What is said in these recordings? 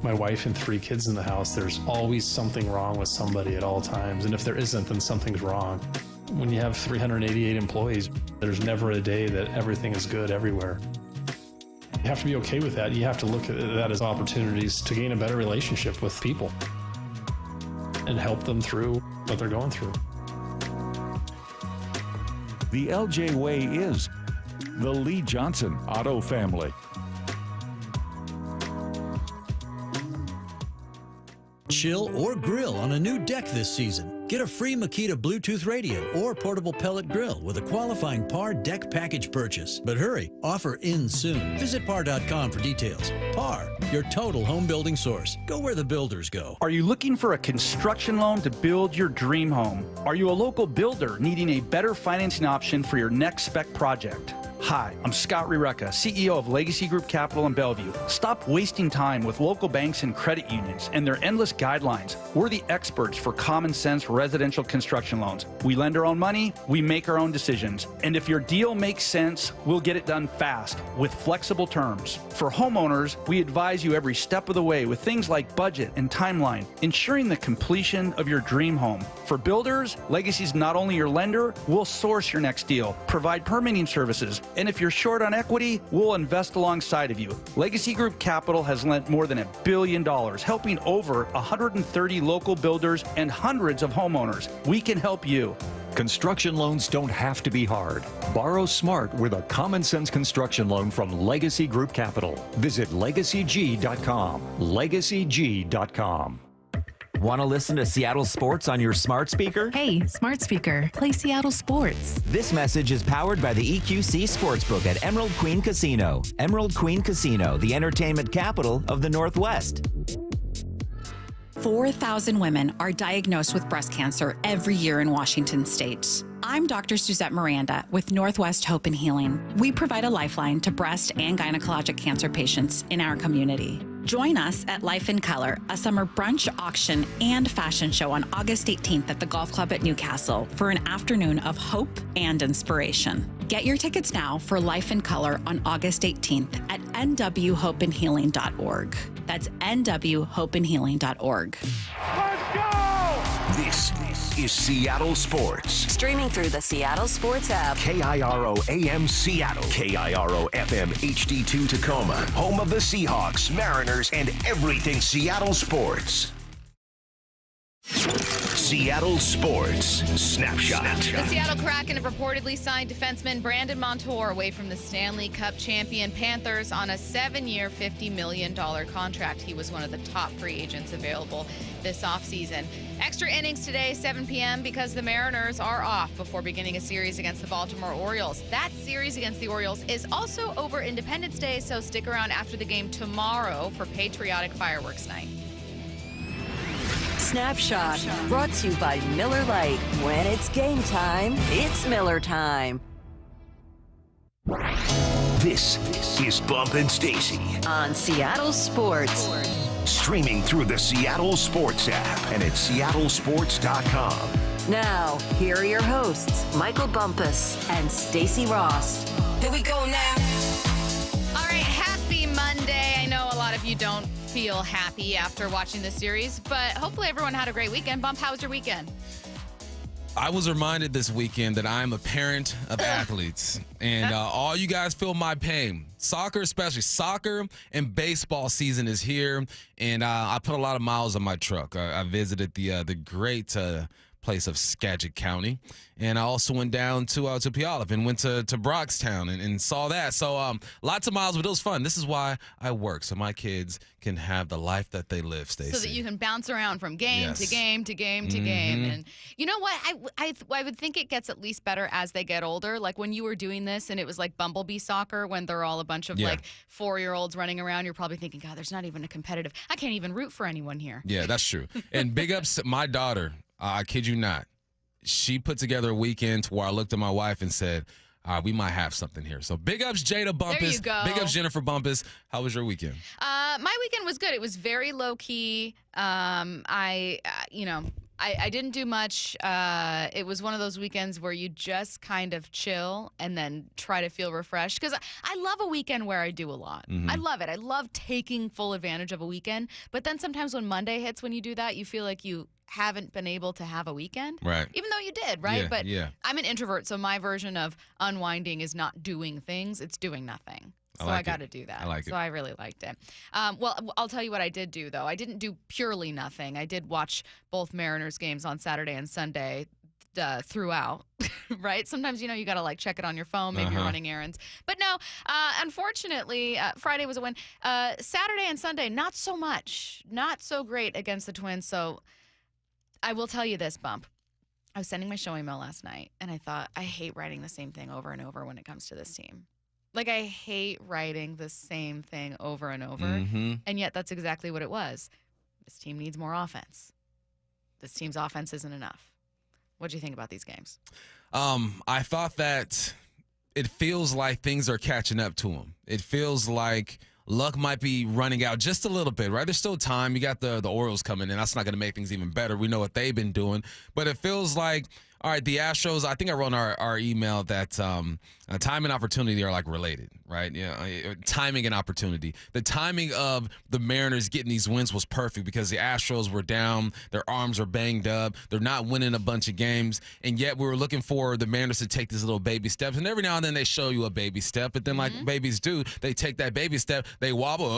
my wife and 3 kids in the house, there's always something wrong with somebody at all times. And if there isn't, then something's wrong. When you have 388 employees, there's never a day that everything is good everywhere. You have to be okay with that. You have to look at that as opportunities to gain a better relationship with people and help them through what they're going through. The LJ way is the Lee Johnson Auto Family. Chill or grill on a new deck this season. Get a free Makita Bluetooth radio or portable pellet grill with a qualifying PAR deck package purchase. But hurry, offer ends soon. Visit par.com for details. PAR, your total home building source. Go where the builders go. Are you looking for a construction loan to build your dream home? Are you a local builder needing a better financing option for your next spec project? Hi, I'm Scott Rireka, CEO of Legacy Group Capital in Bellevue. Stop wasting time with local banks and credit unions and their endless guidelines. We're the experts for common sense residential construction loans. We lend our own money, we make our own decisions. And if your deal makes sense, we'll get it done fast with flexible terms. For homeowners, we advise you every step of the way with things like budget and timeline, ensuring the completion of your dream home. For builders, Legacy's not only your lender, we'll source your next deal, provide permitting services, and if you're short on equity, we'll invest alongside of you. Legacy Group Capital has lent more than $1 billion, helping over 130 local builders and hundreds of homeowners. We can help you. Construction loans don't have to be hard. Borrow smart with a common sense construction loan from Legacy Group Capital. Visit legacyg.com. legacyg.com. Want to listen to Seattle sports on your smart speaker? Hey, smart speaker, play Seattle sports. This message is powered by the EQC Sportsbook at Emerald Queen Casino. Emerald Queen Casino, the entertainment capital of the Northwest. 4,000 women are diagnosed with breast cancer every year in Washington state. I'm Dr. Suzette Miranda with Northwest Hope and Healing. We provide a lifeline to breast and gynecologic cancer patients in our community. Join us at Life in Color, a summer brunch, auction, and fashion show on August 18th at the Golf Club at Newcastle for an afternoon of hope and inspiration. Get your tickets now for Life in Color on August 18th at nwhopeandhealing.org. That's nwhopeandhealing.org. Let's go! This is Seattle Sports. Streaming through the Seattle Sports app. KIRO AM Seattle. KIRO FM HD2 Tacoma. Home of the Seahawks, Mariners, and everything Seattle sports. Seattle Sports Snapshot. The Seattle Kraken have reportedly signed defenseman Brandon Montour away from the Stanley Cup champion Panthers on a 7-year, $50 million contract. He was one of the top free agents available this offseason. Extra innings today, 7 p.m., because the Mariners are off before beginning a series against the Baltimore Orioles. That series against the Orioles is also over Independence Day, so stick around after the game tomorrow for patriotic fireworks night. Snapshot, brought to you by Miller Lite. When it's game time, it's Miller time. This is Bump and Stacy on Seattle Sports. Streaming through the Seattle Sports app and at seattlesports.com. Now, here are your hosts, Michael Bumpus and Stacy Ross. Here we go now. All right, happy Monday. I know a lot of you don't feel happy after watching this series, but hopefully everyone had a great weekend. Bump, how was your weekend? I was reminded this weekend that I'm a parent of athletes, and all you guys feel my pain. Soccer, especially soccer and baseball season is here, and I put a lot of miles on my truck. I visited the great place of Skagit County, and I also went down to Puyallup and went to Brockstown and saw that. So lots of miles, but it was fun. This is why I work, so my kids can have the life that they live, Stacy. So that you can bounce around from game to game to game to game. And you know what? I would think it gets at least better as they get older. Like when you were doing this and it was like Bumblebee soccer when they're all a bunch of like 4-year-olds running around, you're probably thinking, God, there's not even a competitive. I can't even root for anyone here. Yeah, that's true. And big ups, my daughter, I kid you not, she put together a weekend to where I looked at my wife and said, we might have something here. So big ups, Jada Bumpus. There you go. Big ups, Jennifer Bumpus. How was your weekend? My weekend was good. It was very low key. I I didn't do much. It was one of those weekends where you just kind of chill and then try to feel refreshed. Because I love a weekend where I do a lot. Mm-hmm. I love it. I love taking full advantage of a weekend. But then sometimes when Monday hits, when you do that, you feel like you haven't been able to have a weekend. Right. Even though you did, right? Yeah, but yeah. I'm an introvert, so my version of unwinding is not doing things. It's doing nothing. So I got to do that. I like it. So I really liked it. Well, I'll tell you what I did do, though. I didn't do purely nothing. I did watch both Mariners games on Saturday and Sunday throughout, right? Sometimes, you got to, like, check it on your phone. Maybe you're running errands. But no, unfortunately, Friday was a win. Saturday and Sunday, not so much. Not so great against the Twins. So I will tell you this, Bump. I was sending my show email last night, and I thought, I hate writing the same thing over and over when it comes to this team. Like, I hate writing the same thing over and over, and yet that's exactly what it was. This team needs more offense. This team's offense isn't enough. What do you think about these games? I thought that it feels like things are catching up to them. It feels like luck might be running out just a little bit, right? There's still time. You got the Orioles coming in. That's not going to make things even better. We know what they've been doing. But it feels like, all right, the Astros, I think I wrote in our email that time and opportunity are like related, right? Timing and opportunity. The timing of the Mariners getting these wins was perfect because the Astros were down, their arms are banged up, they're not winning a bunch of games, and yet we were looking for the Mariners to take these little baby steps, and every now and then they show you a baby step, but then like babies do, they take that baby step, they wobble,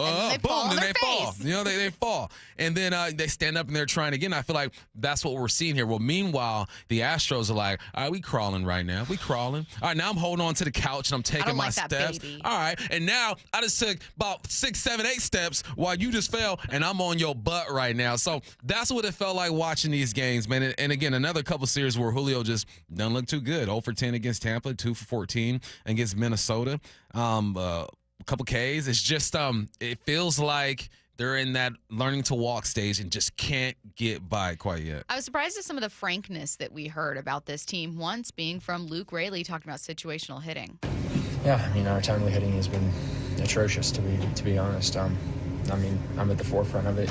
boom, then they fall. They fall. And then they stand up and they're trying again. I feel like that's what we're seeing here. Well, meanwhile, the Astros are like, all right, we crawling right now. We crawling. All right, now I'm holding on to the couch and I'm taking my steps. All right, and now I just took about 6, 7, 8 steps while you just fell, and I'm on your butt right now. So that's what it felt like watching these games, man. And again, another couple series where Julio just doesn't look too good. 0 for 10 against Tampa, 2 for 14 against Minnesota. A couple Ks. It's just it feels like they're in that learning to walk stage and just can't get by quite yet. I was surprised at some of the frankness that we heard about this team, once being from Luke Raley talking about situational hitting. Yeah, I mean, our timely hitting has been atrocious, to be honest. I mean, I'm at the forefront of it,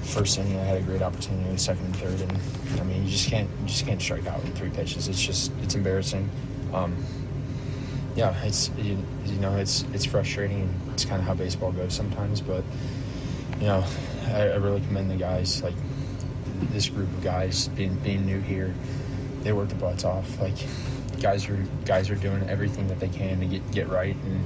First inning, I had a great opportunity, second and third, and I mean, you just can't strike out in 3 pitches. It's embarrassing. Yeah, it's frustrating. It's kind of how baseball goes sometimes, but I really commend the guys, like this group of guys being new here. They work their butts off. Like guys are doing everything that they can to get right, and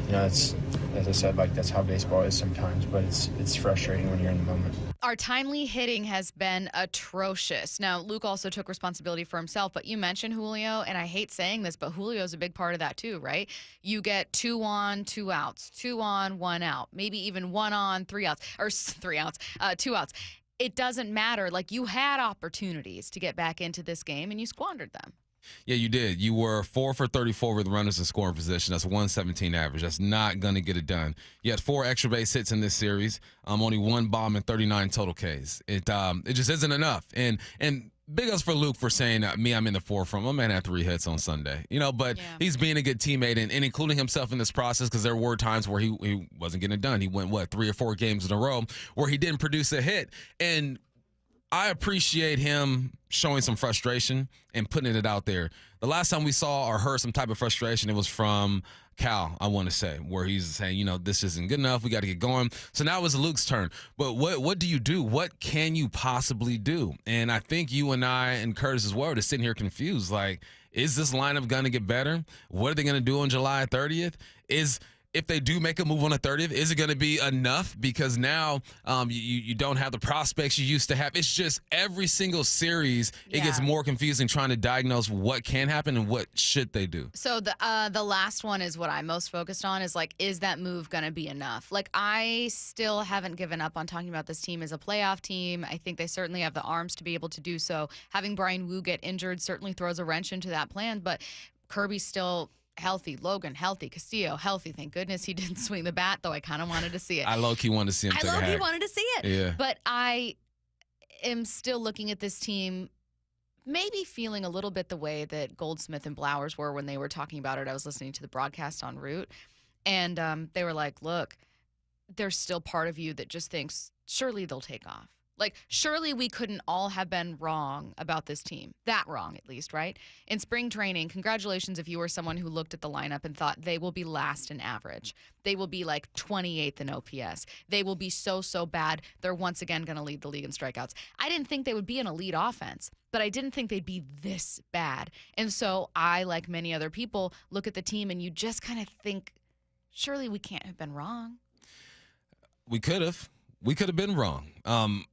it's, as I said, like that's how baseball is sometimes, but it's frustrating when you're in the moment. Our timely hitting has been atrocious. Now, Luke also took responsibility for himself, but you mentioned Julio, and I hate saying this, but Julio's a big part of that too, right? You get 2 on, 2 outs, 2 on, 1 out, maybe even 1 on, 3 outs, or 3 outs, 2 outs. It doesn't matter. Like, you had opportunities to get back into this game, and you squandered them. Yeah, you did. You were 4 for 34 with runners in scoring position. That's 117 average. That's not going to get it done. You had 4 extra base hits in this series. Only 1 bomb and 39 total Ks. It just isn't enough. And big ups for Luke for saying, I'm in the forefront. My man had 3 hits on Sunday. But he's being a good teammate and including himself in this process, because there were times where he wasn't getting it done. He went, 3 or 4 games in a row where he didn't produce a hit. And I appreciate him showing some frustration and putting it out there. The last time we saw or heard some type of frustration, it was from Cal, I want to say, where he's saying, this isn't good enough. We got to get going. So now it's Luke's turn. But what do you do? What can you possibly do? And I think you and I and Curtis as well are just sitting here confused. Like, is this lineup going to get better? What are they going to do on July 30th? If they do make a move on the 30th, is it going to be enough? Because now you don't have the prospects you used to have. It's just every single series, it gets more confusing trying to diagnose what can happen and what should they do. So the last one is what I'm most focused on, is like, is that move going to be enough? Like, I still haven't given up on talking about this team as a playoff team. I think they certainly have the arms to be able to do so. Having Brian Wu get injured certainly throws a wrench into that plan, but Kirby's still healthy, Logan healthy, Castillo healthy. Thank goodness he didn't swing the bat, though I kind of wanted to see it. I low-key wanted to see him take a hack. I low-key wanted to see it. Yeah. But I am still looking at this team maybe feeling a little bit the way that Goldsmith and Blowers were when they were talking about it. I was listening to the broadcast en route, and they were like, look, there's still part of you that just thinks, surely they'll take off. Like, surely we couldn't all have been wrong about this team. That wrong, at least, right? In spring training, congratulations if you were someone who looked at the lineup and thought they will be last in average. They will be like 28th in OPS. They will be so bad, they're once again going to lead the league in strikeouts. I didn't think they would be an elite offense, but I didn't think they'd be this bad. And so I, like many other people, look at the team and you just kind of think, surely we can't have been wrong. We could have. We could have been wrong.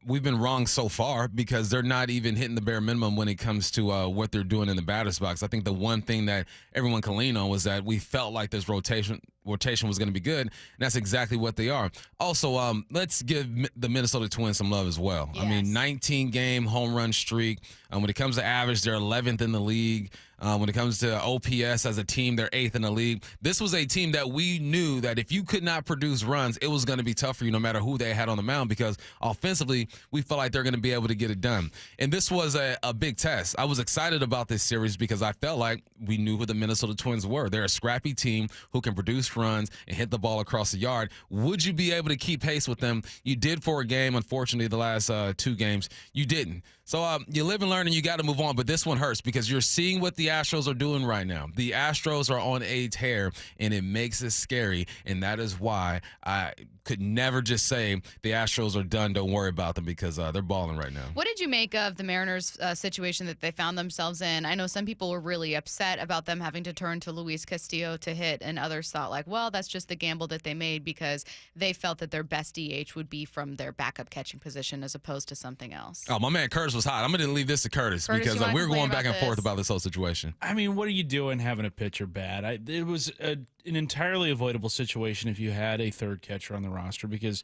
We've been wrong so far because they're not even hitting the bare minimum when it comes to what they're doing in the batter's box. I think the one thing that everyone can lean on was that we felt like this rotation was going to be good, and that's exactly what they are. Also, let's give the Minnesota Twins some love as well. Yes. I mean, 19-game home run streak. When it comes to average, they're 11th in the league. When it comes to OPS as a team, they're 8th in the league. This was a team that we knew that if you could not produce runs, it was going to be tough for you no matter who they had on the mound, because offensively, we felt like they're going to be able to get it done. And this was a big test. I was excited about this series because I felt like we knew who the Minnesota Twins were. They're a scrappy team who can produce runs and hit the ball across the yard. Would you be able to keep pace with them? You did for a game. Unfortunately, the last 2 games, you didn't. So you live and learn, and you got to move on. But this one hurts because you're seeing what the Astros are doing right now. The Astros are on a tear, and it makes it scary. And that is why I could never just say the Astros are done, don't worry about them, because they're balling right now. What did you make of the Mariners' situation that they found themselves in? I know some people were really upset about them having to turn to Luis Castillo to hit, and others thought, like, well, that's just the gamble that they made because they felt that their best DH would be from their backup catching position as opposed to something else. Oh, my man Curtis was hot. I'm going to leave this to Curtis because we're going back and forth about this whole situation. I mean, what are you doing having a pitcher bad? It was an entirely avoidable situation if you had a third catcher on the roster, because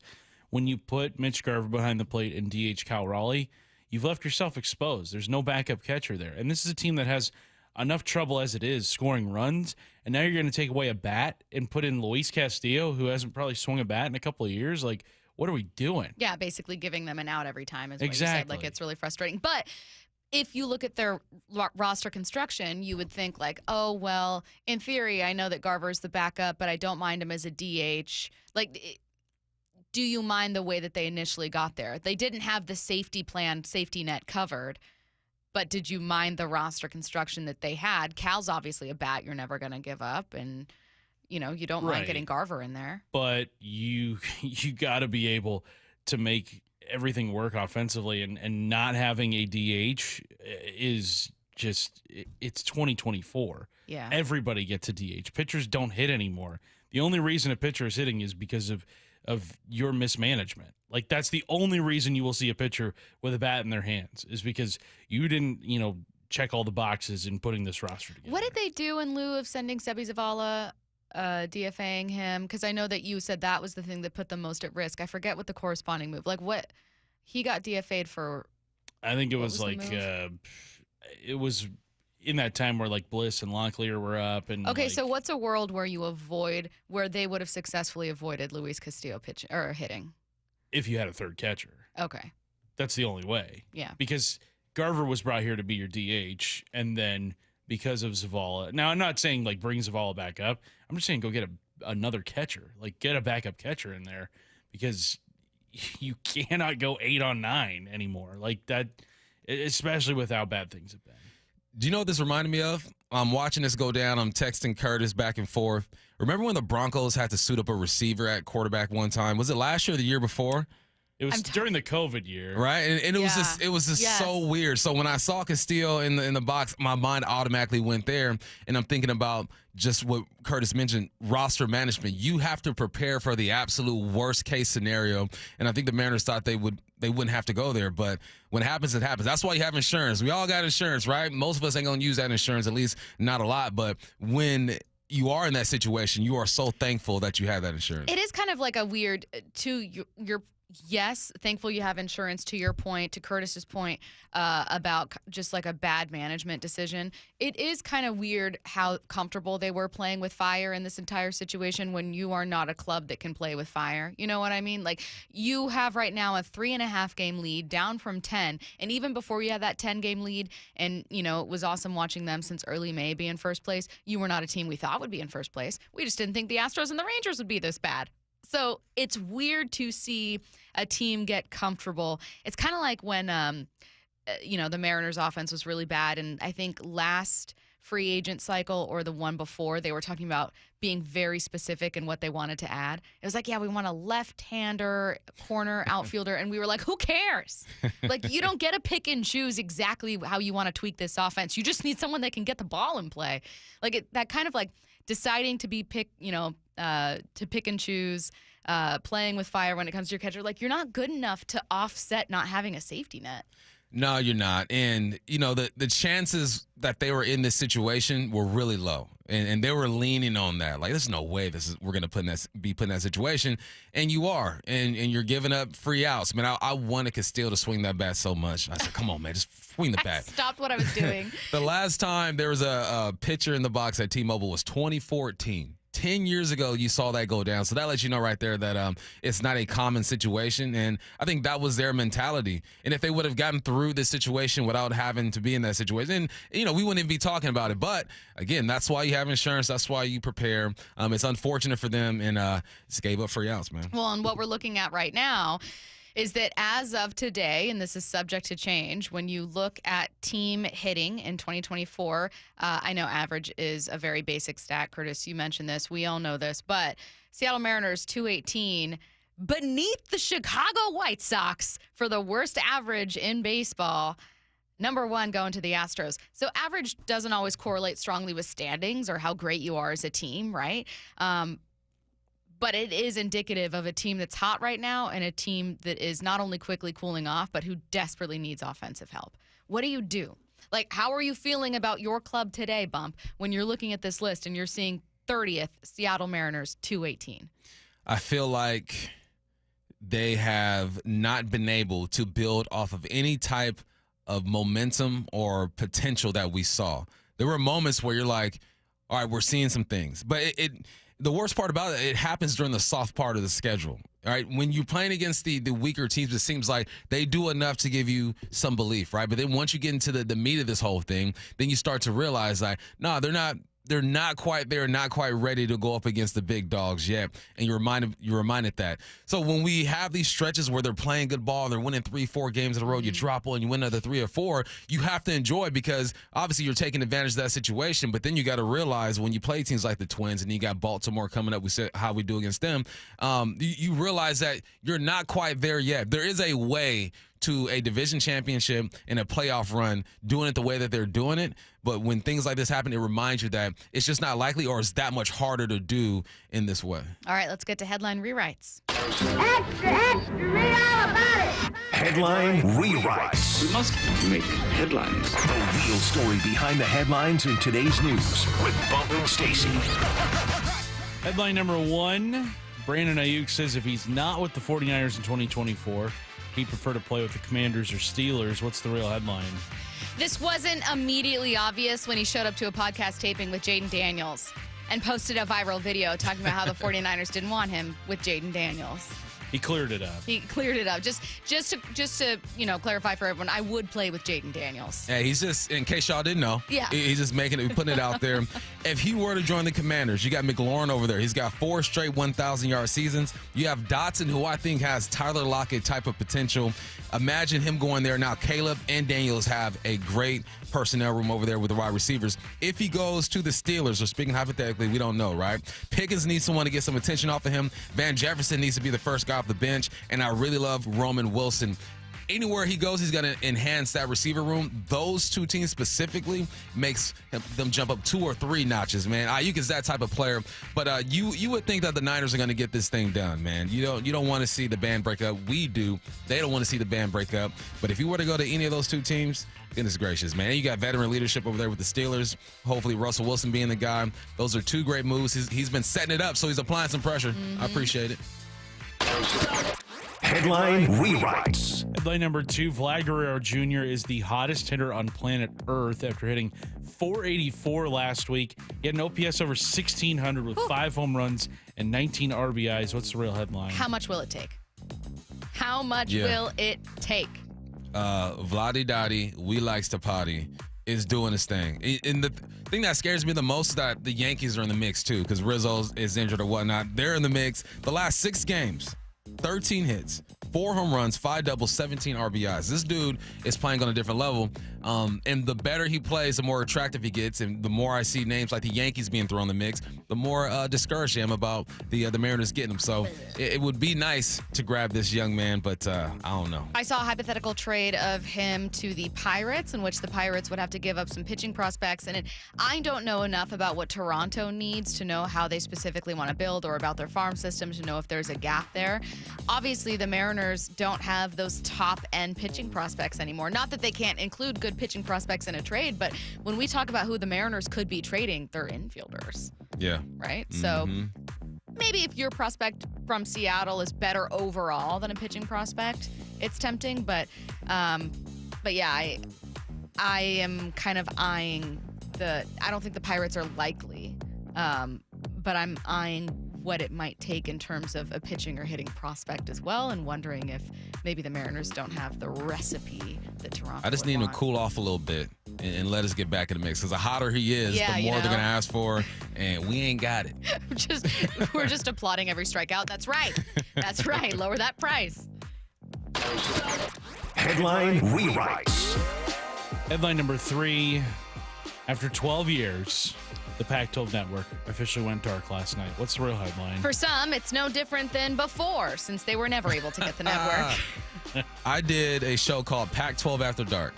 when you put Mitch Garver behind the plate and DH Cal Raleigh, you've left yourself exposed. There's no backup catcher there. And this is a team that has enough trouble as it is scoring runs, and now you're going to take away a bat and put in Luis Castillo, who hasn't probably swung a bat in a couple of years. Like, what are we doing? Yeah, basically giving them an out every time is what Exactly. you said. Like, it's really frustrating. But if you look at their roster construction, you would think like, oh, well, in theory, I know that Garver's the backup, but I don't mind him as a DH. Like, do you mind the way that they initially got there? They didn't have the safety net covered, but did you mind the roster construction that they had? Cal's obviously a bat you're never going to give up, and you know, you don't mind getting Garver in there. But you got to be able to make everything work offensively, and not having a DH is just, it's 2024. Yeah. Everybody gets a DH. Pitchers don't hit anymore. The only reason a pitcher is hitting is because of your mismanagement. Like, that's the only reason you will see a pitcher with a bat in their hands, is because you didn't, check all the boxes in putting this roster together. What did they do in lieu of sending Sebi Zavala, DFAing him? Because I know that you said that was the thing that put them most at risk. I forget what the corresponding move. Like, what he got DFA'd for. I think it was like it was in that time where like Bliss and Locklear were up. And okay, so what's a world where you avoid, where they would have successfully avoided Luis Castillo pitching or hitting? If you had a third catcher. Okay. That's the only way. Yeah. Because Garver was brought here to be your DH, and then because of Zavala. Now, I'm not saying like bring Zavala back up. I'm just saying go get another catcher. Like, get a backup catcher in there, because you cannot go 8 on 9 anymore. Like that, especially with how bad things have been. Do you know what this reminded me of? I'm watching this go down. I'm texting Curtis back and forth. Remember when the Broncos had to suit up a receiver at quarterback one time? Was it last year or the year before? It was during the COVID year. Right? And it was just Yes. so weird. So when I saw Castillo in the box, my mind automatically went there. And I'm thinking about just what Curtis mentioned, roster management. You have to prepare for the absolute worst case scenario. And I think the Mariners thought they wouldn't have to go there. But when it happens, it happens. That's why you have insurance. We all got insurance, right? Most of us ain't going to use that insurance, at least not a lot. But when you are in that situation, you are so thankful that you have that insurance. It is kind of like a weird, your yes, thankful you have insurance, to your point, to Curtis's point about just like a bad management decision. It is kind of weird how comfortable they were playing with fire in this entire situation when you are not a club that can play with fire. You know what I mean? Like, you have right now a 3.5 game lead down from 10. And even before you had that 10 game lead, and, it was awesome watching them since early May be in first place, you were not a team we thought would be in first place. We just didn't think the Astros and the Rangers would be this bad. So it's weird to see a team get comfortable. It's kind of like when, the Mariners offense was really bad. And I think last free agent cycle or the one before, they were talking about being very specific in what they wanted to add. It was like, yeah, we want a left-hander, corner, outfielder. And we were like, who cares? Like, you don't get to pick and choose exactly how you want to tweak this offense. You just need someone that can get the ball in play. Like, that kind of like deciding to be to pick and choose, playing with fire when it comes to your catcher. Like, you're not good enough to offset not having a safety net. No, you're not. And, the chances that they were in this situation were really low. And they were leaning on that. Like, there's no way we're going to be put in that situation. And you are. And you're giving up free outs. Man, I wanted Castillo to swing that bat so much. I said, come on, man, just swing the bat. I stopped what I was doing. The last time there was a pitcher in the box at T-Mobile was 2014. 10 years ago, you saw that go down. So that lets you know right there that it's not a common situation. And I think that was their mentality. And if they would have gotten through this situation without having to be in that situation, we wouldn't even be talking about it. But, again, that's why you have insurance. That's why you prepare. It's unfortunate for them, and just gave up free outs, man. Well, and what we're looking at right now is that as of today, and this is subject to change, when you look at team hitting in 2024, I know average is a very basic stat. Curtis, you mentioned this. We all know this. But Seattle Mariners 218 beneath the Chicago White Sox for the worst average in baseball. Number one going to the Astros. So average doesn't always correlate strongly with standings or how great you are as a team, right? But it is indicative of a team that's hot right now and a team that is not only quickly cooling off, but who desperately needs offensive help. What do you do? Like, how are you feeling about your club today, Bump, when you're looking at this list and you're seeing 30th Seattle Mariners 218? I feel like they have not been able to build off of any type of momentum or potential that we saw. There were moments where you're like, all right, we're seeing some things. But the worst part about it happens during the soft part of the schedule. All right, when you're playing against the weaker teams, it seems like they do enough to give you some belief, right? But then once you get into the meat of this whole thing, then you start to realize, like, no, they're not quite there, not quite ready to go up against the big dogs yet. And you're reminded that. So when we have these stretches where they're playing good ball, they're winning 3-4 games in a row, you drop one, you win another 3 or 4, you have to enjoy, because obviously you're taking advantage of that situation. But then you got to realize when you play teams like the Twins and you got Baltimore coming up, we said how we do against them, you realize that you're not quite there yet. There is a way to a division championship and a playoff run doing it the way that they're doing it. But when things like this happen, it reminds you that it's just not likely, or it's that much harder to do in this way. All right, let's get to headline rewrites. Extra, read all about it. Headline rewrites. We must make headlines. The real story behind the headlines in today's news with Bump and Stacy. Headline number 1, Brandon Aiyuk says if he's not with the 49ers in 2024, he'd prefer to play with the Commanders or Steelers. What's the real headline? This wasn't immediately obvious when he showed up to a podcast taping with Jaden Daniels and posted a viral video talking about how the 49ers didn't want him with Jaden Daniels. He cleared it up. He cleared it up. Just to clarify for everyone, I would play with Jaden Daniels. Yeah, he's just, in case y'all didn't know, yeah, he's just putting it out there. If he were to join the Commanders, you got McLaurin over there. He's got 4 straight 1,000-yard seasons. You have Dotson, who I think has Tyler Lockett type of potential. Imagine him going there. Now, Caleb and Daniels have a great personnel room over there with the wide receivers. If he goes to the Steelers, or speaking hypothetically, we don't know, right? Pickens needs someone to get some attention off of him. Van Jefferson needs to be the first guy off the bench. And I really love Roman Wilson. Anywhere he goes, he's going to enhance that receiver room. Those two teams specifically makes them jump up 2 or 3 notches, man. Aiyuk is that type of player. But you would think that the Niners are going to get this thing done, man. You don't want to see the band break up. We do. They don't want to see the band break up. But if you were to go to any of those two teams, goodness gracious, man. And you got veteran leadership over there with the Steelers. Hopefully Russell Wilson being the guy. Those are 2 great moves. He's been setting it up, so he's applying some pressure. I appreciate it. Headline rewrites. Headline number 2, Vlad Guerrero Jr. is the hottest hitter on planet Earth after hitting .484 last week. He had an OPS over 1,600 with 5 home runs and 19 RBIs. What's the real headline? How much will it take? How much will it take? Vladdy Dottie, we likes to potty. is doing his thing. And the thing that scares me the most is that the Yankees are in the mix too, because Rizzo is injured or whatnot. They're in the mix. The last 6 games, 13 hits, 4 home runs, 5 doubles, 17 RBIs. This dude is playing on a different level. And the better he plays, the more attractive he gets. And the more I see names like the Yankees being thrown in the mix, the more discouraged I am about the Mariners getting him. So it would be nice to grab this young man, but I don't know. I saw a hypothetical trade of him to the Pirates, in which the Pirates would have to give up some pitching prospects. And I don't know enough about what Toronto needs to know how they specifically want to build, or about their farm system to know if there's a gap there. Obviously, the Mariners don't have those top-end pitching prospects anymore. Not that they can't include good pitching prospects in a trade, but when we talk about who the Mariners could be trading, they're infielders. Yeah. Right? So maybe if your prospect from Seattle is better overall than a pitching prospect, it's tempting. But yeah, I am kind of eyeing I don't think the Pirates are likely, but I'm eyeing what it might take in terms of a pitching or hitting prospect as well, and wondering if maybe the Mariners don't have the recipe that Toronto I just would need him want. to cool off a little bit and let us get back in the mix. Because the hotter he is, Yeah, the you more they're know? going to ask for, and we ain't got it. We're just applauding every strikeout. That's right. That's right. Lower that price. Headline rewrites. Headline number 3. After 12 years, the Pac-12 network officially went dark last night. What's the real headline? For some, it's no different than before, since they were never able to get the network. I did a show called Pac-12 After Dark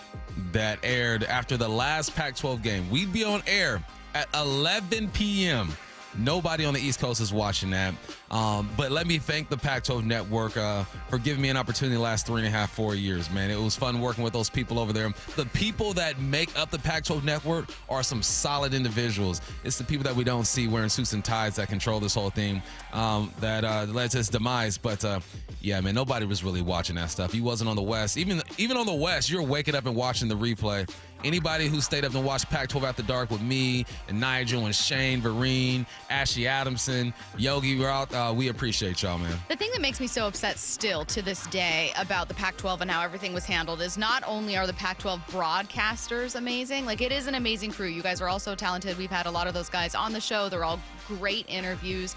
that aired after the last Pac-12 game. We'd be on air at 11 p.m. Nobody on the East Coast is watching that. But let me thank the Pac-12 Network for giving me an opportunity the last 3.5, 4 years, man. It was fun working with those people over there. The people that make up the Pac-12 Network are some solid individuals. It's the people that we don't see wearing suits and ties that control this whole thing that led to its demise. But yeah, man, nobody was really watching that stuff. You wasn't on the West. Even on the West, you're waking up and watching the replay. Anybody who stayed up and watched Pac-12 After Dark with me and Nigel and Shane Vereen, Ashley Adamson, Yogi Roth, we appreciate y'all, man. The thing that makes me so upset still to this day about the Pac-12 and how everything was handled is not only are the Pac-12 broadcasters amazing, like it is an amazing crew. You guys are all so talented. We've had a lot of those guys on the show. They're all great interviews.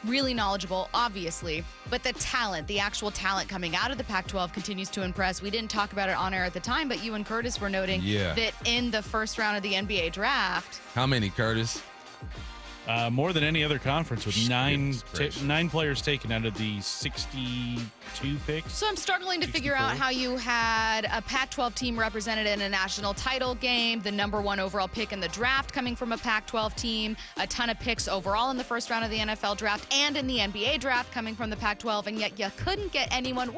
Really knowledgeable, obviously, but the talent, the actual talent coming out of the Pac-12 continues to impress. We didn't talk about it on air at the time, but you and Curtis were noting that in the first round of the NBA draft. How many, Curtis? More than any other conference, with 9 players taken out of the 62 picks. So I'm struggling to figure out how you had a Pac-12 team represented in a national title game, the #1 overall pick in the draft coming from a Pac-12 team, a ton of picks overall in the first round of the NFL draft and in the NBA draft coming from the Pac-12, and yet you couldn't get anyone,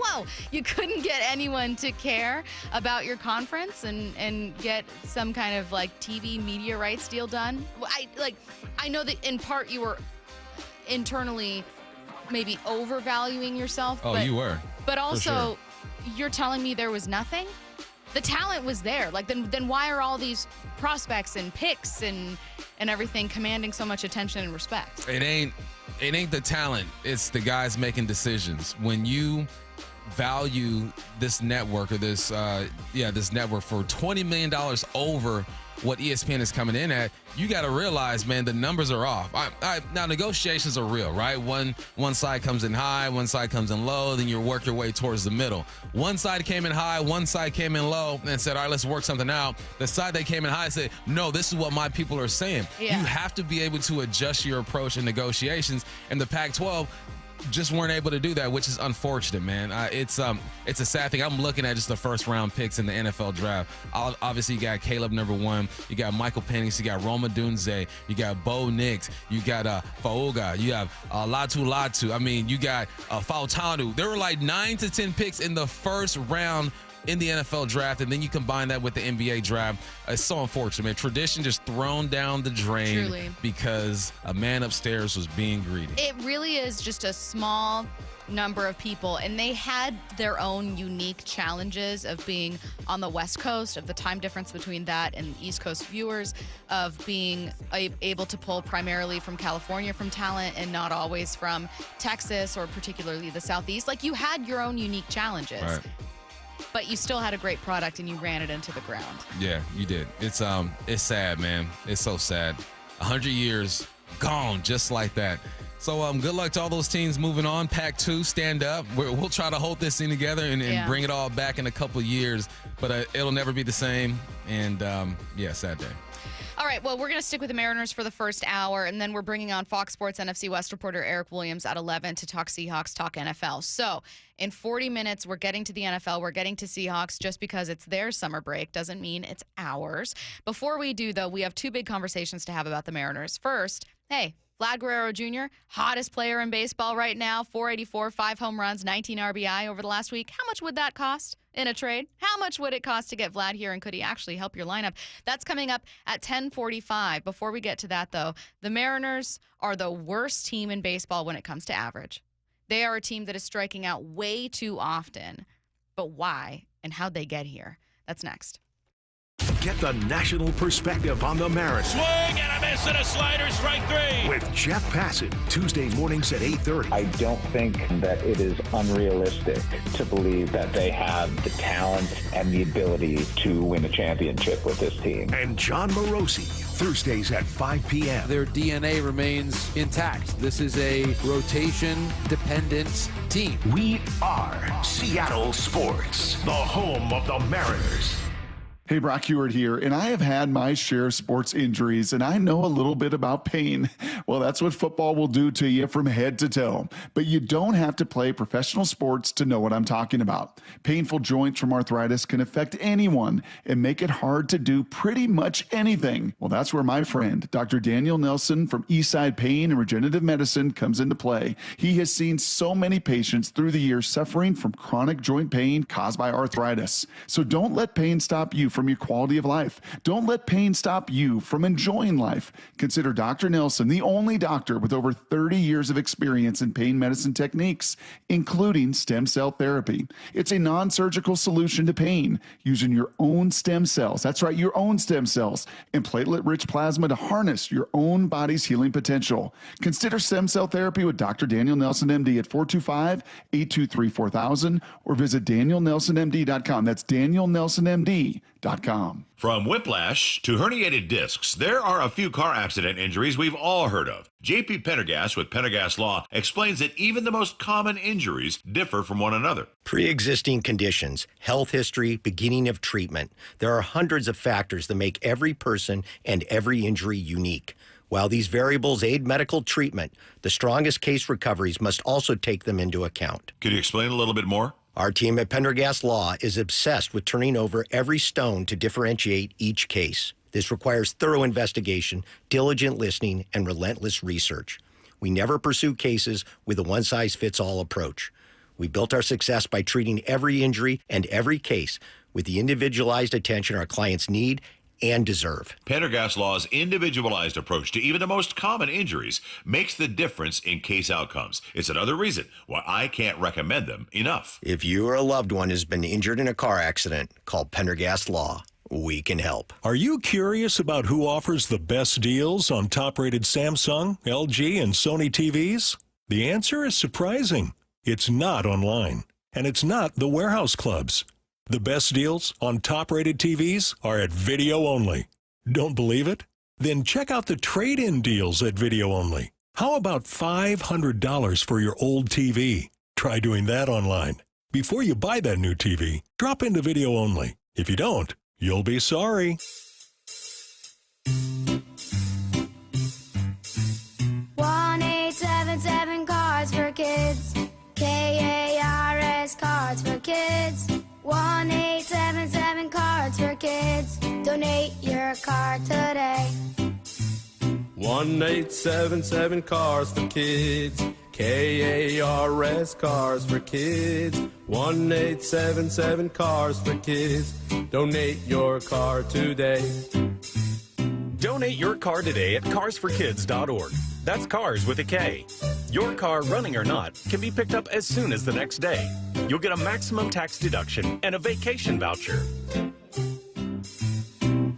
you couldn't get anyone to care about your conference and get some kind of like TV media rights deal done. I know that in part you were internally maybe overvaluing yourself. Oh, you were. But also, you're telling me there was nothing? The talent was there. Like, then why are all these prospects and picks and everything commanding so much attention and respect? It ain't the talent. It's the guys making decisions. When you value this network or this network for $20 million over what ESPN is coming in at, you got to realize, man, the numbers are off. Now, negotiations are real, right? One side comes in high, one side comes in low, then you work your way towards the middle. One side came in high, one side came in low, and said, all right, let's work something out. The side that came in high said, no, this is what my people are saying. Yeah. You have to be able to adjust your approach in negotiations, and the Pac-12 just weren't able to do that, which is unfortunate, man. It's a sad thing. I'm looking at just the first round picks in the NFL draft. Obviously, you got Caleb #1. You got Michael Penix. You got Roma Dunze. You got Bo Nix. You got Fauga. You have Latu. I mean, you got Fautanu. There were like 9 to 10 picks in the first round in the NFL draft, and then you combine that with the NBA draft. It's so unfortunate, man. Tradition just thrown down the drain. Truly. Because a man upstairs was being greedy. It really is just a small number of people, and they had their own unique challenges of being on the West Coast, of the time difference between that and East Coast viewers, of being able to pull primarily from California from talent and not always from Texas or particularly the Southeast. Like, you had your own unique challenges. Right. but you still had a great product and you ran it into the ground. Yeah, you did. It's sad, man. It's so sad. 100 years gone just like that. So good luck to all those teams moving on. Pack 2, stand up. We'll try to hold this thing together and bring it all back in a couple years, but it'll never be the same. And sad day. All right, well, we're going to stick with the Mariners for the first hour, and then we're bringing on Fox Sports NFC West reporter Eric Williams at 11 to talk Seahawks, talk NFL. So in 40 minutes, we're getting to the NFL. We're getting to Seahawks. Just because it's their summer break doesn't mean it's ours. Before we do, though, we have 2 big conversations to have about the Mariners. First, hey, Vlad Guerrero Jr., hottest player in baseball right now, 484, 5 home runs, 19 RBI over the last week. How much would that cost in a trade? How much would it cost to get Vlad here, and could he actually help your lineup? That's coming up at 10:45. Before we get to that, though, the Mariners are the worst team in baseball when it comes to average. They are a team that is striking out way too often. But why and how'd they get here? That's next. Get the national perspective on the Mariners. Swing and a miss and a slider, strike 3. With Jeff Passan, Tuesday mornings at 8:30. I don't think that it is unrealistic to believe that they have the talent and the ability to win a championship with this team. And John Morosi, Thursdays at 5 p.m. Their DNA remains intact. This is a rotation-dependent team. We are Seattle Sports, the home of the Mariners. Hey, Brock Heward here, and I have had my share of sports injuries, and I know a little bit about pain. Well, that's what football will do to you from head to toe. But you don't have to play professional sports to know what I'm talking about. Painful joints from arthritis can affect anyone and make it hard to do pretty much anything. Well, that's where my friend, Dr. Daniel Nelson from Eastside Pain and Regenerative Medicine comes into play. He has seen so many patients through the years suffering from chronic joint pain caused by arthritis. So don't let pain stop you from your quality of life. Don't let pain stop you from enjoying life. Consider Dr. Nelson the only doctor with over 30 years of experience in pain medicine techniques, including stem cell therapy. It's a non-surgical solution to pain using your own stem cells. That's right, your own stem cells and platelet-rich plasma to harness your own body's healing potential. Consider stem cell therapy with Dr. Daniel Nelson, MD at 425-823-4000 or visit danielnelsonmd.com. That's danielnelsonmd.com. From whiplash to herniated discs, there are a few car accident injuries we've all heard of. JP Pendergast with Pendergast Law explains that even the most common injuries differ from one another. Pre-existing conditions, health history, beginning of treatment. There are hundreds of factors that make every person and every injury unique. While these variables aid medical treatment, the strongest case recoveries must also take them into account. Could you explain a little bit more? Our team at Pendergast Law is obsessed with turning over every stone to differentiate each case. This requires thorough investigation, diligent listening, and relentless research. We never pursue cases with a one-size-fits-all approach. We built our success by treating every injury and every case with the individualized attention our clients need and deserve. Pendergast Law's individualized approach to even the most common injuries makes the difference in case outcomes. It's another reason why I can't recommend them enough. If you or a loved one has been injured in a car accident, call Pendergast Law. We can help. Are you curious about who offers the best deals on top-rated Samsung, LG, and Sony TVs? The answer is surprising. It's not online, and it's not the warehouse clubs. The best deals on top-rated TVs are at Video Only. Don't believe it? Then check out the trade-in deals at Video Only. How about $500 for your old TV? Try doing that online. Before you buy that new TV, drop into Video Only. If you don't, you'll be sorry. 1-877 Cards for Kids. KARS Cards for Kids. 1-877 Cards for Kids. Donate your card today. 1-877 Cars for Kids. KARS Cars for Kids. 1-877 Cars for Kids. Donate your car today. Donate your car today at carsforkids.org. That's cars with a K. Your car, running or not, can be picked up as soon as the next day. You'll get a maximum tax deduction and a vacation voucher.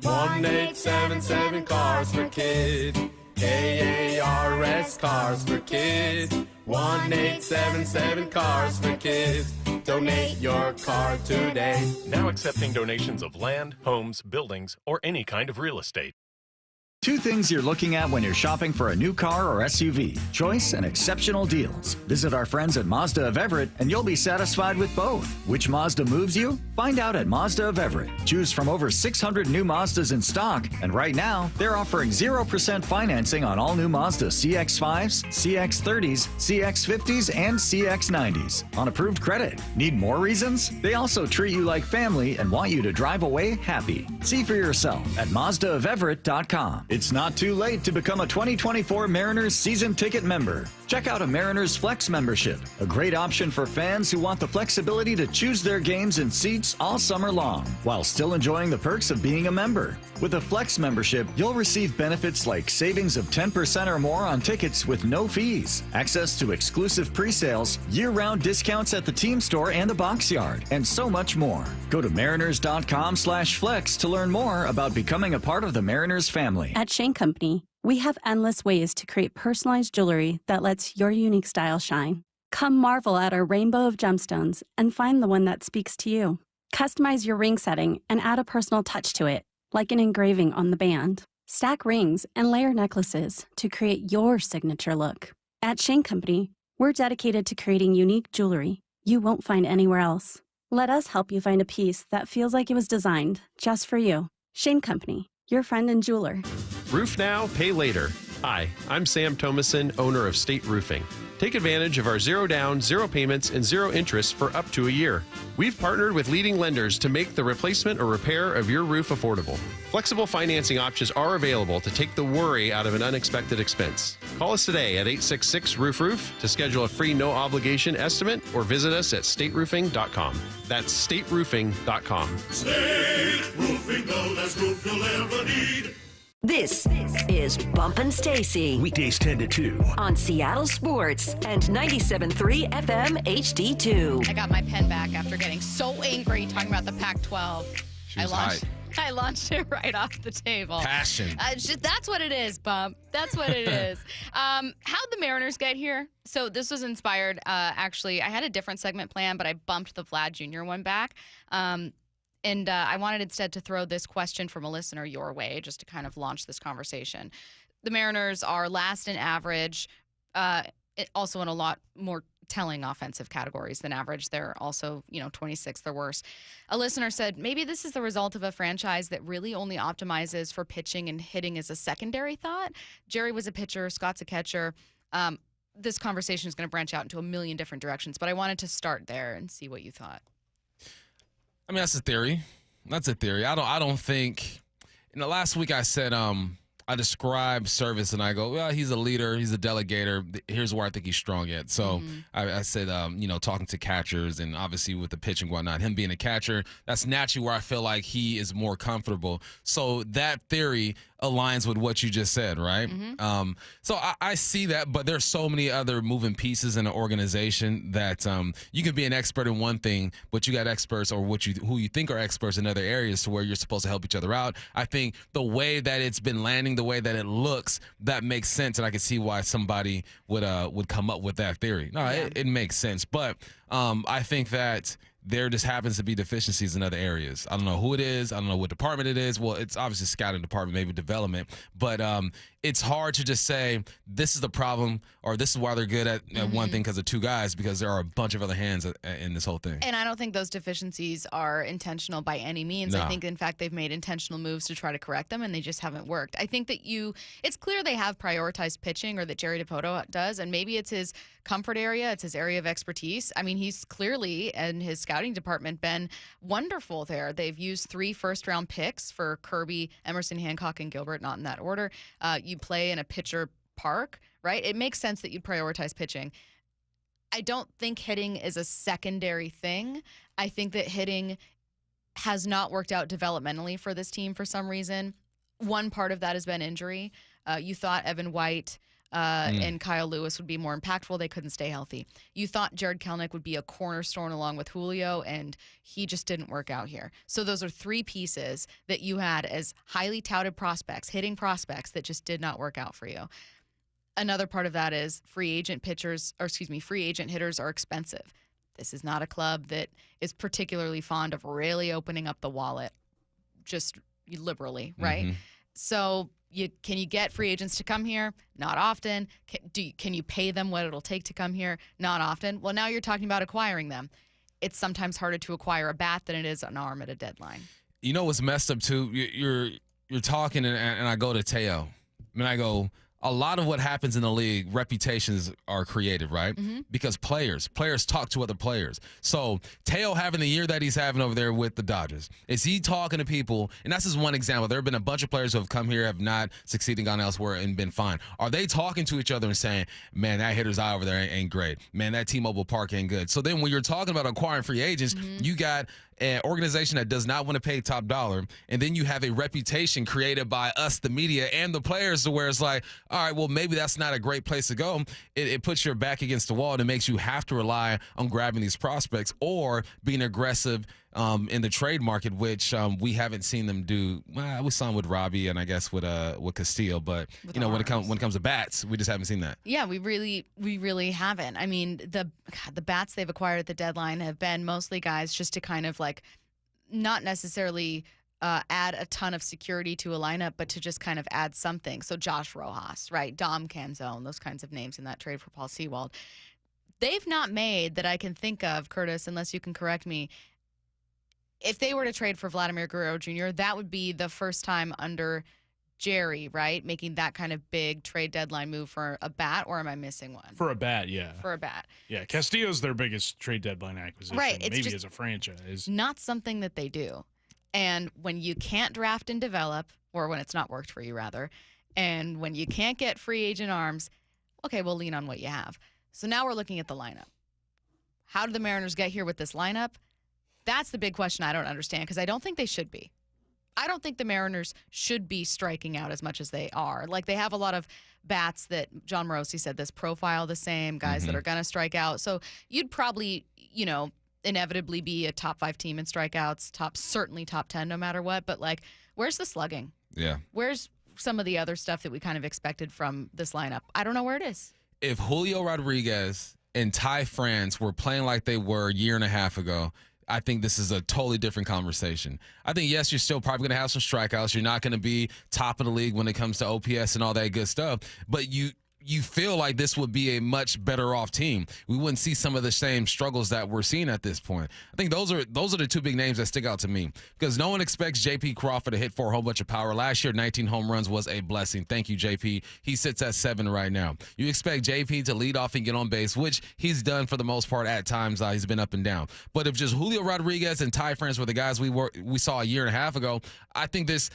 1-877 Cars for Kids. KARS Cars for Kids. 1-877 Cars for Kids. Donate your car today. Now accepting donations of land, homes, buildings, or any kind of real estate. Two things you're looking at when you're shopping for a new car or SUV: choice and exceptional deals. Visit our friends at Mazda of Everett and you'll be satisfied with both. Which Mazda moves you? Find out at Mazda of Everett. Choose from over 600 new Mazdas in stock, and right now they're offering 0% financing on all new Mazda CX-5s, CX-30s, CX-50s, and CX-90s on approved credit. Need more reasons? They also treat you like family and want you to drive away happy. See for yourself at MazdaofEverett.com. It's not too late to become a 2024 Mariners season ticket member. Check out a Mariners Flex membership, a great option for fans who want the flexibility to choose their games and seats all summer long, while still enjoying the perks of being a member. With a Flex membership, you'll receive benefits like savings of 10% or more on tickets with no fees, access to exclusive pre-sales, year-round discounts at the team store and the box yard, and so much more. Go to mariners.com/flex to learn more about becoming a part of the Mariners family. At Shane Company, we have endless ways to create personalized jewelry that lets your unique style shine. Come marvel at our rainbow of gemstones and find the one that speaks to you. Customize your ring setting and add a personal touch to it, like an engraving on the band. Stack rings and layer necklaces to create your signature look. At Shane Company, we're dedicated to creating unique jewelry you won't find anywhere else. Let us help you find a piece that feels like it was designed just for you. Shane Company, your friend and jeweler. Roof now, pay later. Hi, I'm Sam Thomason, owner of State Roofing. Take advantage of our 0 down, 0 payments, and 0 interest for up to a year. We've partnered with leading lenders to make the replacement or repair of your roof affordable. Flexible financing options are available to take the worry out of an unexpected expense. Call us today at 866-ROOF-ROOF to schedule a free no-obligation estimate or visit us at stateroofing.com. That's stateroofing.com. State Roofing, the last roof you'll ever need. This is Bumpin' Stacy. Weekdays 10 to 2. On Seattle Sports and 97.3 FM HD2. I got my pen back after getting so angry talking about the Pac-12. I launched it right off the table. Passion. That's what it is, Bump. That's what it is. How'd the Mariners get here? So this was inspired, actually, I had a different segment planned, but I bumped the Vlad Jr. one back. And I wanted instead to throw this question from a listener your way, just to kind of launch this conversation. The Mariners are last in average, also in a lot more telling offensive categories than average. They're also, 26th or worse. A listener said, maybe this is the result of a franchise that really only optimizes for pitching and hitting as a secondary thought. Jerry was a pitcher, Scott's a catcher. This conversation is going to branch out into a million different directions, but I wanted to start there and see what you thought. I mean, that's a theory. That's a theory. I don't think. Last week I said I describe Service and I go, well, he's a leader, he's a delegator. Here's where I think he's strong at. So I said, talking to catchers and obviously with the pitch and whatnot, him being a catcher, that's naturally where I feel like he is more comfortable. So that theory aligns with what you just said, right? So I see that, but there's so many other moving pieces in an organization that you can be an expert in one thing, but you got experts or who you think are experts in other areas to where you're supposed to help each other out. I think the way that it's been landing, the way that it looks, that makes sense, and I can see why somebody would come up with that theory. No, it makes sense, but I think that there just happens to be deficiencies in other areas. I don't know who it is. I don't know what department it is. Well, it's obviously scouting department, maybe development. But it's hard to just say this is the problem or this is why they're good at one thing because of two guys, because there are a bunch of other hands in this whole thing. And I don't think those deficiencies are intentional by any means. No. I think, in fact, they've made intentional moves to try to correct them, and they just haven't worked. I think that it's clear they have prioritized pitching, or that Jerry Dipoto does, and maybe it's his comfort area. It's his area of expertise. I mean, he's clearly, in his scouting department, been wonderful there. They've used 3 first-round picks for Kirby, Emerson, Hancock, and Gilbert, not in that order. You play in a pitcher park, right? It makes sense that you'd prioritize pitching. I don't think hitting is a secondary thing. I think that hitting has not worked out developmentally for this team for some reason. One part of that has been injury. You thought Evan White and Kyle Lewis would be more impactful. They couldn't stay healthy. You thought Jared Kelenic would be a cornerstone along with Julio, and he just didn't work out here. So those are 3 pieces that you had as highly touted prospects, hitting prospects, that just did not work out for you. Another part of that is free agent hitters are expensive. This is not a club that is particularly fond of really opening up the wallet just liberally, right? Mm-hmm. So can you get free agents to come here? Not often. Can you pay them what it'll take to come here? Not often. Well, now you're talking about acquiring them. It's sometimes harder to acquire a bat than it is an arm at a deadline. You know what's messed up too? You're talking, and I go to Teo, and I go, a lot of what happens in the league, reputations are created, right? Mm-hmm. Because players talk to other players. So Teo having the year that he's having over there with the Dodgers, is he talking to people? And that's just one example. There have been a bunch of players who have come here, have not succeeded, gone elsewhere, and been fine. Are they talking to each other and saying, man, that hitter's eye over there ain't great. Man, that T-Mobile Park ain't good. So then when you're talking about acquiring free agents, you got an organization that does not want to pay top dollar, and then you have a reputation created by us, the media, and the players, to where it's like, all right, well, maybe that's not a great place to go. It puts your back against the wall, and it makes you have to rely on grabbing these prospects or being aggressive in the trade market, which we haven't seen them do. Well, we saw them with Robbie and I guess with Castillo, but with when it comes to bats, we just haven't seen that. Yeah, we really haven't. I mean, the bats they've acquired at the deadline have been mostly guys just to kind of like not necessarily add a ton of security to a lineup, but to just kind of add something. So Josh Rojas, right? Dom Canzone, those kinds of names in that trade for Paul Sewald. They've not made, that I can think of, Curtis, unless you can correct me, if they were to trade for Vlad Guerrero Jr., that would be the first time under Jerry, right? Making that kind of big trade deadline move for a bat, or am I missing one? For a bat, yeah. For a bat. Yeah, Castillo's their biggest trade deadline acquisition. Right. It's maybe just as a franchise. not something that they do. And when you can't draft and develop, or when it's not worked for you, rather, and when you can't get free agent arms, okay, we'll lean on what you have. So now we're looking at the lineup. How did the Mariners get here with this lineup? That's the big question I don't understand, because I don't think they should be. I don't think the Mariners should be striking out as much as they are. Like, they have a lot of bats that John Morosi said this profile the same, guys that are going to strike out. So you'd probably, inevitably be a top 5 team in strikeouts, certainly top 10 no matter what. But, like, where's the slugging? Yeah. Where's some of the other stuff that we kind of expected from this lineup? I don't know where it is. If Julio Rodriguez and Ty France were playing like they were a year and a half ago, I think this is a totally different conversation. I think, yes, you're still probably going to have some strikeouts. You're not going to be top of the league when it comes to OPS and all that good stuff. But you feel like this would be a much better off team. We wouldn't see some of the same struggles that we're seeing at this point. I think those are the two big names that stick out to me, because no one expects J.P. Crawford to hit for a whole bunch of power. Last year, 19 home runs was a blessing. Thank you, J.P. He sits at 7 right now. You expect J.P. to lead off and get on base, which he's done for the most part at times. He's been up and down. But if just Julio Rodriguez and Ty France were the guys we saw a year and a half ago, I think this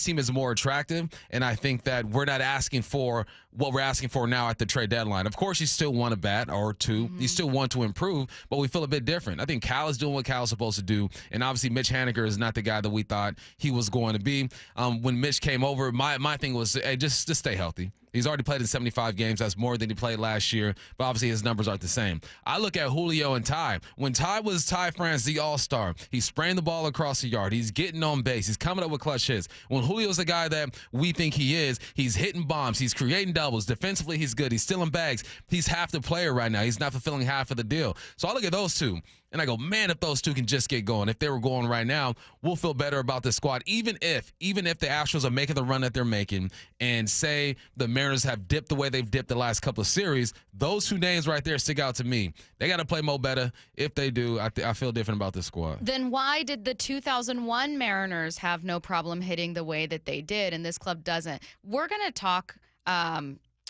team is more attractive, and I think that we're not asking for what we're asking for now at the trade deadline. Of course, you still want a bat or two. You still want to improve, but we feel a bit different. I think Cal is doing what Cal's supposed to do, and obviously Mitch Haniger is not the guy that we thought he was going to be. When Mitch came over, my thing was, hey, just stay healthy. He's already played in 75 games. That's more than he played last year, but obviously his numbers aren't the same. I look at Julio and Ty. When Ty was Ty France, the all-star, he's spraying the ball across the yard. He's getting on base. He's coming up with clutch hits. When Julio's the guy that we think he is, he's hitting bombs. He's creating doubles. Defensively, he's good. He's stealing bags. He's half the player right now. He's not fulfilling half of the deal. So I look at those two, and I go, man, if those two can just get going, if they were going right now, we'll feel better about the squad. Even if the Astros are making the run that they're making, and say the Mariners have dipped the way they've dipped the last couple of series, those two names right there stick out to me. They got to play more better. If they do, I feel different about this squad. Then why did the 2001 Mariners have no problem hitting the way that they did, and this club doesn't? We're going to talk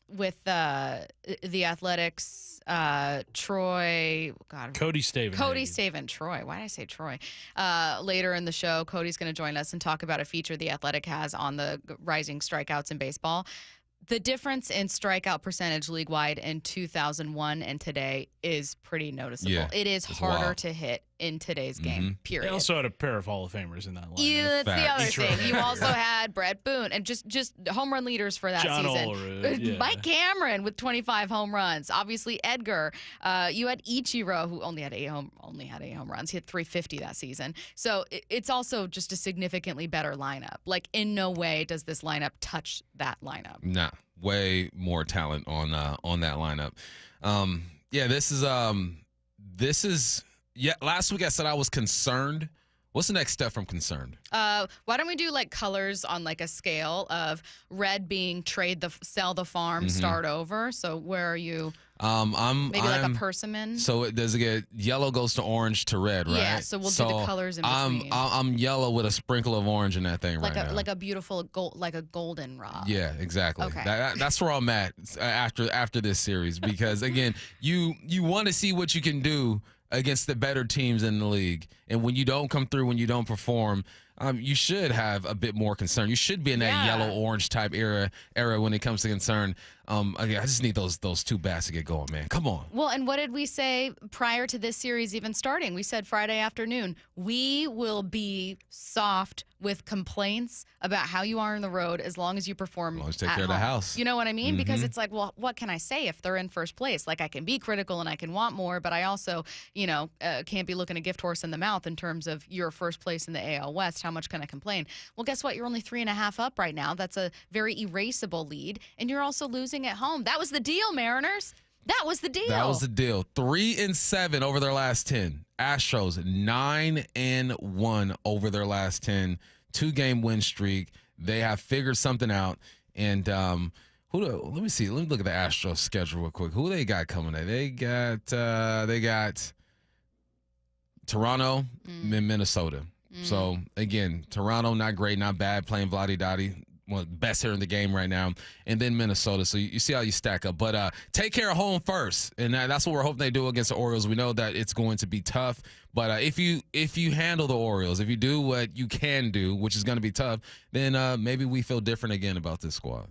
with the Athletics, Cody Staven. Troy. Why did I say Troy? Later in the show, Cody's going to join us and talk about a feature the Athletic has on the rising strikeouts in baseball. The difference in strikeout percentage league-wide in 2001 and today is pretty noticeable. Yeah, it is harder to hit in today's game, period. They also had a pair of Hall of Famers in that line. Yeah, that's the other thing. You also had Brett Boone, and just home run leaders for that John season. Olerud, yeah. Mike Cameron with 25 home runs. Obviously, Edgar. You had Ichiro, who only had 8 home runs. He had 350 that season. So it's also just a significantly better lineup. Like, in no way does this lineup touch that lineup. Nah, way more talent on that lineup. This is last week I said I was concerned. What's the next step from concerned? Why don't we do like colors on like a scale of red being sell the farm, start over. So where are you? I'm like a persimmon. So does it get yellow goes to orange to red, right? Yeah. So we'll do the colors in between. I'm yellow with a sprinkle of orange in that thing right now. Like a beautiful like a goldenrod. Yeah, exactly. Okay. That's where I'm at after this series because again, you want to see what you can do against the better teams in the league. And when you don't come through, when you don't perform, you should have a bit more concern. You should be in that yellow-orange type era when it comes to concern. Again, I just need those two bats to get going, man. Come on. Well, and what did we say prior to this series even starting? We said Friday afternoon, we will be soft with complaints about how you are on the road as long as you perform Always take at care of the home. house. You know what I mean? Because it's like, well, what can I say if they're in first place? Like I can be critical and I can want more, but I also, can't be looking a gift horse in the mouth in terms of your first place in the AL West. How much can I complain? Well, guess what? You're only 3.5 up right now. That's a very erasable lead, and you're also losing at home. That was the deal, Mariners. That was the deal. That was the deal. 3-7 over their last 10. Astros 9-1 over their last 10. 2-game win streak. They have figured something out. And let me see. Let me look at the Astros schedule real quick. Who they got coming in? They got Toronto and Minnesota. So again, Toronto not great, not bad, playing Vlad Guerrero. Well, best hitter in the game right now, and then Minnesota. So you see how you stack up. But take care of home first, and that's what we're hoping they do against the Orioles. We know that it's going to be tough, but if you handle the Orioles, if you do what you can do, which is going to be tough, then maybe we feel different again about this squad.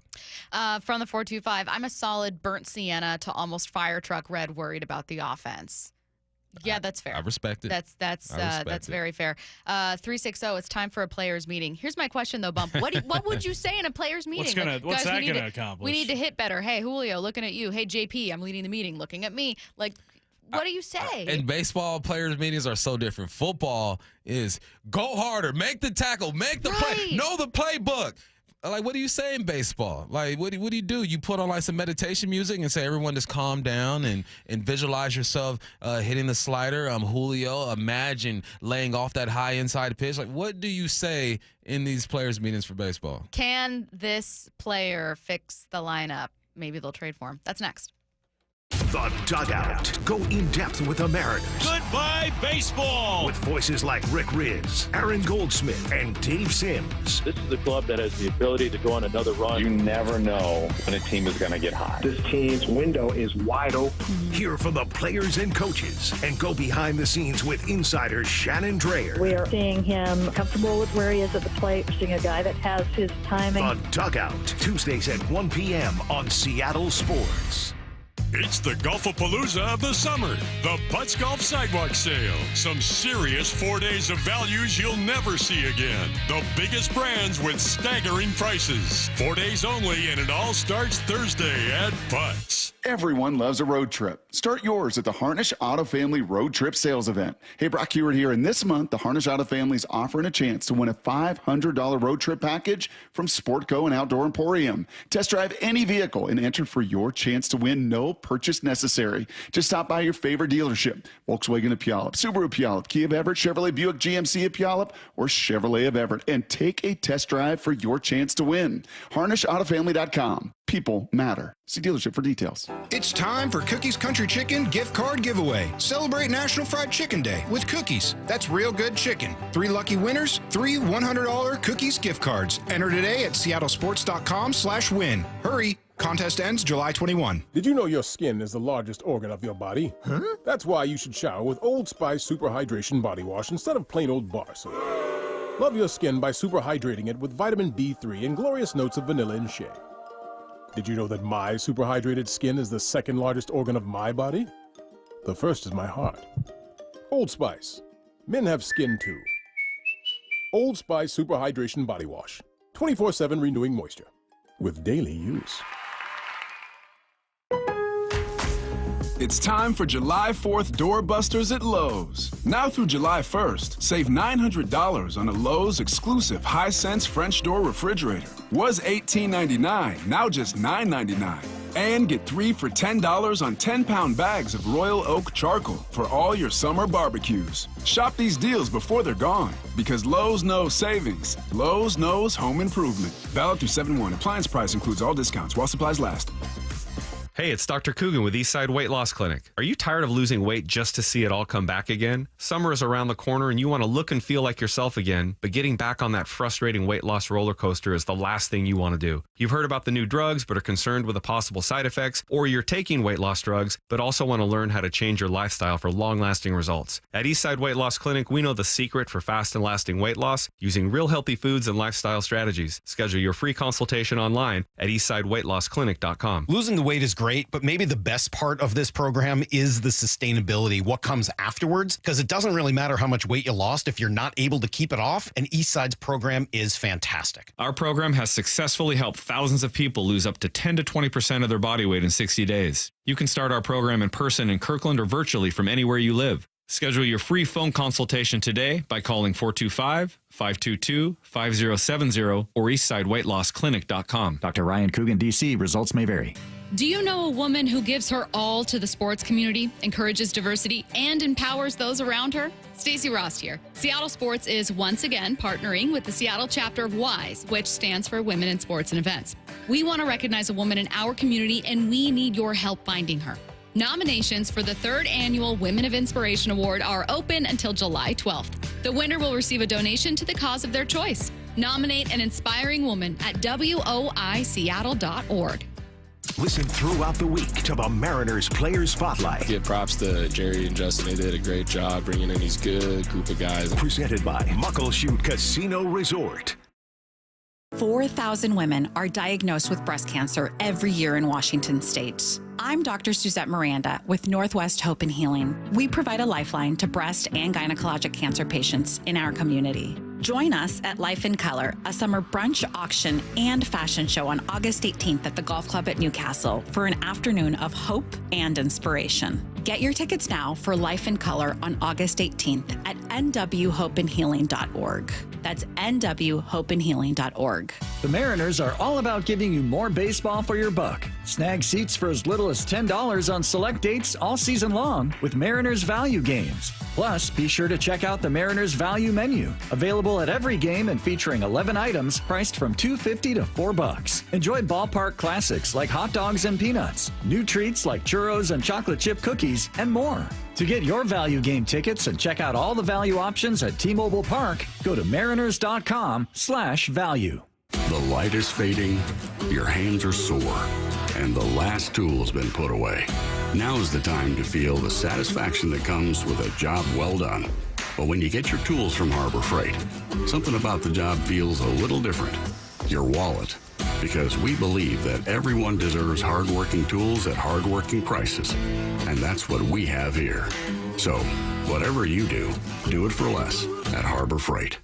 From the 425, I'm a solid burnt sienna to almost fire truck red, worried about the offense. Yeah, that's fair. I respect it. That's very fair. 360, it's time for a players meeting. Here's my question though, Bump. What would you say in a players meeting? What's that going to accomplish? We need to hit better. Hey, Julio, looking at you. Hey, JP, I'm leading the meeting, looking at me. Like, what do you say? And baseball players meetings are so different. Football is go harder, make the tackle, make the play, know the playbook. Like, what do you say in baseball? Like, what do you do? You put on, like, some meditation music and say, everyone just calm down and visualize yourself hitting the slider. Julio, imagine laying off that high inside pitch. Like, what do you say in these players' meetings for baseball? Can this player fix the lineup? Maybe they'll trade for him. That's next. The Dugout. Go in depth with the Mariners. Goodbye, baseball. With voices like Rick Riz, Aaron Goldsmith, and Dave Sims. This is a club that has the ability to go on another run. You never know when a team is going to get hot. This team's window is wide open. Hear from the players and coaches and go behind the scenes with insider Shannon Dreyer. We are seeing him comfortable with where he is at the plate. We're seeing a guy that has his timing. The Dugout. Tuesdays at 1 p.m. on Seattle Sports. It's the Golfapalooza of the summer, the Butts Golf Sidewalk Sale. Some serious 4 days of values you'll never see again. The biggest brands with staggering prices. 4 days only, and it all starts Thursday at Butts. Everyone loves a road trip. Start yours at the Harnish Auto Family Road Trip Sales Event. Hey, Brock Hewitt here, and this month, the Harnish Auto Family is offering a chance to win a $500 road trip package from Sportco and Outdoor Emporium. Test drive any vehicle and enter for your chance to win. No purchase necessary. Just stop by your favorite dealership, Volkswagen of Puyallup, Subaru of Puyallup, Kia of Everett, Chevrolet Buick GMC of Puyallup, or Chevrolet of Everett, and take a test drive for your chance to win. HarnishAutoFamily.com. People matter. See dealership for details. It's time for Cookies Country Chicken gift card giveaway. Celebrate National Fried Chicken Day with cookies. That's real good chicken. 3 lucky winners, 3 $100 cookies gift cards. Enter today at seattlesports.com/win. Hurry. Contest ends July 21. Did you know your skin is the largest organ of your body? Huh? That's why you should shower with Old Spice Super Hydration Body Wash instead of plain old bar soap. Love your skin by super hydrating it with vitamin B3 and glorious notes of vanilla and shea. Did you know that my super hydrated skin is the second largest organ of my body? The first is my heart. Old Spice. Men have skin too. Old Spice Super Hydration Body Wash. 24/7 renewing moisture. With daily use. It's time for July 4th doorbusters at Lowe's. Now through July 1st, save $900 on a Lowe's exclusive Hisense French door refrigerator. Was $18.99, now just $9.99. And get 3 for $10 on 10-pound bags of Royal Oak Charcoal for all your summer barbecues. Shop these deals before they're gone, because Lowe's knows savings. Lowe's knows home improvement. Valid through 7/1. Appliance price includes all discounts while supplies last. Hey, it's Dr. Coogan with Eastside Weight Loss Clinic. Are you tired of losing weight just to see it all come back again? Summer is around the corner and you want to look and feel like yourself again, but getting back on that frustrating weight loss roller coaster is the last thing you want to do. You've heard about the new drugs but are concerned with the possible side effects, or you're taking weight loss drugs but also want to learn how to change your lifestyle for long-lasting results. At Eastside Weight Loss Clinic, we know the secret for fast and lasting weight loss using real healthy foods and lifestyle strategies. Schedule your free consultation online at eastsideweightlossclinic.com. Losing the weight is great, but maybe the best part of this program is the sustainability, what comes afterwards, because it doesn't really matter how much weight you lost if you're not able to keep it off, and Eastside's program is fantastic. Our program has successfully helped thousands of people lose up to 10 to 20% of their body weight in 60 days. You can start our program in person in Kirkland or virtually from anywhere you live. Schedule your free phone consultation today by calling 425-522-5070 or eastsideweightlossclinic.com. Dr. Ryan Coogan, D.C. Results may vary. Do you know a woman who gives her all to the sports community, encourages diversity, and empowers those around her? Stacy Rost here. Seattle Sports is once again partnering with the Seattle chapter of WISE, which stands for Women in Sports and Events. We want to recognize a woman in our community, and we need your help finding her. Nominations for the 3rd annual Women of Inspiration Award are open until July 12th. The winner will receive a donation to the cause of their choice. Nominate an inspiring woman at woiseattle.org. Listen throughout the week to the Mariners Player Spotlight. Give props to Jerry and Justin. They did a great job bringing in these good group of guys. Presented by Muckleshoot Casino Resort. 4,000 women are diagnosed with breast cancer every year in Washington state. I'm Dr. Suzette Miranda with Northwest Hope and Healing. We provide a lifeline to breast and gynecologic cancer patients in our community. Join us at Life in Color, a summer brunch, auction, and fashion show on August 18th at the Golf Club at Newcastle for an afternoon of hope and inspiration. Get your tickets now for Life in Color on August 18th at nwhopeandhealing.org. That's nwhopeandhealing.org. The Mariners are all about giving you more baseball for your buck. Snag seats for as little as $10 on select dates all season long with Mariners Value Games. Plus, be sure to check out the Mariners Value Menu, available at every game and featuring 11 items priced from $2.50 to $4. Enjoy ballpark classics like hot dogs and peanuts, new treats like churros and chocolate chip cookies, and more. To get your Value Game tickets and check out all the value options at T-Mobile Park, go to mariners.com/value. The light is fading, your hands are sore, and the last tool has been put away. Now is the time to feel the satisfaction that comes with a job well done. But when you get your tools from Harbor Freight, something about the job feels a little different. Your wallet. Because we believe that everyone deserves hardworking tools at hardworking prices. And that's what we have here. So, whatever you do it for less at Harbor Freight.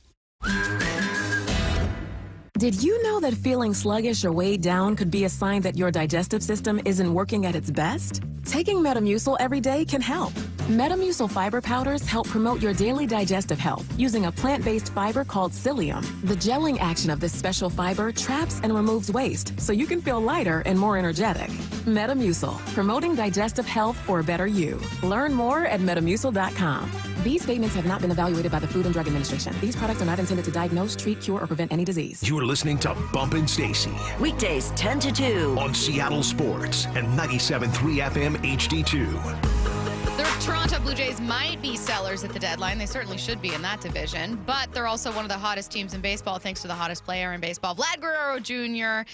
Did you know that feeling sluggish or weighed down could be a sign that your digestive system isn't working at its best? Taking Metamucil every day can help. Metamucil fiber powders help promote your daily digestive health using a plant-based fiber called psyllium. The gelling action of this special fiber traps and removes waste so you can feel lighter and more energetic. Metamucil, promoting digestive health for a better you. Learn more at metamucil.com. These statements have not been evaluated by the Food and Drug Administration. These products are not intended to diagnose, treat, cure, or prevent any disease. You're listening to Bumpin' Stacy. Weekdays 10 to 2 on Seattle Sports and 97.3 FM HD2. The Toronto Blue Jays might be sellers at the deadline. They certainly should be in that division, but they're also one of the hottest teams in baseball thanks to the hottest player in baseball, Vlad Guerrero Jr.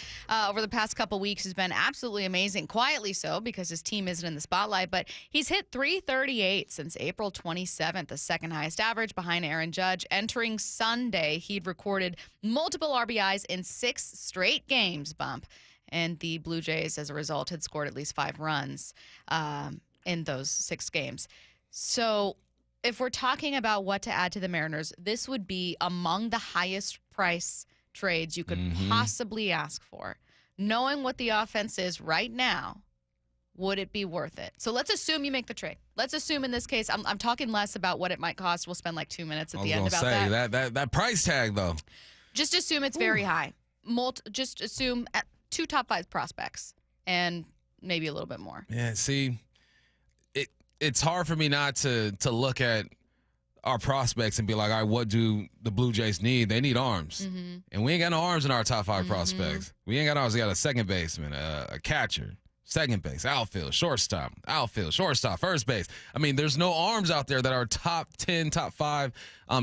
Over the past couple weeks has been absolutely amazing, quietly so because his team isn't in the spotlight, but he's hit .338 since April 27th, the second highest average behind Aaron Judge. Entering Sunday, he'd recorded multiple RBIs in 6 straight games, and the Blue Jays, as a result, had scored at least 5 runs in those 6 games. So if we're talking about what to add to the Mariners, this would be among the highest price trades you could possibly ask for. Knowing what the offense is right now, would it be worth it? So let's assume you make the trade. Let's assume in this case, I'm talking less about what it might cost. We'll spend like 2 minutes at the end about that. That price tag, though. Just assume it's very high. Just assume at 2 top 5 prospects and maybe a little bit more. Yeah, see, it's hard for me not to look at our prospects and be like, all right, what do the Blue Jays need? They need arms. Mm-hmm. And we ain't got no arms in our top 5 prospects. We ain't got arms. We got a second baseman, a catcher, second base, outfield, shortstop, first base. I mean, there's no arms out there that are top 10, top 5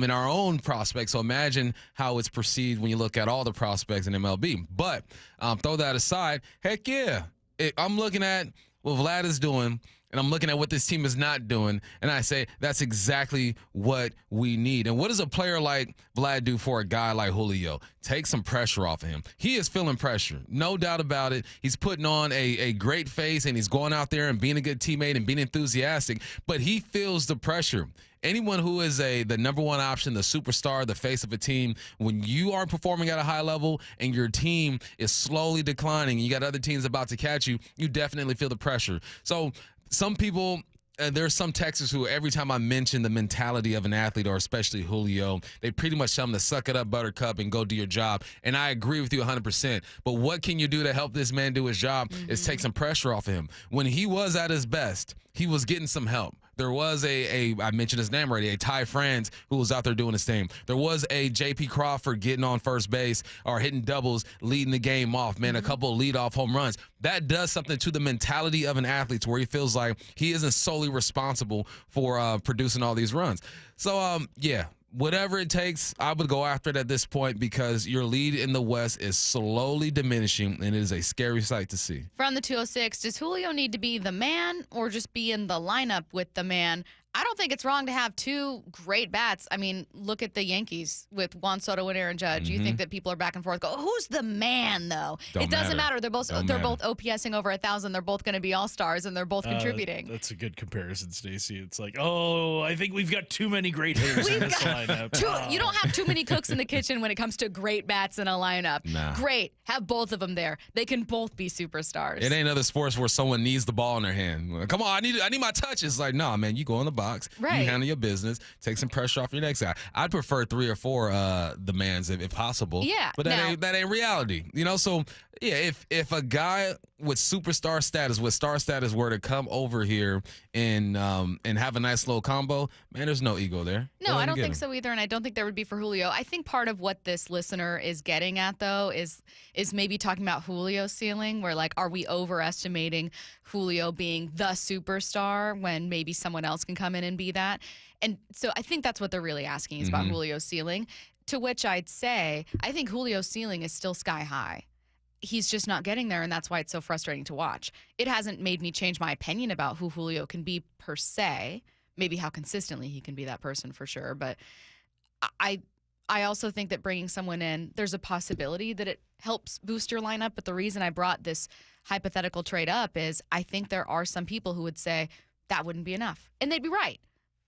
in our own prospects. So imagine how it's perceived when you look at all the prospects in MLB. But throw that aside, heck yeah. I'm looking at what Vlad is doing, and I'm looking at what this team is not doing, and I say that's exactly what we need. And what does a player like Vlad do for a guy like Julio? Take some pressure off of him. He is feeling pressure, no doubt about it. He's putting on a great face, and he's going out there and being a good teammate and being enthusiastic, but he feels the pressure. Anyone who is the number one option, the superstar, the face of a team, when you are performing at a high level and your team is slowly declining, you got other teams about to catch you, you definitely feel the pressure. So some people, there's some Texans who every time I mention the mentality of an athlete, or especially Julio, they pretty much tell him to suck it up, buttercup, and go do your job. And I agree with you 100%. But what can you do to help this man do his job is take some pressure off of him. When he was at his best, he was getting some help. There was I mentioned his name already, a Ty France who was out there doing his thing. There was a J.P. Crawford getting on first base or hitting doubles, leading the game off, man, a couple of leadoff home runs. That does something to the mentality of an athlete to where he feels like he isn't solely responsible for producing all these runs. So, yeah. Whatever it takes, I would go after it at this point because your lead in the West is slowly diminishing, and it is a scary sight to see. From the 206, does Julio need to be the man or just be in the lineup with the man? I don't think it's wrong to have 2 great bats. I mean, look at the Yankees with Juan Soto and Aaron Judge. You think that people are back and forth go, who's the man, though? It doesn't matter. They're both OPSing over 1,000. They're both going to be all-stars, and they're both contributing. That's a good comparison, Stacy. It's like, I think we've got too many great hitters in this lineup. You don't have too many cooks in the kitchen when it comes to great bats in a lineup. Nah. Great. Have both of them there. They can both be superstars. It ain't other sports where someone needs the ball in their hand. Come on, I need my touch. It's like, nah, man, you go in the box. Right. You handle your business. Take some pressure off your next guy. I'd prefer 3 or 4 the mans if possible. Yeah. But that ain't reality. So yeah, if a guy with superstar status, with star status, were to come over here and have a nice little combo, man, there's no ego there. No, I don't think so either, and I don't think there would be for Julio. I think part of what this listener is getting at, though, is maybe talking about Julio's ceiling, where, like, are we overestimating Julio being the superstar when maybe someone else can come in and be that? And so I think that's what they're really asking is about Julio's ceiling, to which I'd say I think Julio's ceiling is still sky high. He's just not getting there, and that's why it's so frustrating to watch. It hasn't made me change my opinion about who Julio can be per se, maybe how consistently he can be that person for sure. But I also think that bringing someone in, there's a possibility that it helps boost your lineup. But the reason I brought this hypothetical trade up is I think there are some people who would say that wouldn't be enough. And they'd be right.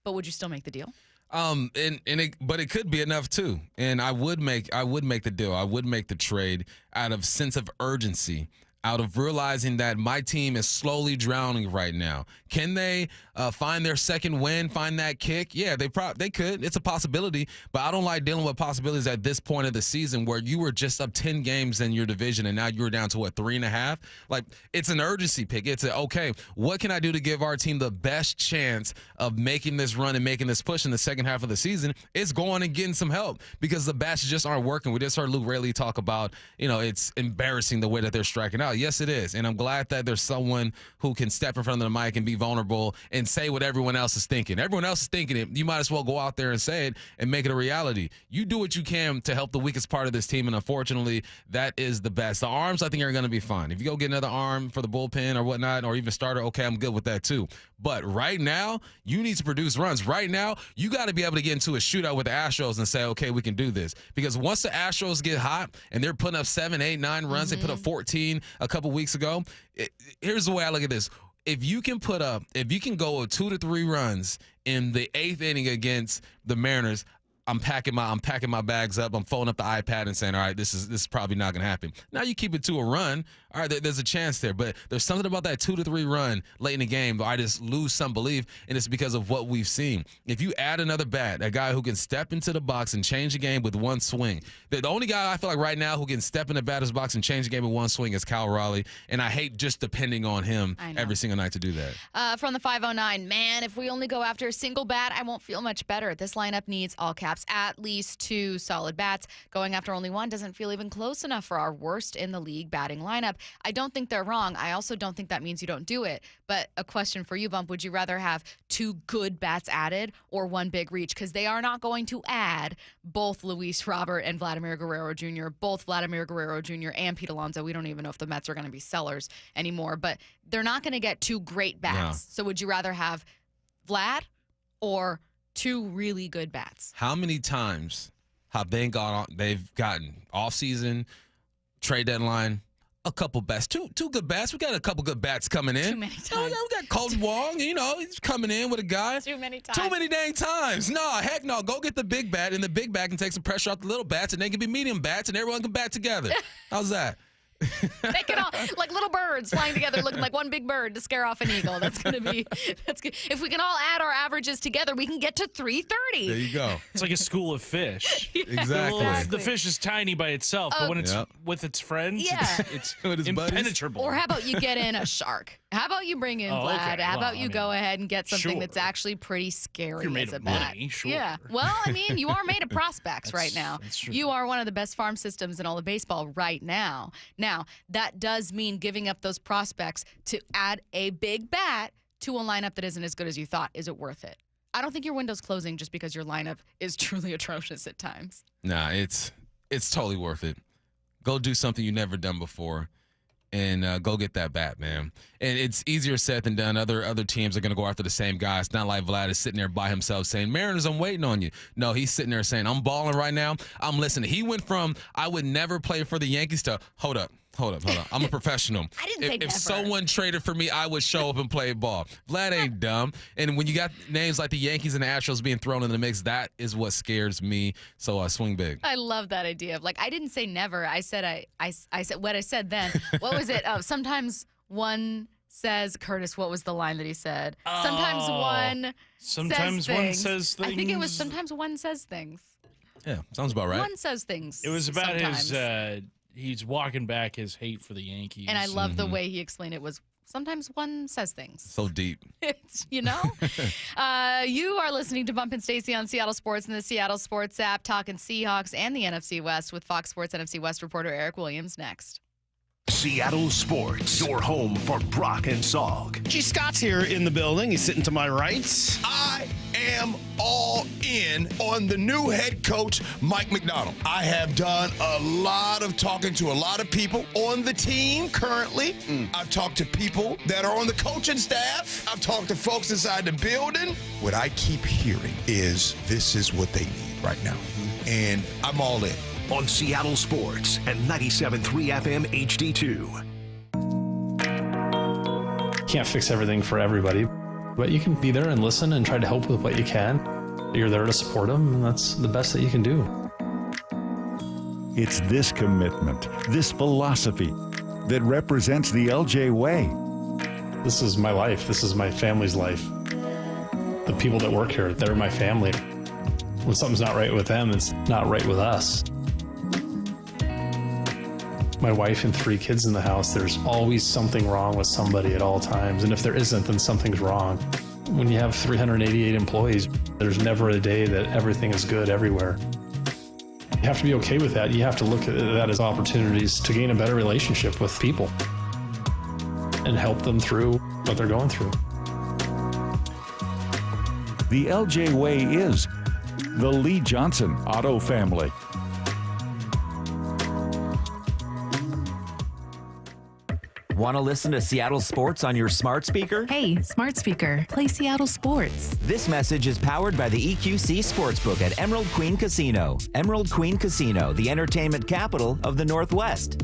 But would you still make the deal? But it could be enough too. And I would make the deal. I would make the trade out of sense of urgency, out of realizing that my team is slowly drowning right now. Can they find their second win, find that kick? Yeah, they could. It's a possibility, but I don't like dealing with possibilities at this point of the season where you were just up 10 games in your division and now you're down to 3.5? Like, it's an urgency pick. It's okay, what can I do to give our team the best chance of making this run and making this push in the second half of the season? It's going and getting some help because the bats just aren't working. We just heard Luke Rayleigh talk about, it's embarrassing the way that they're striking out. Yes, it is. And I'm glad that there's someone who can step in front of the mic and be vulnerable and say what everyone else is thinking. Everyone else is thinking it. You might as well go out there and say it and make it a reality. You do what you can to help the weakest part of this team, and unfortunately, that is the best. The arms, I think, are going to be fine. If you go get another arm for the bullpen or whatnot, or even starter, okay, I'm good with that too. But right now, you need to produce runs. Right now, you got to be able to get into a shootout with the Astros and say, okay, we can do this. Because once the Astros get hot and they're putting up 7, 8, 9 runs, they put up 14 a couple weeks ago. Here's the way I look at this. If you can go 2 to 3 runs in the 8th inning against the Mariners, I'm packing my bags up. I'm folding up the iPad and saying, all right, this is probably not going to happen. Now you keep it to a run. All right, there's a chance there. But there's something about that 2 to 3 run late in the game where I just lose some belief, and it's because of what we've seen. If you add another bat, a guy who can step into the box and change the game with one swing. The only guy I feel like right now who can step in the batter's box and change the game with one swing is Cal Raleigh, and I hate just depending on him every single night to do that. From the 509, man, if we only go after a single bat, I won't feel much better. This lineup needs, all caps, at least 2 solid bats. Going after only one doesn't feel even close enough for our worst in the league batting lineup. I don't think they're wrong. I also don't think that means you don't do it. But a question for you, Bump, would you rather have 2 good bats added or 1 big reach? Because they are not going to add both Luis Robert and Vladimir Guerrero Jr., both Vladimir Guerrero Jr. and Pete Alonso. We don't even know if the Mets are going to be sellers anymore, but they're not going to get 2 great bats. No. So would you rather have Vlad or 2 really good bats? How many times have they've gotten off-season, trade deadline, a couple bats, two good bats? We got a couple good bats coming in. Too many times. We got Colton Wong, he's coming in with a guy. Too many times. Too many dang times. No, heck no. Go get the big bat, and the big bat can take some pressure off the little bats, and they can be medium bats, and everyone can bat together. How's that? They can all, like little birds flying together, looking like one big bird to scare off an eagle. That's good. If we can all add our averages together, we can get to 330. There you go. It's like a school of fish. Exactly. The fish is tiny by itself, but when it's with its friends, it's with its impenetrable. Or how about you get in a shark? How about you bring in Vlad? Okay. How about you go ahead and get something that's actually pretty scary You're made as a of bat? money, sure. Yeah. Well, I mean, you are made of prospects right now. That's true. You are one of the best farm systems in all of baseball right now. Now, that does mean giving up those prospects to add a big bat to a lineup that isn't as good as you thought. Is it worth it? I don't think your window's closing just because your lineup is truly atrocious at times. Nah, it's totally worth it. Go do something you've never done before. And go get that bat, man. And it's easier said than done. Other teams are going to go after the same guy. It's not like Vlad is sitting there by himself saying, Mariners, I'm waiting on you. No, he's sitting there saying, I'm balling right now. I'm listening. He went from, I would never play for the Yankees to, hold up. I'm a professional. I didn't say if never. someone traded for me, I would show up and play ball. Vlad ain't dumb. And when you got names like the Yankees and the Astros being thrown in the mix, that is what scares me. So I swing big. I love that idea of I didn't say never. I said I said what I said then. What was it? Sometimes one says, Curtis, what was the line that he said? Sometimes one says things. I think it was sometimes one says things. Yeah, sounds about right. One says things. It was about sometimes. He's walking back his hate for the Yankees. And I love the way he explained it was sometimes one says things. So deep. It's, you are listening to Bump and Stacy on Seattle Sports and the Seattle Sports app, talking Seahawks and the NFC West with Fox Sports NFC West reporter Eric Williams next. Seattle Sports, your home for Brock and Salk. G. Scott's here in the building. He's sitting to my right. I am all in on the new head coach, Mike Macdonald. I have done a lot of talking to a lot of people on the team currently. I've talked to people that are on the coaching staff. I've talked to folks inside the building. What I keep hearing is this is what they need right now. And I'm all in. On Seattle Sports and 97.3 FM HD2. Can't fix everything for everybody, but you can be there and listen and try to help with what you can. You're there to support them, and that's the best that you can do. It's this commitment, this philosophy that represents the LJ way. This is my life. This is my family's life. The people that work here, they're my family. When something's not right with them, it's not right with us. My wife and 3 kids in the house, there's always something wrong with somebody at all times. And if there isn't, then something's wrong. When you have 388 employees, there's never a day that everything is good everywhere. You have to be okay with that. You have to look at that as opportunities to gain a better relationship with people and help them through what they're going through. The LJ way is the Lee Johnson Auto family. Want to listen to Seattle Sports on your smart speaker? Hey, smart speaker, play Seattle Sports. This message is powered by the EQC Sportsbook at Emerald Queen Casino. Emerald Queen Casino, the entertainment capital of the Northwest.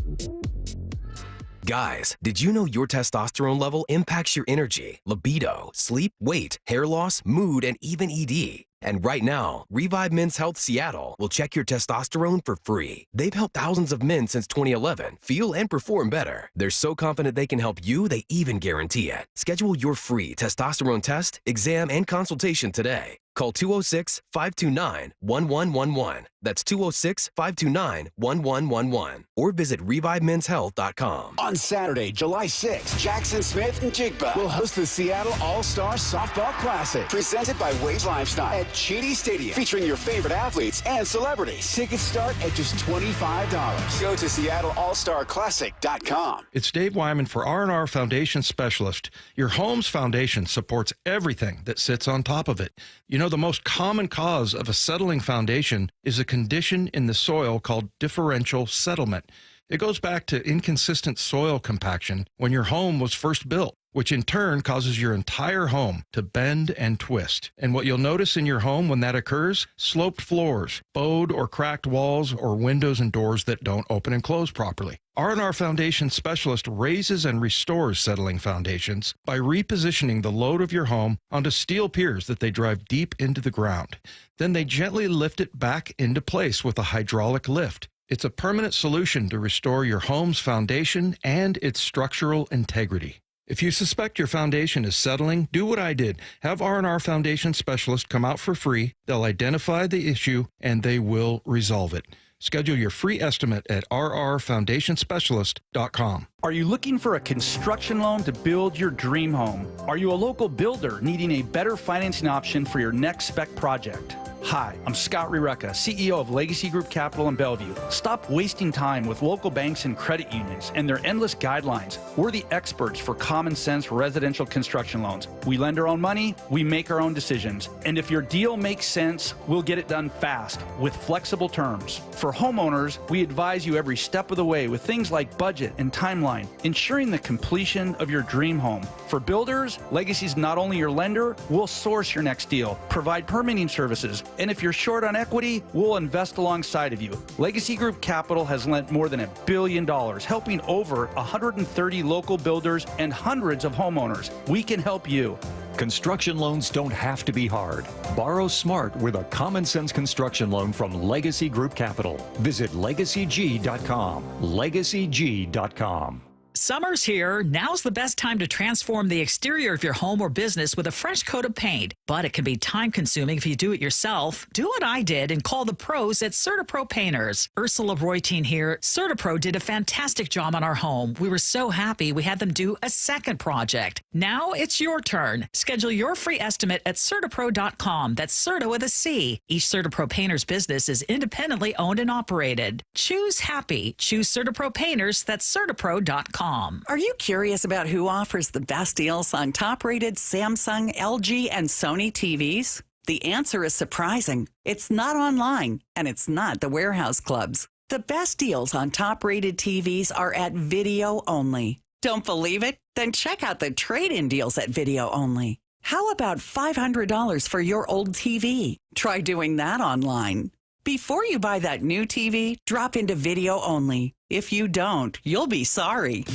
Guys, did you know your testosterone level impacts your energy, libido, sleep, weight, hair loss, mood, and even ED? And right now, Revive Men's Health Seattle will check your testosterone for free. They've helped thousands of men since 2011 feel and perform better. They're so confident they can help you, they even guarantee it. Schedule your free testosterone test, exam, and consultation today. Call 206-529-1111. That's 206-529-1111. Or visit ReviveMen'sHealth.com. On Saturday, July 6th, Jackson Smith and Jigba will host the Seattle All-Star Softball Classic, presented by Wage Lifestyle at Chidi Stadium, featuring your favorite athletes and celebrities. Tickets start at just $25. Go to SeattleAllStarClassic.com. It's Dave Wyman for R&R Foundation Specialist. Your home's foundation supports everything that sits on top of it. You know, the most common cause of a settling foundation is a condition in the soil called differential settlement. It goes back to inconsistent soil compaction when your home was first built, which in turn causes your entire home to bend and twist. And what you'll notice in your home when that occurs, sloped floors, bowed or cracked walls, or windows and doors that don't open and close properly. R&R Foundation Specialist raises and restores settling foundations by repositioning the load of your home onto steel piers that they drive deep into the ground. Then they gently lift it back into place with a hydraulic lift. It's a permanent solution to restore your home's foundation and its structural integrity. If you suspect your foundation is settling, do what I did. Have R&R Foundation Specialist come out for free. They'll identify the issue, and they will resolve it. Schedule your free estimate at rrfoundationspecialist.com. Are you looking for a construction loan to build your dream home? Are you a local builder needing a better financing option for your next spec project? Hi, I'm Scott Rireka, CEO of Legacy Group Capital in Bellevue. Stop wasting time with local banks and credit unions and their endless guidelines. We're the experts for common sense residential construction loans. We lend our own money, we make our own decisions. And if your deal makes sense, we'll get it done fast with flexible terms. For homeowners, we advise you every step of the way with things like budget and timeline, ensuring the completion of your dream home. For builders, Legacy's not only your lender, we'll source your next deal, provide permitting services, and if you're short on equity, we'll invest alongside of you. Legacy Group Capital has lent more than $1 billion, helping over 130 local builders and hundreds of homeowners. We can help you. Construction loans don't have to be hard. Borrow smart with a common sense construction loan from Legacy Group Capital. Visit LegacyG.com. LegacyG.com. Summer's here. Now's the best time to transform the exterior of your home or business with a fresh coat of paint. But it can be time-consuming if you do it yourself. Do what I did and call the pros at CertaPro Painters. Ursula Royteen here. CertaPro did a fantastic job on our home. We were so happy we had them do a second project. Now it's your turn. Schedule your free estimate at CertaPro.com. That's Certa with a C. Each CertaPro Painters business is independently owned and operated. Choose happy. Choose CertaPro Painters. That's CertaPro.com. Are you curious about who offers the best deals on top-rated Samsung, LG, and Sony TVs? The answer is surprising. It's not online, and it's not the warehouse clubs. The best deals on top-rated TVs are at Video Only. Don't believe it? Then check out the trade-in deals at Video Only. How about $500 for your old TV? Try doing that online. Before you buy that new TV, drop into Video Only. If you don't, you'll be sorry.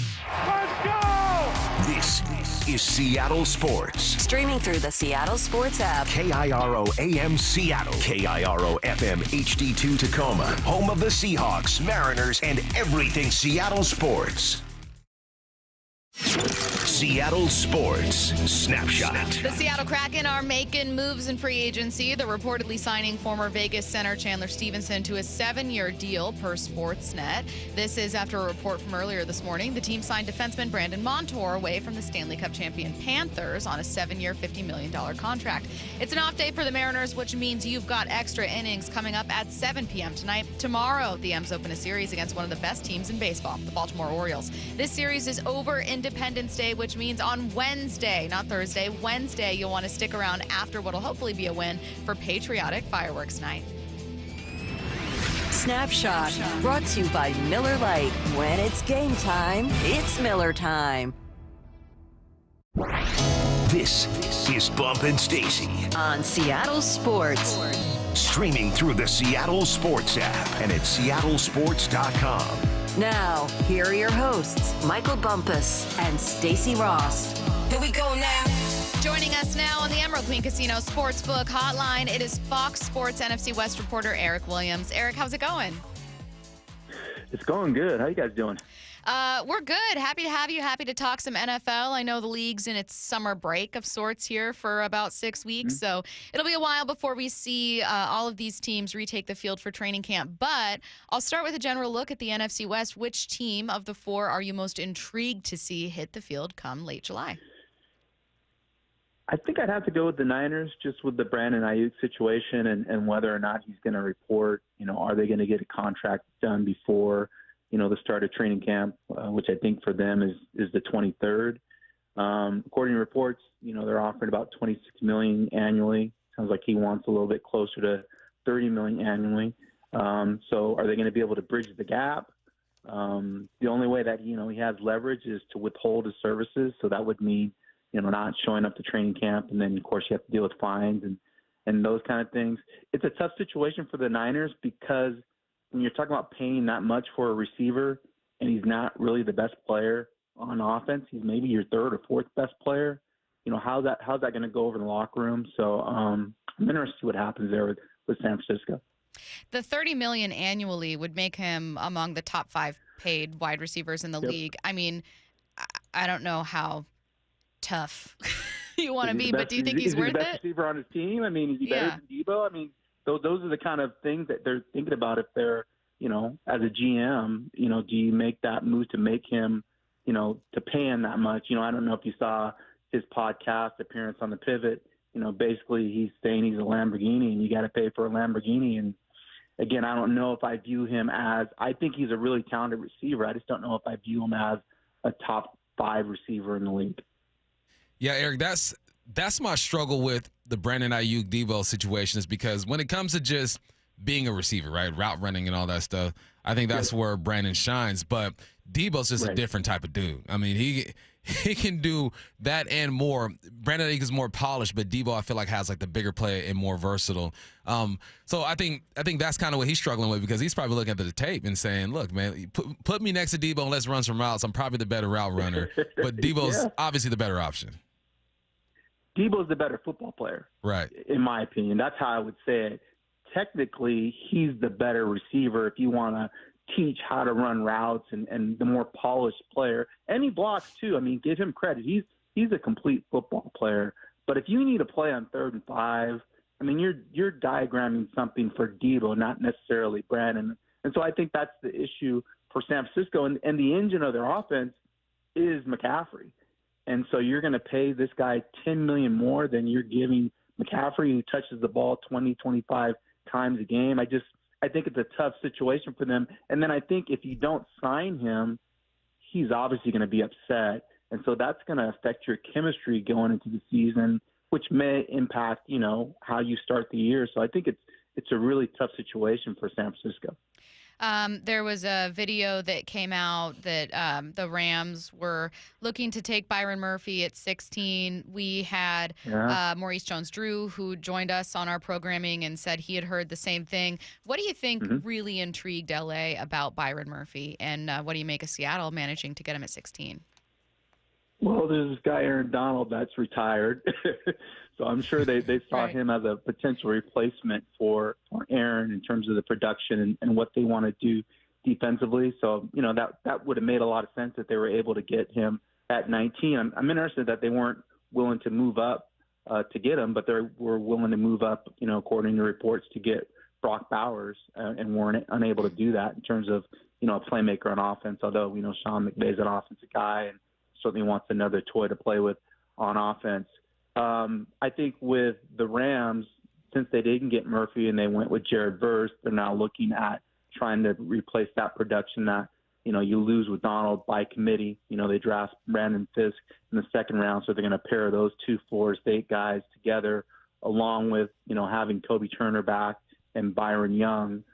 Let's go! This is Seattle Sports. Streaming through the Seattle Sports app. KIRO AM Seattle. KIRO FM HD2 Tacoma. Home of the Seahawks, Mariners, and everything Seattle sports. Seattle Sports Snapshot. The Seattle Kraken are making moves in free agency. They're reportedly signing former Vegas center Chandler Stevenson to a 7-year deal per Sportsnet. This is after a report from earlier this morning. The team signed defenseman Brandon Montour away from the Stanley Cup champion Panthers on a 7-year, $50 million contract. It's an off day for the Mariners, which means you've got extra innings coming up at 7 p.m. tonight. Tomorrow, the M's open a series against one of the best teams in baseball, the Baltimore Orioles. This series is over Independence Day, which means on Wednesday, not Thursday, Wednesday, you'll want to stick around after what'll hopefully be a win for patriotic fireworks night. Snapshot, brought to you by Miller Lite. When it's game time, it's Miller time. This is Bump and Stacy On Seattle Sports. Streaming through the Seattle Sports app and at seattlesports.com. Now, here are your hosts, Michael Bumpus and Stacy Ross. Here we go now. Joining us now on the Emerald Queen Casino Sportsbook Hotline, it is Fox Sports NFC West reporter Eric Williams. Eric, how's it going? It's going good. How you guys doing? We're good. Happy to have you. Happy to talk some NFL. I know the league's in its summer break of sorts here for about 6 weeks, so it'll be a while before we see all of these teams retake the field for training camp. But I'll start with a general look at the NFC West. Which team of the four are you most intrigued to see hit the field come late July? I think I'd have to go with the Niners, just with the Brandon Aiyuk situation and whether or not he's going to report. Are they going to get a contract done before the start of training camp, which I think for them is the 23rd. According to reports, they're offering about $26 million annually. Sounds like he wants a little bit closer to $30 million annually. So are they going to be able to bridge the gap? The only way that he has leverage is to withhold his services. So that would mean not showing up to training camp, and then of course you have to deal with fines and those kind of things. It's a tough situation for the Niners because when you're talking about paying that much for a receiver and he's not really the best player on offense, he's maybe your third or fourth best player. How's that going to go over in the locker room? So I'm interested to see what happens there with San Francisco. The $30 million annually would make him among the top 5 paid wide receivers in the league. I mean, I don't know how tough you want to be, but do you think he's worth the best it? Receiver on his team? I mean, is he better than Debo? I mean, those are the kind of things that they're thinking about if they're, as a GM, do you make that move to make him, to pay him that much? I don't know if you saw his podcast appearance on the Pivot. Basically he's saying he's a Lamborghini and you got to pay for a Lamborghini. And again, I don't know if I view him as, I think he's a really talented receiver. I just don't know if I view him as a top 5 receiver in the league. Yeah, Eric, that's my struggle with the Brandon Aiyuk Debo situation is because when it comes to just being a receiver, right, route running and all that stuff, I think that's where Brandon shines. But Debo's just a different type of dude. I mean, he can do that and more. Brandon Aiyuk is more polished, but Debo I feel like has like the bigger play and more versatile. So I think that's kind of what he's struggling with because he's probably looking at the tape and saying, "Look, man, put me next to Debo and let's run some routes. I'm probably the better route runner, but Debo's obviously the better option." Debo's the better football player, right? In my opinion, that's how I would say it. Technically, he's the better receiver if you want to teach how to run routes and the more polished player. And he blocks too. I mean, give him credit. He's a complete football player. But if you need a play on 3rd and 5, I mean, you're diagramming something for Debo, not necessarily Brandon. And so I think that's the issue for San Francisco. And the engine of their offense is McCaffrey. And so you're going to pay this guy $10 million more than you're giving McCaffrey, who touches the ball 20, 25 times a game. I think it's a tough situation for them. And then I think if you don't sign him, he's obviously going to be upset. And so that's going to affect your chemistry going into the season, which may impact, how you start the year. So I think it's a really tough situation for San Francisco. There was a video that came out that the Rams were looking to take Byron Murphy at 16. We had Maurice Jones-Drew, who joined us on our programming and said he had heard the same thing. What do you think really intrigued LA about Byron Murphy, and what do you make of Seattle managing to get him at 16? Well, there's this guy, Aaron Donald, that's retired. So I'm sure they saw him as a potential replacement for Aaron in terms of the production and what they want to do defensively. So, that would have made a lot of sense that they were able to get him at 19. I'm interested that they weren't willing to move up to get him, but they were willing to move up, according to reports, to get Brock Bowers and weren't unable to do that in terms of, a playmaker on offense, although we know Sean McVay's an offensive guy and certainly wants another toy to play with on offense. I think with the Rams, since they didn't get Murphy and they went with Jared Verse, they're now looking at trying to replace that production that, you lose with Donald by committee. They draft Brandon Fisk in the 2nd round, so they're going to pair those 2 Florida State guys together along with, having Kobe Turner back and Byron Young,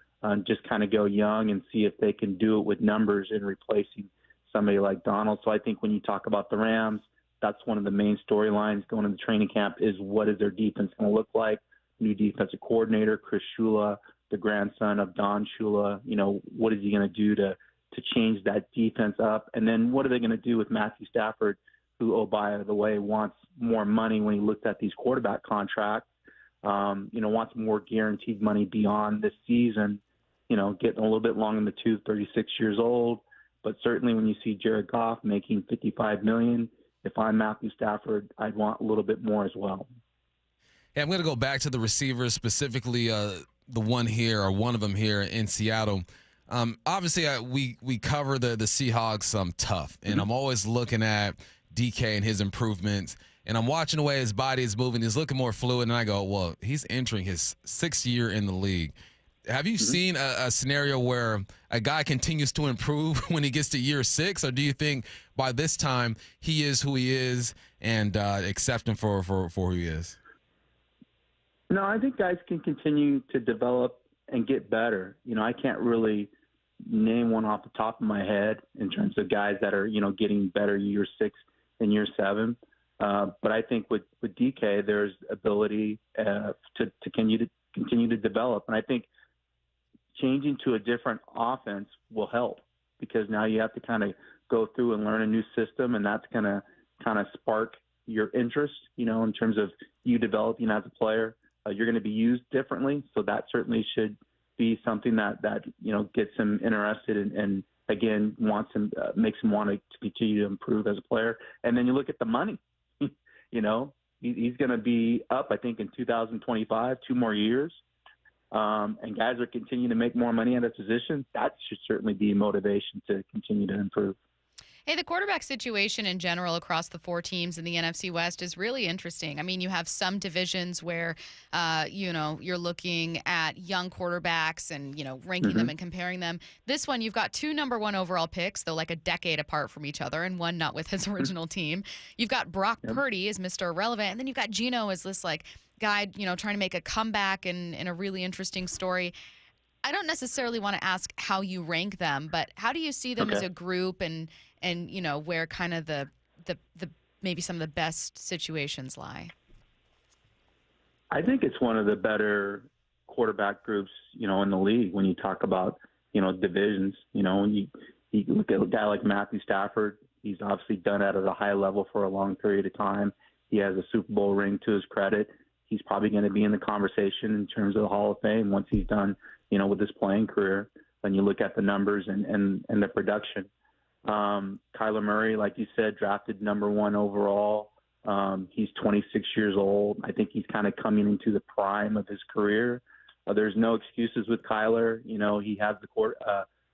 just kind of go young and see if they can do it with numbers and replacing somebody like Donald. So I think when you talk about the Rams, that's one of the main storylines going into training camp is what is their defense going to look like? New defensive coordinator, Chris Shula, the grandson of Don Shula. What is he going to do to change that defense up? And then what are they going to do with Matthew Stafford, who, oh, by the way, wants more money when he looked at these quarterback contracts, wants more guaranteed money beyond this season, getting a little bit long in the tooth, 36 years old. But certainly when you see Jared Goff making $55 million, if I'm Matthew Stafford, I'd want a little bit more as well. Yeah, I'm going to go back to the receivers, specifically the one here, or one of them here in Seattle. Obviously, we cover the Seahawks tough, and I'm always looking at DK and his improvements, and I'm watching the way his body is moving. He's looking more fluid, and I go, well, he's entering his 6th year in the league. Have you seen a scenario where a guy continues to improve when he gets to year 6, or do you think by this time he is who he is and accept him for who he is? No, I think guys can continue to develop and get better. I can't really name one off the top of my head in terms of guys that are, getting better year 6 and year 7. But I think with DK, there's ability to continue to develop. And I think changing to a different offense will help, because now you have to kind of go through and learn a new system, and that's going to kind of spark your interest, in terms of you developing as a player. You're going to be used differently, so that certainly should be something that gets him interested and again makes him want to continue to improve as a player. And then you look at the money. He's going to be up, I think, in 2025, 2 more years. And guys are continuing to make more money at a position. That should certainly be a motivation to continue to improve. Hey, the quarterback situation in general across the 4 teams in the NFC West is really interesting. I mean, you have some divisions where, you're looking at young quarterbacks and, ranking them and comparing them. This one, you've got 2 number 1 overall picks, though like a decade apart from each other, and one not with his original team. You've got Brock Purdy as Mr. Irrelevant, and then you've got Geno as this guy, trying to make a comeback in a really interesting story. I don't necessarily want to ask how you rank them, but how do you see them as a group and where kind of the maybe some of the best situations lie? I think it's one of the better quarterback groups, in the league when you talk about, divisions. When you look at a guy like Matthew Stafford, he's obviously done it at a high level for a long period of time. He has a Super Bowl ring to his credit. He's probably going to be in the conversation in terms of the Hall of Fame once he's done, with his playing career. When you look at the numbers and the production. Kyler Murray, like you said, drafted number 1 overall. He's 26 years old. I think he's kind of coming into the prime of his career. There's no excuses with Kyler. He has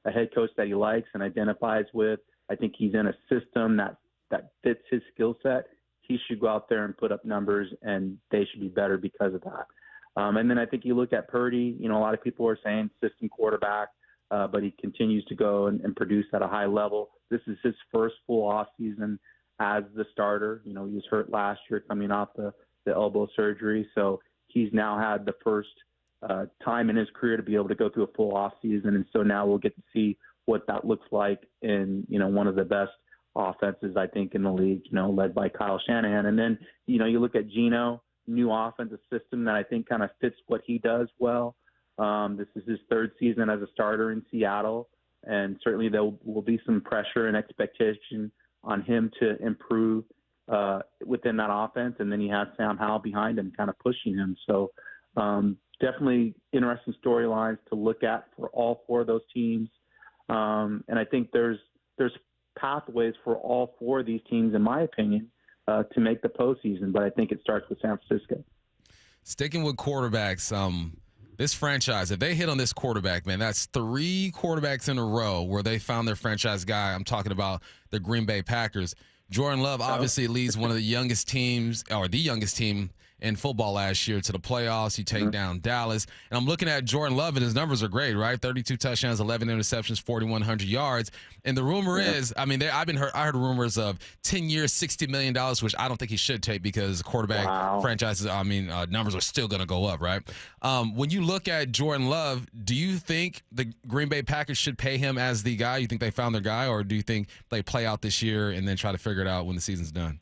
a head coach that he likes and identifies with. I think he's in a system that fits his skill set. He should go out there and put up numbers, and they should be better because of that. And then I think you look at Purdy, a lot of people are saying system quarterback, but he continues to go and produce at a high level. This is his first full offseason as the starter. He was hurt last year coming off the elbow surgery. So he's now had the first time in his career to be able to go through a full offseason. And so now we'll get to see what that looks like in, one of the best offenses, I think, in the league, led by Kyle Shanahan. And then, you look at Geno, new offensive system that I think kind of fits what he does well. This is his 3rd season as a starter in Seattle, and certainly there will be some pressure and expectation on him to improve within that offense. And then he has Sam Howell behind him kind of pushing him. So definitely interesting storylines to look at for all 4 of those teams. And I think there's pathways for all 4 of these teams, in my opinion, to make the postseason. But I think it starts with San Francisco. Sticking with quarterbacks, this franchise, if they hit on this quarterback, man, that's 3 quarterbacks in a row where they found their franchise guy. I'm talking about the Green Bay Packers. Jordan Love obviously leads one of the youngest teams, or the youngest team in football last year, to the playoffs. You take down Dallas. And I'm looking at Jordan Love, and his numbers are great, right? 32 touchdowns, 11 interceptions, 4,100 yards. And the rumor is, I mean, I heard rumors of 10 years, $60 million, which I don't think he should take because quarterback franchises, numbers are still going to go up, right? When you look at Jordan Love, do you think the Green Bay Packers should pay him as the guy? You think they found their guy, or do you think they play out this year and then try to figure it out when the season's done?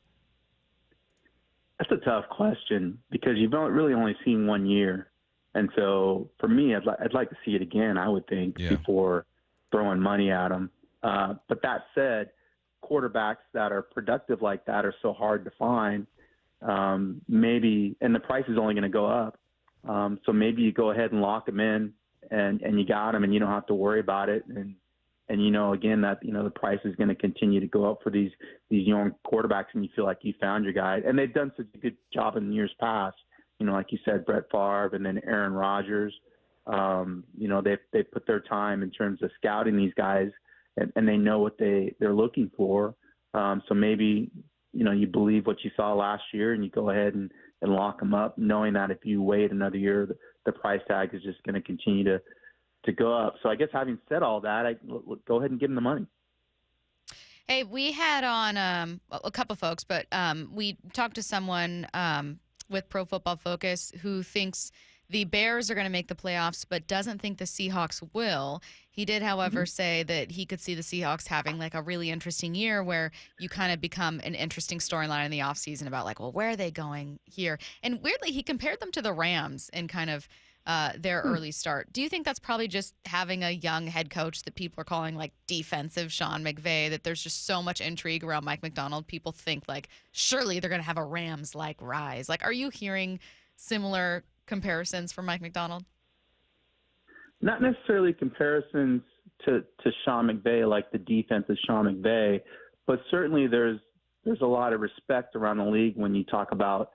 That's a tough question because you've really only seen 1 year. And so for me, I'd like to see it again, I would think, before throwing money at him. But that said, quarterbacks that are productive like that are so hard to find, maybe, and the price is only going to go up. So maybe you go ahead and lock them in, and you got them, and you don't have to worry about it. And you know, again, that, you know, the price is going to continue to go up for these young quarterbacks, and you feel like you found your guy. And they've done such a good job in years past. You know, like you said, Brett Favre and then Aaron Rodgers. You know, they put their time in terms of scouting these guys, and they know what they're looking for. So maybe, you know, you believe what you saw last year, and you go ahead and lock them up, knowing that if you wait another year, the price tag is just going to continue to go up. So I guess having said all that, go ahead and give them the money. Hey, we had on a couple folks, but we talked to someone with Pro Football Focus who thinks the Bears are going to make the playoffs, but doesn't think the Seahawks will. He did, however, say that he could see the Seahawks having like a really interesting year where you kind of become an interesting storyline in the offseason about like, well, where are they going here? And weirdly, he compared them to the Rams in kind of their early start. Do you think that's probably just having a young head coach that people are calling like defensive Sean McVay, that there's just so much intrigue around Mike Macdonald? People think like, surely they're going to have a Rams-like rise. Like, are you hearing similar comparisons for Mike Macdonald? Not necessarily comparisons to Sean McVay, like the defense of Sean McVay, but certainly there's a lot of respect around the league when you talk about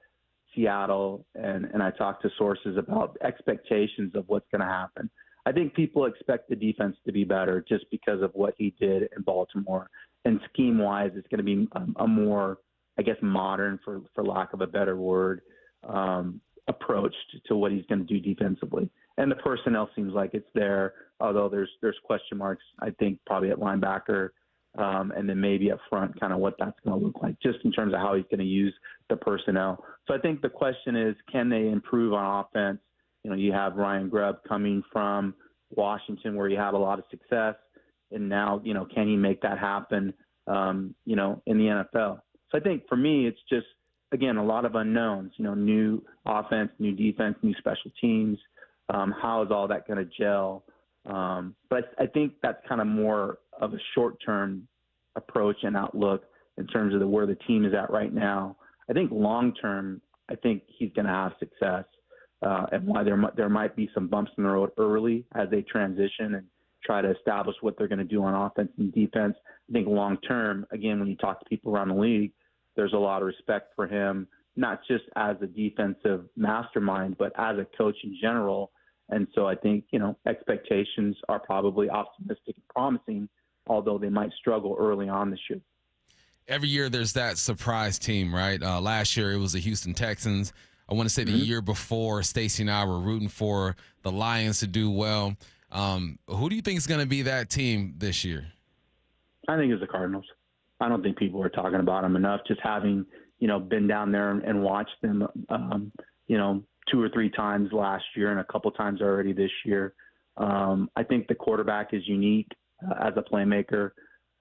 Seattle, and I talk to sources about expectations of what's going to happen. I think people expect the defense to be better just because of what he did in Baltimore. And scheme-wise, it's going to be a more, I guess, modern, for lack of a better word, approach to what he's going to do defensively. And the personnel seems like it's there, although there's question marks, I think, probably at linebacker, and then maybe up front, kind of what that's going to look like, just in terms of how he's going to use the personnel. So I think the question is, can they improve on offense? You know, you have Ryan Grubb coming from Washington, where he had a lot of success, and now, you know, can he make that happen, you know, in the NFL? So I think for me, it's just, again, a lot of unknowns, you know, new offense, new defense, new special teams. How is all that going to gel? But I think that's kind of more of a short-term approach and outlook in terms of where the team is at right now. I think long-term, I think he's going to have success, and why there might be some bumps in the road early as they transition and try to establish what they're going to do on offense and defense. I think long-term, again, when you talk to people around the league, there's a lot of respect for him, not just as a defensive mastermind, but as a coach in general. And so I think, you know, expectations are probably optimistic and promising, although they might struggle early on this year. Every year there's that surprise team, right? Last year it was the Houston Texans. I want to say the year before, Stacy and I were rooting for the Lions to do well. Who do you think is going to be that team this year? I think it's the Cardinals. I don't think people are talking about them enough. Just having, you know, been down there and watched them, you know, 2 or 3 times last year and a couple times already this year. I think the quarterback is unique as a playmaker.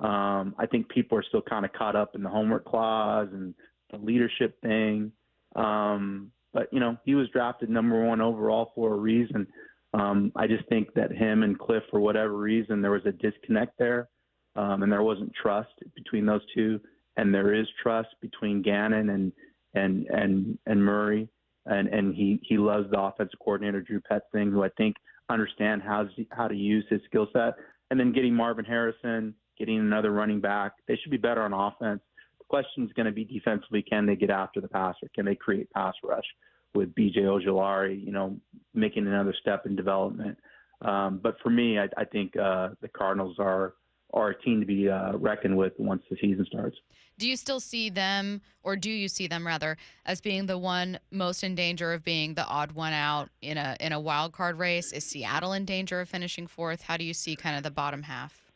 I think people are still kind of caught up in the homework clause and the leadership thing. But, you know, he was drafted number 1 overall for a reason. I just think that him and Cliff, for whatever reason, there was a disconnect there. And there wasn't trust between those two, and there is trust between Gannon and Murray, and he loves the offensive coordinator Drew Petzing, who I think understand how to use his skill set, and then getting Marvin Harrison, getting another running back. They should be better on offense. The question is going to be defensively: can they get after the passer? Can they create pass rush with B.J. Ojulari? You know, making another step in development. But for me, I think the Cardinals are a team to be reckoned with once the season starts. Do you still see them, or do you see them rather, as being the one most in danger of being the odd one out in a wild card race? Is Seattle in danger of finishing 4th? How do you see kind of the bottom half?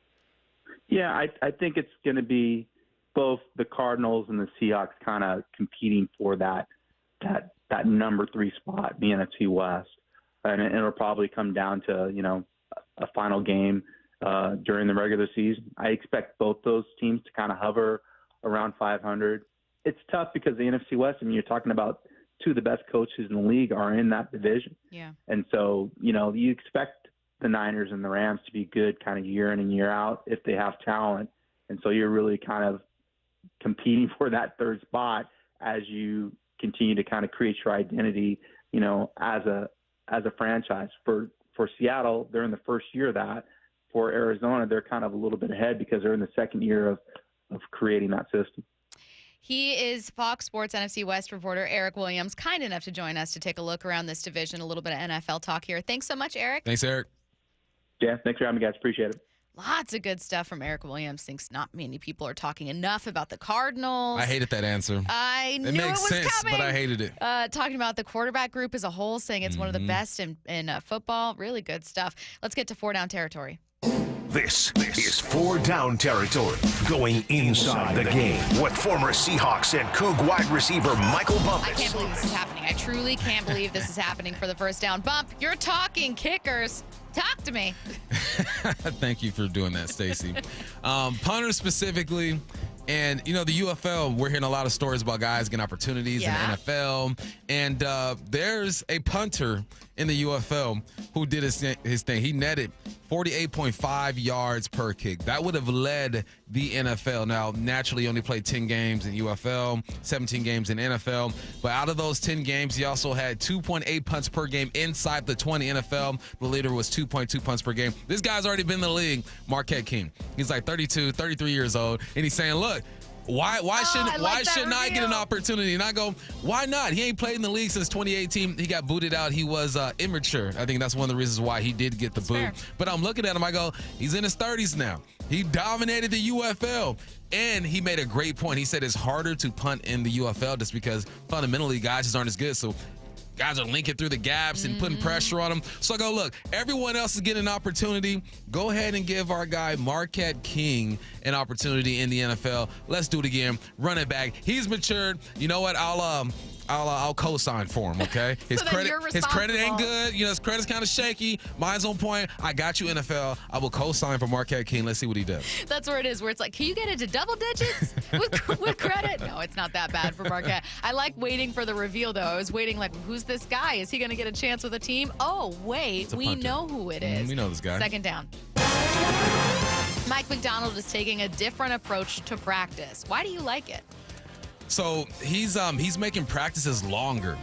Yeah, I think it's going to be both the Cardinals and the Seahawks kind of competing for that number 3 spot in the NFC West, and it'll probably come down to, you know, a final game during the regular season. I expect both those teams to kind of hover around 500. It's tough because the NFC West, I mean, you're talking about 2 of the best coaches in the league are in that division. Yeah. And so, you know, you expect the Niners and the Rams to be good kind of year in and year out if they have talent. And so you're really kind of competing for that third spot as you continue to kind of create your identity, as a franchise. For Seattle, they're in the first year of that. For Arizona, they're kind of a little bit ahead because they're in the second year of creating that system. He is Fox Sports NFC West reporter Eric Williams, kind enough to join us to take a look around this division, a little bit of NFL talk here. Thanks so much, Eric. Thanks, Eric. Yeah, thanks for having me, guys. Appreciate it. Lots of good stuff from Eric Williams. Thinks not many people are talking enough about the Cardinals. I hated that answer. I knew it makes was sense, coming. but I hated it. Talking about the quarterback group as a whole, saying it's one of the best in football. Really good stuff. Let's get to 4-down territory. This is 4-down territory. Going inside the game with former Seahawks and Coug wide receiver Michael Bumpus. I can't believe this is happening. I truly can't believe this is happening for the first down. Bump, you're talking kickers. Talk to me. Thank you for doing that, Stacy. Punters specifically. And, the UFL, we're hearing a lot of stories about guys getting opportunities in the NFL. And there's a punter in the UFL who did his thing. He netted 48.5 yards per kick. That would have led the NFL. Now, naturally, he only played 10 games in UFL, 17 games in NFL. But out of those 10 games, he also had 2.8 punts per game inside the 20 NFL. The leader was 2.2 punts per game. This guy's already been in the league, Marquette King. He's like 32, 33 years old. And he's saying, look, why shouldn't I get an opportunity? And I go, why not? He ain't played in the league since 2018. He got booted out. He was immature. I think that's one of the reasons why he did get the boot. Fair. But I'm looking at him. I go, he's in his 30s now. He dominated the UFL. And he made a great point. He said it's harder to punt in the UFL just because fundamentally guys just aren't as good. So guys are linking through the gaps and putting pressure on them. So I go, look, everyone else is getting an opportunity. Go ahead and give our guy Marquette King an opportunity in the NFL. Let's do it again. Run it back. He's matured. You know what? I'll co-sign for him, okay? His credit ain't good. His credit's kind of shaky. Mine's on point. I got you, NFL. I will co-sign for Marquette King. Let's see what he does. That's where it is, where it's like, can you get it to double digits with credit? No, it's not that bad for Marquette. I like waiting for the reveal, though. I was waiting like, who's this guy? Is he going to get a chance with a team? Oh, wait, we know who it is. We know this guy. Second down. Mike McDonald is taking a different approach to practice. Why do you like it? So he's making practices longer.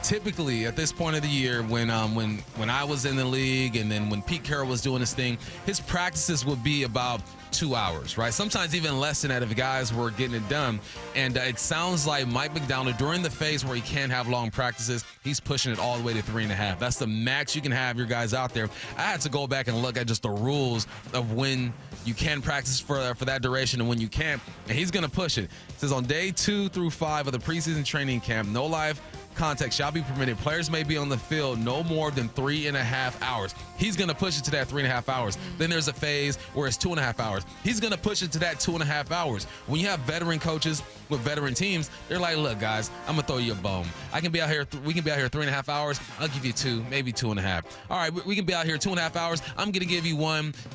Typically, at this point of the year, when I was in the league, and then when Pete Carroll was doing his thing, his practices would be about 2 hours, right? Sometimes even less than that if guys were getting it done. And it sounds like Mike McDonald, during the phase where he can't have long practices, he's pushing it all the way to 3.5. That's the max you can have your guys out there. I had to go back and look at just the rules of when you can practice for that duration and when you can't. And he's going to push it. It says on day 2 through 5 of the preseason training camp, no live contact shall be permitted. Players may be on the field no more than 3.5 hours. He's going to push it to that 3.5 hours. Then there's a phase where it's 2.5 hours. He's going to push it to that 2.5 hours. When you have veteran coaches with veteran teams, they're like, look, guys, I'm going to throw you a bone. I can be out here. We can be out here 3.5 hours. I'll give you 2, maybe 2.5. All right, we can be out here 2.5 hours. I'm going to give you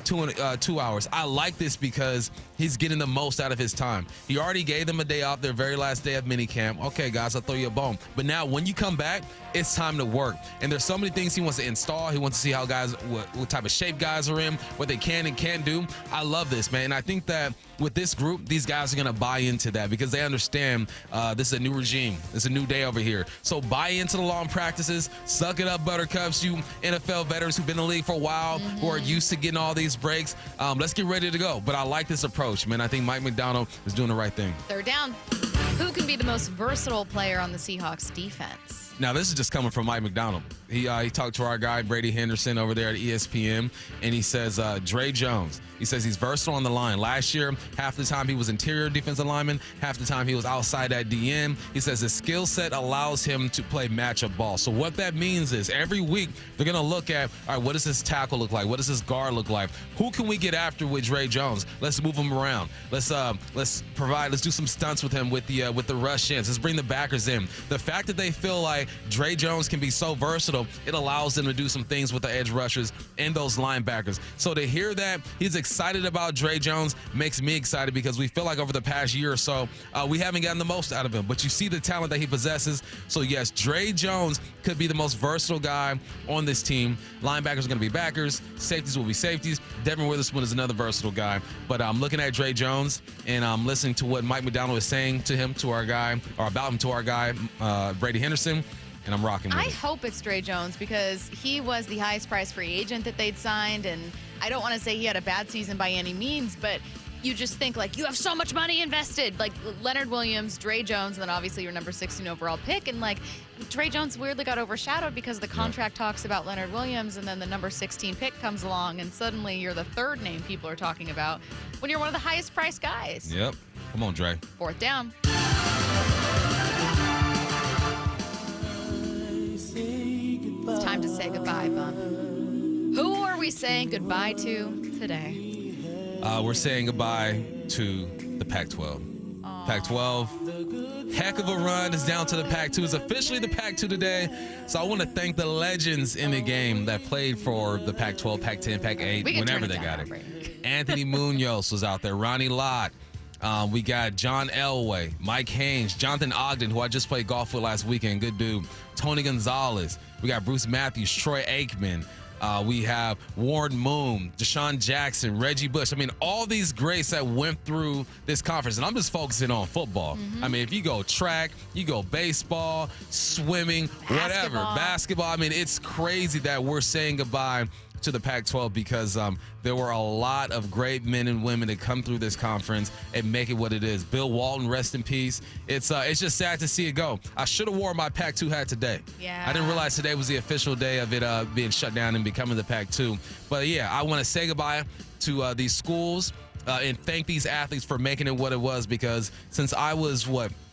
2 hours. I like this because he's getting the most out of his time. He already gave them a day off, their very last day of minicamp. Okay, guys, I'll throw you a bone. But now when you come back, it's time to work. And there's so many things he wants to install. He wants to see how guys, what type of shape guys are in, what they can and can't do. I love this, man. And I think that with this group, these guys are going to buy into that because they understand this is a new regime. It's a new day over here. So buy into the long practices. Suck it up, Buttercups, you NFL veterans who've been in the league for a while, who are used to getting all these breaks. Let's get ready to go. But I like this approach, man. I think Mike McDonald is doing the right thing. Third down. Who can be the most versatile player on the Seahawks defense? Now, this is just coming from Mike McDonald. He talked to our guy, Brady Henderson, over there at ESPN, and he says Dre Jones. He says he's versatile on the line. Last year, half the time he was interior defensive lineman, half the time he was outside at DN. He says his skill set allows him to play matchup ball. So what that means is every week they're going to look at, all right, what does this tackle look like? What does this guard look like? Who can we get after with Dre Jones? Let's move him around. Let's do some stunts with him with the rush ins. Let's bring the backers in. The fact that they feel like way, Dre Jones can be so versatile, it allows them to do some things with the edge rushers and those linebackers. So to hear that he's excited about Dre Jones makes me excited because we feel like over the past year or so, we haven't gotten the most out of him. But you see the talent that he possesses. So yes, Dre Jones could be the most versatile guy on this team. Linebackers are going to be backers. Safeties will be safeties. Devin Witherspoon is another versatile guy. But I'm looking at Dre Jones, and I'm listening to what Mike McDonald is saying to him, to our guy, or about him to our guy, Brady Henderson, and I'm rocking with I it. hope it's Dre Jones because he was the highest priced free agent that they'd signed, and I don't want to say he had a bad season by any means, but you just think, like, you have so much money invested. Like, Leonard Williams, Dre Jones, and then obviously your number 16 overall pick. And, like, Dre Jones weirdly got overshadowed because the contract talks about Leonard Williams, and then the number 16 pick comes along, and suddenly you're the third name people are talking about when you're one of the highest priced guys. Yep. Come on, Dre. Fourth down. It's time to say goodbye, Bum. Who are we saying goodbye to today? We're saying goodbye to the Pac-12. Pac-12, heck of a run. It's down to the Pac-2. It's officially the Pac-2 today. So I want to thank the legends in the game that played for the Pac-12, Pac-10, Pac-8, whenever they got it. Anthony Munoz was out there. Ronnie Lott. We got John Elway, Mike Haynes, Jonathan Ogden, who I just played golf with last weekend. Good dude. Tony Gonzalez. We got Bruce Matthews, Troy Aikman. We have Warren Moon, Deshaun Jackson, Reggie Bush. I mean, all these greats that went through this conference. And I'm just focusing on football. I mean, if you go track, you go baseball, swimming, whatever, basketball. I mean, it's crazy that we're saying goodbye to the Pac-12 because there were a lot of great men and women that come through this conference and make it what it is. Bill Walton, rest in peace. It's just sad to see it go. I should have worn my Pac-2 hat today. Yeah. I didn't realize today was the official day of it being shut down and becoming the Pac-2. But yeah, I want to say goodbye to these schools and thank these athletes for making it what it was because since I was,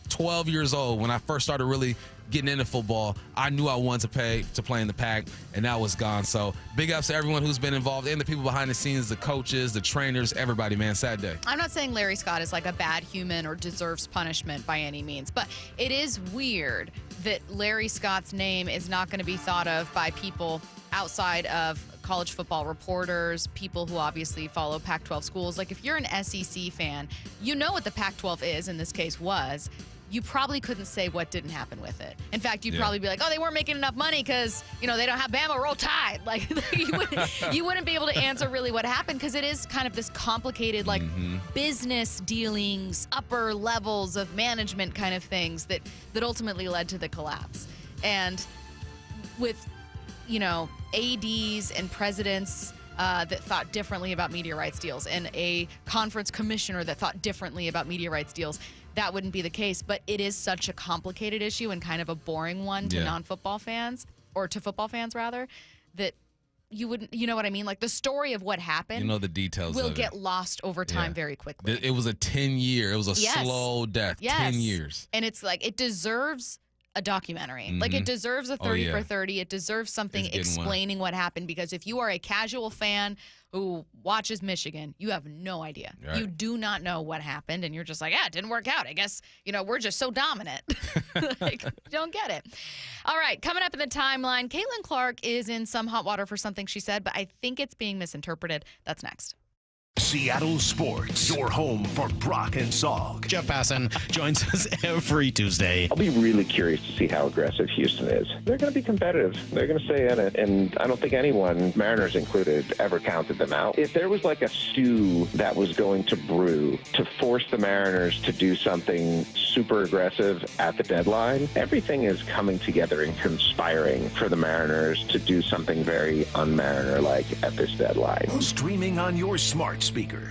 12 years old when I first started really getting into football, I knew I wanted to play in the Pac, and that was gone. So big ups to everyone who's been involved and the people behind the scenes, the coaches, the trainers, everybody, man. Sad day. I'm not saying Larry Scott is like a bad human or deserves punishment by any means, but it is weird that Larry Scott's name is not going to be thought of by people outside of college football reporters, people who obviously follow Pac-12 schools. Like if you're an SEC fan, you know what the Pac-12 is, in this case was. You probably couldn't say what didn't happen with it. In fact, you'd probably be like, oh, they weren't making enough money because, they don't have Bama, Roll Tide. Like, you wouldn't be able to answer really what happened because it is kind of this complicated, like, business dealings, upper levels of management kind of things that ultimately led to the collapse. And with, ADs and presidents that thought differently about media rights deals and a conference commissioner that thought differently about media rights deals, that wouldn't be the case. But it is such a complicated issue and kind of a boring one to non-football fans, or to football fans rather, that you wouldn't, you know what I mean? Like the story of what happened, the details will of get lost over time very quickly. It was a 10-year, it was a slow death, 10 years. And it's like, it deserves a documentary. Like it deserves a 30 for 30. It deserves something explaining what happened, because if you are a casual fan who watches Michigan, you have no idea. Right. You do not know what happened, and you're just like, it didn't work out. I guess, we're just so dominant. Like, you don't get it. All right, coming up in the timeline, Caitlin Clark is in some hot water for something she said, but I think it's being misinterpreted. That's next. Seattle Sports, your home for Brock and Salk. Jeff Passan joins us every Tuesday. I'll be really curious to see how aggressive Houston is. They're going to be competitive. They're going to stay in it, and I don't think anyone, Mariners included, ever counted them out. If there was like a stew that was going to brew to force the Mariners to do something super aggressive at the deadline, everything is coming together and conspiring for the Mariners to do something very un-Mariner-like at this deadline. Streaming on your smart speaker.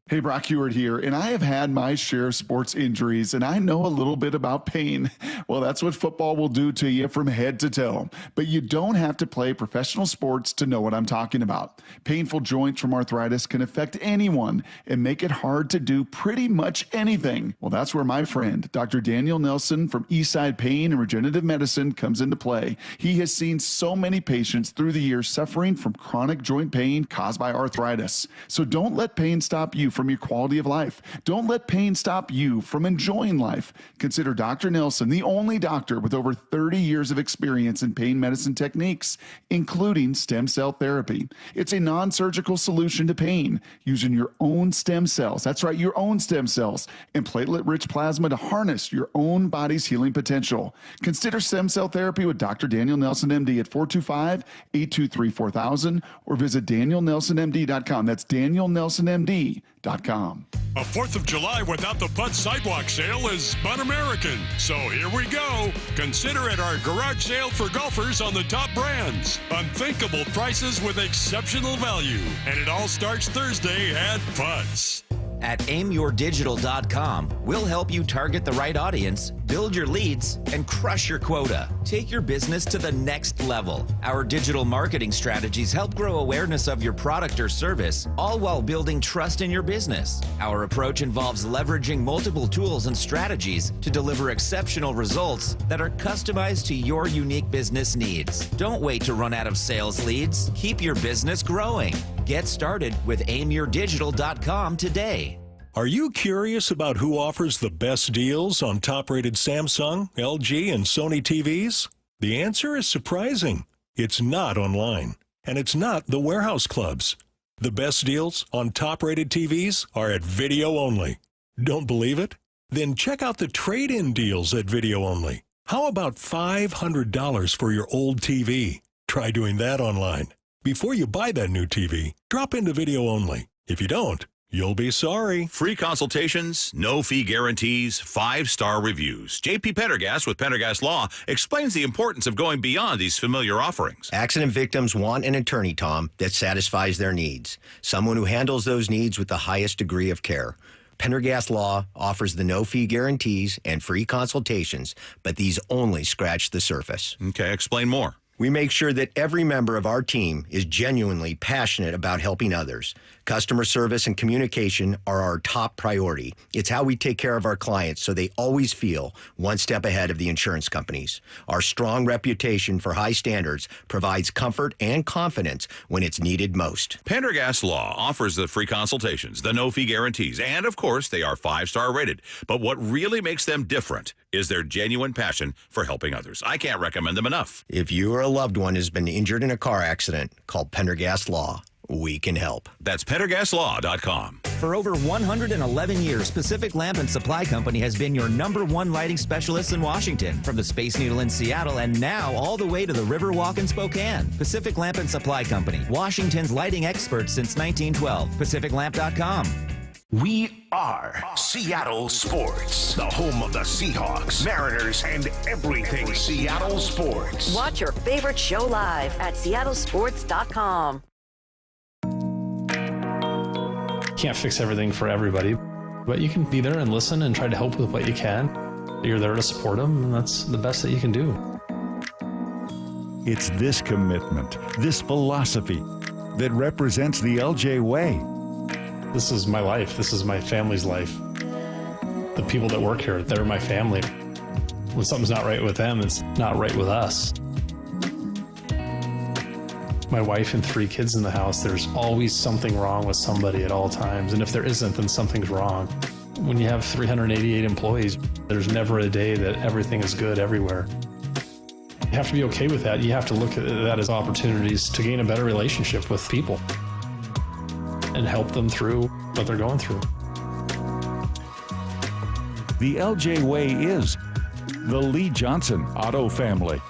Hey, Brock Hewitt here, and I have had my share of sports injuries, and I know a little bit about pain. Well, that's what football will do to you from head to toe. But you don't have to play professional sports to know what I'm talking about. Painful joints from arthritis can affect anyone and make it hard to do pretty much anything. Well, that's where my friend, Dr. Daniel Nelson from Eastside Pain and Regenerative Medicine comes into play. He has seen so many patients through the years suffering from chronic joint pain caused by arthritis. So don't let pain stop you from your quality of life. Don't let pain stop you from enjoying life. Consider Dr. Nelson, the only doctor with over 30 years of experience in pain medicine techniques, including stem cell therapy. It's a non-surgical solution to pain using your own stem cells. That's right, your own stem cells and platelet-rich plasma to harness your own body's healing potential. Consider stem cell therapy with Dr. Daniel Nelson, MD at 425-823-4000 or visit DanielNelsonMD.com. That's DanielNelsonMD.com. A 4th of July without the Bud Sidewalk Sale is un-American. So here we go. Consider it our garage sale for golfers on the top brands. Unthinkable prices with exceptional value. And it all starts Thursday at Bud's. At aimyourdigital.com, we'll help you target the right audience, build your leads, and crush your quota. Take your business to the next level. Our digital marketing strategies help grow awareness of your product or service, all while building trust in your business. Our approach involves leveraging multiple tools and strategies to deliver exceptional results that are customized to your unique business needs. Don't wait to run out of sales leads. Keep your business growing. Get started with aimyourdigital.com today. Are you curious about who offers the best deals on top-rated Samsung, LG, and Sony TVs? The answer is surprising. It's not online, and it's not the warehouse clubs. The best deals on top-rated TVs are at Video Only. Don't believe it? Then check out the trade-in deals at Video Only. How about $500 for your old TV? Try doing that online. Before you buy that new TV, drop into Video Only. If you don't, you'll be sorry. Free consultations, no fee guarantees, 5-star reviews. J.P. Pendergast with Pendergast Law explains the importance of going beyond these familiar offerings. Accident victims want an attorney, Tom, that satisfies their needs. Someone who handles those needs with the highest degree of care. Pendergast Law offers the no-fee guarantees and free consultations, but these only scratch the surface. Okay, explain more. We make sure that every member of our team is genuinely passionate about helping others. Customer service and communication are our top priority. It's how we take care of our clients so they always feel one step ahead of the insurance companies. Our strong reputation for high standards provides comfort and confidence when it's needed most. Pendergast Law offers the free consultations, the no-fee guarantees, and of course, they are 5-star rated. But what really makes them different is their genuine passion for helping others. I can't recommend them enough. If you or a loved one has been injured in a car accident, call Pendergast Law. We can help. That's PendergastLaw.com. For over 111 years, Pacific Lamp and Supply Company has been your #1 lighting specialist in Washington. From the Space Needle in Seattle and now all the way to the Riverwalk in Spokane. Pacific Lamp and Supply Company, Washington's lighting experts since 1912. PacificLamp.com. We are Seattle Sports, the home of the Seahawks, Mariners, and everything Seattle sports. Watch your favorite show live at seattlesports.com. Can't fix everything for everybody, but you can be there and listen and try to help with what you can. You're there to support them, and that's the best that you can do. It's this commitment, this philosophy that represents the LJ way. This is my life. This is my family's life. The people that work here, they're my family. When something's not right with them, it's not right with us. My wife and 3 kids in the house, there's always something wrong with somebody at all times. And if there isn't, then something's wrong. When you have 388 employees, there's never a day that everything is good everywhere. You have to be okay with that. You have to look at that as opportunities to gain a better relationship with people and help them through what they're going through. The LJ way is the Lee Johnson Auto family.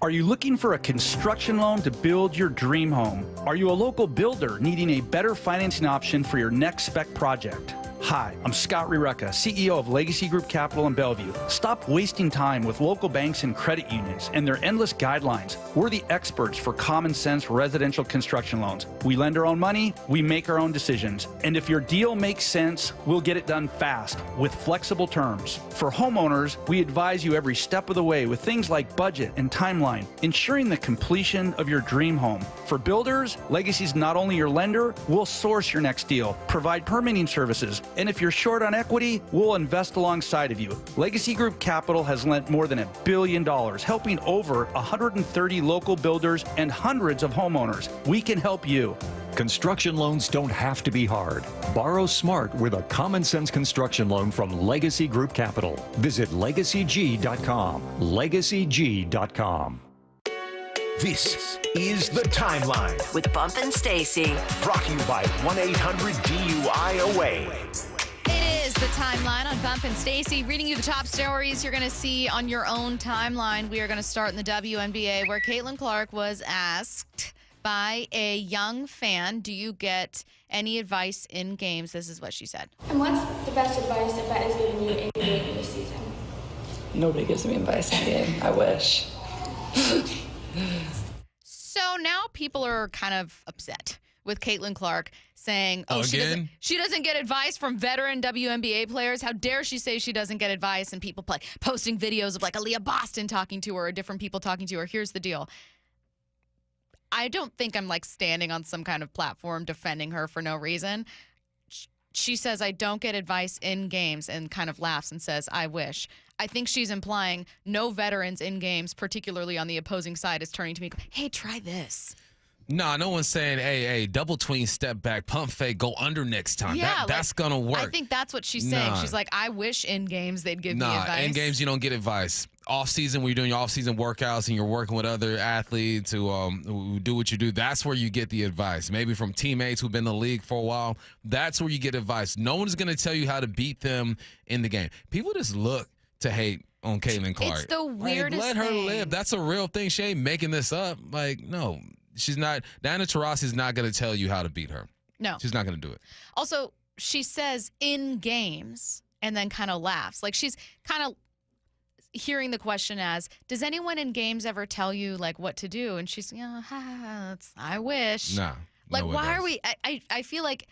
Are you looking for a construction loan to build your dream home? Are you a local builder needing a better financing option for your next spec project? Hi, I'm Scott Rireka, CEO of Legacy Group Capital in Bellevue. Stop wasting time with local banks and credit unions and their endless guidelines. We're the experts for common sense residential construction loans. We lend our own money, we make our own decisions. And if your deal makes sense, we'll get it done fast with flexible terms. For homeowners, we advise you every step of the way with things like budget and timeline, ensuring the completion of your dream home. For builders, Legacy's not only your lender, we'll source your next deal, provide permitting services, And if you're short on equity, we'll invest alongside of you. Legacy Group Capital has lent more than $1 billion, helping over 130 local builders and hundreds of homeowners. We can help you. Construction loans don't have to be hard. Borrow smart with a common sense construction loan from Legacy Group Capital. Visit LegacyG.com. LegacyG.com. This is The Timeline with Bump and Stacy. Brought to you by 1-800-DUI-AWAY. It is The Timeline on Bump and Stacy, reading you the top stories you're going to see on your own timeline. We are going to start in the WNBA, where Caitlin Clark was asked by a young fan, do you get any advice in games? This is what she said. And what's the best advice that Bet has given you in game this season? Nobody gives me advice in game. I wish. So now people are kind of upset with Caitlin Clark saying, she doesn't get advice from veteran WNBA players. How dare she say she doesn't get advice? And people posting videos of like Aaliyah Boston talking to her or different people talking to her. Here's the deal. I don't think I'm like standing on some kind of platform defending her for no reason. She says, I don't get advice in games, and kind of laughs and says, I wish. I think she's implying no veterans in games, particularly on the opposing side, is turning to me, hey, try this. No one's saying, hey, double tween, step back, pump fake, go under next time. Yeah, that's going to work. I think that's what she's saying. She's like, I wish in games they'd give me advice. In games you don't get advice. Off-season, when you're doing your off-season workouts and you're working with other athletes who do what you do, that's where you get the advice. Maybe from teammates who've been in the league for a while. That's where you get advice. No one's going to tell you how to beat them in the game. People just look to hate on Caitlin Clark. It's the weirdest thing. Let her thing. live. That's a real thing. She ain't making this up. Like, no. She's not. Diana Taurasi's not going to tell you how to beat her. No. She's not going to do it. Also, she says in games and then kind of laughs. Like she's kind of hearing the question as, does anyone in games ever tell you like what to do? And she's, I wish. Nah. Like, why are we? I feel like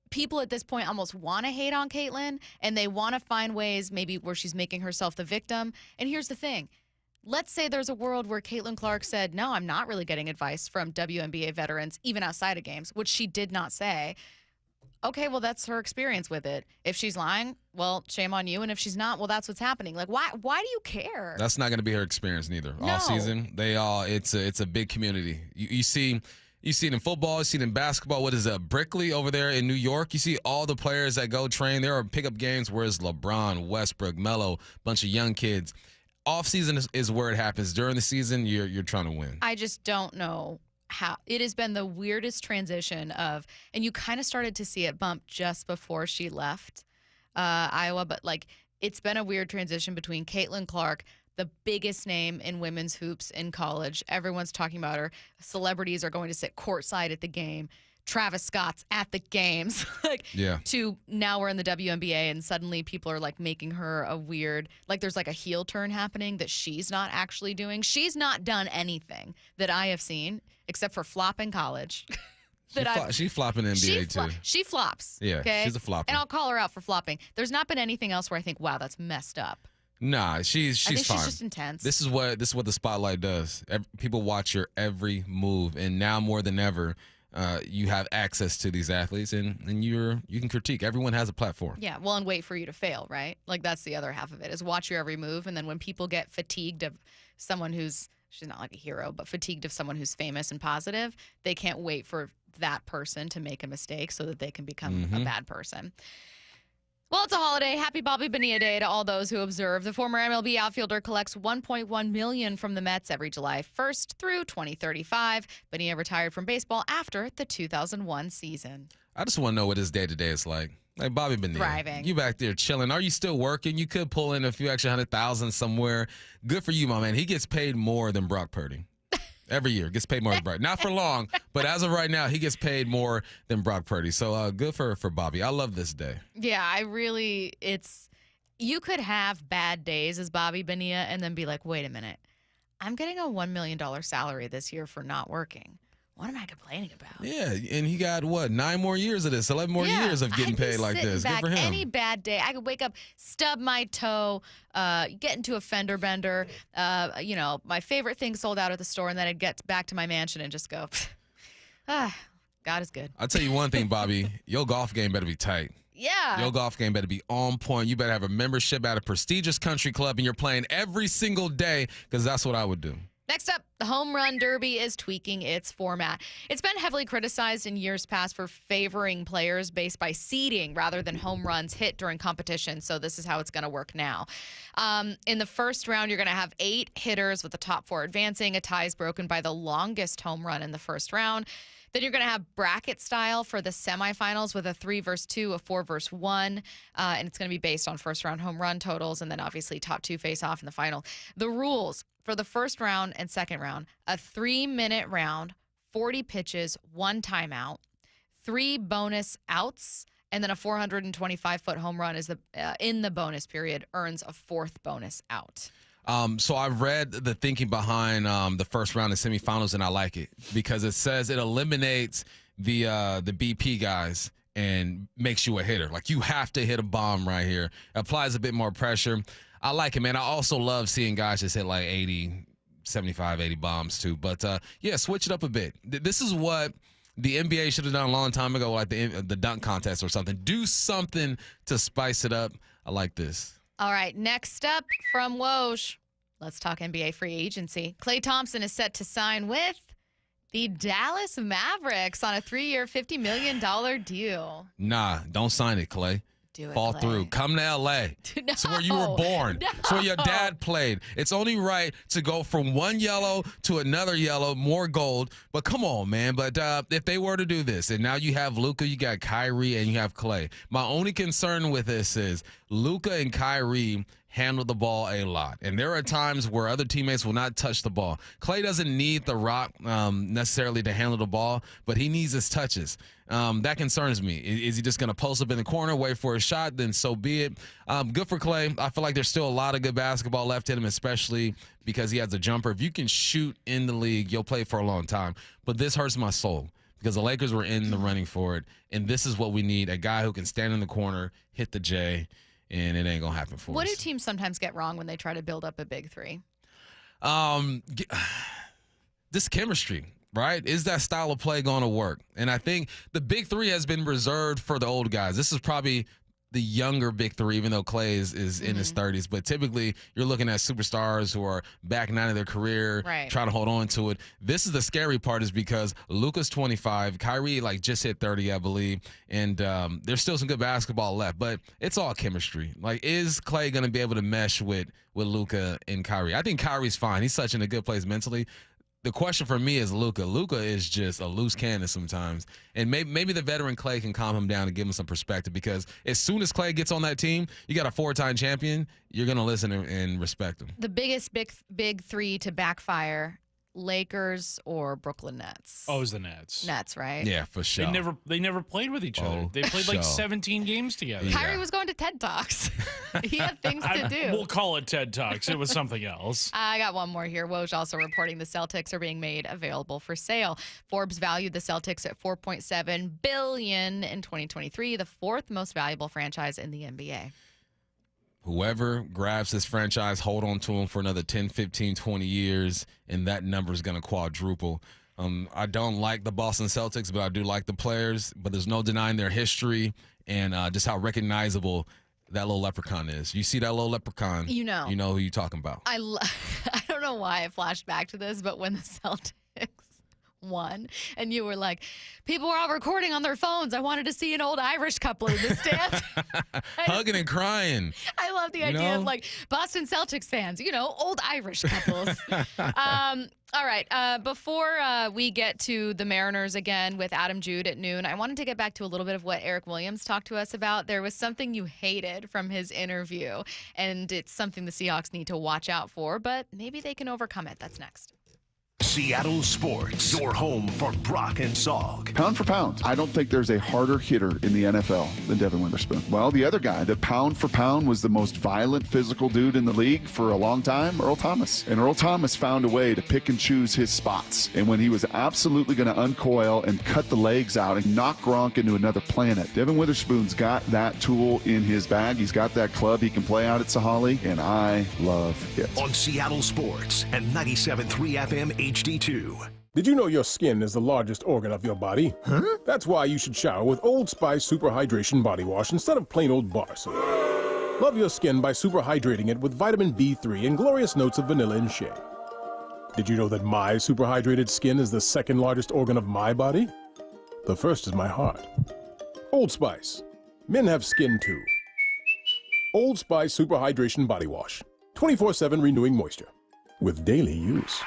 people at this point almost want to hate on Caitlin, and they want to find ways maybe where she's making herself the victim. And here's the thing. Let's say there's a world where Caitlin Clark said, no, I'm not really getting advice from WNBA veterans, even outside of games, which she did not say. Okay, well, that's her experience with it. If she's lying, well, shame on you. And if she's not, well, that's what's happening. Like, why do you care? That's not going to be her experience neither. No. All season, it's a big community. You see it in football, you see it in basketball. What is that, Brickley over there in New York? You see all the players that go train. There are pickup games where it's LeBron, Westbrook, Melo, bunch of young kids. Off-season is where it happens. During the season, you're trying to win. I just don't know how. It has been the weirdest transition of, and you kind of started to see it bump just before she left Iowa, but like it's been a weird transition between Caitlin Clark, the biggest name in women's hoops in college. Everyone's talking about her. Celebrities are going to sit courtside at the game. Travis Scott's at the games, to now we're in the WNBA and suddenly people are like making her a weird, like there's like a heel turn happening that she's not actually doing. She's not done anything that I have seen except for flop in college. She flop in the NBA too. She flops. Yeah, okay? she's a flopper. And I'll call her out for flopping. There's not been anything else where I think, wow, that's messed up. Nah, she's I think fine. she's just intense. This is what the spotlight does. People watch your every move, and now more than ever, you have access to these athletes, and you can critique. Everyone has a platform. Yeah, well, and wait for you to fail, right? Like that's the other half of it is watch your every move, and then when people get fatigued of someone who's, she's not like a hero, but fatigued of someone who's famous and positive, they can't wait for that person to make a mistake so that they can become a bad person. Well, it's a holiday. Happy Bobby Bonilla Day to all those who observe. The former MLB outfielder collects $1.1 million from the Mets every July 1st through 2035. Bonilla retired from baseball after the 2001 season. I just want to know what his day-to-day is like. Like Bobby Bonilla. Thriving. You back there chilling. Are you still working? You could pull in a few extra $100,000 somewhere. Good for you, my man. He gets paid more than Brock Purdy. Every year, gets paid more than Brock. Not for long, but as of right now, he gets paid more than Brock Purdy. So good for Bobby. I love this day. Yeah, you could have bad days as Bobby Bonilla and then be like, wait a minute, I'm getting a $1 million salary this year for not working. What am I complaining about? Yeah, and he got, 9 more years of this, 11 more years of getting paid like this. Back. Good for him. Any bad day, I could wake up, stub my toe, get into a fender bender. My favorite thing sold out at the store, and then I'd get back to my mansion and just go, God is good. I'll tell you one thing, Bobby. Your golf game better be tight. Yeah. Your golf game better be on point. You better have a membership at a prestigious country club, and you're playing every single day, because that's what I would do. Next up, the Home Run Derby is tweaking its format. It's been heavily criticized in years past for favoring players based by seeding rather than home runs hit during competition. So this is how it's going to work now. In the first round, you're going to have 8 hitters with the top 4 advancing. A tie is broken by the longest home run in the first round. Then you're going to have bracket style for the semifinals with a 3 versus 2, a 4 versus 1. And it's going to be based on first round home run totals. And then obviously top 2 face off in the final. The rules for the first round and second round: a 3-minute round, 40 pitches, 1 timeout, 3 bonus outs, and then a 425-foot home run is in the bonus period earns a 4th bonus out. So I've read the thinking behind the first round of semifinals, and I like it because it says it eliminates the BP guys and makes you a hitter. Like, you have to hit a bomb right here. Applies a bit more pressure. I like it, man. I also love seeing guys just hit like 80, 75, 80 bombs too. But, yeah, switch it up a bit. This is what the NBA should have done a long time ago, like the dunk contest or something. Do something to spice it up. I like this. All right, next up from Woj, let's talk NBA free agency. Klay Thompson is set to sign with the Dallas Mavericks on a 3-year, $50 million deal. Nah, don't sign it, Klay. Do it, Fall Klay. through. Come to L.A. No, It's where you were born. no. It's where your dad played. It's only right to go from one yellow to another yellow, more gold. But come on, man. But if they were to do this, and now you have Luka, you got Kyrie, and you have Klay. My only concern with this is Luka and Kyrie handle the ball a lot. And there are times where other teammates will not touch the ball. Klay doesn't need the rock necessarily to handle the ball, but he needs his touches. That concerns me. Is he just going to post up in the corner, wait for a shot? Then so be it. Good for Klay. I feel like there's still a lot of good basketball left in him, especially because he has a jumper. If you can shoot in the league, you'll play for a long time. But this hurts my soul because the Lakers were in the running for it, and this is what we need, a guy who can stand in the corner, hit the J, and it ain't going to happen for us. What do teams sometimes get wrong when they try to build up a big three? This chemistry, right? Is that style of play going to work? And I think the big three has been reserved for the old guys. This is probably the younger big three, even though Klay is in his 30s. But typically, you're looking at superstars who are back 9 of their career, trying to hold on to it. This is the scary part, is because Luka's 25, Kyrie just hit 30, I believe, and there's still some good basketball left. But it's all chemistry. Like, is Klay going to be able to mesh with Luka and Kyrie? I think Kyrie's fine. He's such in a good place mentally. The question for me is Luka. Luka is just a loose cannon sometimes. And maybe the veteran Klay can calm him down and give him some perspective, because as soon as Klay gets on that team, you got a 4-time champion, you're going to listen and respect him. The biggest big three to backfire, Lakers or Brooklyn Nets? Oh, it was the Nets. Nets, right? Yeah, for sure. They never played with each other. They played like 17 games together. Kyrie was going to TED Talks. He had things to do. We'll call it TED Talks. It was something else. I got one more here. Woj also reporting the Celtics are being made available for sale. Forbes valued the Celtics at $4.7 billion in 2023, the 4th most valuable franchise in the NBA. Whoever grabs this franchise, hold on to them for another 10, 15, 20 years, and that number is going to quadruple. I don't like the Boston Celtics, but I do like the players. But there's no denying their history and just how recognizable that little leprechaun is. You see that little leprechaun, you know who you're talking about. I don't know why I flashed back to this, but when the Celtics won and you were like, people were all recording on their phones, I wanted to see an old Irish couple in the stands. Hugging and crying. I love the idea of Boston Celtics fans, old Irish couples. All right. Before we get to the Mariners again with Adam Jude at noon, I wanted to get back to a little bit of what Eric Williams talked to us about. There was something you hated from his interview, and it's something the Seahawks need to watch out for, but maybe they can overcome it. That's next. Seattle Sports, your home for Brock and Salk. Pound for pound, I don't think there's a harder hitter in the NFL than Devin Witherspoon. Well, the other guy that pound for pound was the most violent physical dude in the league for a long time, Earl Thomas. And Earl Thomas found a way to pick and choose his spots. And when he was absolutely going to uncoil and cut the legs out and knock Gronk into another planet, Devin Witherspoon's got that tool in his bag. He's got that club he can play out at Sahali, and I love it. On Seattle Sports and 97.3 FM HD2. Did you know your skin is the largest organ of your body? Huh? That's why you should shower with Old Spice Super Hydration Body Wash instead of plain old bar soap. Love your skin by super hydrating it with vitamin B3 and glorious notes of vanilla and shea. Did you know that my super hydrated skin is the second largest organ of my body? The first is my heart. Old Spice. Men have skin too. Old Spice Super Hydration Body Wash. 24/7 renewing moisture. With daily use.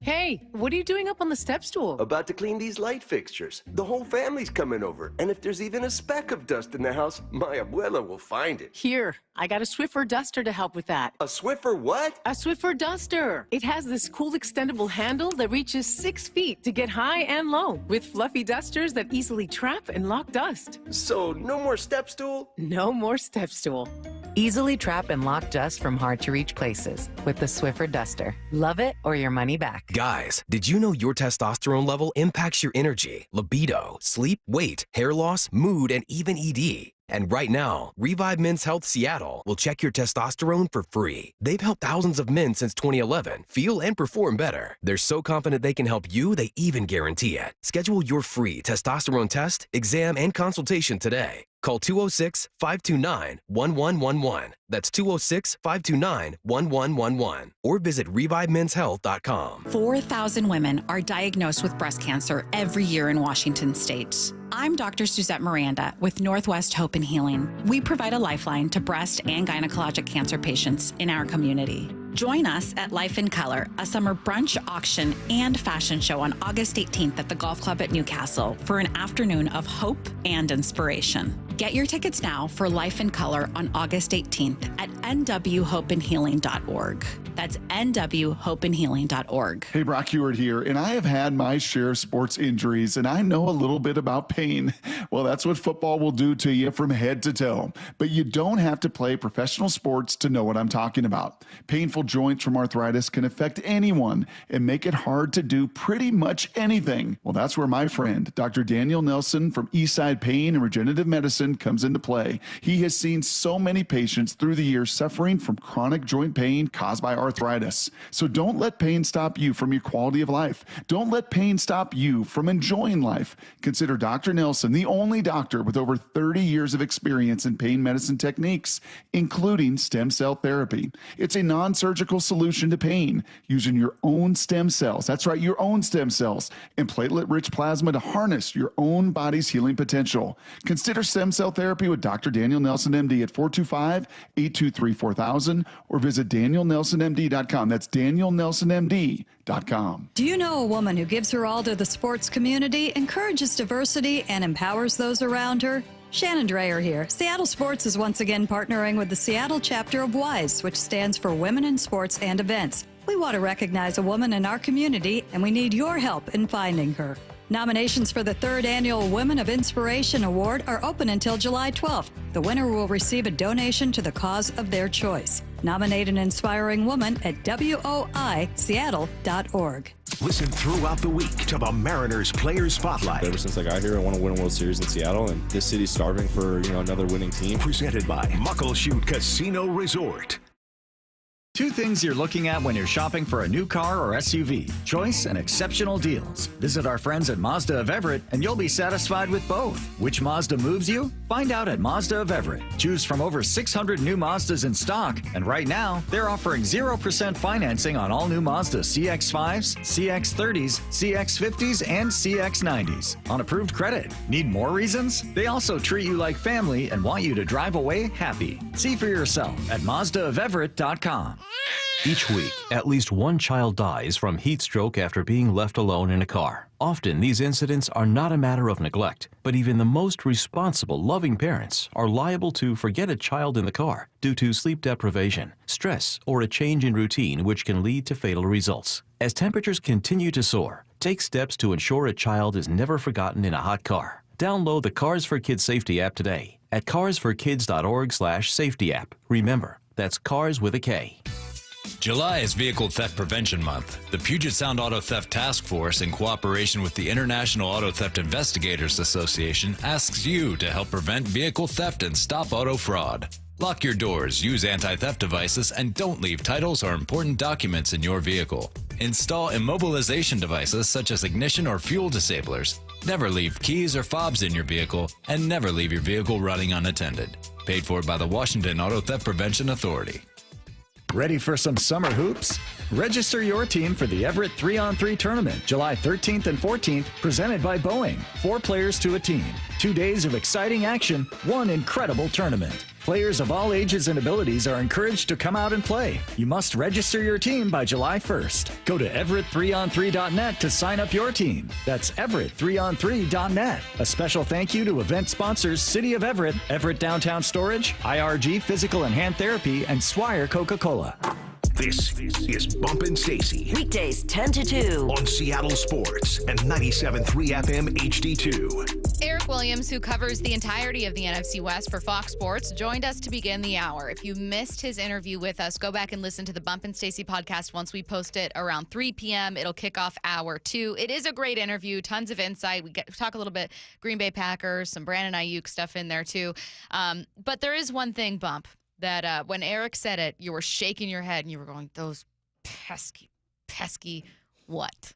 Hey, what are you doing up on the step stool? About to clean these light fixtures. The whole family's coming over, and if there's even a speck of dust in the house, my abuela will find it. Here, I got a Swiffer duster to help with that. A Swiffer what? A Swiffer duster. It has this cool extendable handle that reaches 6 feet to get high and low, with fluffy dusters that easily trap and lock dust. So, no more step stool? No more step stool. Easily trap and lock dust from hard-to-reach places with the Swiffer duster. Love it or your money back. Guys, did you know your testosterone level impacts your energy, libido, sleep, weight, hair loss, mood, and even ED? And right now, Revive Men's Health Seattle will check your testosterone for free. They've helped thousands of men since 2011 feel and perform better. They're so confident they can help you, they even guarantee it. Schedule your free testosterone test, exam, and consultation today. Call 206-529-1111. That's 206-529-1111. Or visit ReviveMen'sHealth.com. 4,000 women are diagnosed with breast cancer every year in Washington state. I'm Dr. Suzette Miranda with Northwest Hope and Healing. We provide a lifeline to breast and gynecologic cancer patients in our community. Join us at Life in Color, a summer brunch, auction, and fashion show on August 18th at the Golf Club at Newcastle for an afternoon of hope and inspiration. Get your tickets now for Life in Color on August 18th at nwhopeandhealing.org. That's nwhopeandhealing.org. Hey, Brock Ewart here, and I have had my share of sports injuries, and I know a little bit about pain. Well, that's what football will do to you from head to toe. But you don't have to play professional sports to know what I'm talking about. Painful joints from arthritis can affect anyone and make it hard to do pretty much anything. Well, that's where my friend, Dr. Daniel Nelson from Eastside Pain and Regenerative Medicine comes into play. He has seen so many patients through the years suffering from chronic joint pain caused by arthritis. So don't let pain stop you from your quality of life. Don't let pain stop you from enjoying life. Consider Dr. Nelson the only doctor with over 30 years of experience in pain medicine techniques, including stem cell therapy. It's a non-surgical solution to pain using your own stem cells. That's right, your own stem cells and platelet-rich plasma to harness your own body's healing potential. Consider stem cell therapy with Dr. Daniel Nelson, MD at 425-823-4000 or visit DanielNelsonMD.com. That's DanielNelsonMD.com. Do you know a woman who gives her all to the sports community, encourages diversity, and empowers those around her? Shannon Dreyer here. Seattle Sports is once again partnering with the Seattle chapter of WISE, which stands for Women in Sports and Events. We want to recognize a woman in our community, and we need your help in finding her. Nominations for the 3rd Annual Women of Inspiration Award are open until July 12th. The winner will receive a donation to the cause of their choice. Nominate an inspiring woman at WOISeattle.org. Listen throughout the week to the Mariners Player Spotlight. Ever since I got here, I want to win a World Series in Seattle, and this city's starving for another winning team. Presented by Muckleshoot Casino Resort. 2 things you're looking at when you're shopping for a new car or SUV: choice and exceptional deals. Visit our friends at Mazda of Everett and you'll be satisfied with both. Which Mazda moves you? Find out at Mazda of Everett. Choose from over 600 new Mazdas in stock, and right now they're offering 0% financing on all new Mazda CX-5s, CX-30s, CX-50s, and CX-90s on approved credit. Need more reasons? They also treat you like family and want you to drive away happy. See for yourself at MazdaofEverett.com. Each week, at least one child dies from heat stroke after being left alone in a car. Often, these incidents are not a matter of neglect, but even the most responsible, loving parents are liable to forget a child in the car due to sleep deprivation, stress, or a change in routine which can lead to fatal results. As temperatures continue to soar, take steps to ensure a child is never forgotten in a hot car. Download the Cars for Kids Safety app today at carsforkids.org/safety app. Remember, that's cars with a K. July is Vehicle Theft Prevention Month. The Puget Sound Auto Theft Task Force, in cooperation with the International Auto Theft Investigators Association, asks you to help prevent vehicle theft and stop auto fraud. Lock your doors, use anti-theft devices, and don't leave titles or important documents in your vehicle. Install immobilization devices such as ignition or fuel disablers. Never leave keys or fobs in your vehicle, and never leave your vehicle running unattended. Paid for by the Washington Auto Theft Prevention Authority. Ready for some summer hoops? Register your team for the Everett 3-on-3 tournament, July 13th and 14th, presented by Boeing. 4 players to a team. 2 days of exciting action, 1 incredible tournament. Players of all ages and abilities are encouraged to come out and play. You must register your team by July 1st. Go to Everett3on3.net to sign up your team. That's Everett3on3.net. A special thank you to event sponsors City of Everett, Everett Downtown Storage, IRG Physical and Hand Therapy, and Swire Coca-Cola. This is Bumpin' Stacy. Weekdays 10 to 2 on Seattle Sports and 97.3 FM HD2. Eric Williams, who covers the entirety of the NFC West for Fox Sports, joined us to begin the hour. If you missed his interview with us, go back and listen to the Bumpin' Stacy podcast once we post it around 3 p.m. It'll kick off hour 2. It is a great interview, tons of insight. We talk a little bit Green Bay Packers, some Brandon Aiyuk stuff in there too. But there is one thing, Bump, that when Eric said it, you were shaking your head and you were going, those pesky what?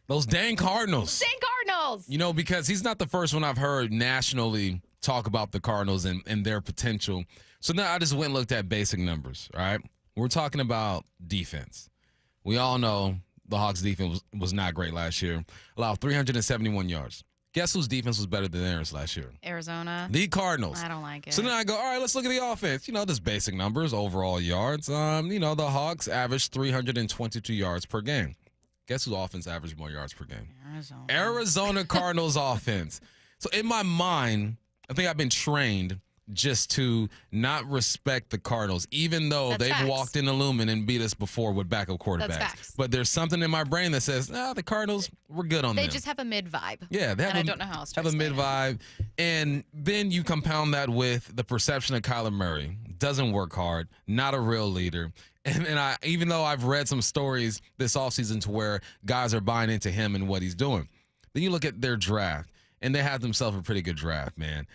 Those dang Cardinals. Dang Cardinals! You know, because he's not the first one I've heard nationally talk about the Cardinals and their potential. So now I just went and looked at basic numbers, all right? We're talking about defense. We all know the Hawks' defense was not great last year. Allowed 371 yards. Guess whose defense was better than theirs last year? Arizona. The Cardinals. I don't like it. So then I go, all right, let's look at the offense. You know, just basic numbers, overall yards. You know, the Hawks averaged 322 yards per game. Guess whose offense averaged more yards per game? Arizona Cardinals offense. So in my mind, I think I've been trained just to not respect the Cardinals, even though they've walked in Lumen and beat us before with backup quarterbacks. That's facts. But there's something in my brain that says, the Cardinals, we're good on them. They just have a mid-vibe. Yeah, I don't know how else to have a mid-vibe. And then you compound that with the perception of Kyler Murray. Doesn't work hard, not a real leader. And I, even though I've read some stories this offseason to where guys are buying into him and what he's doing, then you look at their draft, and they have themselves a pretty good draft, man.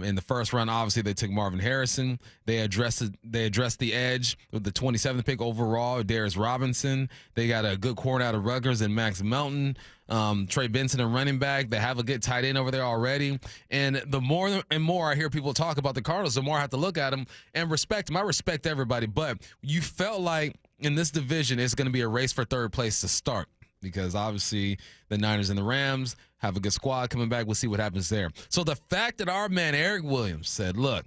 In the first round, obviously, they took Marvin Harrison. They addressed the edge with the 27th pick overall, Darius Robinson. They got a good corner out of Rutgers and Max Melton. Trey Benson, a running back. They have a good tight end over there already. And the more and more I hear people talk about the Cardinals, the more I have to look at them and respect them. I respect everybody, but you felt like in this division, it's going to be a race for third place to start. Because obviously the Niners and the Rams have a good squad coming back. We'll see what happens there. So the fact that our man Eric Williams said, look,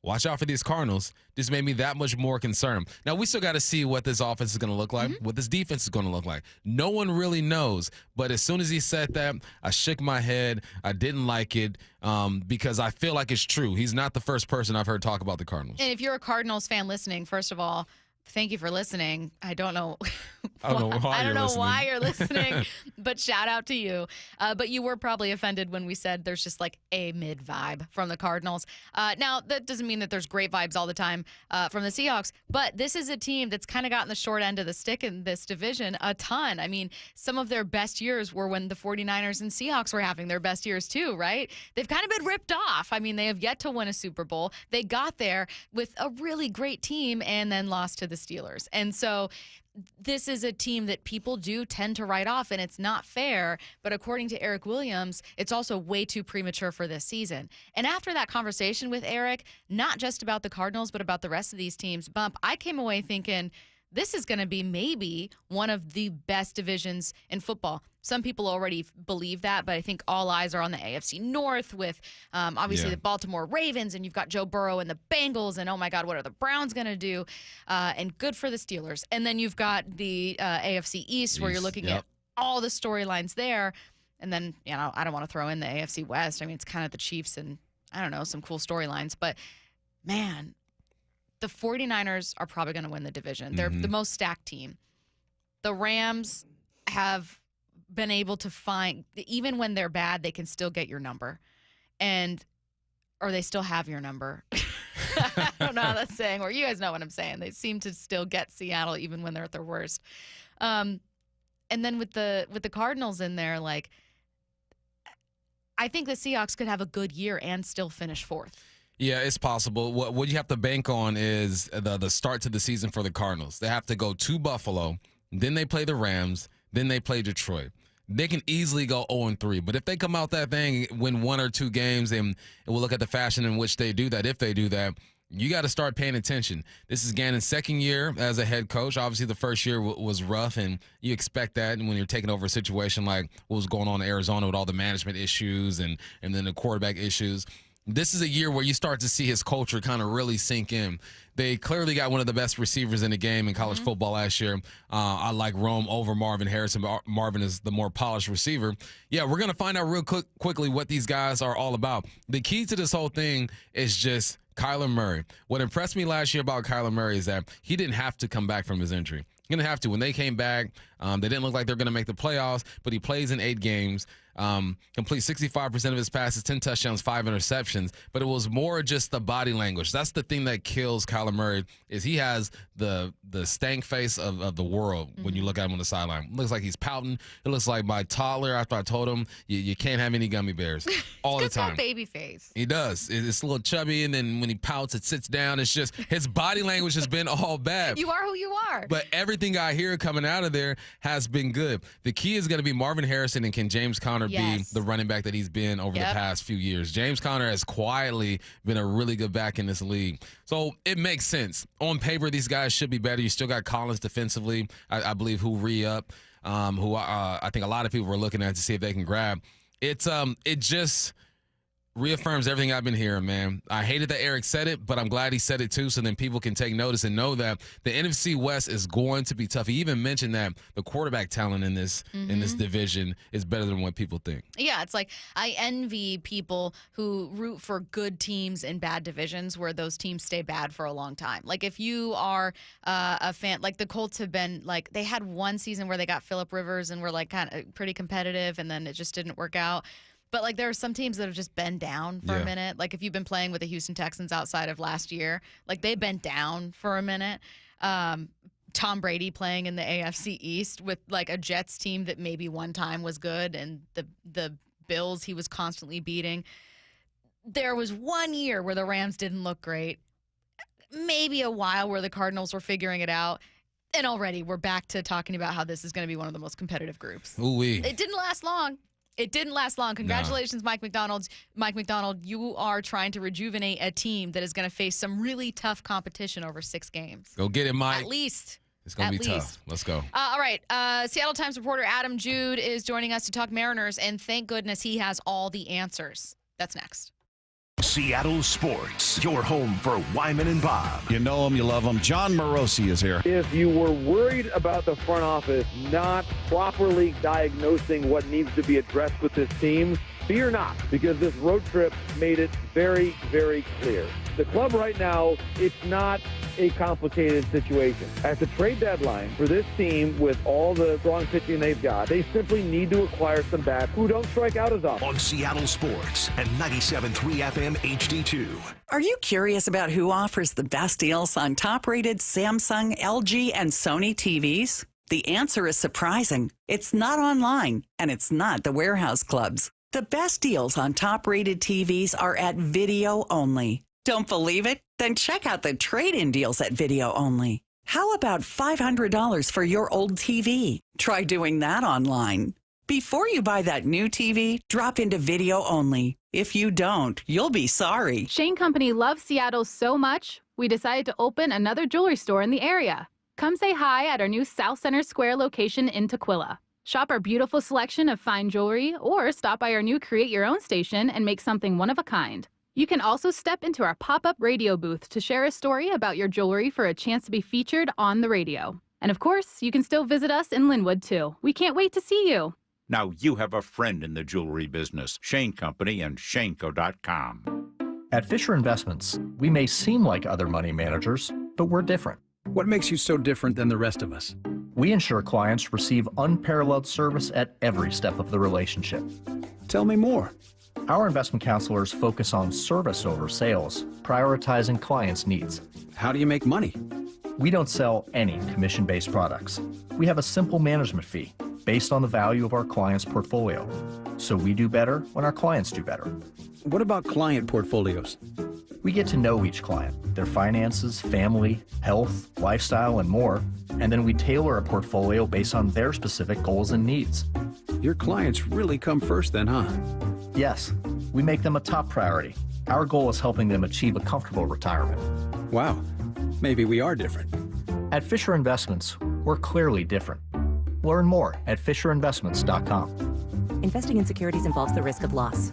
watch out for these Cardinals, just made me that much more concerned. Now, we still got to see what this offense is going to look like, what this defense is going to look like. No one really knows. But as soon as he said that, I shook my head. I didn't like it because I feel like it's true. He's not the first person I've heard talk about the Cardinals. And if you're a Cardinals fan listening, first of all, thank you for listening. I don't know. I don't know why you're listening, but shout out to you. But you were probably offended when we said there's just like a mid vibe from the Cardinals. Now, that doesn't mean that there's great vibes all the time from the Seahawks, but this is a team that's kind of gotten the short end of the stick in this division a ton. I mean, some of their best years were when the 49ers and Seahawks were having their best years too, right? They've kind of been ripped off. I mean, they have yet to win a Super Bowl. They got there with a really great team and then lost to the Steelers. And so this is a team that people do tend to write off, and it's not fair. But according to Eric Williams, it's also way too premature for this season. And after that conversation with Eric, not just about the Cardinals, but about the rest of these teams, Bump, I came away thinking this is going to be maybe one of the best divisions in football. Some people already believe that, but I think all eyes are on the AFC North with obviously the Baltimore Ravens, and you've got Joe Burrow and the Bengals, and oh my God, what are the Browns going to do? And good for the Steelers. And then you've got the AFC East where you're looking at all the storylines there. And then, you know, I don't want to throw in the AFC West. I mean, it's kind of the Chiefs and, I don't know, some cool storylines. But, man, the 49ers are probably going to win the division. They're the most stacked team. The Rams have been able to find, even when they're bad, they can still get your number. Or they still have your number. I don't know how that's saying, or you guys know what I'm saying. They seem to still get Seattle even when they're at their worst. And then with the Cardinals in there, like, I think the Seahawks could have a good year and still finish fourth. Yeah, it's possible. What you have to bank on is the start to the season for the Cardinals. They have to go to Buffalo, then they play the Rams, then they play Detroit. They can easily go 0-3, but if they come out that thing, win 1 or 2 games, and we'll look at the fashion in which they do that. If they do that, you got to start paying attention. This is Gannon's second year as a head coach. Obviously, the first year was rough, and you expect that when you're taking over a situation like what was going on in Arizona with all the management issues and then the quarterback issues. This is a year where you start to see his culture kind of really sink in. They clearly got one of the best receivers in the game in college football last year. I like Rome over Marvin Harrison, but Marvin is the more polished receiver. Yeah, we're going to find out real quickly what these guys are all about. The key to this whole thing is just Kyler Murray. What impressed me last year about Kyler Murray is that he didn't have to come back from his injury. He didn't have to. When they came back, they didn't look like they're going to make the playoffs, but he plays in 8 games, completes 65% of his passes, 10 touchdowns, 5 interceptions. But it was more just the body language. That's the thing that kills Kyler Murray is he has the stank face of the world when you look at him on the sideline. Looks like he's pouting. It looks like my toddler after I told him you can't have any gummy bears all the time. Baby face. He does. It's a little chubby, and then when he pouts, it sits down. It's just his body language has been all bad. You are who you are. But everything I hear coming out of there has been good. The key is going to be Marvin Harrison, and can James Conner be the running back that he's been over the past few years? James Conner has quietly been a really good back in this league. So it makes sense. On paper, these guys should be better. You still got Collins defensively, I believe, who re-up, who I think a lot of people were looking at to see if they can grab. It just reaffirms everything I've been hearing, man. I hated that Eric said it, but I'm glad he said it too, so then people can take notice and know that the NFC West is going to be tough. He even mentioned that the quarterback talent in this division is better than what people think. Yeah, it's like I envy people who root for good teams in bad divisions where those teams stay bad for a long time. Like if you are a fan, like the Colts have been, like they had one season where they got Phillip Rivers and were like kind of pretty competitive, and then it just didn't work out. But, like, there are some teams that have just been down for a minute. Like, if you've been playing with the Houston Texans outside of last year, like, they've been down for a minute. Tom Brady playing in the AFC East with, like, a Jets team that maybe one time was good, and the Bills he was constantly beating. There was one year where the Rams didn't look great. Maybe a while where the Cardinals were figuring it out. And already we're back to talking about how this is going to be one of the most competitive groups. Ooh-wee. It didn't last long. It didn't last long. Congratulations, Mike McDonald. Mike McDonald, you are trying to rejuvenate a team that is going to face some really tough competition over 6 games. Go get it, Mike. At least. It's going to be tough. Let's go. All right. Seattle Times reporter Adam Jude is joining us to talk Mariners, and thank goodness he has all the answers. That's next. Seattle Sports, your home for Wyman and Bob. You know him, you love him. John Morosi is here. If you were worried about the front office not properly diagnosing what needs to be addressed with this team, fear not, because this road trip made it very, very clear. The club right now, it's not a complicated situation. At the trade deadline for this team, with all the strong pitching they've got, they simply need to acquire some bats who don't strike out as often. On Seattle Sports and 97.3 FM HD2. Are you curious about who offers the best deals on top-rated Samsung, LG, and Sony TVs? The answer is surprising. It's not online, and it's not the warehouse clubs. The best deals on top-rated TVs are at Video Only. Don't believe it? Then check out the trade-in deals at Video Only. How about $500 for your old TV? Try doing that online. Before you buy that new TV, drop into Video Only. If you don't, you'll be sorry. Shane Company loves Seattle so much, we decided to open another jewelry store in the area. Come say hi at our new South Center Square location in Tukwila. Shop our beautiful selection of fine jewelry, or stop by our new Create Your Own station and make something one of a kind. You can also step into our pop-up radio booth to share a story about your jewelry for a chance to be featured on the radio. And of course, you can still visit us in Linwood, too. We can't wait to see you. Now you have a friend in the jewelry business. Shane Company and shaneco.com. At Fisher Investments, we may seem like other money managers, but we're different. What makes you so different than the rest of us? We ensure clients receive unparalleled service at every step of the relationship. Tell me more. Our investment counselors focus on service over sales, prioritizing clients' needs. How do you make money? We don't sell any commission-based products. We have a simple management fee based on the value of our client's portfolio. So we do better when our clients do better. What about client portfolios? We get to know each client, their finances, family, health, lifestyle, and more, and then we tailor a portfolio based on their specific goals and needs. Your clients really come first then, huh? Yes, we make them a top priority. Our goal is helping them achieve a comfortable retirement. Wow, maybe we are different. At Fisher Investments, we're clearly different. Learn more at FisherInvestments.com. Investing in securities involves the risk of loss.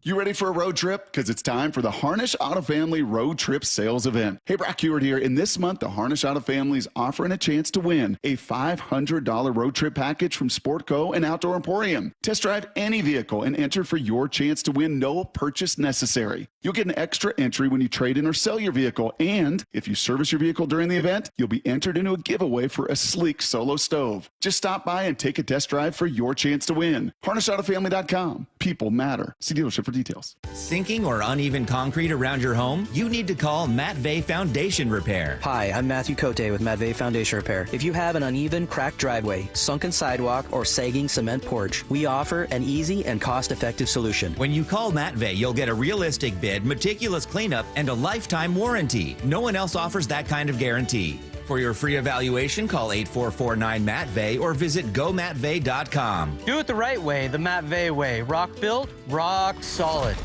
You ready for a road trip? Because it's time for the Harnish Auto Family Road Trip Sales Event. Hey, Vlad Guerrero here. In this month, the Harnish Auto Family is offering a chance to win a $500 road trip package from Sportco and Outdoor Emporium. Test drive any vehicle and enter for your chance to win, no purchase necessary. You'll get an extra entry when you trade in or sell your vehicle. And if you service your vehicle during the event, you'll be entered into a giveaway for a sleek solo stove. Just stop by and take a test drive for your chance to win. HarnishAutoFamily.com. People matter. See dealership for details. Sinking or uneven concrete around your home? You need to call Matt Vey Foundation Repair. Hi, I'm Matthew Cote with Matt Vey Foundation Repair. If you have an uneven, cracked driveway, sunken sidewalk, or sagging cement porch, we offer an easy and cost-effective solution. When you call Matt Vey, you'll get a realistic bid, meticulous cleanup, and a lifetime warranty. No one else offers that kind of guarantee. For your free evaluation, call 8449-MATT-VEY or visit gomattvey.com. Do it the right way, the Matt Vey way. Rock built, rock solid.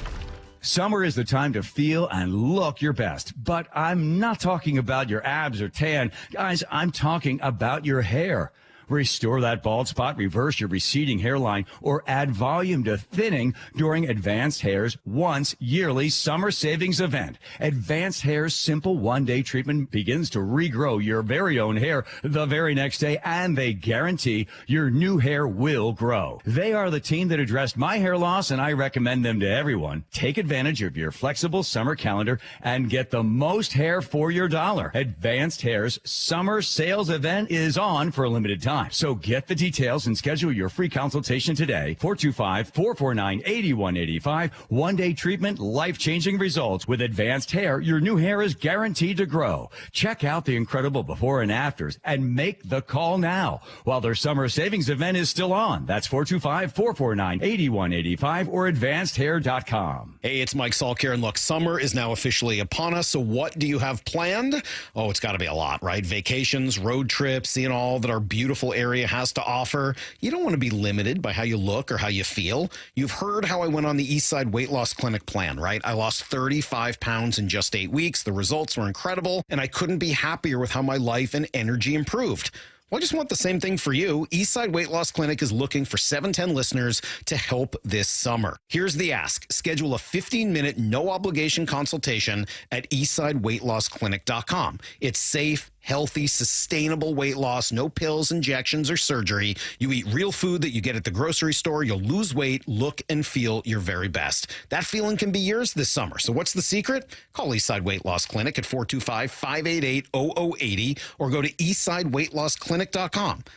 Summer is the time to feel and look your best, but I'm not talking about your abs or tan. Guys, I'm talking about your hair. Restore that bald spot, reverse your receding hairline, or add volume to thinning during Advanced Hair's once yearly summer savings event. Advanced Hair's simple one-day treatment begins to regrow your very own hair the very next day, and they guarantee your new hair will grow. They are the team that addressed my hair loss, and I recommend them to everyone. Take advantage of your flexible summer calendar and get the most hair for your dollar. Advanced Hair's summer sales event is on for a limited time. So get the details and schedule your free consultation today. 425-449-8185. One-day treatment, life-changing results. With Advanced Hair, your new hair is guaranteed to grow. Check out the incredible before and afters and make the call now while their summer savings event is still on. That's 425-449-8185 or advancedhair.com. Hey, it's Mike Salk, and look, summer is now officially upon us, so what do you have planned? Oh, it's got to be a lot, right? Vacations, road trips, seeing all that our beautiful area has to offer. You don't want to be limited by how you look or how you feel. You've heard how I went on the Eastside Weight Loss Clinic plan, right? I lost 35 pounds in just 8 weeks. The results were incredible, and I couldn't be happier with how my life and energy improved. Well, I just want the same thing for you. Eastside Weight Loss Clinic is looking for 710 listeners to help this summer. Here's the ask. Schedule a 15-minute, no-obligation consultation at eastsideweightlossclinic.com. It's safe, healthy, sustainable weight loss, no pills, injections, or surgery. You eat real food that you get at the grocery store. You'll lose weight, look, and feel your very best. That feeling can be yours this summer. So what's the secret? Call Eastside Weight Loss Clinic at 425-588-0080 or go to eastsideweightlossclinic.com.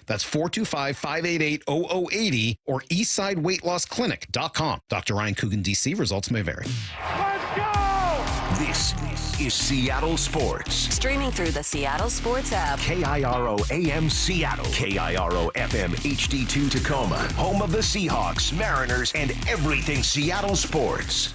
That's 425-588-0080 or eastsideweightlossclinic.com. Dr. Ryan Coogan, D.C. Results may vary. Let's go! This is Seattle Sports. Streaming through the Seattle Sports app. KIRO AM Seattle. KIRO FM HD2 Tacoma. Home of the Seahawks, Mariners, and everything Seattle sports.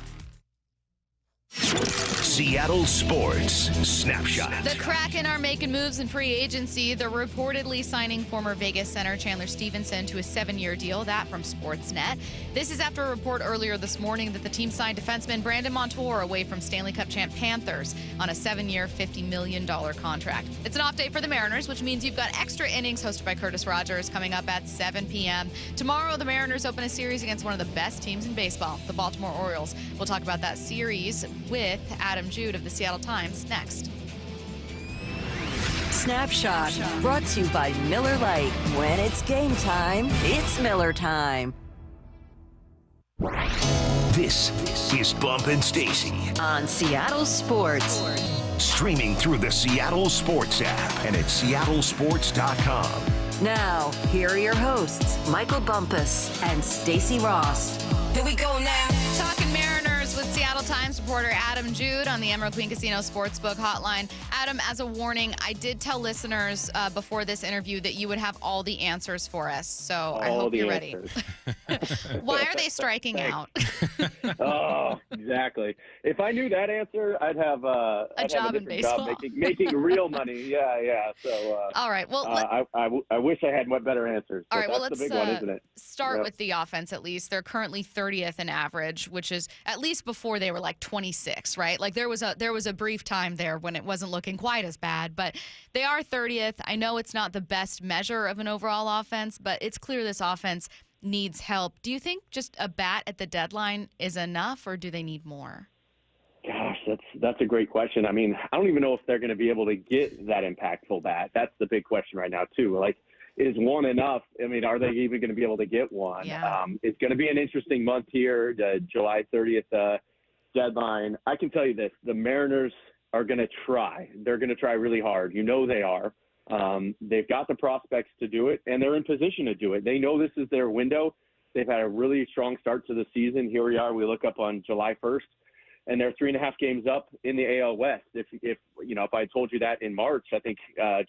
Seattle Sports Snapshot. The Kraken are making moves in free agency. They're reportedly signing former Vegas center Chandler Stevenson to a 7-year deal. That from Sportsnet. This is after a report earlier this morning that the team signed defenseman Brandon Montour away from Stanley Cup champ Panthers on a 7-year, $50 million contract. It's an off day for the Mariners, which means you've got extra innings hosted by Curtis Rogers coming up at 7 p.m. Tomorrow, the Mariners open a series against one of the best teams in baseball, the Baltimore Orioles. We'll talk about that series with Adam Jude of the Seattle Times next. Snapshot, brought to you by Miller Lite. When it's game time, it's Miller time. This is Bump and Stacy On Seattle Sports. Streaming through the Seattle Sports app and at seattlesports.com. Now, here are your hosts, Michael Bumpus and Stacy Ross. Here we go now. Talking Mariners with Seattle Times reporter Adam Jude on the Emerald Queen Casino Sportsbook Hotline. Adam, as a warning, I did tell listeners before this interview that you would have all the answers for us, so I hope you're ready. Why are they striking out? Oh, exactly. If I knew that answer, I'd have a job in baseball. Job making real money. Yeah. So. All right. Well, I wish I had better answers. All right. Well, that's let's the big one, isn't it? Start with the offense at least. They're currently 30th in average, which is at least before they were like 26, right? Like there was a brief time there when it wasn't looking quite as bad, but they are 30th. I know it's not the best measure of an overall offense, but it's clear this offense needs help. Do you think just a bat at the deadline is enough, or do they need more? Gosh, that's a great question. I mean, I don't even know if they're going to be able to get that impactful bat. That's the big question right now, too. Like, is one enough? I mean, are they even going to be able to get one? Yeah. It's going to be an interesting month here, the July 30th deadline. I can tell you this. The Mariners are going to try. They're going to try really hard. You know they are. They've got the prospects to do it, and they're in position to do it. They know this is their window. They've had a really strong start to the season. Here we are. We look up on July 1st. And they're 3.5 games up in the AL West. If I had told you that in March, I think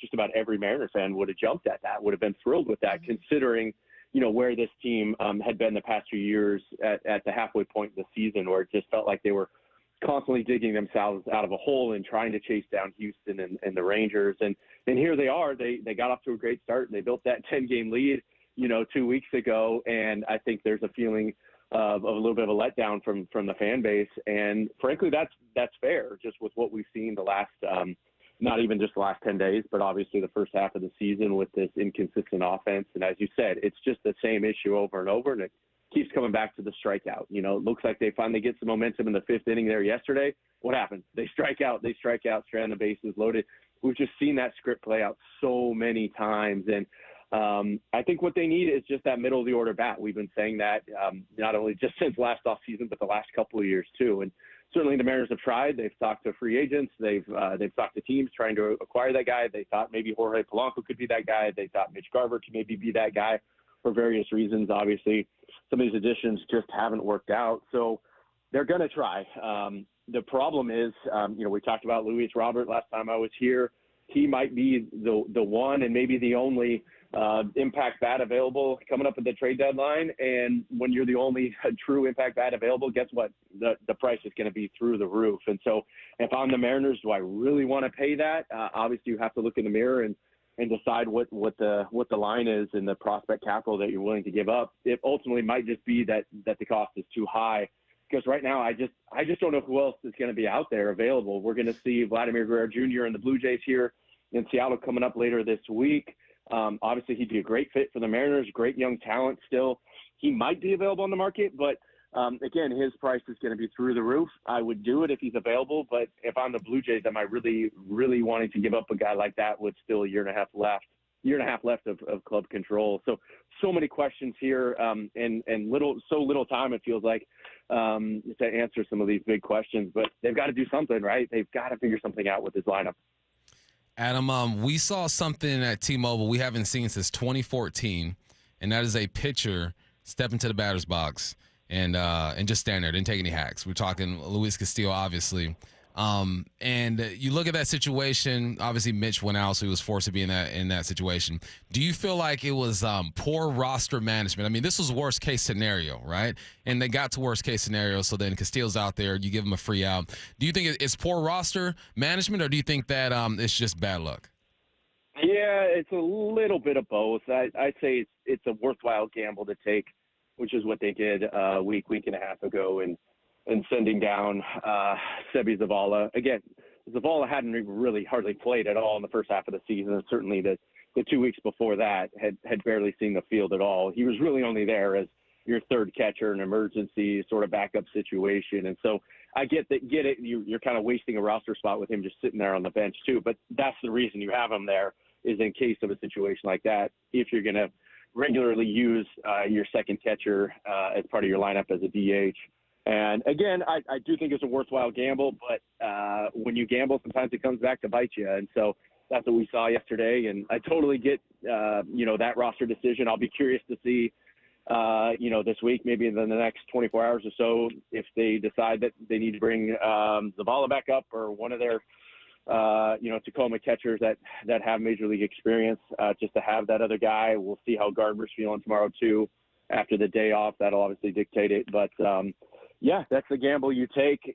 just about every Mariners fan would have jumped at that, would have been thrilled with that, considering, where this team had been the past few years at the halfway point of the season, where it just felt like they were constantly digging themselves out of a hole and trying to chase down Houston and the Rangers. And here they are. They got off to a great start, and they built that 10-game lead, 2 weeks ago. And I think there's a feeling of a little bit of a letdown from the fan base. And frankly, that's fair, just with what we've seen the last, not even just the last 10 days, but obviously the first half of the season with this inconsistent offense. And as you said, it's just the same issue over and over, and it keeps coming back to the strikeout. It looks like they finally get some momentum in the fifth inning there yesterday. What happens? They strike out, strand the bases loaded. We've just seen that script play out so many times. And I think what they need is just that middle of the order bat. We've been saying that not only just since last offseason, but the last couple of years too. And certainly the Mariners have tried. They've talked to free agents. They've talked to teams trying to acquire that guy. They thought maybe Jorge Polanco could be that guy. They thought Mitch Garver could maybe be that guy for various reasons. Obviously, some of these additions just haven't worked out. So they're going to try. The problem is, we talked about Luis Robert last time I was here. He might be the one and maybe the only impact bat available coming up at the trade deadline. And when you're the only true impact bat available, guess what? The price is going to be through the roof. And so if I'm the Mariners, do I really want to pay that? Obviously, you have to look in the mirror and decide what the line is and the prospect capital that you're willing to give up. It ultimately might just be that the cost is too high. Because right now, I just don't know who else is going to be out there available. We're going to see Vlad Guerrero Jr. and the Blue Jays here in Seattle coming up later this week. Obviously, he'd be a great fit for the Mariners, great young talent still. He might be available on the market, but again, his price is going to be through the roof. I would do it if he's available, but if I'm the Blue Jays, am I really, really wanting to give up a guy like that with still a year and a half left of club control? So many questions here, and so little time it feels like to answer some of these big questions. But they've got to do something, right? They've got to figure something out with this lineup. Adam, we saw something at T-Mobile we haven't seen since 2014, and that is a pitcher step into the batter's box and just stand there, didn't take any hacks. We're talking Luis Castillo, obviously. And you look at that situation. Obviously, Mitch went out, so he was forced to be in that situation. Do you feel like it was poor roster management? I mean, this was worst case scenario, right? And they got to worst case scenario. So then Castillo's out there. You give him a free out. Do you think it's poor roster management, or do you think that it's just bad luck? Yeah, it's a little bit of both. I'd say it's a worthwhile gamble to take, which is what they did a week and a half ago, and sending down Sebi Zavala. Again, Zavala hadn't really hardly played at all in the first half of the season, and certainly the 2 weeks before that had barely seen the field at all. He was really only there as your third catcher, an emergency sort of backup situation. And so I get it. You're kind of wasting a roster spot with him just sitting there on the bench too. But that's the reason you have him there, is in case of a situation like that, if you're going to regularly use your second catcher as part of your lineup as a DH. And again, I do think it's a worthwhile gamble, but when you gamble, sometimes it comes back to bite you. And so that's what we saw yesterday. And I totally get, that roster decision. I'll be curious to see this week, maybe in the next 24 hours or so, if they decide that they need to bring Zavala back up or one of their, Tacoma catchers that have major league experience, just to have that other guy. We'll see how Gardner's feeling tomorrow too. After the day off, that'll obviously dictate it. But that's the gamble you take.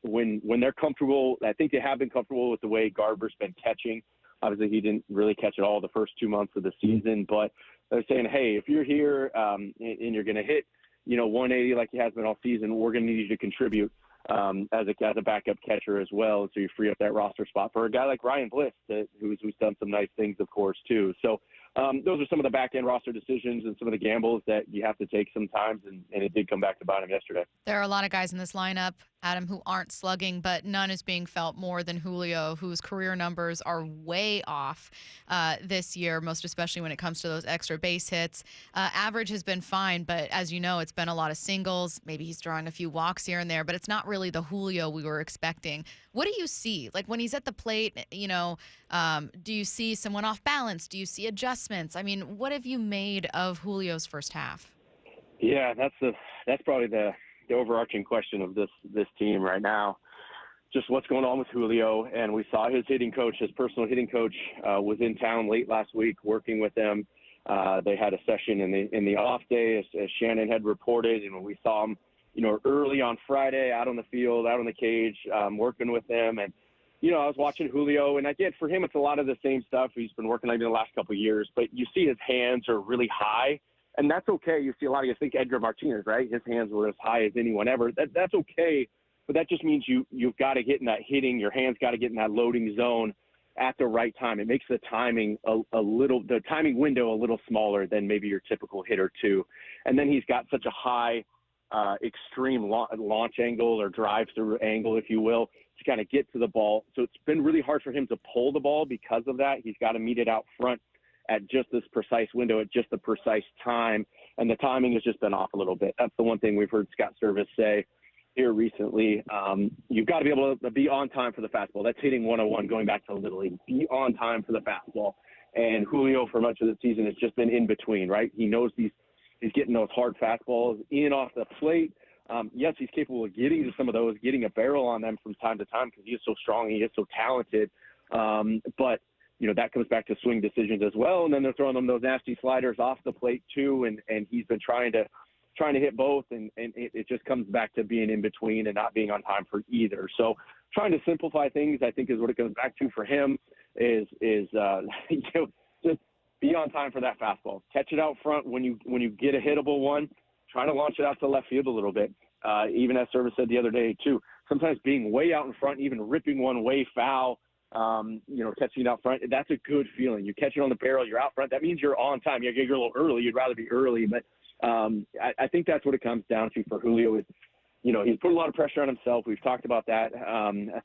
When they're comfortable, I think they have been comfortable with the way Gardner's been catching. Obviously, he didn't really catch it all the first 2 months of the season, but they're saying, hey, if you're here and you're going to hit, 180 like he has been all season, we're going to need you to contribute as a backup catcher as well. So you free up that roster spot for a guy like Ryan Bliss, who's done some nice things, of course, too. So those are some of the back-end roster decisions and some of the gambles that you have to take sometimes, and it did come back to bite him yesterday. There are a lot of guys in this lineup, Adam, who aren't slugging, but none is being felt more than Julio, whose career numbers are way off this year, most especially when it comes to those extra base hits. Average has been fine, but as you know, it's been a lot of singles. Maybe he's drawing a few walks here and there, but it's not really the Julio we were expecting. What do you see? Like when he's at the plate, do you see someone off balance? Do you see adjustments? I mean, what have you made of Julio's first half? Yeah, that's probably the overarching question of this team right now. Just what's going on with Julio. And we saw his personal hitting coach was in town late last week working with them. They had a session in the off day, as Shannon had reported, and when we saw him, early on Friday out on the field, out on the cage, working with them. And, I was watching Julio, and I get for him, it's a lot of the same stuff he's been working on in the last couple of years, but you see his hands are really high. And that's okay. You see a lot of you think Edgar Martinez, right? His hands were as high as anyone ever. That's okay, but that just means you've got to get in that hitting. Your hands got to get in that loading zone at the right time. It makes the timing the timing window a little smaller than maybe your typical hitter too. And then he's got such a high extreme launch angle or drive-through angle, if you will, to kind of get to the ball. So it's been really hard for him to pull the ball because of that. He's got to meet it out front at just this precise window, at just the precise time, and the timing has just been off a little bit. That's the one thing we've heard Scott Service say here recently. You've got to be able to be on time for the fastball. That's hitting 101, going back to Little League. Be on time for the fastball. And Julio, for much of the season, has just been in between, right? He knows he's getting those hard fastballs in off the plate. Yes, he's capable of getting to some of those, getting a barrel on them from time to time because he is so strong, he is so talented. But that comes back to swing decisions as well. And then they're throwing them those nasty sliders off the plate too. And he's been trying to hit both. And it just comes back to being in between and not being on time for either. So trying to simplify things, I think, is what it comes back to for him is just be on time for that fastball. Catch it out front when you get a hittable one. Try to launch it out to left field a little bit. Even as Service said the other day too, sometimes being way out in front, even ripping one way foul, catching it out front, that's a good feeling. You catch it on the barrel, you're out front. That means you're on time. You're a little early. You'd rather be early. But I think that's what it comes down to for Julio is, he's put a lot of pressure on himself. We've talked about that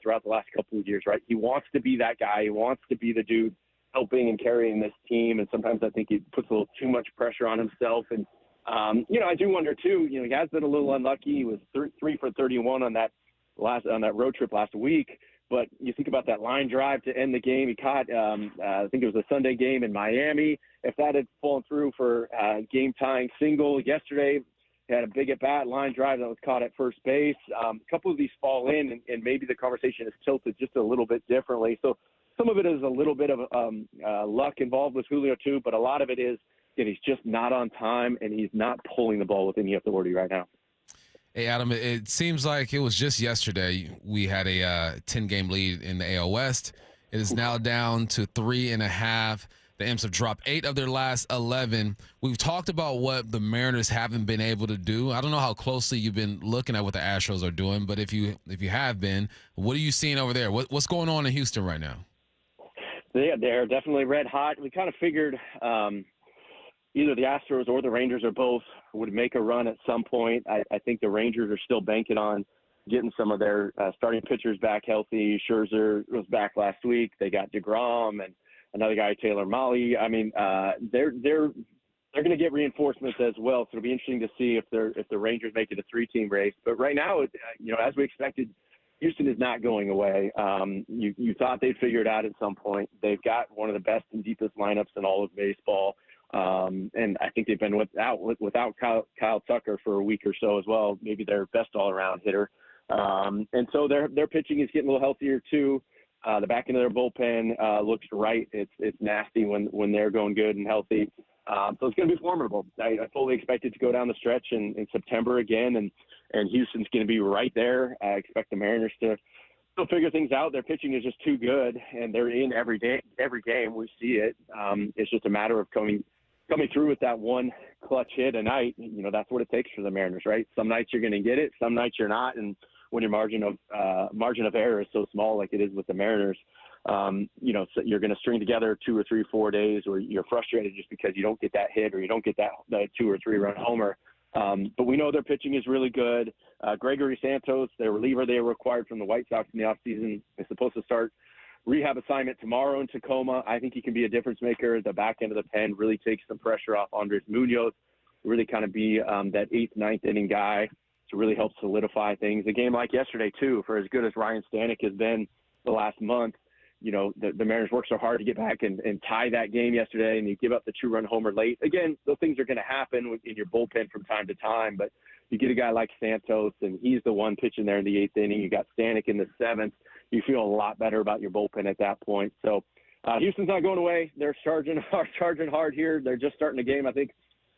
throughout the last couple of years, right? He wants to be that guy. He wants to be the dude helping and carrying this team. And sometimes I think he puts a little too much pressure on himself. And, I do wonder too, he has been a little unlucky. He was 3 for 31 on that road trip last week. But you think about that line drive to end the game. He caught, I think it was a Sunday game in Miami. If that had fallen through for a game-tying single yesterday, he had a big at-bat line drive that was caught at first base. A couple of these fall in, and maybe the conversation is tilted just a little bit differently. So some of it is a little bit of luck involved with Julio too, but a lot of it is that he's just not on time, and he's not pulling the ball with any authority right now. Hey, Adam, it seems like it was just yesterday we had a 10-game lead in the AL West. It is now down to 3.5. The Imps have dropped 8 of their last 11. We've talked about what the Mariners haven't been able to do. I don't know how closely you've been looking at what the Astros are doing, but if you have been, what are you seeing over there? What's going on in Houston right now? They're definitely red hot. We kind of figured either the Astros or the Rangers or both would make a run at some point. I think the Rangers are still banking on getting some of their starting pitchers back healthy. Scherzer was back last week. They got DeGrom and another guy, Taylor Mahle. I mean, they're going to get reinforcements as well. So it'll be interesting to see if the Rangers make it a 3-team race. But right now, as we expected, Houston is not going away. You thought they'd figure it out at some point. They've got one of the best and deepest lineups in all of baseball. And I think they've been without Kyle Tucker for a week or so as well, maybe their best all-around hitter. And so their pitching is getting a little healthier too. The back end of their bullpen looks right. It's nasty when they're going good and healthy. So it's going to be formidable. I fully expect it to go down the stretch in September again, and Houston's going to be right there. I expect the Mariners to still figure things out. Their pitching is just too good, and they're in every game. We see it. It's just a matter of coming through with that one clutch hit a night. That's what it takes for the Mariners, right? Some nights you're going to get it, some nights you're not, and when your margin of error is so small like it is with the Mariners, so you're going to string together 2 or 3, 4 days where you're frustrated just because you don't get that hit or you don't get that 2 or 3 run homer. But we know their pitching is really good. Gregory Santos, their reliever they acquired from the White Sox in the offseason, is supposed to start rehab assignment tomorrow in Tacoma. I think he can be a difference maker at the back end of the pen, really take some pressure off Andres Munoz, really kind of be that 8th, 9th inning guy to really help solidify things. A game like yesterday, too, for as good as Ryan Stanek has been the last month, the Mariners worked so hard to get back and tie that game yesterday, and you give up the 2-run homer late. Again, those things are going to happen in your bullpen from time to time, but you get a guy like Santos, and he's the one pitching there in the 8th inning. You got Stanek in the 7th. You feel a lot better about your bullpen at that point. So Houston's not going away. They're charging hard here. They're just starting a game, I think,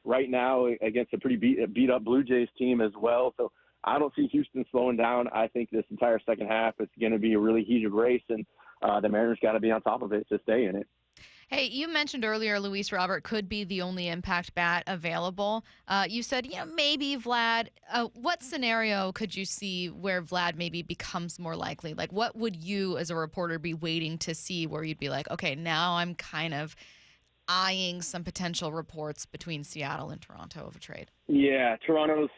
right now against a pretty beat-up Blue Jays team as well. So I don't see Houston slowing down. I think this entire second half it's going to be a really heated race, and the Mariners got to be on top of it to stay in it. Hey, you mentioned earlier Luis Robert could be the only impact bat available. You said, maybe Vlad. What scenario could you see where Vlad maybe becomes more likely? Like, what would you as a reporter be waiting to see where you'd be like, okay, now I'm kind of eyeing some potential reports between Seattle and Toronto of a trade? Yeah, Toronto's,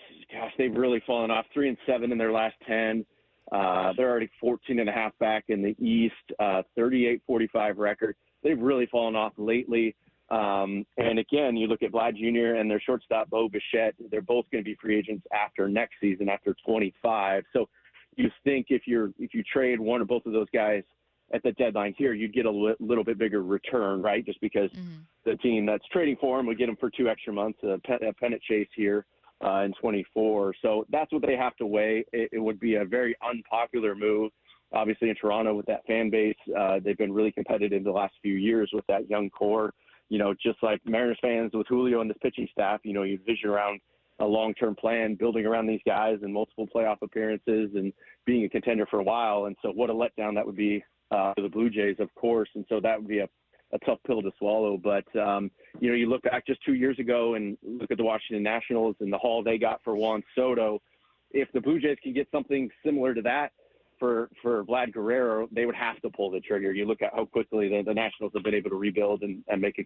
they've really fallen off. 3-7 in their last 10. They're already 14.5 back in the East, 38-45 record. They've really fallen off lately. And again, you look at Vlad Jr. and their shortstop, Bo Bichette. They're both going to be free agents after next season, after 25. So you think if you trade one or both of those guys at the deadline here, you'd get a little bit bigger return, right? Just because the team that's trading for him would get him for 2 extra months, a pennant chase here in 24. So that's what they have to weigh. It would be a very unpopular move. Obviously, in Toronto with that fan base, they've been really competitive the last few years with that young core. Just like Mariners fans with Julio and this pitching staff, you vision around a long-term plan, building around these guys and multiple playoff appearances and being a contender for a while. And so what a letdown that would be for the Blue Jays, of course. And so that would be a tough pill to swallow. But, you look back just 2 years ago and look at the Washington Nationals and the haul they got for Juan Soto. If the Blue Jays can get something similar to that, for Vlad Guerrero, they would have to pull the trigger. You look at how quickly the Nationals have been able to rebuild and make a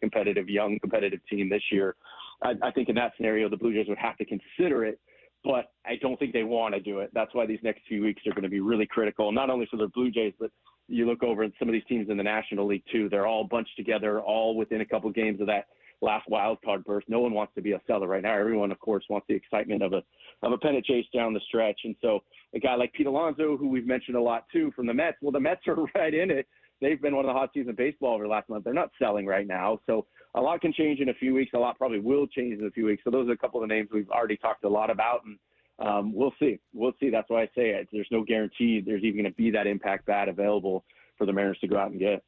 young, competitive team this year. I think in that scenario, the Blue Jays would have to consider it, but I don't think they want to do it. That's why these next few weeks are going to be really critical, not only for the Blue Jays, but you look over at some of these teams in the National League too. They're all bunched together, all within a couple games of that last wild card burst. No one wants to be a seller right now. Everyone, of course, wants the excitement of a pennant chase down the stretch. And so a guy like Pete Alonso, who we've mentioned a lot too from the Mets, well, the Mets are right in it. They've been one of the hot teams in baseball over the last month. They're not selling right now. So a lot can change in a few weeks. A lot probably will change in a few weeks. So those are a couple of the names we've already talked a lot about. And we'll see. We'll see. That's why I say it. There's no guarantee there's even going to be that impact bat available for the Mariners to go out and get.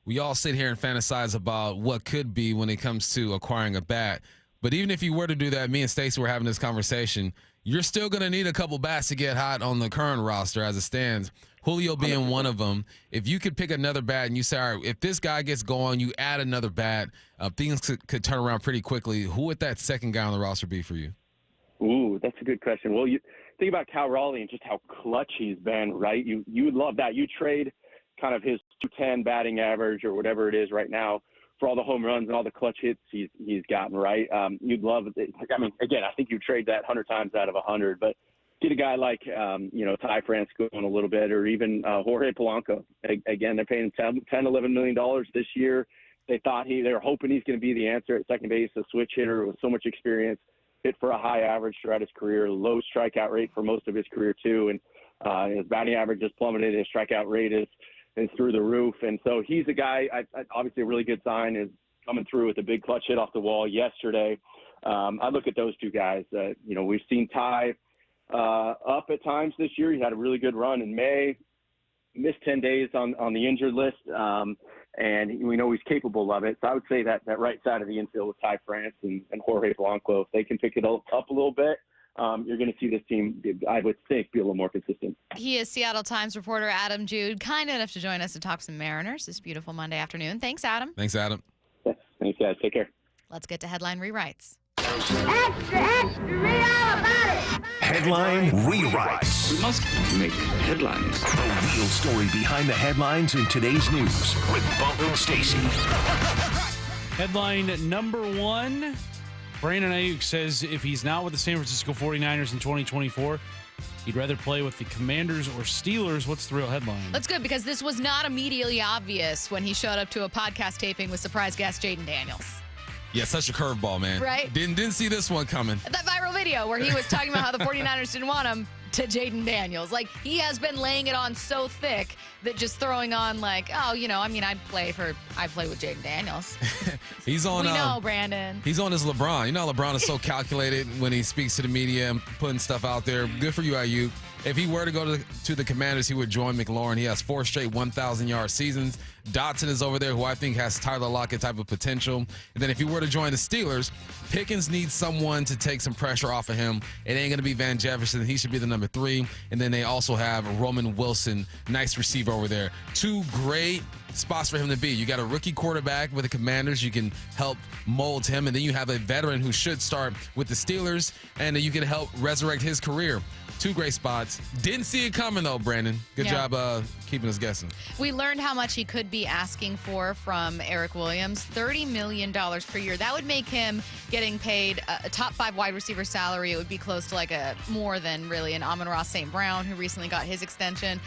We all sit here and fantasize about what could be when it comes to acquiring a bat. But even if you were to do that, me and Stacy were having this conversation, you're still going to need a couple bats to get hot on the current roster as it stands. Julio being 100%. One of them. If you could pick another bat and you say, all right, if this guy gets going, you add another bat, things could turn around pretty quickly. Who would that second guy on the roster be for you? Ooh, that's a good question. Well, you think about Cal Raleigh and just how clutch he's been, right? You would love that. You trade kind of his 210 batting average or whatever it is right now for all the home runs and all the clutch hits he's gotten, right? You'd love it. I mean, again, I think you trade that 100 times out of 100, but get a guy like, Ty France going a little bit, or even Jorge Polanco. Again, they're paying $10, $11 million this year. They were hoping he's going to be the answer at second base, a switch hitter with so much experience, hit for a high average throughout his career, low strikeout rate for most of his career too. And his batting average has plummeted. His strikeout rate is through the roof. And so he's a guy, obviously a really good sign is coming through with a big clutch hit off the wall yesterday. I look at those two guys. We've seen Ty up at times this year. He had a really good run in May, missed 10 days on the injured list, and we know he's capable of it. So I would say that right side of the infield with Ty France and Jorge Blanco, if they can pick it up a little bit, you're going to see this team, I would think, be a little more consistent. He is Seattle Times reporter Adam Jude, kind enough to join us to talk some Mariners this beautiful Monday afternoon. Thanks, Adam. Thanks, Adam. Thanks, guys. Take care. Let's get to headline rewrites. Extra, extra, read all about it. Headline rewrites. We must make headlines. The real story behind the headlines in today's news with Bump and Stacy. Headline number 1. Brandon Aiyuk says if he's not with the San Francisco 49ers in 2024, he'd rather play with the Commanders or Steelers. What's the real headline? That's good, because this was not immediately obvious when he showed up to a podcast taping with surprise guest Jaden Daniels. Yeah, such a curveball, man. Right? Didn't see this one coming. That viral video where he was talking about how the 49ers didn't want him to Jaden Daniels. Like, he has been laying it on so thick that just throwing on I'd play with Jaden Daniels. He's on. We know, Brandon. He's on his LeBron. You know, LeBron is so calculated when he speaks to the media and putting stuff out there. Good for you, Aiyuk. If he were to go to the Commanders, he would join McLaurin. He has 4 straight 1,000-yard seasons. Dotson is over there, who I think has Tyler Lockett type of potential. And then if he were to join the Steelers, Pickens needs someone to take some pressure off of him. It ain't going to be Van Jefferson. He should be the number 3. And then they also have Roman Wilson, nice receiver over there. 2 great spots for him to be. You got a rookie quarterback with the Commanders. You can help mold him. And then you have a veteran who should start with the Steelers, and you can help resurrect his career. 2 great spots. Didn't see it coming, though, Brandon. Good job keeping us guessing. We learned how much he could be asking for from Eric Williams, $30 million per year. That would make him getting paid a top 5 wide receiver salary. It would be close to more than really an Amon-Ra St. Brown, who recently got his extension.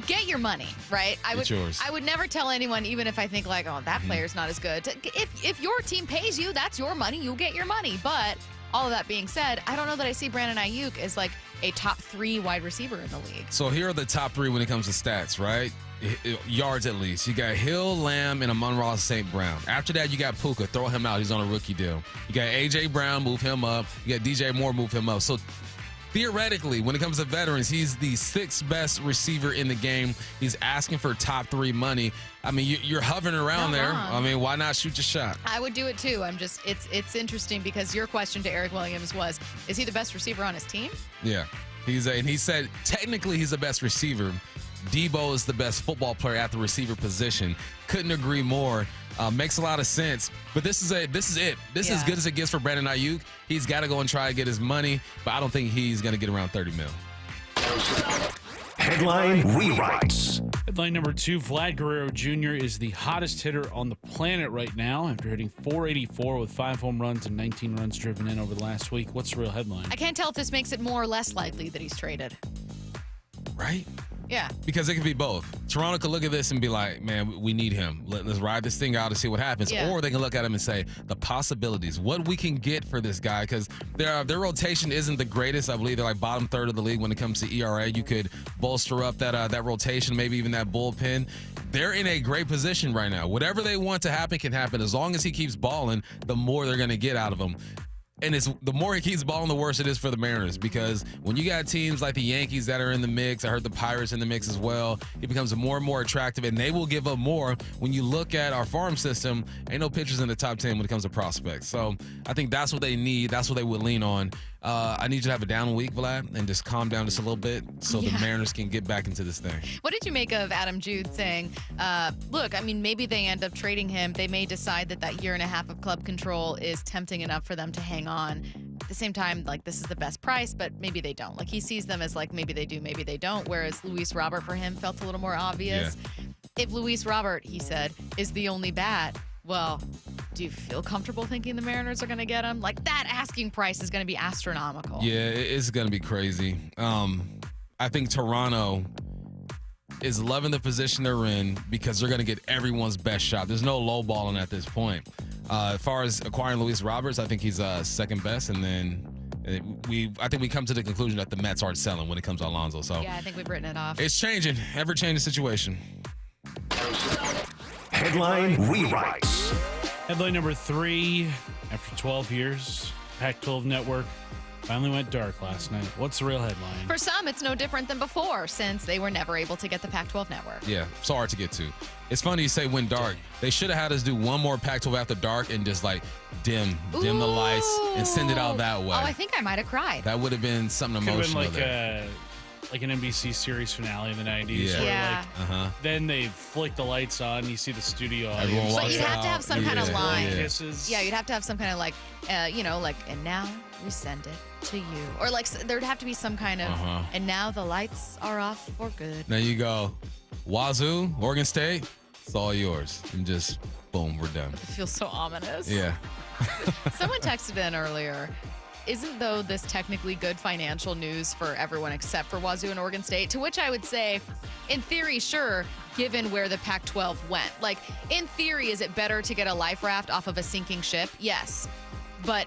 Get your money, right? It's yours. I would never tell anyone, even if I think that player's not as good. If your team pays you, that's your money. You'll get your money. But all of that being said, I don't know that I see Brandon Aiyuk as a top 3 wide receiver in the league. So here are the top 3 when it comes to stats, right? Yards at least. You got Hill, Lamb, and Amon-Ra St. Brown. After that, you got Puka. Throw him out. He's on a rookie deal. You got A.J. Brown. Move him up. You got DJ Moore. Move him up. So theoretically, when it comes to veterans, he's the 6th best receiver in the game. He's asking for top 3 money. I mean, you're hovering around there. I mean, why not shoot your shot? I would do it too. It's interesting because your question to Eric Williams was, is he the best receiver on his team? Yeah. And he said technically he's the best receiver. Debo is the best football player at the receiver position. Couldn't agree more. Makes a lot of sense. But this is it. This is as good as it gets for Brandon Aiyuk. He's got to go and try to get his money, but I don't think he's going to get around $30 million. Headline rewrites. Headline number 2, Vlad Guerrero Jr. is the hottest hitter on the planet right now after hitting .484 with 5 home runs and 19 runs driven in over the last week. What's the real headline? I can't tell if this makes it more or less likely that he's traded. Right? Yeah. Because it could be both. Toronto could look at this and be like, man, we need him. Let's ride this thing out and see what happens. Yeah. Or they can look at him and say, the possibilities, what we can get for this guy. Because their rotation isn't the greatest. I believe they're bottom 3rd of the league when it comes to ERA. You could bolster up that rotation, maybe even that bullpen. They're in a great position right now. Whatever they want to happen can happen. As long as he keeps balling, the more they're going to get out of him. And the more he keeps balling, the worse it is for the Mariners, because when you got teams like the Yankees that are in the mix, I heard the Pirates in the mix as well, it becomes more and more attractive, and they will give up more. When you look at our farm system, ain't no pitchers in the top 10 when it comes to prospects. So I think that's what they need. That's what they would lean on. I need you to have a down week, Vlad, and just calm down just a little bit so the Mariners can get back into this thing. What did you make of Adam Jude saying, look, I mean, maybe they end up trading him. They may decide that year and a half of club control is tempting enough for them to hang on. At the same time, this is the best price, but maybe they don't. He sees them as maybe they do, maybe they don't, whereas Luis Robert for him felt a little more obvious. Yeah. If Luis Robert, he said, is the only bat, well, do you feel comfortable thinking the Mariners are going to get him? That asking price is going to be astronomical. Yeah, it's going to be crazy. I think Toronto is loving the position they're in because they're going to get everyone's best shot. There's no lowballing at this point. As far as acquiring Luis Roberts, I think he's second best, and then I think we come to the conclusion that the Mets aren't selling when it comes to Alonso. So yeah, I think we've written it off. It's changing, ever-changing situation. Headline Rewrites. Headline number 3. After 12 years, Pac-12 Network finally went dark last night. What's the real headline? For some, it's no different than before, since they were never able to get the Pac-12 Network. Yeah, it's hard to get to. It's funny you say went dark. They should have had us do one more Pac-12 after dark and just like dim the lights and send it out that way. Oh, I think I might have cried. That would have been something emotional. Could have been like an NBC series finale in the 90s. Yeah. Where then they flick the lights on, you see the studio audience. But you'd have to have some kind of line. Kisses. Yeah, you'd have to have some kind of like, and now we send it to you. Or like, there'd have to be some kind of, and now the lights are off for good. There you go. Wazoo, Oregon State, it's all yours. And just, boom, we're done. It feels so ominous. Yeah. Someone texted in earlier, isn't though this technically good financial news for everyone except for Wazoo and Oregon State? To which I would say, in theory, sure, given where the Pac-12 went. Like, in theory, is it better to get a life raft off of a sinking ship? Yes. But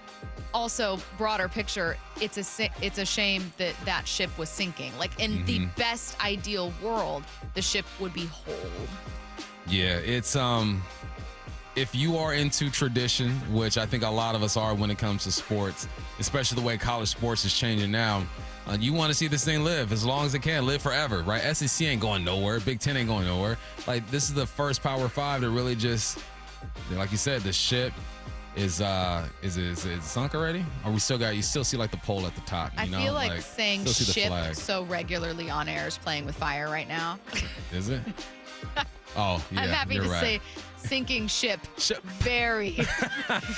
also, broader picture, it's a shame that that ship was sinking. Like, in the best ideal world, the ship would be whole. Yeah, it's if you are into tradition, which I think a lot of us are when it comes to sports, especially the way college sports is changing now, you want to see this thing live as long as it can, live forever, right? SEC ain't going nowhere. Big Ten ain't going nowhere. Like, this is the first Power 5 to really just, like you said, the ship is it sunk already? Or you still see like the pole at the top? I feel like saying ship so regularly on air is playing with fire right now. Is it? Oh, yeah, I'm happy to right. say sinking ship very,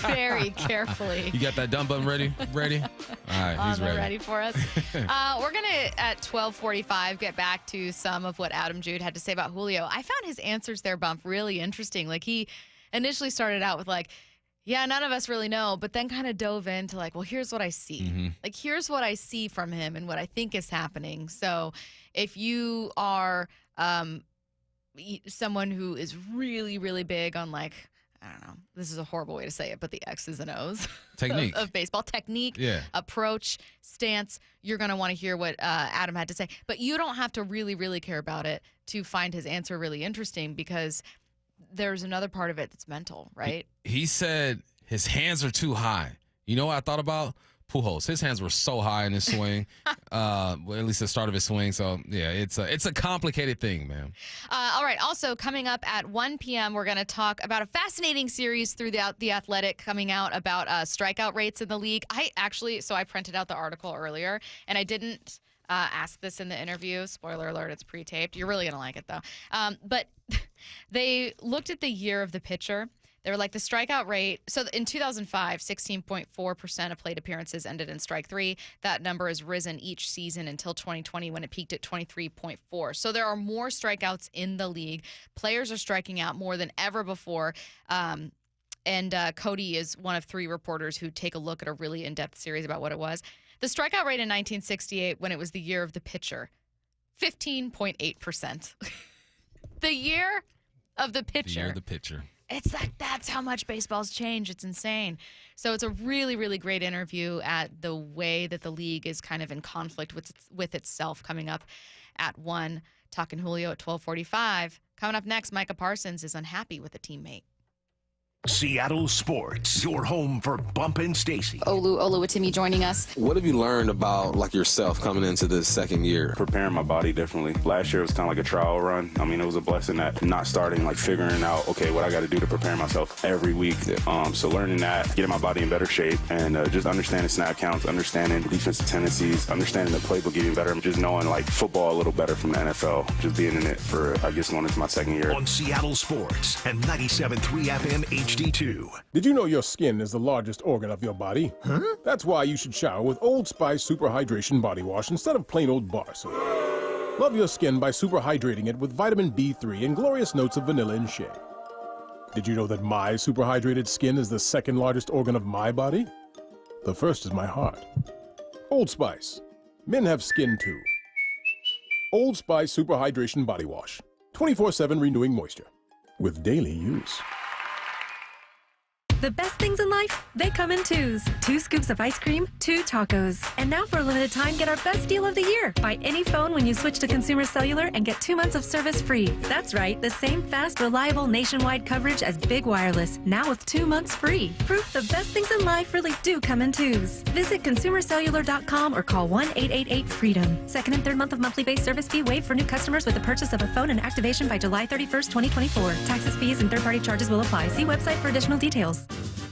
very carefully. You got that dumb button ready? Ready? All right, he's ready For us. We're going to, at 12:45, get back to some of what Adam Jude had to say about Julio. I found his answers there, Bump, really interesting. Like, he initially started out with like, yeah, none of us really know, but then kind of dove into like, well, here's what I see. Like, here's what I see from him and what I think is happening. So if you are someone who is really, really big on like, I don't know, this is a horrible way to say it, but the X's and O's technique of baseball, technique, approach, stance, you're going to want to hear what Adam had to say. But you don't have to really, really care about it to find his answer really interesting, because there's another part of it that's mental, right? He said his hands are too high. You know what I thought about? Pujols. His hands were so high in his swing, well, at least the start of his swing. So, yeah, it's a complicated thing, man. All right. Also, coming up at 1 p.m., we're going to talk about a fascinating series through The Athletic coming out about strikeout rates in the league. I printed out the article earlier, and I didn't ask this in the interview. Spoiler alert, it's pre-taped. You're really going to like it, though. But they looked at the year of the pitcher. They were like, the strikeout rate. So in 2005, 16.4% of plate appearances ended in strike three. That number has risen each season until 2020, when it peaked at 23.4. So there are more strikeouts in the league. Players are striking out more than ever before. And Cody is one of 3 reporters who take a look at a really in-depth series about what it was. The strikeout rate in 1968, when it was the year of the pitcher, 15.8%. The year of the pitcher. The year of the pitcher. It's like, that's how much baseball's changed. It's insane. So it's a really, really great interview at the way that the league is kind of in conflict with itself, coming up at 1. Talking Julio at 12:45. Coming up next, Micah Parsons is unhappy with a teammate. Seattle Sports, your home for Bump and Stacy. Oluwatimi joining us. What have you learned about yourself coming into this second year? Preparing my body differently. Last year was kind of like a trial run. I mean, it was a blessing that not starting, figuring out, okay, what I got to do to prepare myself every week. So learning that, getting my body in better shape, and just understanding snap counts, understanding defensive tendencies, understanding the playbook getting better, just knowing football a little better from the NFL, just being in it for, I guess, going into my second year. On Seattle Sports and 97.3 FM HD2. Did you know your skin is the largest organ of your body? Huh? That's why you should shower with Old Spice Super Hydration Body Wash instead of plain old bar soap. Love your skin by super hydrating it with vitamin B3 and glorious notes of vanilla and shea. Did you know that my super hydrated skin is the second largest organ of my body? The first is my heart. Old Spice. Men have skin too. Old Spice Super Hydration Body Wash. 24/7 renewing moisture. With daily use. The best things in life, they come in twos. 2 scoops of ice cream, 2 tacos. And now for a limited time, get our best deal of the year. Buy any phone when you switch to Consumer Cellular and get 2 months of service free. That's right, the same fast, reliable nationwide coverage as Big Wireless, now with 2 months free. Proof the best things in life really do come in twos. Visit consumercellular.com or call 1-888-FREEDOM. Second and third month of monthly base service fee waived for new customers with the purchase of a phone and activation by July 31st, 2024. Taxes, fees, and third-party charges will apply. See website for additional details.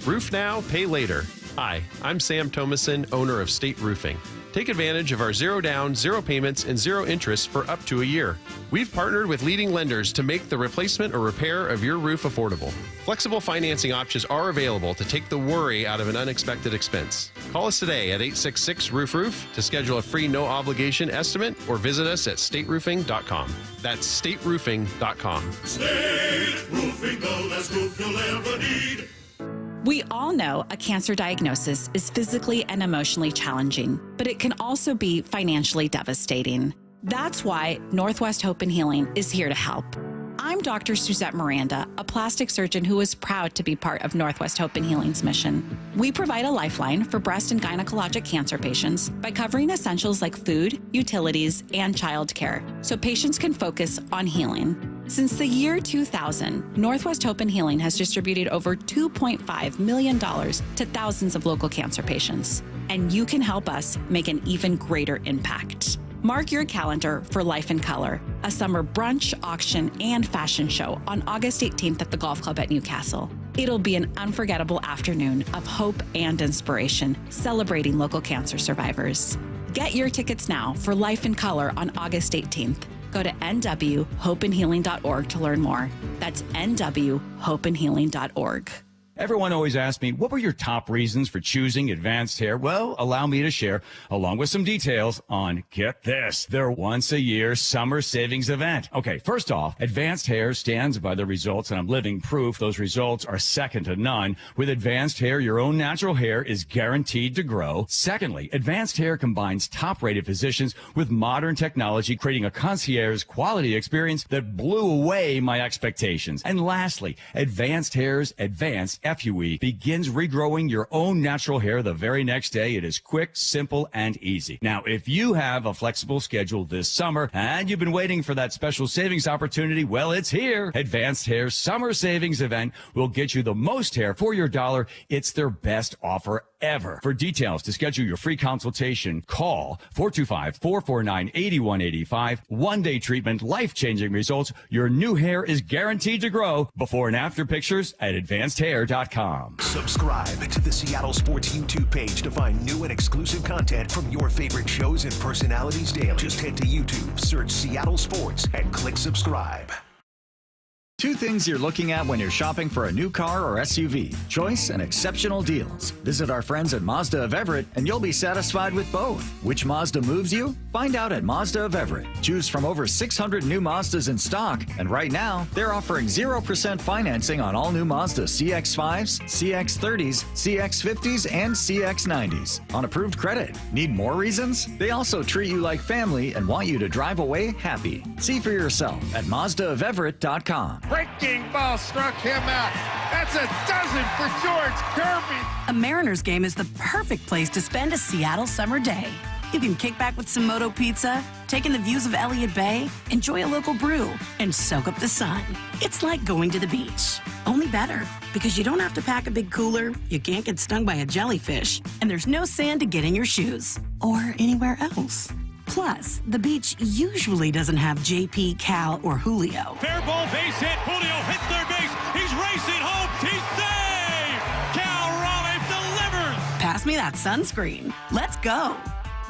Roof now, pay later. Hi, I'm Sam Thomason, owner of State Roofing. Take advantage of our 0 down, 0 payments, and 0 interest for up to a year. We've partnered with leading lenders to make the replacement or repair of your roof affordable. Flexible financing options are available to take the worry out of an unexpected expense. Call us today at 866-ROOF-ROOF to schedule a free no-obligation estimate or visit us at stateroofing.com. That's stateroofing.com. State Roofing, the last roof you'll ever need. We all know a cancer diagnosis is physically and emotionally challenging, but it can also be financially devastating. That's why Northwest Hope and Healing is here to help. I'm Dr. Suzette Miranda, a plastic surgeon who is proud to be part of Northwest Hope and Healing's mission. We provide a lifeline for breast and gynecologic cancer patients by covering essentials like food, utilities, and childcare, so patients can focus on healing. Since the year 2000, Northwest Hope and Healing has distributed over $2.5 million to thousands of local cancer patients, and you can help us make an even greater impact. Mark your calendar for Life in Color, a summer brunch, auction, and fashion show on August 18th at the Golf Club at Newcastle. It'll be an unforgettable afternoon of hope and inspiration, celebrating local cancer survivors. Get your tickets now for Life in Color on August 18th. Go to nwhopeandhealing.org to learn more. That's nwhopeandhealing.org. Everyone always asks me, what were your top reasons for choosing Advanced Hair? Well, allow me to share, along with some details on, get this, their once-a-year summer savings event. Okay, first off, Advanced Hair stands by the results, and I'm living proof those results are second to none. With Advanced Hair, your own natural hair is guaranteed to grow. Secondly, Advanced Hair combines top-rated physicians with modern technology, creating a concierge quality experience that blew away my expectations. And lastly, Advanced Hair's Advanced FUE begins regrowing your own natural hair the very next day. It is quick, simple, and easy. Now, if you have a flexible schedule this summer and you've been waiting for that special savings opportunity, well, it's here. Advanced Hair's Summer Savings Event will get you the most hair for your dollar. It's their best offer ever. For details to schedule your free consultation, call 425-449-8185. One-day treatment, life-changing results. Your new hair is guaranteed to grow. Before and after pictures at advancedhair.com. Subscribe to the Seattle Sports YouTube page to find new and exclusive content from your favorite shows and personalities daily. Just head to YouTube, search Seattle Sports, and click subscribe. 2 things you're looking at when you're shopping for a new car or SUV: choice and exceptional deals. Visit our friends at Mazda of Everett and you'll be satisfied with both. Which Mazda moves you? Find out at Mazda of Everett. Choose from over 600 new Mazdas in stock, and right now they're offering 0% financing on all new Mazda CX-5s, CX-30s, CX-50s, and CX-90s on approved credit. Need more reasons? They also treat you like family and want you to drive away happy. See for yourself at MazdaofEverett.com. Breaking ball struck him out. That's a dozen for George Kirby. A Mariners game is the perfect place to spend a Seattle summer day. You can kick back with some Moto Pizza, take in the views of Elliott Bay, enjoy a local brew, and soak up the sun. It's like going to the beach, only better, because you don't have to pack a big cooler, you can't get stung by a jellyfish, and there's no sand to get in your shoes or anywhere else. Plus, the beach usually doesn't have JP, Cal, or Julio. Fair ball, base hit. Julio hits third base. He's racing home. He's saved. Cal Raleigh delivers. Pass me that sunscreen. Let's go.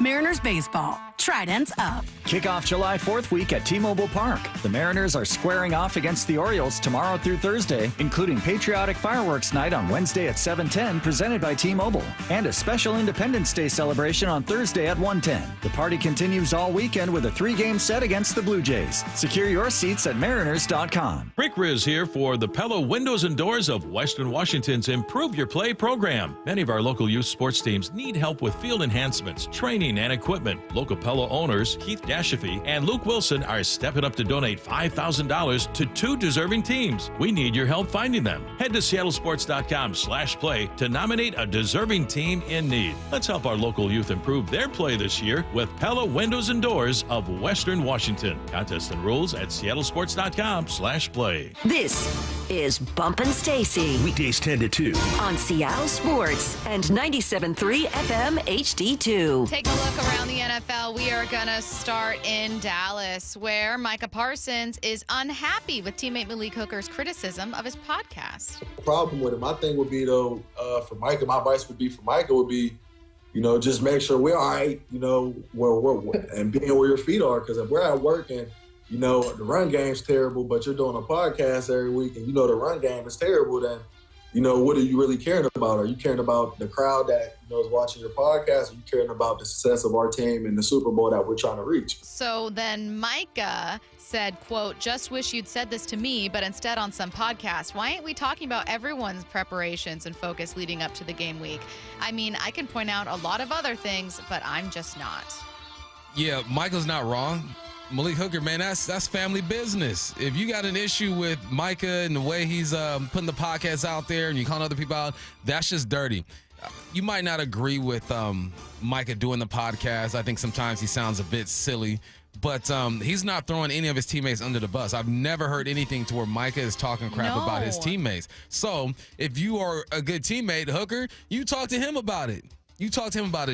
Mariners baseball. Tridents up. Kickoff July 4th week at T-Mobile Park. The Mariners are squaring off against the Orioles tomorrow through Thursday, including Patriotic Fireworks Night on Wednesday at 7:10, presented by T-Mobile, and a special Independence Day celebration on Thursday at 1:10. The party continues all weekend with a 3-game set against the Blue Jays. Secure your seats at Mariners.com. Rick Riz here for the Pella Windows and Doors of Western Washington's Improve Your Play program. Many of our local youth sports teams need help with field enhancements, training, and equipment. Local Pella Pella owners Keith Dashafy and Luke Wilson are stepping up to donate $5,000 to 2 deserving teams. We need your help finding them. Head to seattlesports.com/play to nominate a deserving team in need. Let's help our local youth improve their play this year with Pella Windows and Doors of Western Washington. Contest and rules at seattlesports.com/play. This is Bumpin' Stacy. Weekdays 10 to 2. On Seattle Sports and 97.3 FM HD2. Take a look around the NFL. We are going to start in Dallas, where Micah Parsons is unhappy with teammate Malik Hooker's criticism of his podcast. The problem with it, my thing would be, though, for Micah, my advice would be for Micah would be, just make sure we're all right, where we're and being where your feet are. Because if we're at work and, the run game's terrible, but you're doing a podcast every week and the run game is terrible, then, what are you really caring about? Are you caring about the crowd that, is watching your podcast? Are you caring about the success of our team and the Super Bowl that we're trying to reach? So then Micah said, quote, "Just wish you'd said this to me, but instead on some podcast. Why ain't we talking about everyone's preparations and focus leading up to the game week? I mean, I can point out a lot of other things, but I'm just not." Yeah, Michael's not wrong. Malik Hooker, man, that's family business. If you got an issue with Micah and the way he's putting the podcast out there and you calling other people out, that's just dirty. You might not agree with Micah doing the podcast. I think sometimes he sounds a bit silly, but he's not throwing any of his teammates under the bus. I've never heard anything to where Micah is talking crap about his teammates. So if you are a good teammate, Hooker, you talk to him about it.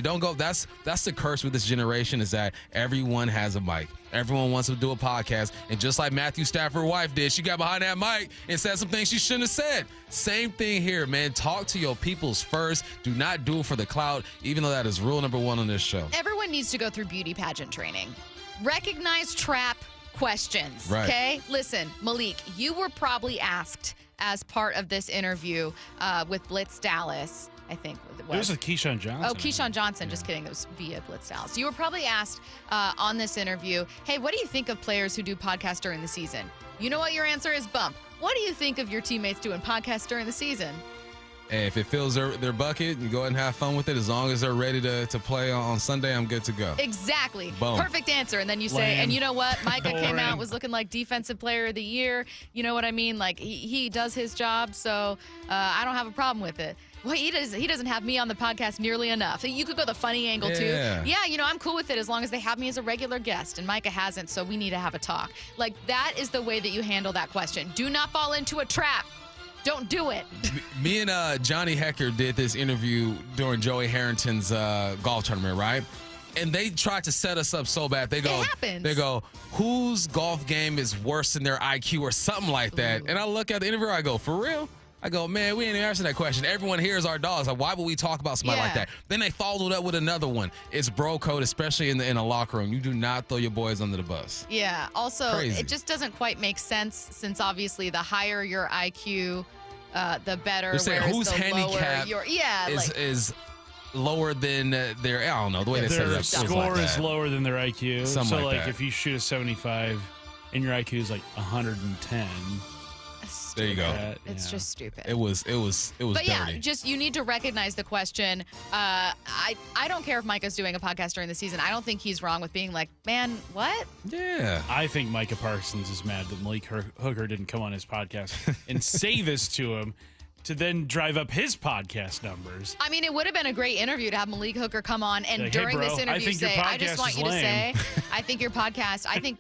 Don't go. That's the curse with this generation, is that everyone has a mic. Everyone wants to do a podcast. And just like Matthew Stafford's wife did, she got behind that mic and said some things she shouldn't have said. Same thing here, man. Talk to your peoples first. Do not do it for the clout, even though that is rule number 1 on this show. Everyone needs to go through beauty pageant training. Recognize trap questions, okay? Listen, Malik, you were probably asked as part of this interview with Blitz Dallas, I think. It was with Keyshawn Johnson. Oh, Keyshawn Johnson. Just kidding. It was via Blitz Dallas. You were probably asked on this interview, hey, what do you think of players who do podcasts during the season? You know what your answer is? Bump. What do you think of your teammates doing podcasts during the season? Hey, if it fills their bucket, you go ahead and have fun with it. As long as they're ready to play on Sunday, I'm good to go. Exactly. Boom. Perfect answer. And then you say, and you know what? Micah came out, was looking like Defensive Player of the Year. You know what I mean? Like, he does his job, so I don't have a problem with it. Well, he doesn't have me on the podcast nearly enough. You could go the funny angle, too. Yeah, I'm cool with it as long as they have me as a regular guest. And Micah hasn't, so we need to have a talk. Like, that is the way that you handle that question. Do not fall into a trap. Don't do it. Me and Johnny Hecker did this interview during Joey Harrington's golf tournament, right? And they tried to set us up so bad. They go, whose golf game is worse than their IQ or something like that? And I look at the interviewer, I go, for real? I go, man, we ain't answering that question. Everyone here is our dogs. Like, why would we talk about somebody like that? Then they followed up with another one. It's bro code, especially in a locker room. You do not throw your boys under the bus. Yeah. Also, it just doesn't quite make sense, since obviously the higher your IQ, the better. They're saying whose handicap is lower than their, I don't know, the way they said it. Their score is lower than their IQ. Something so, like that. if you shoot a 75 and your IQ is like 110. There you go. It's just stupid. It was but dirty. You need to recognize the question. I don't care if Micah's doing a podcast during the season. I don't think he's wrong with being like, man, what? Yeah. I think Micah Parsons is mad that Malik Hooker didn't come on his podcast and say this to him to then drive up his podcast numbers. I mean, it would have been a great interview to have Malik Hooker come on and like, during hey bro, this interview say, I just want you to say, I think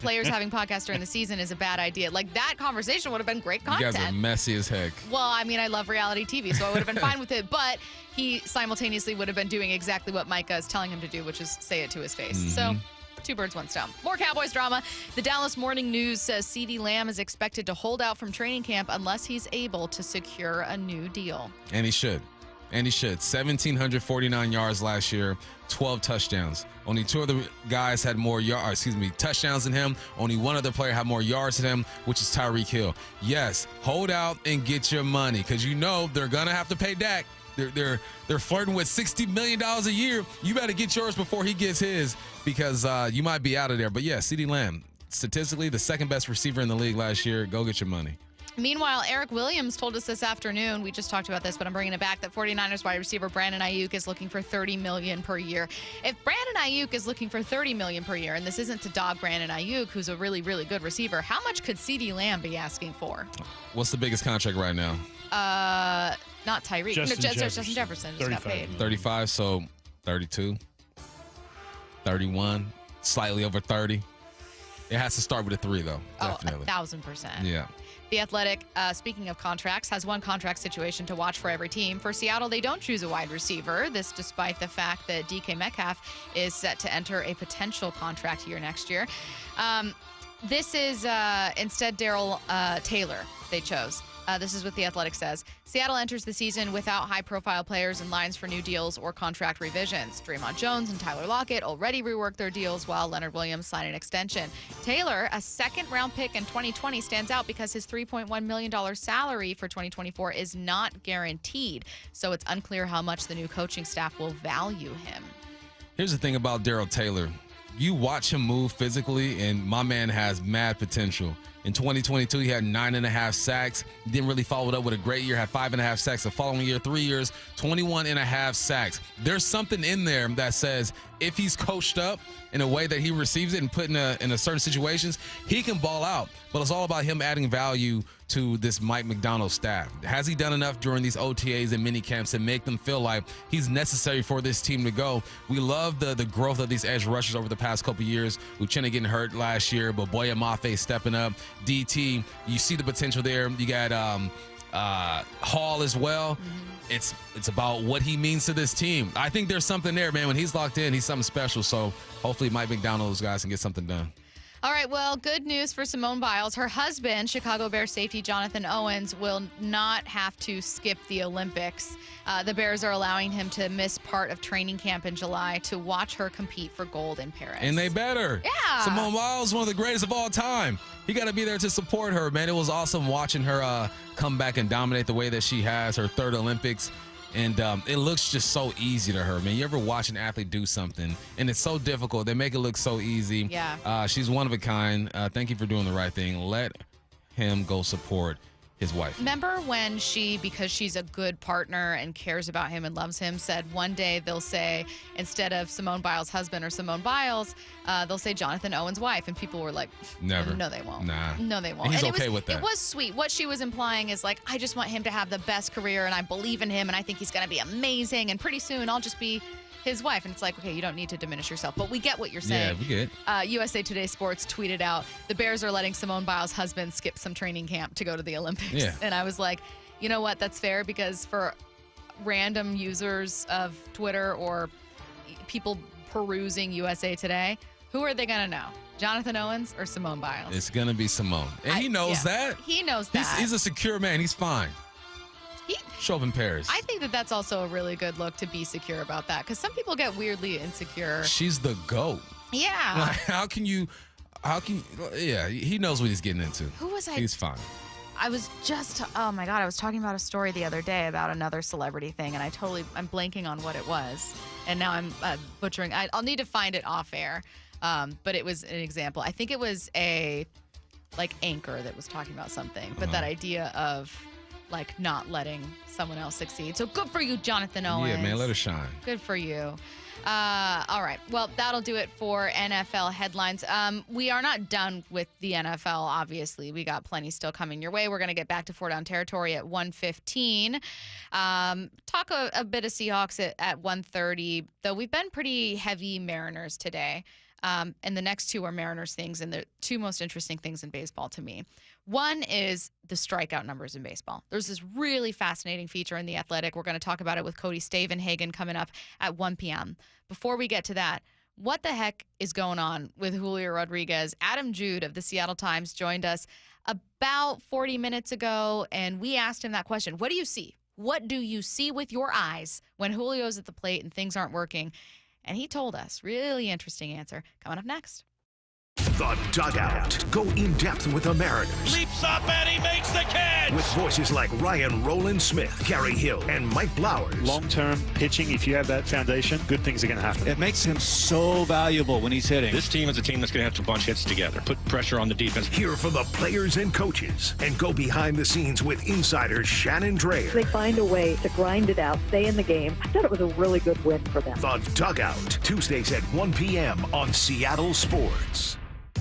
players having podcasts during the season is a bad idea. Like, that conversation would have been great content. You guys are messy as heck. Well, I mean, I love reality TV, so I would have been fine with it. But he simultaneously would have been doing exactly what Micah is telling him to do, which is say it to his face. So 2 birds, 1 stone. More Cowboys drama. The Dallas Morning News says CeeDee Lamb is expected to hold out from training camp unless he's able to secure a new deal. And he should. 1,749 yards last year, 12 touchdowns. Only 2 other guys had more touchdowns than him. Only 1 other player had more yards than him, which is Tyreek Hill. Yes, hold out and get your money, because they're going to have to pay Dak. They're flirting with $60 million a year. You better get yours before he gets his, because you might be out of there. But yeah, CeeDee Lamb, statistically the second best receiver in the league last year. Go get your money. Meanwhile, Eric Williams told us this afternoon, we just talked about this, but I'm bringing it back, that 49ers wide receiver Brandon Aiyuk is looking for $30 million per year. If Brandon Aiyuk is looking for $30 million per year, and this isn't to dog Brandon Aiyuk, who's a really, really good receiver, how much could CeeDee Lamb be asking for? What's the biggest contract right now? Not Tyreek. Justin Jefferson just got paid. 35, so 32, 31, slightly over 30. It has to start with a 3, though. Definitely. 1,000%. Yeah. The Athletic, speaking of contracts, has one contract situation to watch for every team. For Seattle, they don't choose a wide receiver. This despite the fact that DK Metcalf is set to enter a potential contract year next year. This is instead Darrell Taylor they chose. This is what The Athletic says. Seattle enters the season without high-profile players in lines for new deals or contract revisions. Draymond Jones and Tyler Lockett already reworked their deals while Leonard Williams signed an extension. Taylor, a second-round pick in 2020, stands out because his $3.1 million salary for 2024 is not guaranteed, so it's unclear how much the new coaching staff will value him. Here's the thing about Darrell Taylor. You watch him move physically, and my man has mad potential. In 2022, he had 9.5 sacks. Didn't really follow it up with a great year. Had 5.5 sacks the following year. 3 years, 21.5 sacks. There's something in there that says if he's coached up in a way that he receives it and put in a certain situations, he can ball out. But it's all about him adding value to this Mike Macdonald staff. Has he done enough during these OTAs and mini camps to make them feel like he's necessary for this team to go? We love the growth of these edge rushers over the past couple years. Uchenna getting hurt last year, but Boye Mafe stepping up. DT, you see the potential there. You got Hall as well. It's about what he means to this team. I think there's something there, man. When he's locked in, he's something special. So hopefully Mike McDonald, those guys can get something done. All right, well, good news for Simone Biles. Her husband, Chicago Bears safety Jonathan Owens, will not have to skip the Olympics. The Bears are allowing him to miss part of training camp in July to watch her compete for gold in Paris. And they better. Yeah. Simone Biles, one of the greatest of all time. You got to be there to support her, man. It was awesome watching her come back and dominate the way that she has, her third Olympics. And it looks just so easy to her, man. You ever watch an athlete do something, and it's so difficult. They make it look so easy. Yeah. She's one of a kind. Thank you for doing the right thing. Let him go support his wife. Remember when she, because she's a good partner and cares about him and loves him, said one day they'll say, instead of Simone Biles' husband or Simone Biles, they'll say Jonathan Owens' wife. And people were like, never. No, they won't. Nah. No, they won't. And he's and okay with that. It was sweet. What she was implying is like, I just want him to have the best career and I believe in him and I think he's going to be amazing. And pretty soon I'll just be his wife. And it's like, okay, you don't need to diminish yourself. But we get what you're saying. Yeah, we get it. USA Today Sports tweeted out, the Bears are letting Simone Biles' husband skip some training camp to go to the Olympics. Yeah. And I was like, you know what? That's fair, because for random users of Twitter or people perusing USA Today, who are they going to know? Jonathan Owens or Simone Biles? It's going to be Simone. And he knows that. He knows that. He's a secure man. He's fine. Show up in Paris. I think that that's also a really good look to be secure about that, because some people get weirdly insecure. She's the GOAT. Yeah. Like, yeah, he knows what he's getting into. Who was I? He's fine. I was just, oh my God, I was talking about a story the other day about another celebrity thing, and I'm blanking on what it was. And now I'm butchering. I'll need to find it off air. But it was an example. I think it was a anchor that was talking about something, but that idea of not letting someone else succeed. So good for you, Jonathan Owens. Yeah, man, let her shine. Good for you. All right. Well, that'll do it for NFL headlines. We are not done with the NFL, obviously. We got plenty still coming your way. We're going to get back to 4 Down Territory at 1:15. Talk a bit of Seahawks at 1:30, though we've been pretty heavy Mariners today. And the next two are Mariners things, and the two most interesting things in baseball to me. One is the strikeout numbers in baseball. There's this really fascinating feature in The Athletic. We're going to talk about it with Cody Stavenhagen coming up at 1 p.m. Before we get to that, what the heck is going on with Julio Rodriguez? Adam Jude of the Seattle Times joined us about 40 minutes ago, and we asked him that question. What do you see? What do you see with your eyes when Julio's at the plate and things aren't working? And he told us, really interesting answer, coming up next. The Dugout. Go in depth with the Mariners. Leaps up and he makes the catch. With voices like Ryan Roland Smith, Gary Hill, and Mike Blowers. Long-term pitching, if you have that foundation, good things are going to happen. It makes him so valuable when he's hitting. This team is a team that's going to have to bunch hits together, put pressure on the defense. Hear from the players and coaches, and go behind the scenes with insiders Shannon Dreyer. They find a way to grind it out, stay in the game. I thought it was a really good win for them. The Dugout, Tuesdays at 1 p.m. on Seattle Sports.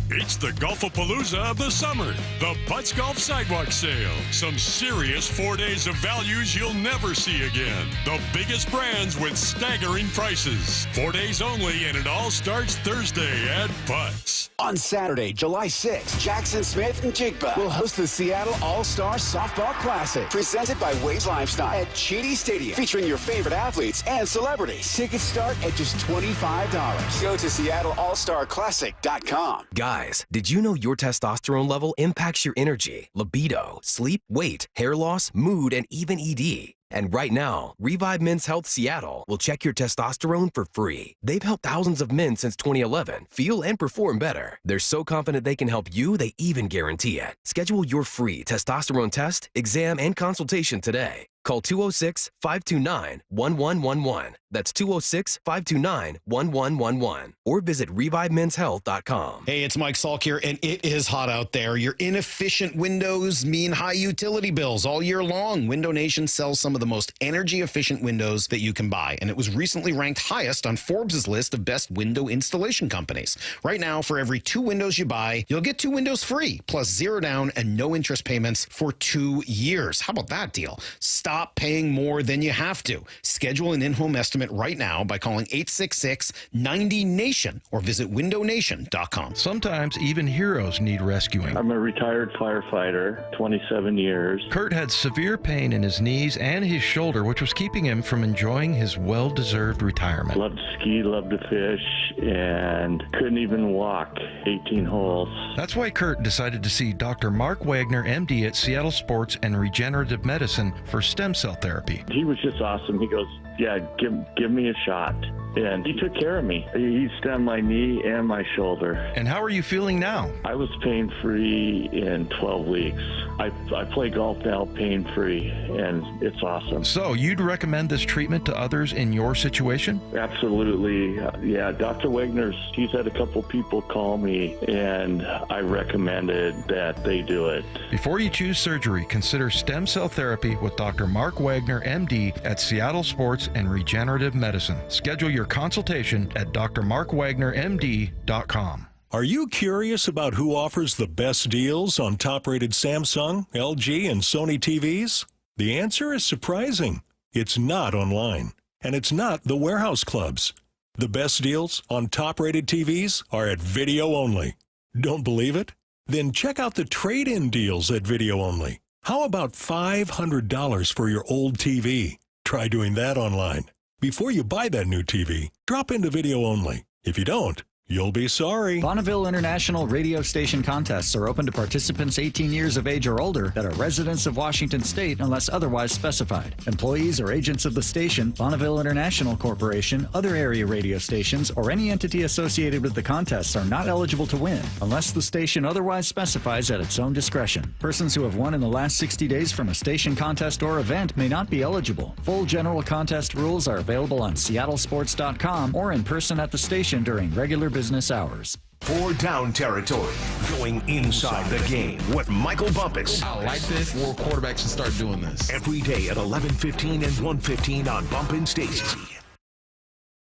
It's the Golfapalooza of the summer, the Butts Golf Sidewalk Sale. Some serious 4 days of values you'll never see again. The biggest brands with staggering prices. 4 days only, and it all starts Thursday at Butts. On Saturday, July 6th, Jackson Smith and Jigba will host the Seattle All-Star Softball Classic, presented by Wade's Lifestyle at Cheedy Stadium, featuring your favorite athletes and celebrities. Tickets start at just $25. Go to SeattleAllStarClassic.com. Guys, did you know your testosterone level impacts your energy, libido, sleep, weight, hair loss, mood, and even ED? And right now, Revive Men's Health Seattle will check your testosterone for free. They've helped thousands of men since 2011 feel and perform better. They're so confident they can help you, they even guarantee it. Schedule your free testosterone test, exam, and consultation today. Call 206-529-1111. That's 206-529-1111. Or visit ReviveMen'sHealth.com. Hey, it's Mike Salk here, and it is hot out there. Your inefficient windows mean high utility bills all year long. Window Nation sells some of the most energy-efficient windows that you can buy, and it was recently ranked highest on Forbes' list of best window installation companies. Right now, for every 2 windows you buy, you'll get 2 windows free, plus 0 down and no interest payments for 2 years. How about that deal? Stop paying more than you have to. Schedule an in-home estimate right now by calling 866-90-NATION or visit windownation.com. Sometimes even heroes need rescuing. I'm a retired firefighter, 27 years. Kurt had severe pain in his knees and his shoulder, which was keeping him from enjoying his well-deserved retirement. Loved to ski, loved to fish, and couldn't even walk 18 holes. That's why Kurt decided to see Dr. Mark Wagner, MD at Seattle Sports and Regenerative Medicine for stem cell therapy. He was just awesome. He goes, yeah, give me a shot. And he took care of me. He stemmed my knee and my shoulder. And how are you feeling now? I was pain-free in 12 weeks. I play golf now pain-free, and it's awesome. So you'd recommend this treatment to others in your situation? Absolutely. Yeah, Dr. Wagner's, he's had a couple people call me, and I recommended that they do it. Before you choose surgery, consider stem cell therapy with Dr. Mark Wagner, MD at Seattle Sports and Regenerative Medicine. Schedule your consultation at drmarkwagnermd.com. Are you curious about who offers the best deals on top-rated Samsung, LG, and Sony TVs? The answer is surprising. It's not online, and it's not the warehouse clubs. The best deals on top-rated TVs are at Video Only. Don't believe it? Then check out the trade-in deals at Video Only. How about $500 for your old TV? Try doing that online. Before you buy that new TV, drop into Video Only. If you don't, you'll be sorry. Bonneville International radio station contests are open to participants 18 years of age or older that are residents of Washington State unless otherwise specified. Employees or agents of the station, Bonneville International Corporation, other area radio stations, or any entity associated with the contests are not eligible to win unless the station otherwise specifies at its own discretion. Persons who have won in the last 60 days from a station contest or event may not be eligible. Full general contest rules are available on seattlesports.com or in person at the station during regular business hours. 4 down territory, going inside the game with Michael Bumpus. I like this. More quarterbacks should start doing this. Every day at 11:15 and 1:15 on Bumpin' Stacy.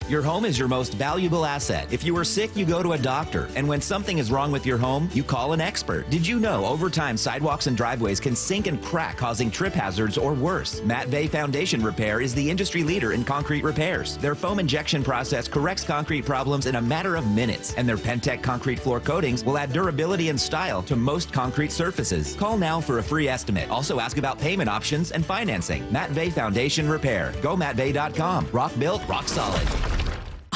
Your home is your most valuable asset. If you are sick, you go to a doctor. And when something is wrong with your home, you call an expert. Did you know over time, sidewalks and driveways can sink and crack, causing trip hazards or worse? Matt Vey Foundation Repair is the industry leader in concrete repairs. Their foam injection process corrects concrete problems in a matter of minutes. And their Pentec concrete floor coatings will add durability and style to most concrete surfaces. Call now for a free estimate. Also ask about payment options and financing. Matt Vey Foundation Repair. Go mattvey.com. Rock built, rock solid.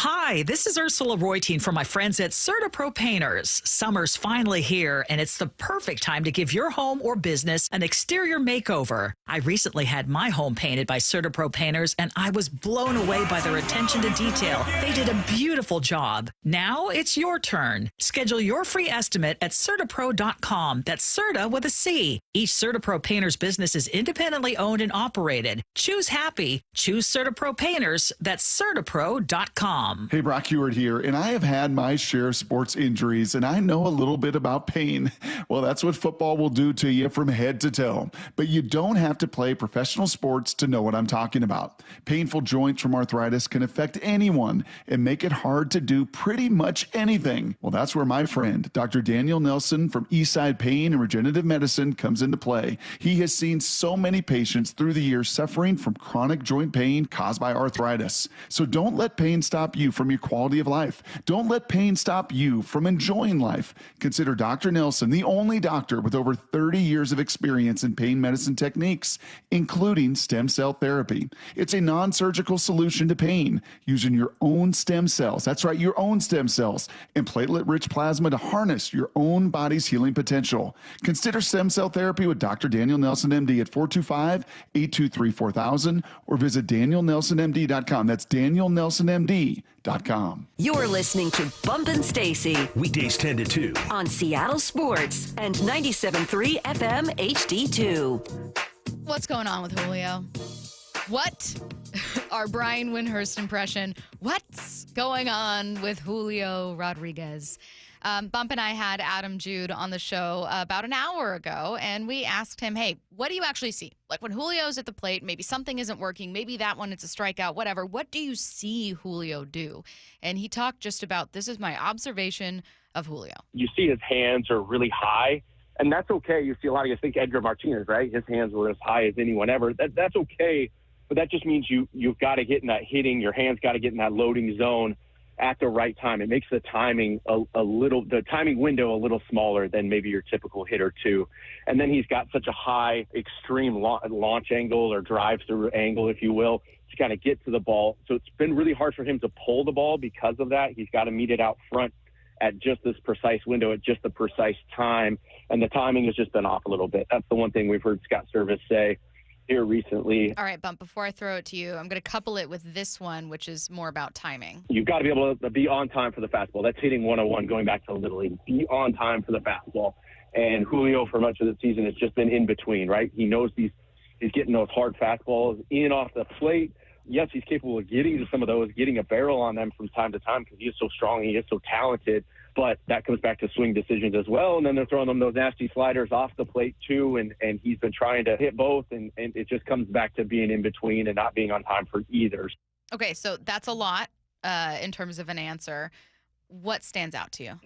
Hi, this is Ursula Reutin from my friends at CertaPro Painters. Summer's finally here, and it's the perfect time to give your home or business an exterior makeover. I recently had my home painted by CertaPro Painters, and I was blown away by their attention to detail. They did a beautiful job. Now it's your turn. Schedule your free estimate at CertaPro.com. That's Certa with a C. Each CertaPro Painters business is independently owned and operated. Choose happy. Choose CertaPro Painters. That's CertaPro.com. Hey, Brock Heward here, and I have had my share of sports injuries, and I know a little bit about pain. Well, that's what football will do to you from head to toe. But you don't have to play professional sports to know what I'm talking about. Painful joints from arthritis can affect anyone and make it hard to do pretty much anything. Well, that's where my friend, Dr. Daniel Nelson from Eastside Pain and Regenerative Medicine comes into play. He has seen so many patients through the years suffering from chronic joint pain caused by arthritis. So don't let pain stop you from your quality of life. Don't let pain stop you from enjoying life. Consider Dr. Nelson the only doctor with over 30 years of experience in pain medicine techniques, including stem cell therapy. It's a non-surgical solution to pain using your own stem cells. That's right, your own stem cells and platelet-rich plasma to harness your own body's healing potential. Consider stem cell therapy with Dr. Daniel Nelson, MD at 425-823-4000 or visit DanielNelsonMD.com. That's DanielNelsonMD.com. You're listening to Bumpin' Stacy. Weekdays 10 to 2. On Seattle Sports and 97.3 FM HD2. What's going on with Julio? What? Our Brian Windhurst impression. What's going on with Julio Rodriguez? Bump and I had Adam Jude on the show about an hour ago, and we asked him, hey, what do you actually see? Like when Julio's at the plate, maybe something isn't working, maybe that one, it's a strikeout, whatever. What do you see Julio do? And he talked just about, this is my observation of Julio. You see his hands are really high, and that's okay. You see a lot of guys think Edgar Martinez, right? His hands were as high as anyone ever. That's okay, but that just means you've got to get in that hitting, your hands got to get in that loading zone at the right time. It makes the timing the timing window a little smaller than maybe your typical hitter too. And then he's got such a high extreme launch angle or drive through angle, if you will, to kind of get to the ball. So it's been really hard for him to pull the ball because of that. He's got to meet it out front at just this precise window at just the precise time. And the timing has just been off a little bit. That's the one thing we've heard Scott Service say here recently. All right, Bump, before I throw it to you, I'm going to couple it with this one, which is more about timing. You've got to be able to be on time for the fastball. That's hitting 101 going back to Little League. Be on time for the fastball. And Julio, for much of the season, has just been in between, right? He knows he's getting those hard fastballs in off the plate. Yes, he's capable of getting to some of those, getting a barrel on them from time to time because he is so strong and he is so talented. But that comes back to swing decisions as well. And then they're throwing them those nasty sliders off the plate too. And he's been trying to hit both. And it just comes back to being in between and not being on time for either. Okay, so that's a lot in terms of an answer. What stands out to you?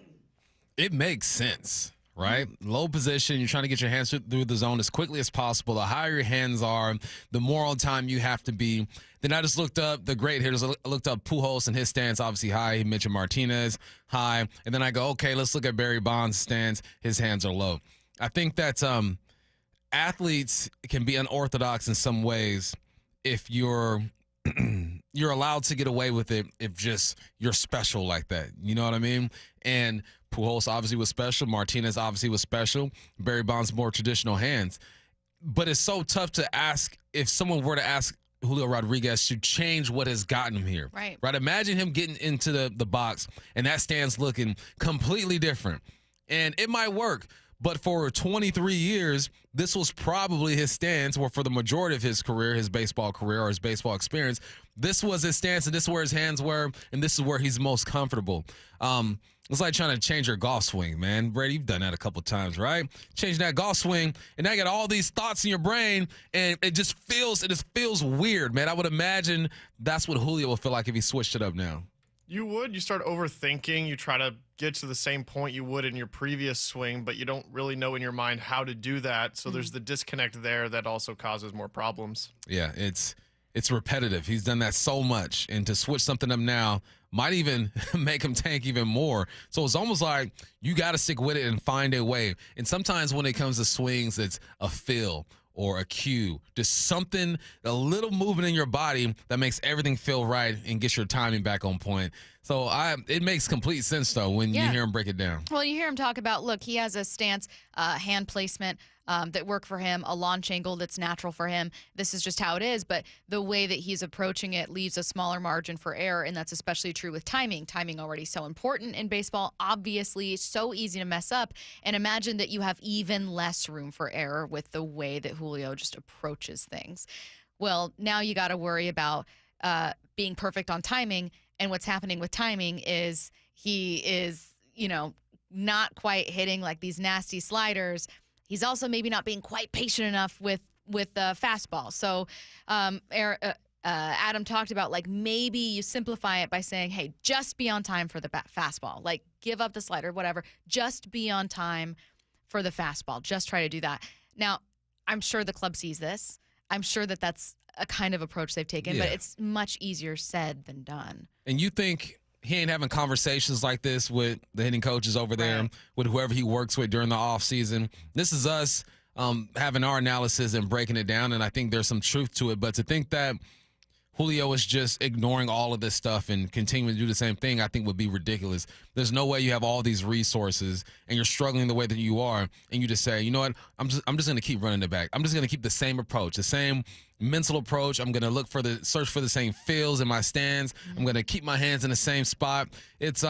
It makes sense, right? Low position, you're trying to get your hands through the zone as quickly as possible. The higher your hands are, the more on time you have to be. Then I just looked up the great hitters. I looked up Pujols and his stance, obviously high. He mentioned Martinez, high. And then I go, okay, let's look at Barry Bonds' stance. His hands are low. I think that athletes can be unorthodox in some ways if you're allowed to get away with it if just you're special like that. You know what I mean? And Pujols obviously was special. Martinez obviously was special. Barry Bonds more traditional hands. But it's so tough to ask if someone were to ask Julio Rodriguez to change what has gotten him here. Right. Imagine him getting into the box and that stance looking completely different. And it might work. But for 23 years, this was probably his stance, or for the majority of his career, his baseball career or his baseball experience, this was his stance, and this is where his hands were, and this is where he's most comfortable. It's like trying to change your golf swing, man. Brady, you've done that a couple times, right? Change that golf swing, and now you got all these thoughts in your brain, and it just feels weird, man. I would imagine that's what Julio will feel like if he switched it up now. You start overthinking. You try to get to the same point you would in your previous swing, but you don't really know in your mind how to do that. So there's the disconnect there that also causes more problems. Yeah, it's repetitive. He's done that so much, and to switch something up now might even make him tank even more. So it's almost like you got to stick with it and find a way. And sometimes when it comes to swings, it's a feel or a cue, just something, a little movement in your body that makes everything feel right and gets your timing back on point. So it makes complete sense, though, when you hear him break it down. Well, you hear him talk about, look, he has a stance, hand placement that work for him, a launch angle that's natural for him. This is just how it is, but the way that he's approaching it leaves a smaller margin for error, and that's especially true with timing. Timing already so important in baseball, obviously so easy to mess up, and imagine that you have even less room for error with the way that Julio just approaches things. Well, now you got to worry about being perfect on timing, and what's happening with timing is he is, not quite hitting like these nasty sliders. He's also maybe not being quite patient enough with the fastball. So Adam talked about, like, maybe you simplify it by saying, hey, just be on time for the fastball. Like, give up the slider, whatever. Just be on time for the fastball. Just try to do that. Now, I'm sure the club sees this. I'm sure that that's a kind of approach they've taken, but it's much easier said than done. And you think he ain't having conversations like this with the hitting coaches over there, with whoever he works with during the offseason. This is us having our analysis and breaking it down, and I think there's some truth to it. But to think that Julio is just ignoring all of this stuff and continuing to do the same thing, I think would be ridiculous. There's no way you have all these resources and you're struggling the way that you are, and you just say, you know what, I'm just going to keep running it back. I'm just going to keep the same approach, the same mental approach. I'm going to search for the same feels in my stance. I'm going to keep my hands in the same spot. It's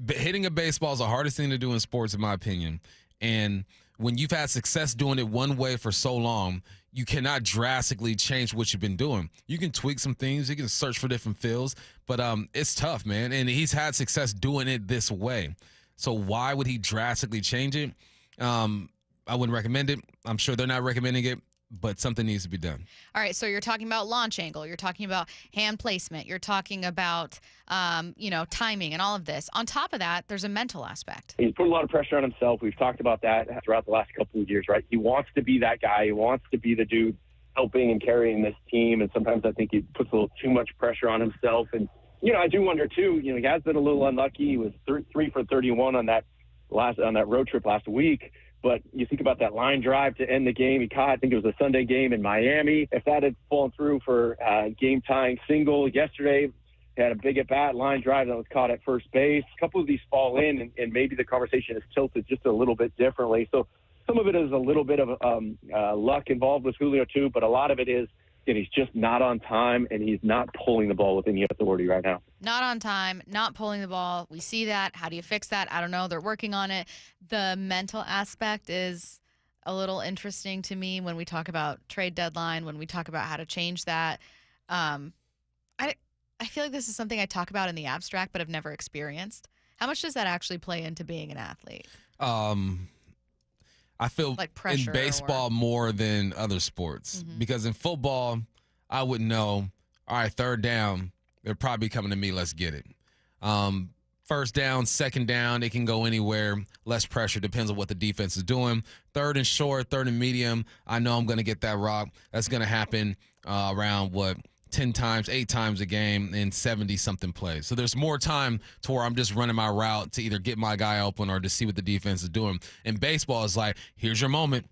hitting a baseball is the hardest thing to do in sports, in my opinion. And when you've had success doing it one way for so long, you cannot drastically change what you've been doing. You can tweak some things. You can search for different feels, but it's tough, man. And he's had success doing it this way. So why would he drastically change it? I wouldn't recommend it. I'm sure they're not recommending it, but something needs to be done. All right, so you're talking about launch angle. You're talking about hand placement. You're talking about, timing and all of this. On top of that, there's a mental aspect. He's put a lot of pressure on himself. We've talked about that throughout the last couple of years, right? He wants to be that guy. He wants to be the dude helping and carrying this team, and sometimes I think he puts a little too much pressure on himself. And, I do wonder, too, he has been a little unlucky. He was 3 for 31 on that road trip last week. But you think about that line drive to end the game. He caught, I think it was a Sunday game in Miami. If that had fallen through for a game-tying single yesterday, he had a big at-bat line drive that was caught at first base. A couple of these fall in, and maybe the conversation is tilted just a little bit differently. So some of it is a little bit of luck involved with Julio, too, but a lot of it is that he's just not on time, and he's not pulling the ball with any authority right now. Not on time, not pulling the ball. We see that. How do you fix that? I don't know. They're working on it. The mental aspect is a little interesting to me when we talk about trade deadline, when we talk about how to change that. I feel like this is something I talk about in the abstract but have never experienced. How much does that actually play into being an athlete? I feel like in baseball more than other sports, because in football, I would know, all right, third down, they're probably coming to me, let's get it. First down, second down, it can go anywhere, less pressure, depends on what the defense is doing. Third and short, third and medium, I know I'm going to get that rock. That's going to happen around 10 times, 8 times a game in 70-something plays. So there's more time to where I'm just running my route to either get my guy open or to see what the defense is doing. In baseball, it's like, here's your moment.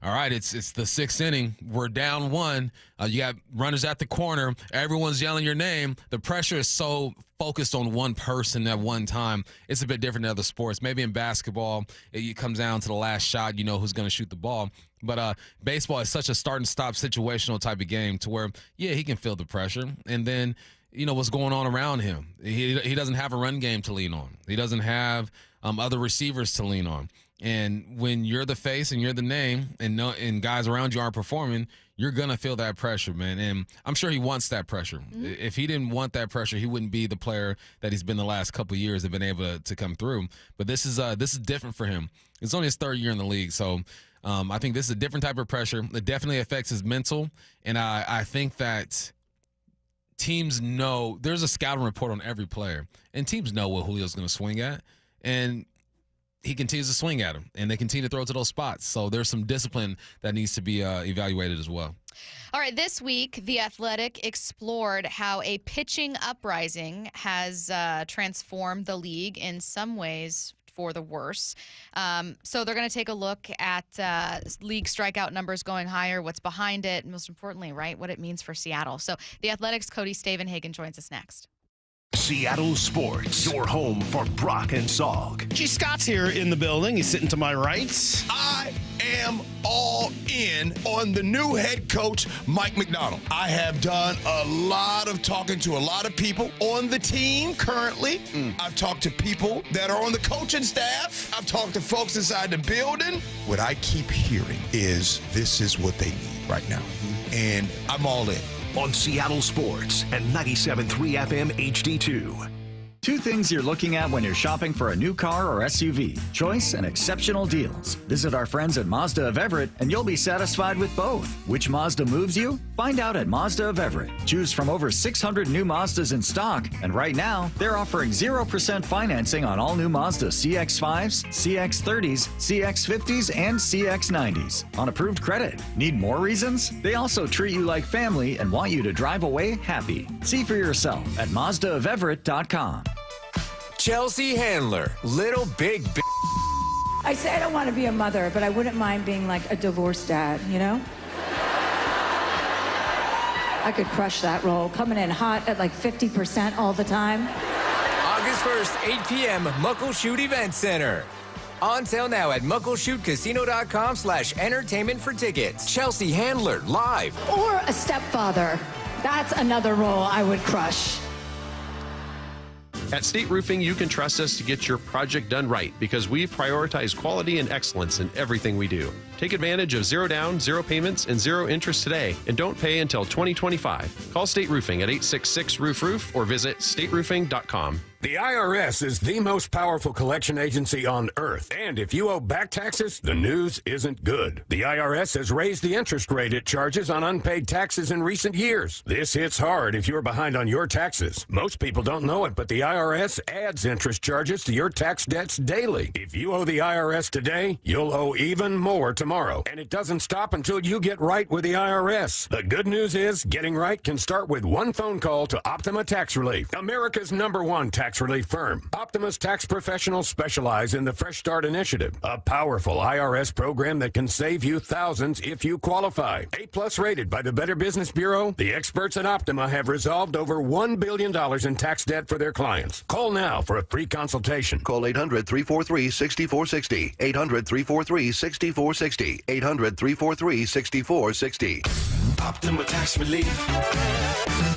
All right, it's the 6th inning. We're down 1. You got runners at the corner. Everyone's yelling your name. The pressure is so focused on one person at one time. It's a bit different than other sports. Maybe in basketball, it comes down to the last shot. You know who's going to shoot the ball. But baseball is such a start and stop situational type of game to where, he can feel the pressure. And then, what's going on around him. He doesn't have a run game to lean on. He doesn't have other receivers to lean on. And when you're the face and you're the name and guys around you aren't performing, you're going to feel that pressure, man. And I'm sure he wants that pressure. If he didn't want that pressure, he wouldn't be the player that he's been the last couple of years and been able to come through. But this is different for him. It's only his 3rd year in the league. So I think this is a different type of pressure. It definitely affects his mental. And I think that teams know there's a scouting report on every player. And teams know what Julio's going to swing at. And he continues to swing at him, and they continue to throw to those spots. So there's some discipline that needs to be evaluated as well. All right, this week, The Athletic explored how a pitching uprising has transformed the league in some ways for the worse. So they're going to take a look at league strikeout numbers going higher, what's behind it, and most importantly, right, what it means for Seattle. So the Athletics' Cody Stavenhagen joins us next. Seattle Sports, your home for Brock and Salk. G. Scott's here in the building. He's sitting to my right. I am all in on the new head coach, Mike Macdonald. I have done a lot of talking to a lot of people on the team currently. I've talked to people that are on the coaching staff. I've talked to folks inside the building. What I keep hearing is this is what they need right now. And I'm all in. On Seattle Sports and 97.3 FM HD2. Two things you're looking at when you're shopping for a new car or SUV: choice and exceptional deals. Visit our friends at Mazda of Everett and you'll be satisfied with both. Which Mazda moves you? Find out at Mazda of Everett. Choose from over 600 new Mazdas in stock, and right now they're offering 0% financing on all new Mazda CX-5s, CX-30s, CX-50s, and CX-90s on approved credit. Need more reasons? They also treat you like family and want you to drive away happy. See for yourself at MazdaofEverett.com. Chelsea Handler, little big I say I don't want to be a mother, but I wouldn't mind being like a divorced dad, you know? I could crush that role, coming in hot at like 50% all the time. August 1st, 8 p.m., Muckleshoot Event Center. On sale now at muckleshootcasino.com/entertainment for tickets. Chelsea Handler, live. Or a stepfather. That's another role I would crush. At State Roofing, you can trust us to get your project done right because we prioritize quality and excellence in everything we do. Take advantage of 0 down, 0 payments, and 0 interest today, and don't pay until 2025. Call State Roofing at 866-ROOF-ROOF or visit stateroofing.com. The IRS is the most powerful collection agency on earth. And if you owe back taxes, the news isn't good. The IRS has raised the interest rate it charges on unpaid taxes in recent years. This hits hard if you're behind on your taxes. Most people don't know it, but the IRS adds interest charges to your tax debts daily. If you owe the IRS today, you'll owe even more tomorrow. And it doesn't stop until you get right with the IRS. The good news is getting right can start with one phone call to Optima Tax Relief, America's #1 tax relief firm. Optima's tax professionals specialize in the Fresh Start Initiative, a powerful IRS program that can save you thousands if you qualify. A+ rated by the Better Business Bureau, the experts at Optima have resolved over $1 billion in tax debt for their clients. Call now for a free consultation. Call 800-343-6460. 800-343-6460. 800-343-6460. Optima Tax Relief.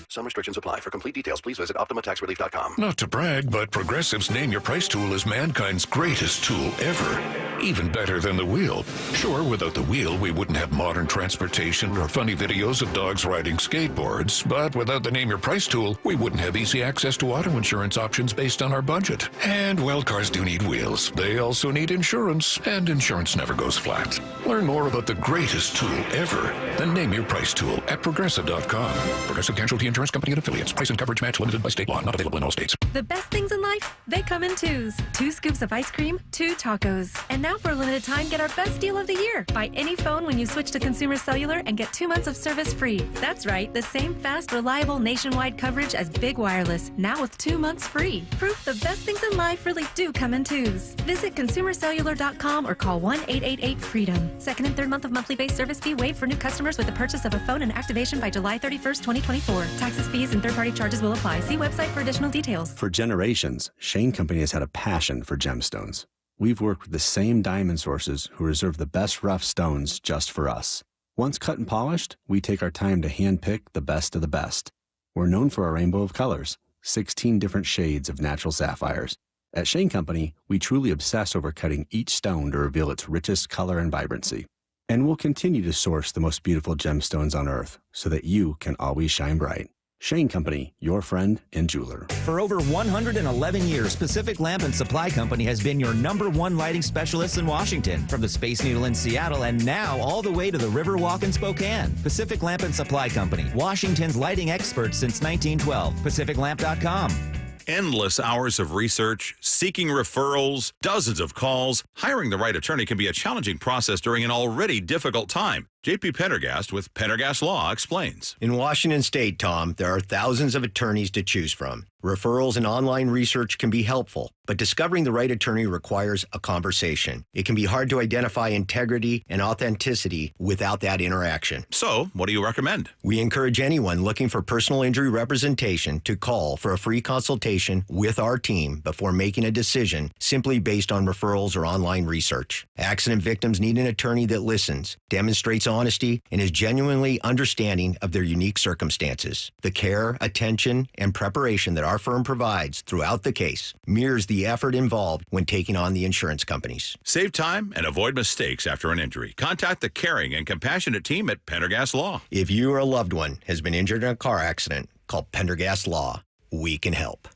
Some restrictions apply. For complete details, please visit OptimaTaxRelief.com. Not to brag, but Progressive's Name Your Price tool is mankind's greatest tool ever. Even better than the wheel. Sure, without the wheel, we wouldn't have modern transportation or funny videos of dogs riding skateboards. But without the Name Your Price tool, we wouldn't have easy access to auto insurance options based on our budget. And, well, cars do need wheels. They also need insurance, and insurance never goes flat. Learn more about the greatest tool ever, the Name Your Price tool at Progressive.com. Progressive Casualty Insurance Company and Affiliates. Price and coverage match limited by state law. Not available in all states. The best things in life, they come in twos. 2 scoops of ice cream, 2 tacos. And now for a limited time, get our best deal of the year. Buy any phone when you switch to Consumer Cellular and get 2 months of service free. That's right, the same fast, reliable nationwide coverage as Big Wireless, now with 2 months free. Proof the best things in life really do come in twos. Visit ConsumerCellular.com or call 1-888-FREEDOM. Second and third month of monthly base service fee waived for new customers with the purchase of a phone and activation by July 31st, 2024. Taxes, fees, and third-party charges will apply. See website for additional details. For generations, Shane Company has had a passion for gemstones. We've worked with the same diamond sources who reserve the best rough stones just for us. Once cut and polished, we take our time to handpick the best of the best. We're known for our rainbow of colors, 16 different shades of natural sapphires. At Shane Company, we truly obsess over cutting each stone to reveal its richest color and vibrancy. And we'll continue to source the most beautiful gemstones on earth so that you can always shine bright. Shane Company, your friend and jeweler. For over 111 years, Pacific Lamp and Supply Company has been your #1 lighting specialist in Washington. From the Space Needle in Seattle and now all the way to the Riverwalk in Spokane. Pacific Lamp and Supply Company, Washington's lighting experts since 1912. PacificLamp.com. Endless hours of research, seeking referrals, dozens of calls. Hiring the right attorney can be a challenging process during an already difficult time. J.P. Pendergast with Pendergast Law explains. In Washington State, Tom, there are thousands of attorneys to choose from. Referrals and online research can be helpful, but discovering the right attorney requires a conversation. It can be hard to identify integrity and authenticity without that interaction. So, what do you recommend? We encourage anyone looking for personal injury representation to call for a free consultation with our team before making a decision simply based on referrals or online research. Accident victims need an attorney that listens, demonstrates honesty, and is genuinely understanding of their unique circumstances. The care, attention, and preparation that our firm provides throughout the case mirrors the effort involved when taking on the insurance companies. Save time and avoid mistakes after an injury. Contact the caring and compassionate team at Pendergast Law. If you or a loved one has been injured in a car accident, call Pendergast Law. We can help.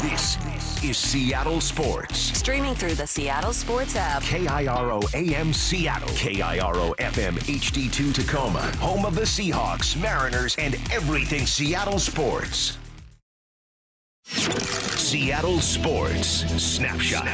This is Seattle Sports. Streaming through the Seattle Sports app. KIRO AM Seattle. KIRO FM HD2 Tacoma. Home of the Seahawks, Mariners, and everything Seattle sports. Seattle Sports Snapshot.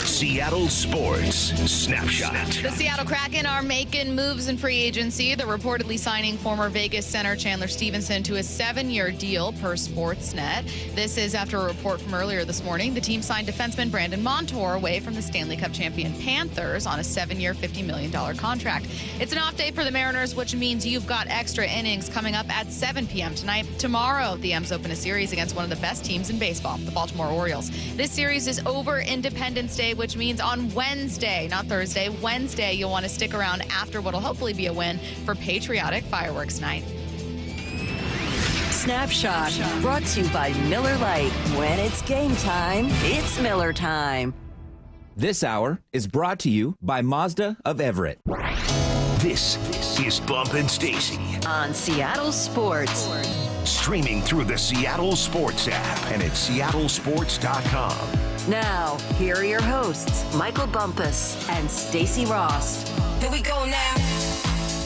Seattle Sports Snapshot. The Seattle Kraken are making moves in free agency. They're reportedly signing former Vegas center Chandler Stevenson to a 7-year deal per Sportsnet. This is after a report from earlier this morning. The team signed defenseman Brandon Montour away from the Stanley Cup champion Panthers on a 7-year, $50 million contract. It's an off day for the Mariners, which means you've got extra innings coming up at 7 p.m. tonight. Tomorrow, the M's open a series against one of the best teams in baseball, the Baltimore Orioles. This series is over Independence Day, which means on Wednesday, not Thursday, Wednesday, you'll want to stick around after what'll hopefully be a win for patriotic fireworks night. Snapshot, brought to you by Miller Lite. When it's game time, it's Miller time. This hour is brought to you by Mazda of Everett. This is Bump and Stacy on Seattle Sports. Streaming through the Seattle Sports app and at seattlesports.com. Now, here are your hosts, Michael Bumpus and Stacy Ross. Here we go now.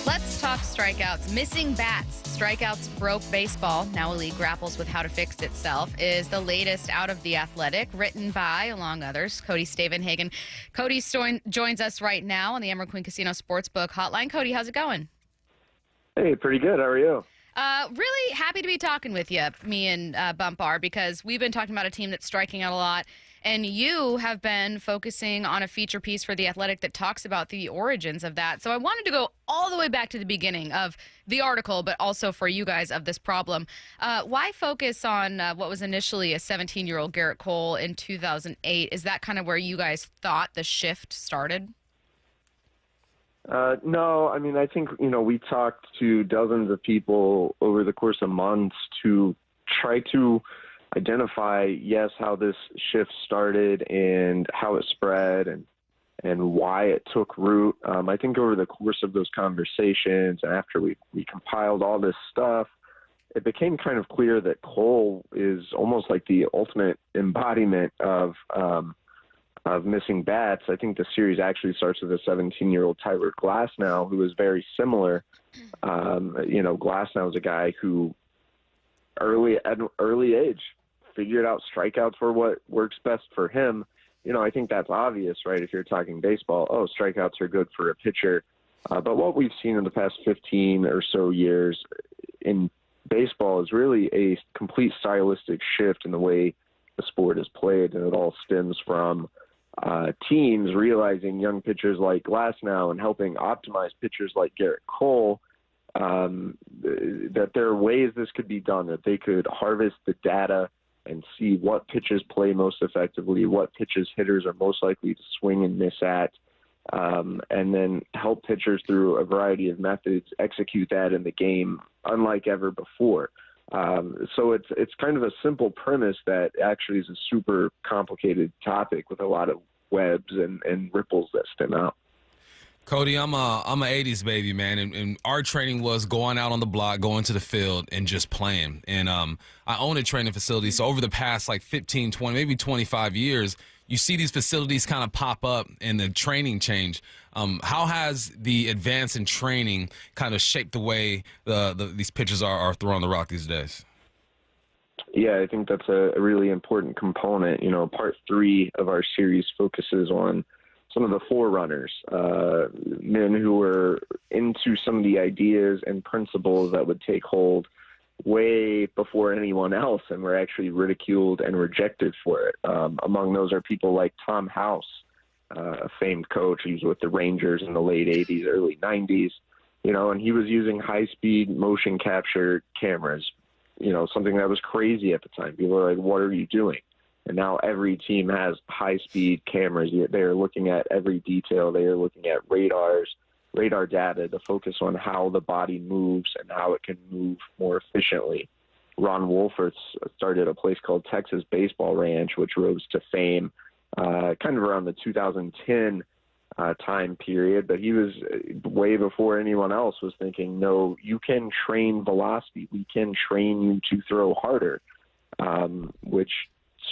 Let's talk strikeouts. Missing bats. Strikeouts broke baseball. Now a league grapples with how to fix itself is the latest out of The Athletic, written by, among others, Cody Stavenhagen. Cody joins us right now on the Emerald Queen Casino Sportsbook Hotline. Cody, how's it going? Hey, pretty good. How are you? Really happy to be talking with you, me and Bump are, because we've been talking about a team that's striking out a lot, and you have been focusing on a feature piece for The Athletic that talks about the origins of that. So I wanted to go all the way back to the beginning of the article, but also for you guys of this problem. Why focus on what was initially a 17-year-old Garrett Cole in 2008? Is that kind of where you guys thought the shift started? No, I mean, I think, we talked to dozens of people over the course of months to try to identify, yes, how this shift started and how it spread and why it took root. I think over the course of those conversations and after we compiled all this stuff, it became kind of clear that Cole is almost like the ultimate embodiment of missing bats. I think the series actually starts with a 17-year-old Tyler Glasnow, who is very similar. Glasnow is a guy who at an early age figured out strikeouts were what works best for him. I think that's obvious, right? If you're talking baseball, strikeouts are good for a pitcher. But what we've seen in the past 15 or so years in baseball is really a complete stylistic shift in the way the sport is played, and it all stems from teams realizing young pitchers like Glasnow and helping optimize pitchers like Garrett Cole, that there are ways this could be done, that they could harvest the data and see what pitches play most effectively, what pitches hitters are most likely to swing and miss at, and then help pitchers through a variety of methods execute that in the game unlike ever before. So it's kind of a simple premise that actually is a super complicated topic with a lot of webs and ripples that stem out. Cody, I'm a 80s baby, man, and our training was going out on the block, going to the field, and just playing. And I own a training facility, so over the past 15, 20, maybe 25 years, you see these facilities kind of pop up and the training change. How has the advance in training kind of shaped the way these pitchers are throwing the rock these days? Yeah, I think that's a really important component. Part 3 of our series focuses on some of the forerunners, men who were into some of the ideas and principles that would take hold way before anyone else and were actually ridiculed and rejected for it. Among those are people like Tom House, a famed coach. He was with the Rangers in the late 80s, early 90s, and he was using high-speed motion capture cameras, something that was crazy at the time. People were like, what are you doing? And now every team has high-speed cameras. They are looking at every detail. They are looking at radar data to focus on how the body moves and how it can move more efficiently. Ron Wolford started a place called Texas Baseball Ranch, which rose to fame kind of around the 2010 time period. But he was way before anyone else was thinking, no, you can train velocity. We can train you to throw harder, which,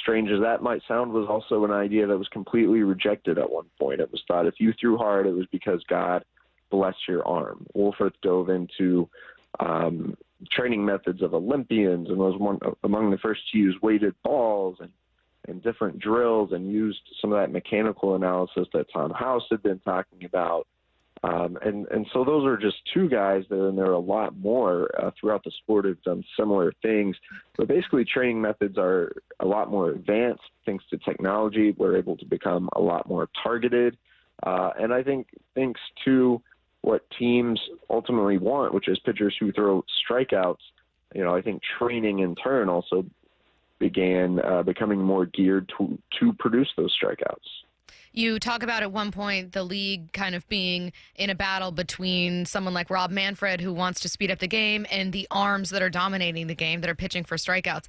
strange as that might sound, was also an idea that was completely rejected at one point. It was thought if you threw hard, it was because God bless your arm. Wolford dove into training methods of Olympians and was among the first to use weighted balls and different drills, and used some of that mechanical analysis that Tom House had been talking about. And so those are just two guys there, and there are a lot more throughout the sport who've done similar things. But basically training methods are a lot more advanced. Thanks to technology, we're able to become a lot more targeted. And I think thanks to what teams ultimately want, which is pitchers who throw strikeouts, I think training in turn also began becoming more geared to produce those strikeouts. You talk about at one point the league kind of being in a battle between someone like Rob Manfred, who wants to speed up the game, and the arms that are dominating the game that are pitching for strikeouts.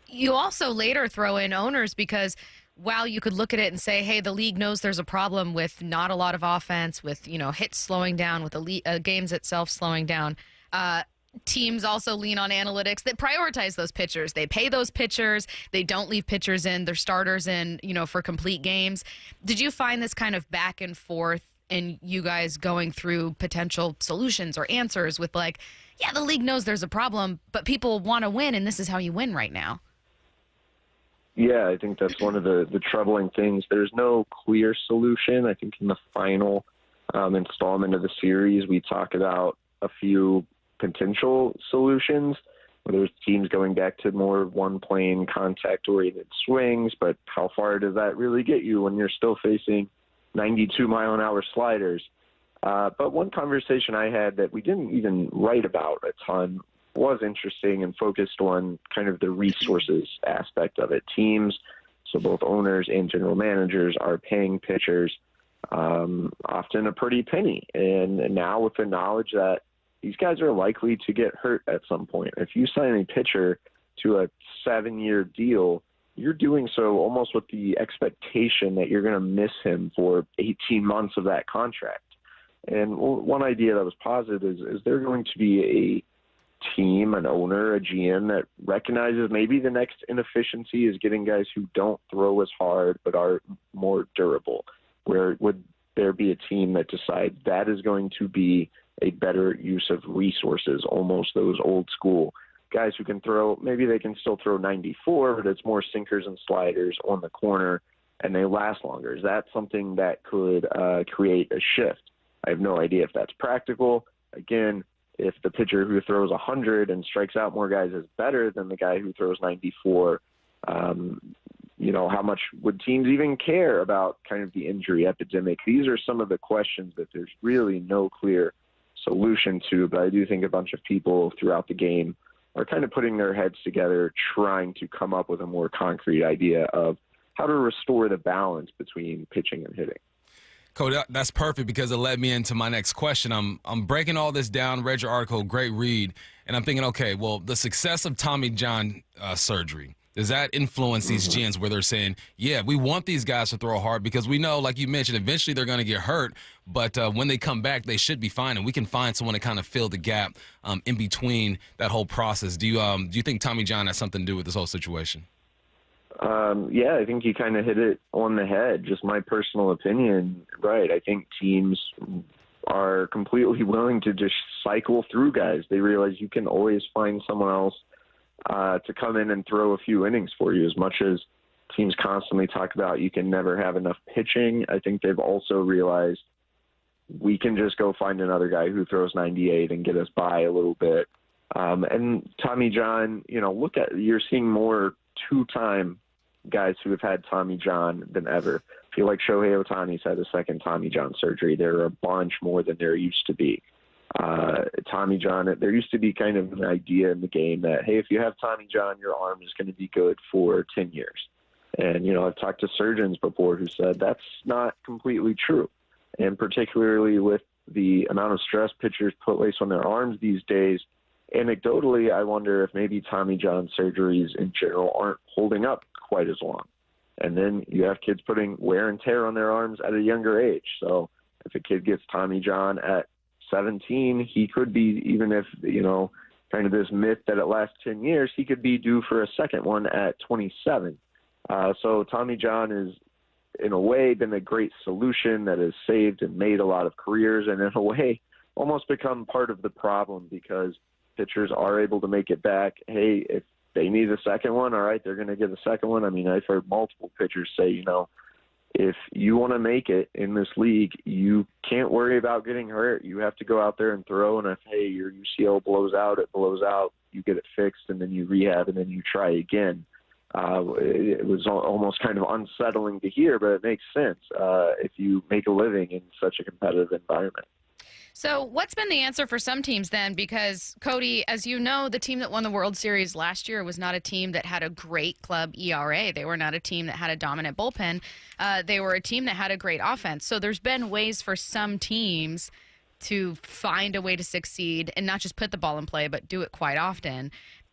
You also later throw in owners because while you could look at it and say, hey, the league knows there's a problem with not a lot of offense, with hits slowing down, with the games itself slowing down, teams also lean on analytics that prioritize those pitchers. They pay those pitchers. They don't leave pitchers in, their starters in, for complete games. Did you find this kind of back and forth and you guys going through potential solutions or answers with the league knows there's a problem, but people want to win, and this is how you win right now? Yeah, I think that's one of the troubling things. There's no clear solution. I think in the final installment of the series, we talk about a few potential solutions, where there's teams going back to more one-plane contact-oriented swings, but how far does that really get you when you're still facing 92-mile-an-hour sliders? But one conversation I had that we didn't even write about a ton was interesting and focused on kind of the resources aspect of it. Teams, so both owners and general managers, are paying pitchers often a pretty penny. And now with the knowledge that these guys are likely to get hurt at some point. If you sign a pitcher to a 7-year deal, you're doing so almost with the expectation that you're going to miss him for 18 months of that contract. And one idea that was positive is there going to be a team, an owner, a GM that recognizes maybe the next inefficiency is getting guys who don't throw as hard but are more durable? Where would there be a team that decides that is going to be a better use of resources, almost those old school guys who can throw, maybe they can still throw 94, but it's more sinkers and sliders on the corner and they last longer? Is that something that could create a shift? I have no idea if that's practical. Again, if the pitcher who throws 100 and strikes out more guys is better than the guy who throws 94, how much would teams even care about kind of the injury epidemic? These are some of the questions that there's really no clear solution to, but I do think a bunch of people throughout the game are kind of putting their heads together, trying to come up with a more concrete idea of how to restore the balance between pitching and hitting. Cody, that's perfect because it led me into my next question. I'm breaking all this down, read your article, great read, and I'm thinking, okay, well, the success of Tommy John surgery, does that influence these GMs where they're saying, yeah, we want these guys to throw hard because we know, like you mentioned, eventually they're going to get hurt, but when they come back, they should be fine, and we can find someone to kind of fill the gap in between that whole process. Do you think Tommy John has something to do with this whole situation? Yeah, I think you kind of hit it on the head. Just my personal opinion, right? I think teams are completely willing to just cycle through guys. They realize you can always find someone else to come in and throw a few innings for you. As much as teams constantly talk about you can never have enough pitching, I think they've also realized we can just go find another guy who throws 98 and get us by a little bit And Tommy John, you're seeing more two-time guys who have had Tommy John than ever. I feel like Shohei Ohtani's had a second Tommy John surgery. There are a bunch more than there used to be. Tommy John, there used to be kind of an idea in the game that, hey, if you have Tommy John, your arm is going to be good for 10 years. And, I've talked to surgeons before who said that's not completely true. And particularly with the amount of stress pitchers place on their arms these days, anecdotally, I wonder if maybe Tommy John surgeries in general aren't holding up quite as long. And then you have kids putting wear and tear on their arms at a younger age. So if a kid gets Tommy John at 17, he could be, even if, kind of this myth that it lasts 10 years, he could be due for a second one at 27. So Tommy John is, in a way, been a great solution that has saved and made a lot of careers, and in a way almost become part of the problem because pitchers are able to make it back. Hey, if they need a second one, all right, they're going to get a second one. I mean, I've heard multiple pitchers say, if you want to make it in this league, you can't worry about getting hurt. You have to go out there and throw, and if, hey, your UCL blows out, it blows out. You get it fixed, and then you rehab, and then you try again. It was almost kind of unsettling to hear, but it makes sense if you make a living in such a competitive environment. So what's been the answer for some teams then? Because, Cody, as you know, the team that won the World Series last year was not a team that had a great club ERA. They were not a team that had a dominant bullpen. They were a team that had a great offense. So there's been ways for some teams to find a way to succeed and not just put the ball in play, but do it quite often.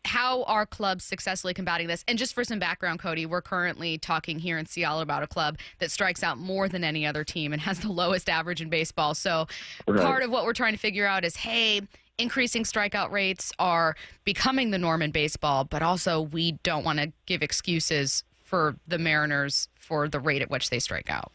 How are clubs successfully combating this? And just for some background, Cody, we're currently talking here in Seattle about a club that strikes out more than any other team and has the lowest average in baseball. So part of what we're trying to figure out is, hey, increasing strikeout rates are becoming the norm in baseball, but also we don't want to give excuses for the Mariners for the rate at which they strike out.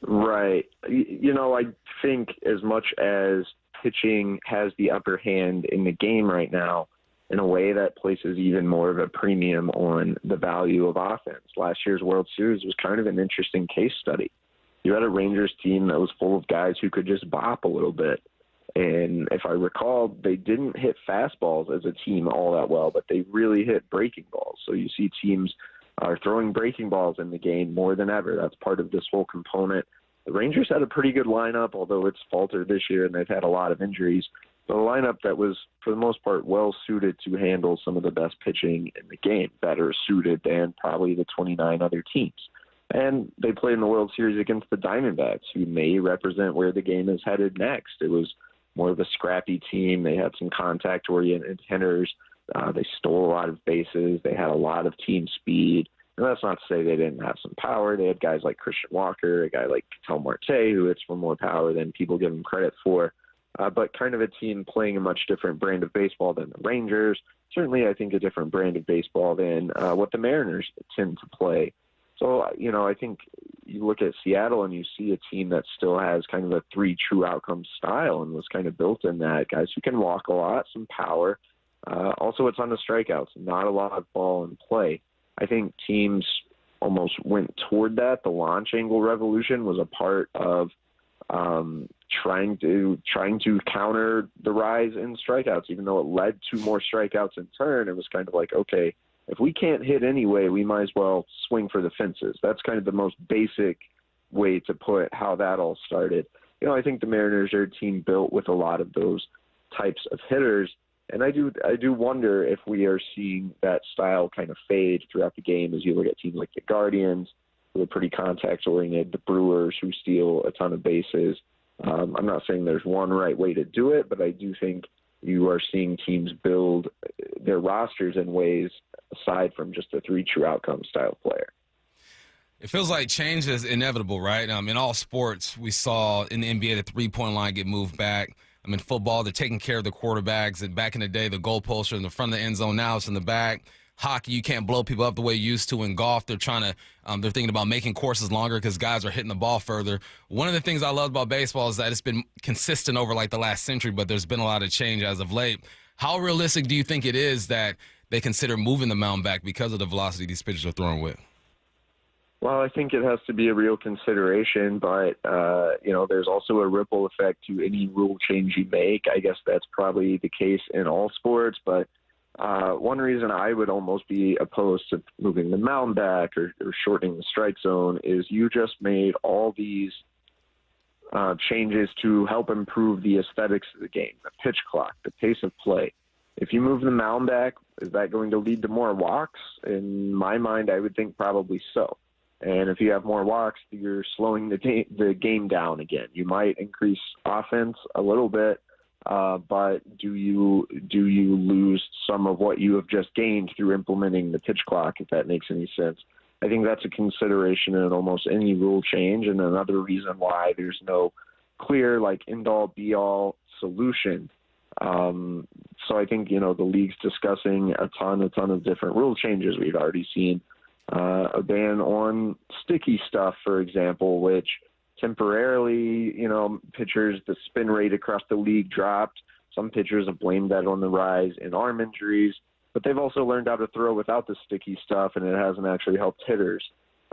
Right. I think as much as pitching has the upper hand in the game right now, in a way that places even more of a premium on the value of offense. Last year's World Series was kind of an interesting case study. You had a Rangers team that was full of guys who could just bop a little bit. And if I recall, they didn't hit fastballs as a team all that well, but they really hit breaking balls. So you see teams are throwing breaking balls in the game more than ever. That's part of this whole component. The Rangers had a pretty good lineup, although it's faltered this year and they've had a lot of injuries. But a lineup that was, for the most part, well-suited to handle some of the best pitching in the game, better suited than probably the 29 other teams. And they played in the World Series against the Diamondbacks, who may represent where the game is headed next. It was more of a scrappy team. They had some contact-oriented hitters. They stole a lot of bases. They had a lot of team speed. And that's not to say they didn't have some power. They had guys like Christian Walker, a guy like Ketel Marte, who hits for more power than people give him credit for. But kind of a team playing a much different brand of baseball than the Rangers. Certainly, I think a different brand of baseball than what the Mariners tend to play. So, I think you look at Seattle and you see a team that still has kind of a three true outcome style and was kind of built in that. Guys who can walk a lot, some power. Also, a ton of strikeouts, not a lot of ball in play. I think teams almost went toward that. The launch angle revolution was a part of trying to counter the rise in strikeouts, even though it led to more strikeouts in turn. It was kind of like, okay, if we can't hit anyway, we might as well swing for the fences. That's kind of the most basic way to put how that all started. I think the Mariners are a team built with a lot of those types of hitters. And I do wonder if we are seeing that style kind of fade throughout the game as you look at teams like the Guardians, who are pretty contact-oriented, the Brewers, who steal a ton of bases. I'm not saying there's one right way to do it, but I do think you are seeing teams build their rosters in ways aside from just a three true outcome style player. It feels like change is inevitable, right? In all sports, we saw in the NBA the three-point line get moved back. In football, they're taking care of the quarterbacks. And back in the day, the goalposts are in the front of the end zone. Now it's in the back. Hockey, you can't blow people up the way you used to. In golf, they're thinking about making courses longer because guys are hitting the ball further. One of the things I love about baseball is that it's been consistent over like the last century, but there's been a lot of change as of late. How realistic do you think it is that they consider moving the mound back because of the velocity these pitchers are throwing with? Well, I think it has to be a real consideration, but, there's also a ripple effect to any rule change you make. I guess that's probably the case in all sports, but one reason I would almost be opposed to moving the mound back or shortening the strike zone is you just made all these changes to help improve the aesthetics of the game, the pitch clock, the pace of play. If you move the mound back, is that going to lead to more walks? In my mind, I would think probably so. And if you have more walks, you're slowing the game down again. You might increase offense a little bit, but do you lose some of what you have just gained through implementing the pitch clock, if that makes any sense? I think that's a consideration in almost any rule change, and another reason why there's no clear, end-all, be-all solution. So I think, the league's discussing a ton of different rule changes. We've already seen a ban on sticky stuff, for example, which temporarily, pitchers, the spin rate across the league dropped. Some pitchers have blamed that on the rise in arm injuries, but they've also learned how to throw without the sticky stuff, and it hasn't actually helped hitters.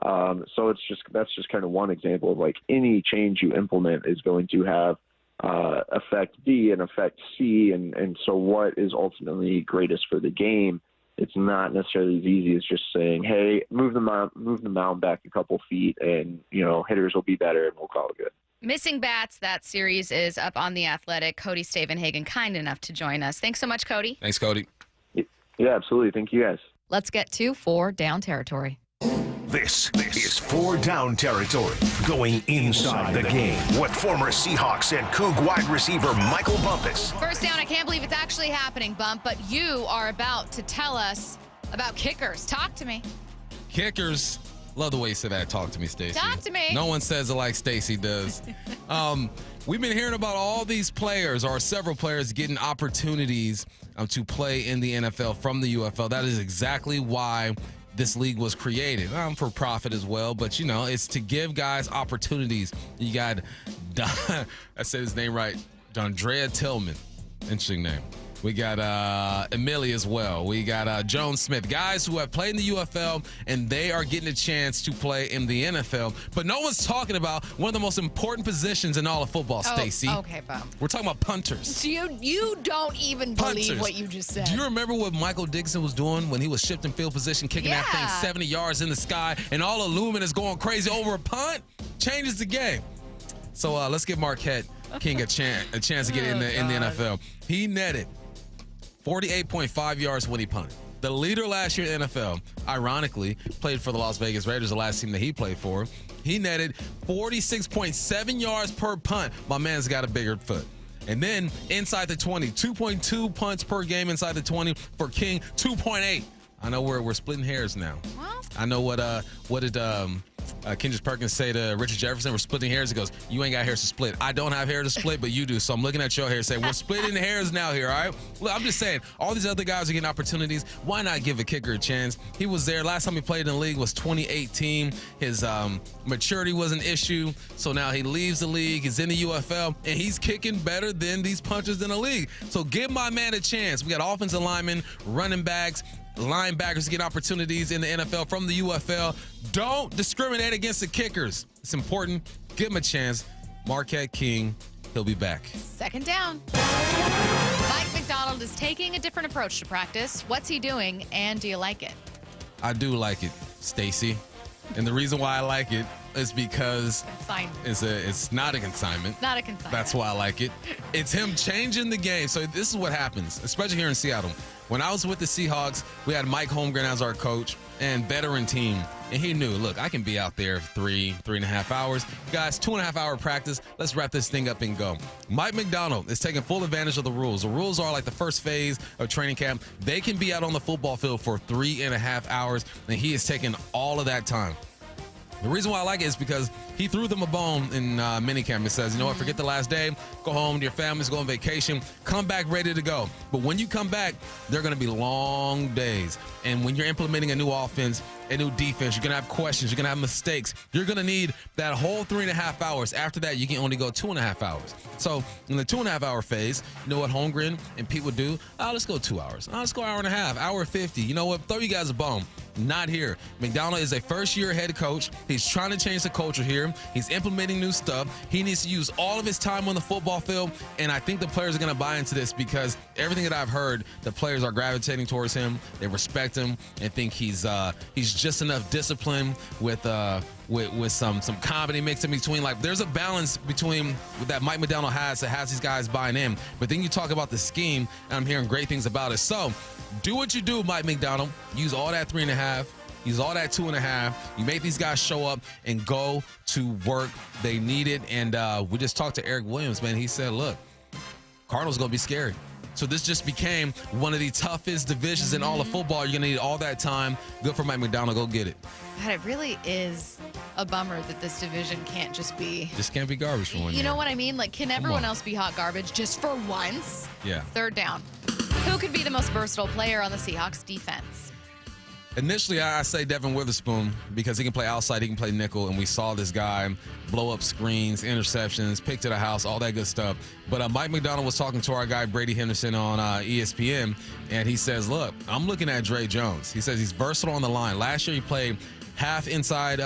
So that's just kind of one example of any change you implement is going to have effect B and effect C, and so what is ultimately greatest for the game? It's not necessarily as easy as just saying, hey, move the mound back a couple feet and, hitters will be better and we'll call it good. Missing Bats, that series is up on The Athletic. Cody Stavenhagen, kind enough to join us. Thanks so much, Cody. Thanks, Cody. Yeah, absolutely. Thank you, guys. Let's get to 4 down territory. This is 4 down territory, going inside the game with former Seahawks and Coug wide receiver Michael Bumpus. First down, I can't believe it's actually happening, Bump, but you are about to tell us about kickers. Talk to me. Kickers. Love the way you said that. Talk to me, Stacy. Talk to me. No one says it like Stacy does. We've been hearing about all these players, or several players, getting opportunities to play in the NFL from the UFL. That is exactly why this league was created. For profit as well, but it's to give guys opportunities. You got I said his name right, Dondrea Tillman. Interesting name. We got Emily as well. We got Jones Smith. Guys who have played in the UFL, and they are getting a chance to play in the NFL. But no one's talking about one of the most important positions in all of football, Stacy. Okay, Bob. We're talking about punters. So you don't even believe what you just said. Do you remember what Michael Dixon was doing when he was shifting field position, kicking that thing 70 yards in the sky, and all Illumin is going crazy over a punt? Changes the game. So let's give Marquette King a chance to get in the NFL. He netted 48.5 yards when he punted. The leader last year in the NFL, ironically, played for the Las Vegas Raiders, the last team that he played for. He netted 46.7 yards per punt. My man's got a bigger foot. And then inside the 20, 2.2 punts per game inside the 20 for King, 2.8. I know we're splitting hairs now. Well, I know what did Kendrick Perkins say to Richard Jefferson? We're splitting hairs. He goes, you ain't got hairs to split. I don't have hair to split, but you do. So I'm looking at your hair and saying, we're splitting hairs now here, all right? Look, I'm just saying, all these other guys are getting opportunities. Why not give a kicker a chance? He was there. Last time he played in the league was 2018. His maturity was an issue. So now he leaves the league. He's in the UFL, and he's kicking better than these punchers in the league. So give my man a chance. We got offensive linemen, running backs, linebackers get opportunities in the NFL from the UFL. Don't discriminate against the kickers. It's important. Give him a chance. Marquette King, he'll be back. Second down. Mike McDonald is taking a different approach to practice. What's he doing, and do you like it? I do like it, Stacy. And the reason why I like it is because it's not a consignment. It's not a consignment. That's why I like it. It's him changing the game. So this is what happens, especially here in Seattle. When I was with the Seahawks, we had Mike Holmgren as our coach and veteran team. And he knew, look, I can be out there 3.5 hours. Guys, 2.5 hour practice. Let's wrap this thing up and go. Mike McDonald is taking full advantage of the rules. The rules are like the first phase of training camp. They can be out on the football field for 3.5 hours, and he is taking all of that time. The reason why I like it is because he threw them a bone in minicamp. He says, you know what, forget the last day, go home to your families, go on vacation, come back ready to go. But when you come back, they're going to be long days. And when you're implementing a new offense, a new defense, you're going to have questions, you're going to have mistakes. You're going to need that whole 3.5 hours. After that, you can only go 2.5 hours. So in the 2.5 hour phase, you know what Holmgren and Pete would do? Let's go 2 hours. Let's go hour and a half, hour 50. You know what? Throw you guys a bone. Not here. McDonald is a first-year head coach. He's trying to change the culture here. He's implementing new stuff. He needs to use all of his time on the football field, and I think the players are going to buy into this because everything that I've heard, the players are gravitating towards him. They respect him and think he's just enough discipline with some comedy mixed in between. Like, there's a balance between that Mike McDonald has that has these guys buying in. But then you talk about the scheme, and I'm hearing great things about it. So do what you do, Mike McDonald. Use all that 3.5. Use all that 2.5. You make these guys show up and go to work. They need it. And we just talked to Eric Williams, man. He said, look, Cardinals going to be scary. So this just became one of the toughest divisions in all of football. You're going to need all that time. Good for Mike McDonald. Go get it. God, it really is a bummer that this division can't just be. Just can't be garbage for 1 year. You know what I mean? Like, can everyone else be hot garbage just for once? Yeah. Third down. Who could be the most versatile player on the Seahawks defense? Initially, I say Devin Witherspoon because he can play outside, he can play nickel, and we saw this guy blow up screens, interceptions, pick to the house, all that good stuff. But Mike McDonald was talking to our guy Brady Henderson on ESPN, and he says, look, I'm looking at Dre Jones. He says he's versatile on the line. Last year, he played half inside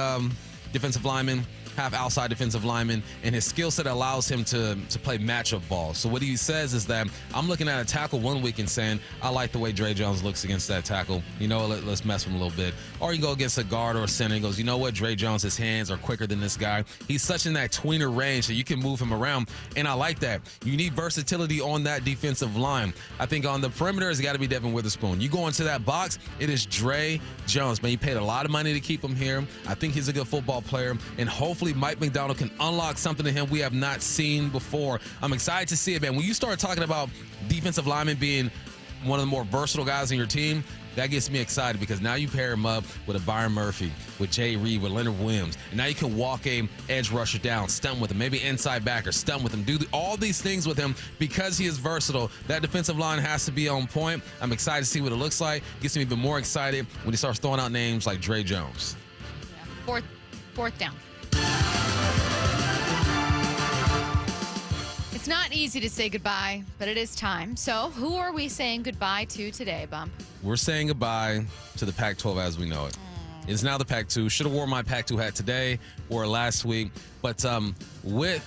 defensive lineman, half outside defensive lineman, and his skill set allows him to play matchup ball. So what he says is that I'm looking at a tackle 1 week and saying, I like the way Dre Jones looks against that tackle. You know, let's mess with him a little bit. Or you go against a guard or a center and goes, you know what, Dre Jones, his hands are quicker than this guy. He's such in that tweener range that you can move him around, and I like that. You need versatility on that defensive line. I think on the perimeter, it's got to be Devin Witherspoon. You go into that box, it is Dre Jones. Man, you paid a lot of money to keep him here. I think he's a good football player, and hopefully Mike McDonald can unlock something to him we have not seen before. I'm excited to see it, man. When you start talking about defensive linemen being one of the more versatile guys in your team, that gets me excited because now you pair him up with a Byron Murphy, with Jay Reed, with Leonard Williams, and now you can walk a edge rusher down, stunt with him, maybe inside backer, stunt with him, do all these things with him because he is versatile. That defensive line has to be on point. I'm excited to see what it looks like. Gets me even more excited when he starts throwing out names like Dre Jones. Yeah. Fourth down. It's not easy to say goodbye, but it is time. So who are we saying goodbye to today, Bump? We're saying goodbye to the Pac-12 as we know it. It's now the Pac-2. Should have worn my Pac-2 hat today or last week. But with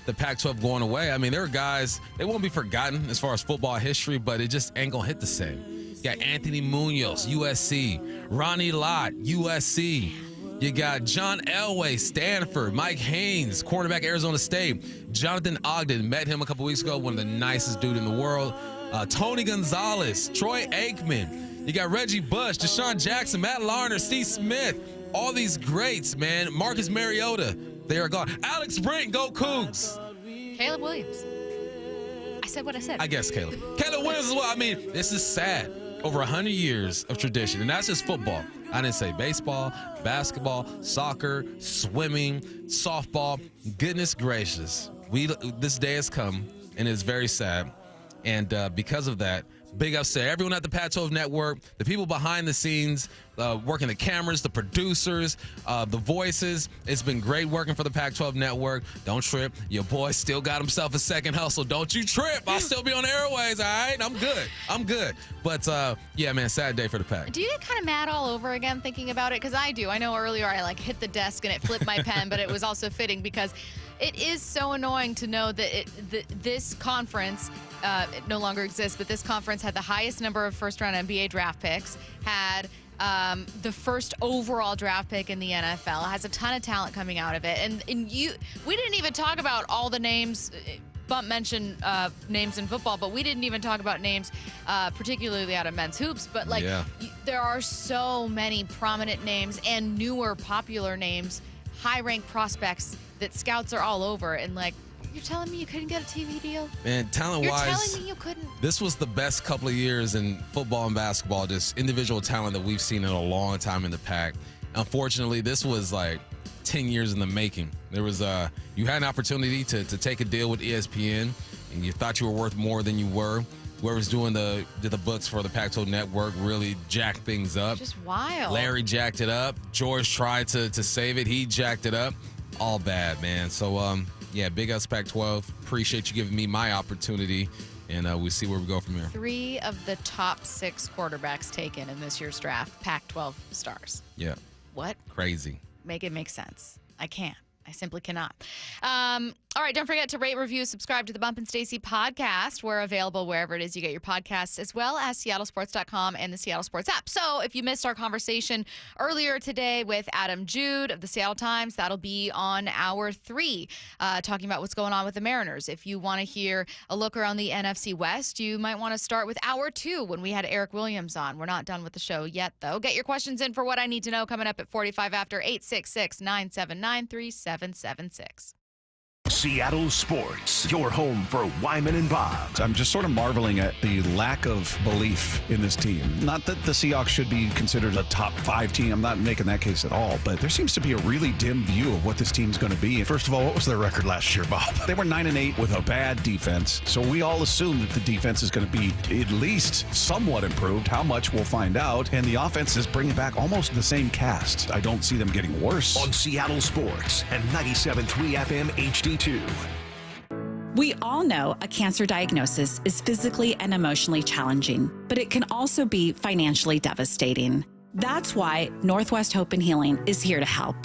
the Pac-12 going away, I mean, there are guys, they won't be forgotten as far as football history, but it just ain't going to hit the same. You got Anthony Munoz, USC. Ronnie Lott, USC. You got John Elway, Stanford. Mike Haynes, quarterback, Arizona State. Jonathan Ogden, met him a couple weeks ago, one of the nicest dude in the world. Tony Gonzalez, Troy Aikman. You got Reggie Bush, Deshaun Jackson, Matt Larner, Steve Smith. All these greats, man. Marcus Mariota, they are gone. Alex Brent, go Cougs. Caleb Williams. I said what I said. I guess Caleb. Caleb Williams as well. I mean, this is sad. Over 100 years of tradition, and that's just football. I didn't say baseball, basketball, soccer, swimming, softball. Goodness gracious. This day has come, and it's very sad. And because of that, big ups to everyone at the Pac-12 Network, the people behind the scenes, working the cameras, the producers, the voices. It's been great working for the Pac-12 Network. Don't trip. Your boy still got himself a second hustle. Don't you trip. I'll still be on the airways, all right? I'm good. But, yeah, man, sad day for the Pac. Do you get kind of mad all over again thinking about it? Because I do. I know earlier I, hit the desk and it flipped my pen, but it was also fitting because it is so annoying to know that this conference it no longer exists, but this conference had the highest number of first-round NBA draft picks, had the first overall draft pick in the NFL, has a ton of talent coming out of it, and we didn't even talk about all the names. Bump mentioned names in football, but we didn't even talk about names particularly out of men's hoops. But there are so many prominent names and newer popular names, high-ranked prospects that scouts are all over, and you're telling me you couldn't get a TV deal? Man, talent-wise, you're telling me you couldn't? This was the best couple of years in football and basketball, just individual talent that we've seen in a long time in the Pac. Unfortunately, this was 10 years in the making. There was you had an opportunity to take a deal with ESPN, and you thought you were worth more than you were. Whoever's doing the books for the Pac-12 Network really jacked things up. Just wild. Larry jacked it up. George tried to save it. He jacked it up. All bad, man. So, yeah, big ups Pac-12. Appreciate you giving me my opportunity and we'll see where we go from here. 3 of the top 6 quarterbacks taken in this year's draft, Pac-12 stars. Yeah. What? Crazy. Make it make sense. I can't. I simply cannot. All right, don't forget to rate, review, subscribe to the Bump and Stacy podcast. We're available wherever it is you get your podcasts, as well as seattlesports.com and the Seattle Sports app. So if you missed our conversation earlier today with Adam Jude of the Seattle Times, that'll be on hour 3, talking about what's going on with the Mariners. If you want to hear a look around the NFC West, you might want to start with hour 2 when we had Eric Williams on. We're not done with the show yet, though. Get your questions in for What I Need to Know coming up at 45 after 866-979-3776. Seattle Sports, your home for Wyman and Bob's. I'm just sort of marveling at the lack of belief in this team. Not that the Seahawks should be considered a top 5 team. I'm not making that case at all. But there seems to be a really dim view of what this team's going to be. First of all, what was their record last year, Bob? They were 9-8 with a bad defense. So we all assume that the defense is going to be at least somewhat improved. How much, we'll find out. And the offense is bringing back almost the same cast. I don't see them getting worse. On Seattle Sports and 97.3 FM HD2. We all know a cancer diagnosis is physically and emotionally challenging, but it can also be financially devastating. That's why Northwest Hope and Healing is here to help.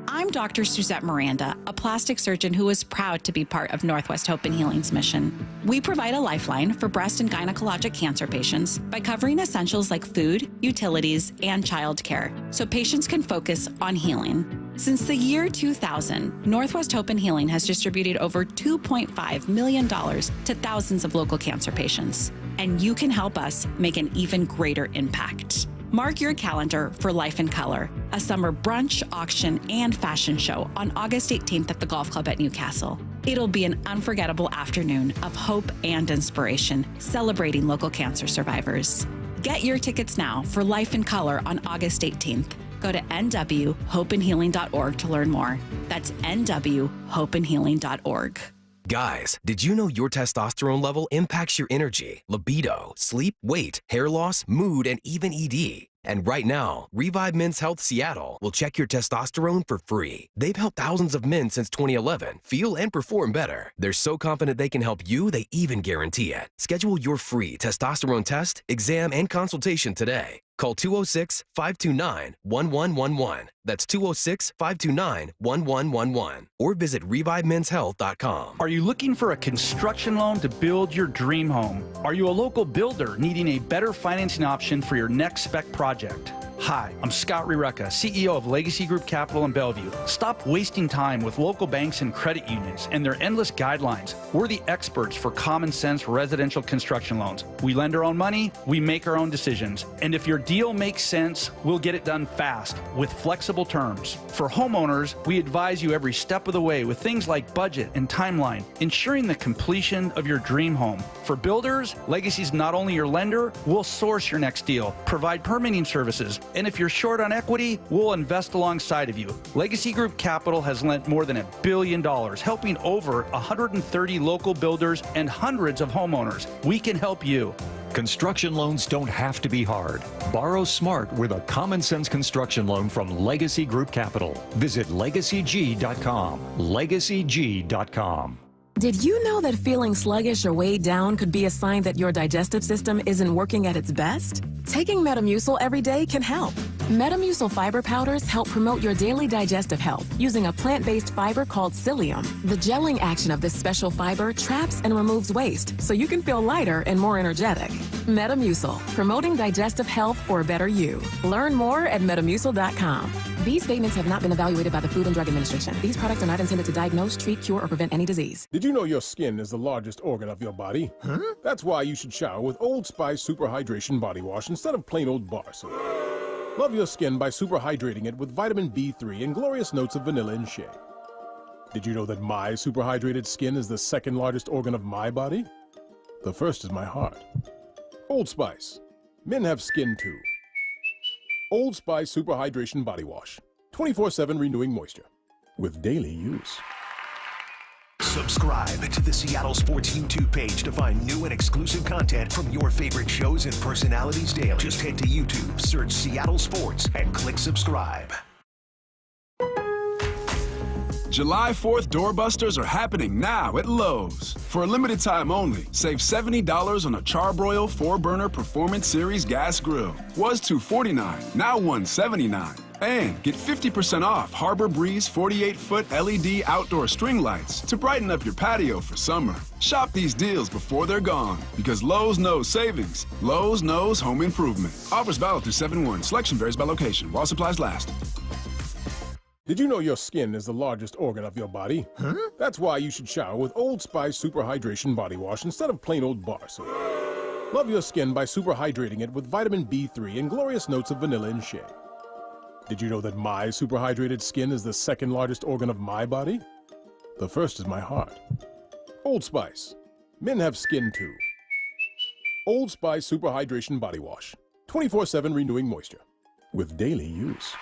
I'm Dr. Suzette Miranda, a plastic surgeon who is proud to be part of Northwest Hope and Healing's mission. We provide a lifeline for breast and gynecologic cancer patients by covering essentials like food, utilities, and childcare, so patients can focus on healing. Since the year 2000, Northwest Hope and Healing has distributed over $2.5 million to thousands of local cancer patients, and you can help us make an even greater impact. Mark your calendar for Life in Color, a summer brunch, auction, and fashion show on August 18th at the Golf Club at Newcastle. It'll be an unforgettable afternoon of hope and inspiration, celebrating local cancer survivors. Get your tickets now for Life in Color on August 18th. Go to nwhopeandhealing.org to learn more. That's nwhopeandhealing.org. Guys, did you know your testosterone level impacts your energy, libido, sleep, weight, hair loss, mood, and even ED? And right now, Revive Men's Health Seattle will check your testosterone for free. They've helped thousands of men since 2011 feel and perform better. They're so confident they can help you, they even guarantee it. Schedule your free testosterone test, exam, and consultation today. Call 206-529-1111. That's 206-529-1111. Or visit ReviveMen'sHealth.com. Are you looking for a construction loan to build your dream home? Are you a local builder needing a better financing option for your next spec project? Hi, I'm Scott Rireka, CEO of Legacy Group Capital in Bellevue. Stop wasting time with local banks and credit unions and their endless guidelines. We're the experts for common sense residential construction loans. We lend our own money, we make our own decisions. And if your deal makes sense, we'll get it done fast with flexible terms. For homeowners, we advise you every step of the way with things like budget and timeline, ensuring the completion of your dream home. For builders, Legacy's not only your lender, we'll source your next deal, provide permitting services, and if you're short on equity, we'll invest alongside of you. Legacy Group Capital has lent more than $1 billion, helping over 130 local builders and hundreds of homeowners. We can help you. Construction loans don't have to be hard. Borrow smart with a common sense construction loan from Legacy Group Capital. Visit LegacyG.com. LegacyG.com. Did you know that feeling sluggish or weighed down could be a sign that your digestive system isn't working at its best? Taking Metamucil every day can help. Metamucil fiber powders help promote your daily digestive health using a plant-based fiber called psyllium. The gelling action of this special fiber traps and removes waste so you can feel lighter and more energetic. Metamucil, promoting digestive health for a better you. Learn more at metamucil.com. These statements have not been evaluated by the Food and Drug Administration. These products are not intended to diagnose, treat, cure, or prevent any disease. Did you know your skin is the largest organ of your body? Huh? That's why you should shower with Old Spice Super Hydration Body Wash instead of plain old bar soap. Love your skin by super hydrating it with vitamin B3 and glorious notes of vanilla and shea. Did you know that my super hydrated skin is the second largest organ of my body? The first is my heart. Old Spice. Men have skin too. Old Spice Super Hydration Body Wash. 24/7 renewing moisture. With daily use. Subscribe to the Seattle Sports YouTube page to find new and exclusive content from your favorite shows and personalities daily. Just head to YouTube, search Seattle Sports, and click subscribe. July 4th doorbusters are happening now at Lowe's. For a limited time only, save $70 on a Charbroil 4-burner Performance Series gas grill. Was $249, now $179. And get 50% off Harbor Breeze 48-foot LED outdoor string lights to brighten up your patio for summer. Shop these deals before they're gone, because Lowe's knows savings. Lowe's knows home improvement. Offers valid through 7/1. Selection varies by location while supplies last. Did you know your skin is the largest organ of your body? Huh? That's why you should shower with Old Spice Super Hydration Body Wash instead of plain old bar soap. Love your skin by super hydrating it with vitamin B3 and glorious notes of vanilla and shea. Did you know that my super hydrated skin is the second largest organ of my body? The first is my heart. Old Spice. Men have skin too. Old Spice Super Hydration Body Wash. 24/7 renewing moisture. With daily use.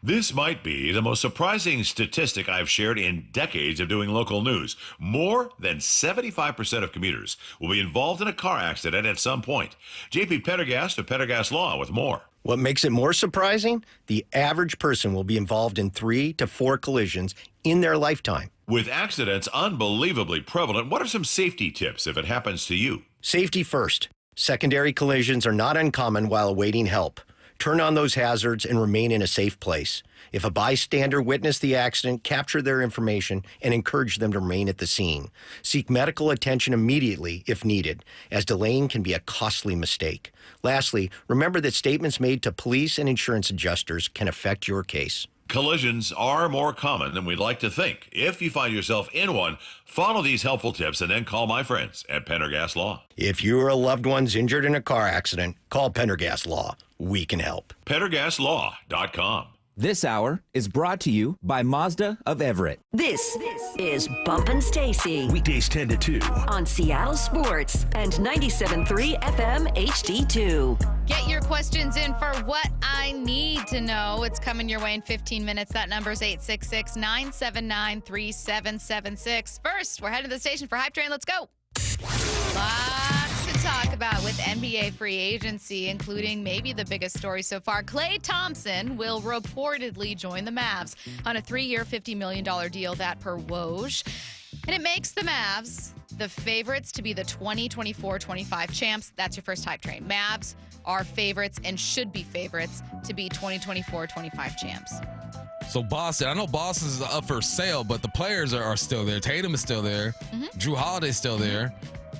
This might be the most surprising statistic I've shared in decades of doing local news. More than 75% of commuters will be involved in a car accident at some point. JP Pendergast of Pendergast Law with more. What makes it more surprising? The average person will be involved in 3 to 4 collisions in their lifetime. With accidents unbelievably prevalent, what are some safety tips if it happens to you? Safety first. Secondary collisions are not uncommon while awaiting help. Turn on those hazards and remain in a safe place. If a bystander witnessed the accident, capture their information and encourage them to remain at the scene. Seek medical attention immediately if needed, as delaying can be a costly mistake. Lastly, remember that statements made to police and insurance adjusters can affect your case. Collisions are more common than we'd like to think. If you find yourself in one, follow these helpful tips and then call my friends at Pendergast Law. If you or a loved one's injured in a car accident, call Pendergast Law. We can help. PendergastLaw.com. This hour is brought to you by Mazda of Everett. This is Bumpin' Stacy. Weekdays 10 to 2. On Seattle Sports and 97.3 FM HD2. Get your questions in for What I Need to Know. It's coming your way in 15 minutes. That number is 866-979-3776. First, we're heading to the station for Hype Train. Let's go. Lots to talk about with NBA free agency, including maybe the biggest story so far. Klay Thompson will reportedly join the Mavs on a 3-year, $50 million deal, that per Woj. And it makes the Mavs the favorites to be the 2024-25 champs. That's your first Hype Train. Mavs are favorites and should be favorites to be 2024-25 champs. So Boston, I know Boston's up for sale, but the players are still there. Tatum is still there. Mm-hmm. Drew Holiday's still there.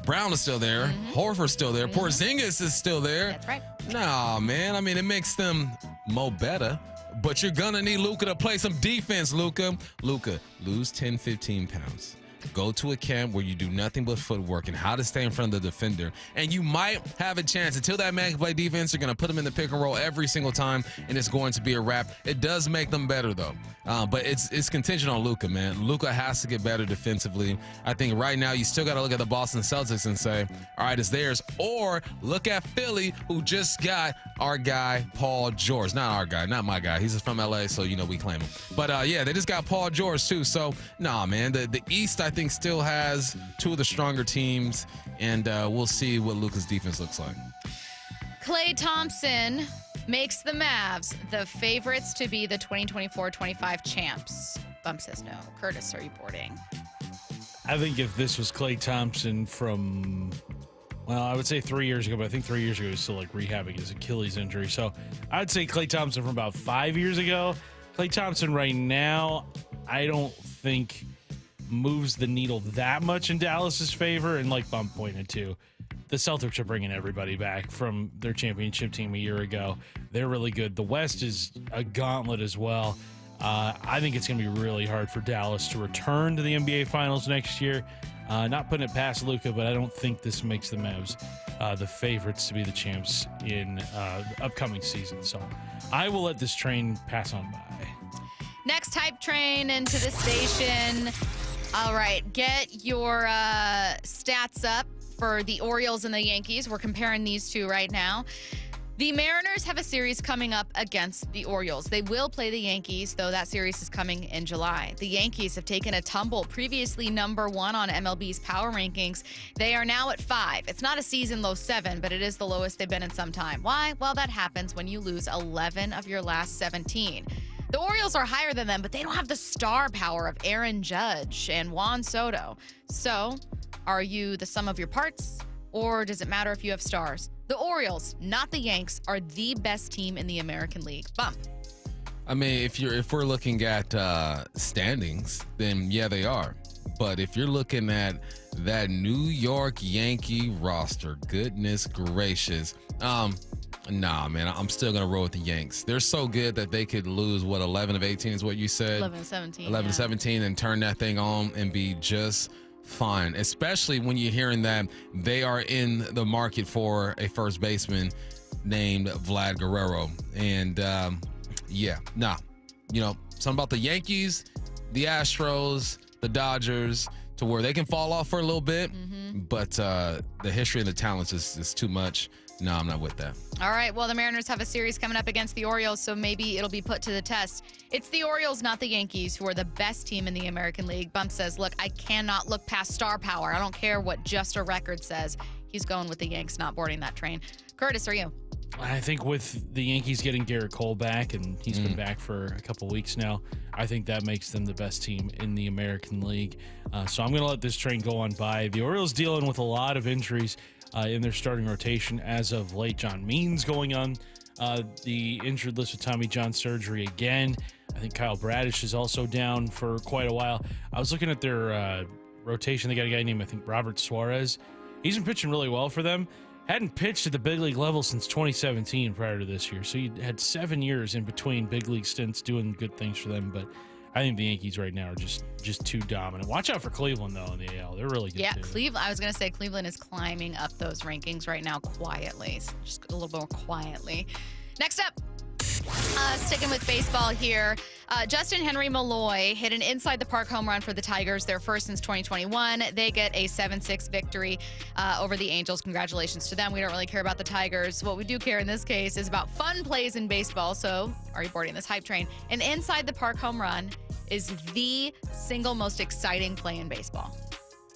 Brown is still there. Mm-hmm. Horford's still there. Mm-hmm. Porzingis is still there. That's right. Nah, man. I mean, it makes them mo better. But you're going to need Luka to play some defense, Luka. Luka, lose 10, 15 pounds. Go to a camp where you do nothing but footwork and how to stay in front of the defender. And you might have a chance. Until that man can play defense, you're going to put him in the pick and roll every single time, and it's going to be a wrap. It does make them better, though. But it's contingent on Luka, man. Luka has to get better defensively. I think right now you still got to look at the Boston Celtics and say, all right, it's theirs. Or look at Philly, who just got our guy, Paul George. Not our guy, not my guy. He's from L.A., so, we claim him. But, yeah, they just got Paul George, too. So, nah, man, the East, I think, still has 2 of the stronger teams, and we'll see what Luka's defense looks like. Klay Thompson makes the Mavs the favorites to be the 2024-25 champs. Bump says no. Curtis, are you boarding? I think if this was Klay Thompson from, I would say 3 years ago, but I think 3 years ago he was still rehabbing his Achilles injury. So I'd say Klay Thompson from about 5 years ago. Klay Thompson right now, I don't think moves the needle that much in Dallas's favor. And like Bump pointed to, the Celtics are bringing everybody back from their championship team a year ago. They're really good. The West is a gauntlet as well. I think it's going to be really hard for Dallas to return to the NBA Finals next year. Not putting it past Luka, but I don't think this makes the Mavs the favorites to be the champs in the upcoming season. So I will let this train pass on by. Next Hype Train into the station. All right, get your stats up for the Orioles and the Yankees. We're comparing these two right now. The Mariners have a series coming up against the Orioles. They will play the Yankees, though that series is coming in July. The Yankees have taken a tumble, previously number 1 on MLB's power rankings. They are now at 5. It's not a season low 7, but it is the lowest they've been in some time. Why? Well, that happens when you lose 11 of your last 17. The Orioles are higher than them, but they don't have the star power of Aaron Judge and Juan Soto. So, are you the sum of your parts, or does it matter if you have stars? The Orioles, not the Yanks, are the best team in the American League. Bump. I mean, if we're looking at standings, then yeah, they are. But if you're looking at that New York Yankee roster, goodness gracious, nah, man, I'm still gonna roll with the Yanks. They're so good that they could lose 11 of 18 is what you said. 11-17. 11-17 and turn that thing on and be just fine. Especially when you're hearing that they are in the market for a first baseman named Vlad Guerrero. And something about the Yankees, the Astros, the Dodgers, to where they can fall off for a little bit, but the history and the talents is too much. No, I'm not with that. All right, well, the Mariners have a series coming up against the Orioles, so maybe it'll be put to the test. It's the Orioles, not the Yankees, who are the best team in the American League. Bump says, look, I cannot look past star power. I don't care what just a record says. He's going with the Yanks, not boarding that train. Curtis, are you? I think with the Yankees getting Garrett Cole back, and he's been back for a couple weeks now, I think that makes them the best team in the American League. So I'm going to let this train go on by. The Orioles dealing with a lot of injuries in their starting rotation as of late. John Means going on the injured list with Tommy John surgery again. I think Kyle Bradish is also down for quite a while. I was looking at their rotation. They got a guy named, I think, Robert Suarez. He's been pitching really well for them. Hadn't pitched at the big league level since 2017 prior to this year. So he had 7 years in between big league stints doing good things for them. But I think the Yankees right now are just too dominant. Watch out for Cleveland, though, in the AL. They're really good, too. Cleveland. I was going to say Cleveland is climbing up those rankings right now quietly. So just a little more quietly. Next up, sticking with baseball here, Justin Henry Malloy hit an inside-the-park home run for the Tigers, their first since 2021. They get a 7-6 victory over the Angels. Congratulations to them. We don't really care about the Tigers. What we do care in this case is about fun plays in baseball. So are you boarding this hype train? An inside-the-park home run is the single most exciting play in baseball.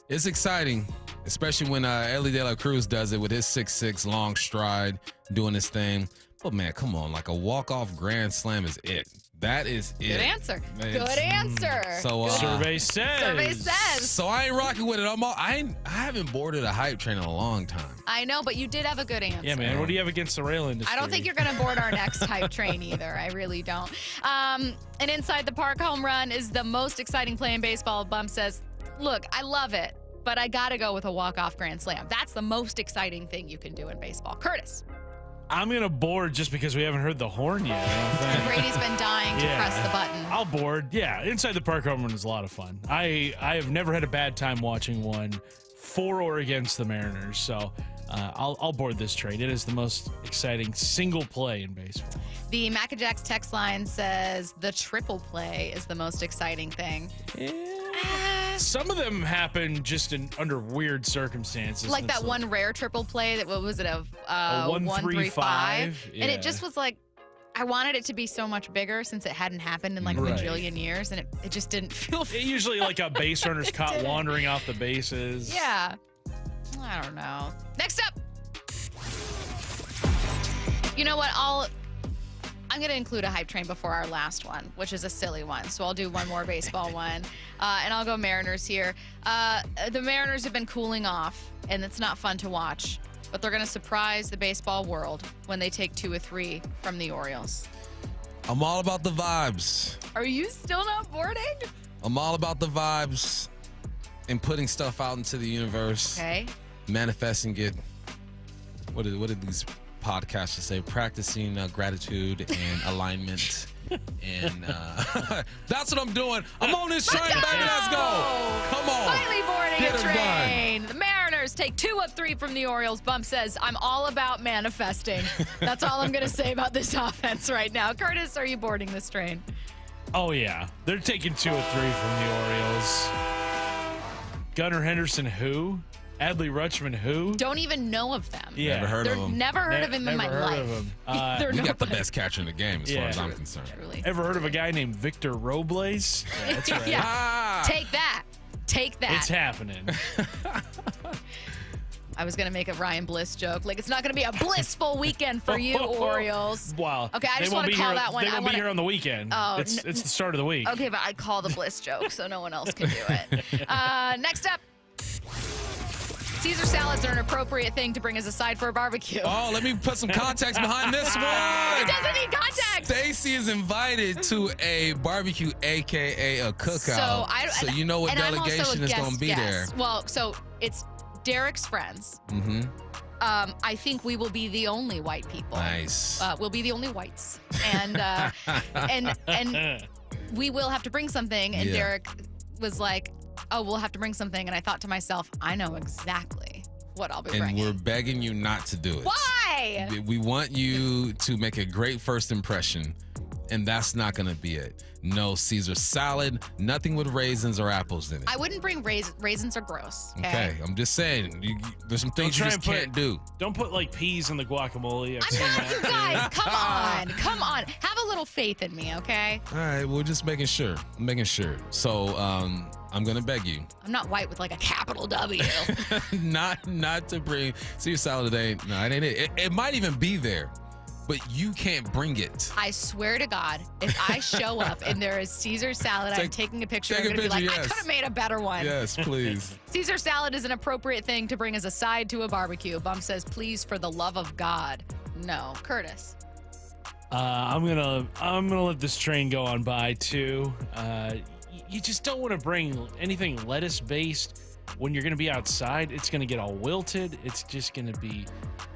It's exciting, especially when Ellie De La Cruz does it with his 6'6" long stride, doing his thing. But, man, come on. Like, a walk-off grand slam is it. That is it. Good answer. Good answer. So, survey says. So, I ain't rocking with it. I haven't boarded a hype train in a long time. I know, but you did have a good answer. Yeah, man. What do you have against the rail industry? I don't think you're going to board our next hype train either. I really don't. An inside-the-park home run is the most exciting play in baseball. Bump says, look, I love it, but I got to go with a walk-off grand slam. That's the most exciting thing you can do in baseball. Curtis. I'm going to board just because we haven't heard the horn yet. Brady's been dying to press the button. I'll board. Yeah, inside the park home run is a lot of fun. I have never had a bad time watching one for or against the Mariners. So I'll board this trade. It is the most exciting single play in baseball. The Mac and Jack's text line says the triple play is the most exciting thing. Some of them happen just under weird circumstances. Like that one rare triple play that, what was it, a 1-3-5? Yeah. And it just was like, I wanted it to be so much bigger since it hadn't happened in like a bajillion years, and it just didn't feel It usually like a base runner's caught wandering off the bases. Yeah. I don't know. Next up. You know what? I'm going to include a hype train before our last one, which is a silly one. So I'll do one more baseball one. And I'll go Mariners here. The Mariners have been cooling off, and it's not fun to watch. But they're going to surprise the baseball world when they take 2 or 3 from the Orioles. I'm all about the vibes. Are you still not boarding? I'm all about the vibes and putting stuff out into the universe. Okay. Manifesting it. What did these podcasters say? Practicing gratitude and alignment. And that's what I'm doing. I'm on this train, baby. Let's go. Come on. Finally boarding a train. The Mariners take 2 of 3 from the Orioles. Bump says, I'm all about manifesting. That's all I'm going to say about this offense right now. Curtis, are you boarding this train? Oh, yeah. They're taking 2 of 3 from the Orioles. Gunnar Henderson, who? Adley Rutschman, who? Don't even know of them. Yeah. Never heard of him. Never heard of him in my life. We got the best catcher in the game as far as I'm concerned. Truly. Ever heard of a guy named Victor Robles? Yeah, that's right. Take that. Take that. It's happening. I was going to make a Ryan Bliss joke. Like, it's not going to be a blissful weekend for you, Orioles. Wow. Okay, I just want to call that one. They won't be here on the weekend. Oh, it's the start of the week. Okay, but I call the Bliss joke so no one else can do it. Next up. Caesar salads are an appropriate thing to bring as a side for a barbecue. Oh, let me put some context behind this one. It doesn't need context. Stacy is invited to a barbecue, a.k.a. a cookout. So you know what delegation is going to be there. Well, so it's Derek's friends. Mm-hmm. I think we will be the only white people. Nice. We'll be the only whites. And and we will have to bring something. And Derek was like, oh, we'll have to bring something. And I thought to myself, I know exactly what I'll be bringing. And we're begging you not to do it. Why? We want you to make a great first impression, and that's not going to be it. No Caesar salad, nothing with raisins or apples in it. I wouldn't bring raisins are gross. Okay, I'm just saying, there's some things you just can't do. Don't put like peas in the guacamole. You guys, come on. Have a little faith in me, okay? All right, we're just making sure. So, I'm gonna beg you. I'm not white with like a capital W. not to bring Caesar salad today. No, it ain't it. It might even be there, but you can't bring it. I swear to God, if I show up and there is Caesar salad, I'm taking a picture. I'm gonna be like, I could have made a better one. Yes, please. Caesar salad is an appropriate thing to bring as a side to a barbecue. Bump says, please, for the love of God. No, Curtis. I'm gonna let this train go on by too. You just don't want to bring anything lettuce based when you're going to be outside. It's going to get all wilted. It's just going to be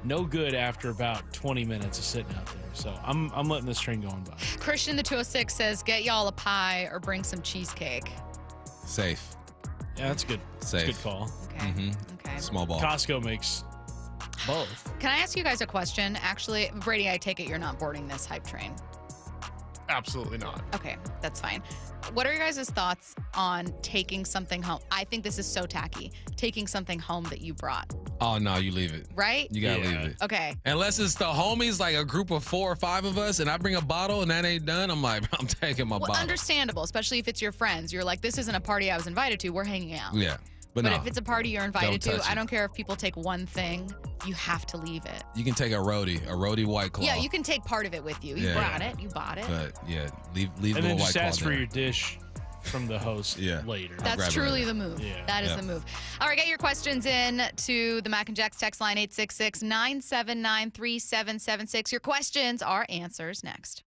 no good after about 20 minutes of sitting out there. So I'm letting this train go on by. Christian the 206 says, get y'all a pie or bring some cheesecake. Safe. Yeah, that's good. Safe. That's a good call. Okay. Mm-hmm. Okay. Small ball. Costco makes both. Can I ask you guys a question? Actually, Brady, I take it you're not boarding this hype train. Absolutely not. Okay, that's fine. What are your guys' thoughts on taking something home? I think this is so tacky. Taking something home that you brought. Oh, no, you leave it. Right? You got to leave it. Okay. Unless it's the homies, like a group of 4 or 5 of us, and I bring a bottle and that ain't done, I'm like, I'm taking my bottle. Understandable, especially if it's your friends. You're like, this isn't a party I was invited to. We're hanging out. Yeah. But no, no, if it's a party you're invited don't touch to, I it. don't care if people take one thing. You have to leave it. You can take a roadie White Claw. Yeah, you can take part of it with you. You brought it. You bought it. But yeah, leave and the then little just White Claw ask for there. your dish from the host later. That's truly the move. Yeah. That is the move. All right, get your questions in to the Mac and Jack's text line 866-979-3776. Your questions are answers next.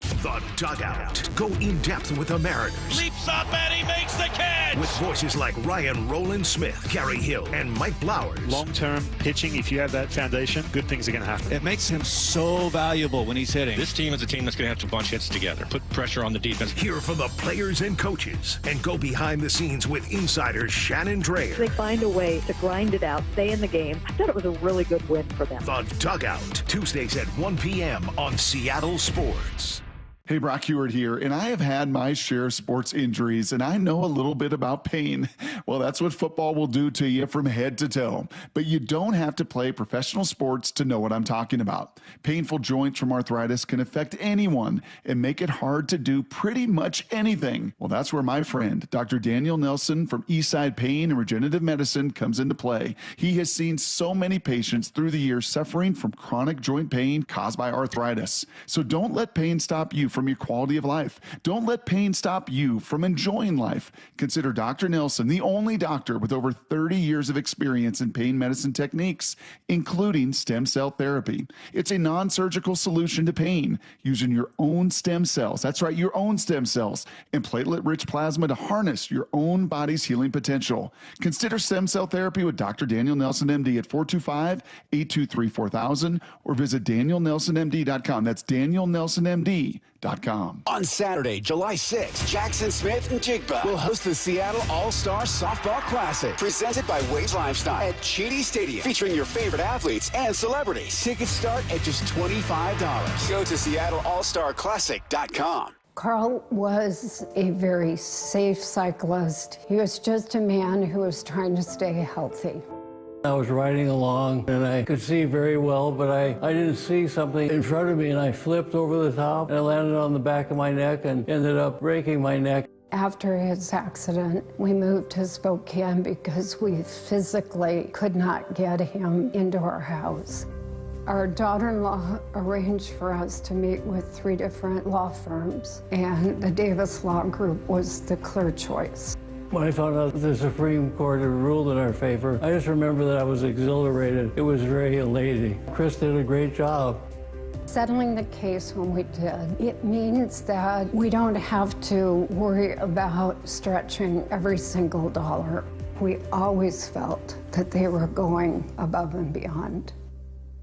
The Dugout. Go in depth with the Mariners. Leaps up and he makes the catch. With voices like Ryan Roland Smith, Gary Hill, and Mike Blowers. Long-term pitching, if you have that foundation, good things are going to happen. It makes him so valuable when he's hitting. This team is a team that's going to have to bunch hits together, put pressure on the defense. Hear from the players and coaches, and go behind the scenes with insider Shannon Drayer. They find a way to grind it out, stay in the game. I thought it was a really good win for them. The Dugout, Tuesdays at 1 p.m. on Seattle Sports. Hey, Brock Heward here, and I have had my share of sports injuries, and I know a little bit about pain. Well, that's what football will do to you from head to toe. But you don't have to play professional sports to know what I'm talking about. Painful joints from arthritis can affect anyone and make it hard to do pretty much anything. Well, that's where my friend, Dr. Daniel Nelson from Eastside Pain and Regenerative Medicine comes into play. He has seen so many patients through the years suffering from chronic joint pain caused by arthritis. So don't let pain stop you from your quality of life. Don't let pain stop you from enjoying life. Consider Dr. Nelson the only doctor with over 30 years of experience in pain medicine techniques, including stem cell therapy. It's a non-surgical solution to pain using your own stem cells. That's right, your own stem cells and platelet-rich plasma to harness your own body's healing potential. Consider stem cell therapy with Dr. Daniel Nelson, MD at 425-823-4000 or visit danielnelsonmd.com. That's danielnelsonmd.com. On Saturday, July 6th, Jackson Smith and Jigba will host the Seattle All-Star Softball Classic, presented by Wade's Livestock at Chidi Stadium, featuring your favorite athletes and celebrities. Tickets start at just $25. Go to SeattleAllStarClassic.com. Carl was a very safe cyclist. He was just a man who was trying to stay healthy. I was riding along and I could see very well, but I didn't see something in front of me and I flipped over the top and I landed on the back of my neck and ended up breaking my neck. After his accident, we moved to Spokane because we physically could not get him into our house. Our daughter-in-law arranged for us to meet with 3 different law firms, and the Davis Law Group was the clear choice. When I found out the Supreme Court had ruled in our favor, I just remember that I was exhilarated. It was very elating. Chris did a great job. Settling the case when we did, it means that we don't have to worry about stretching every single dollar. We always felt that they were going above and beyond.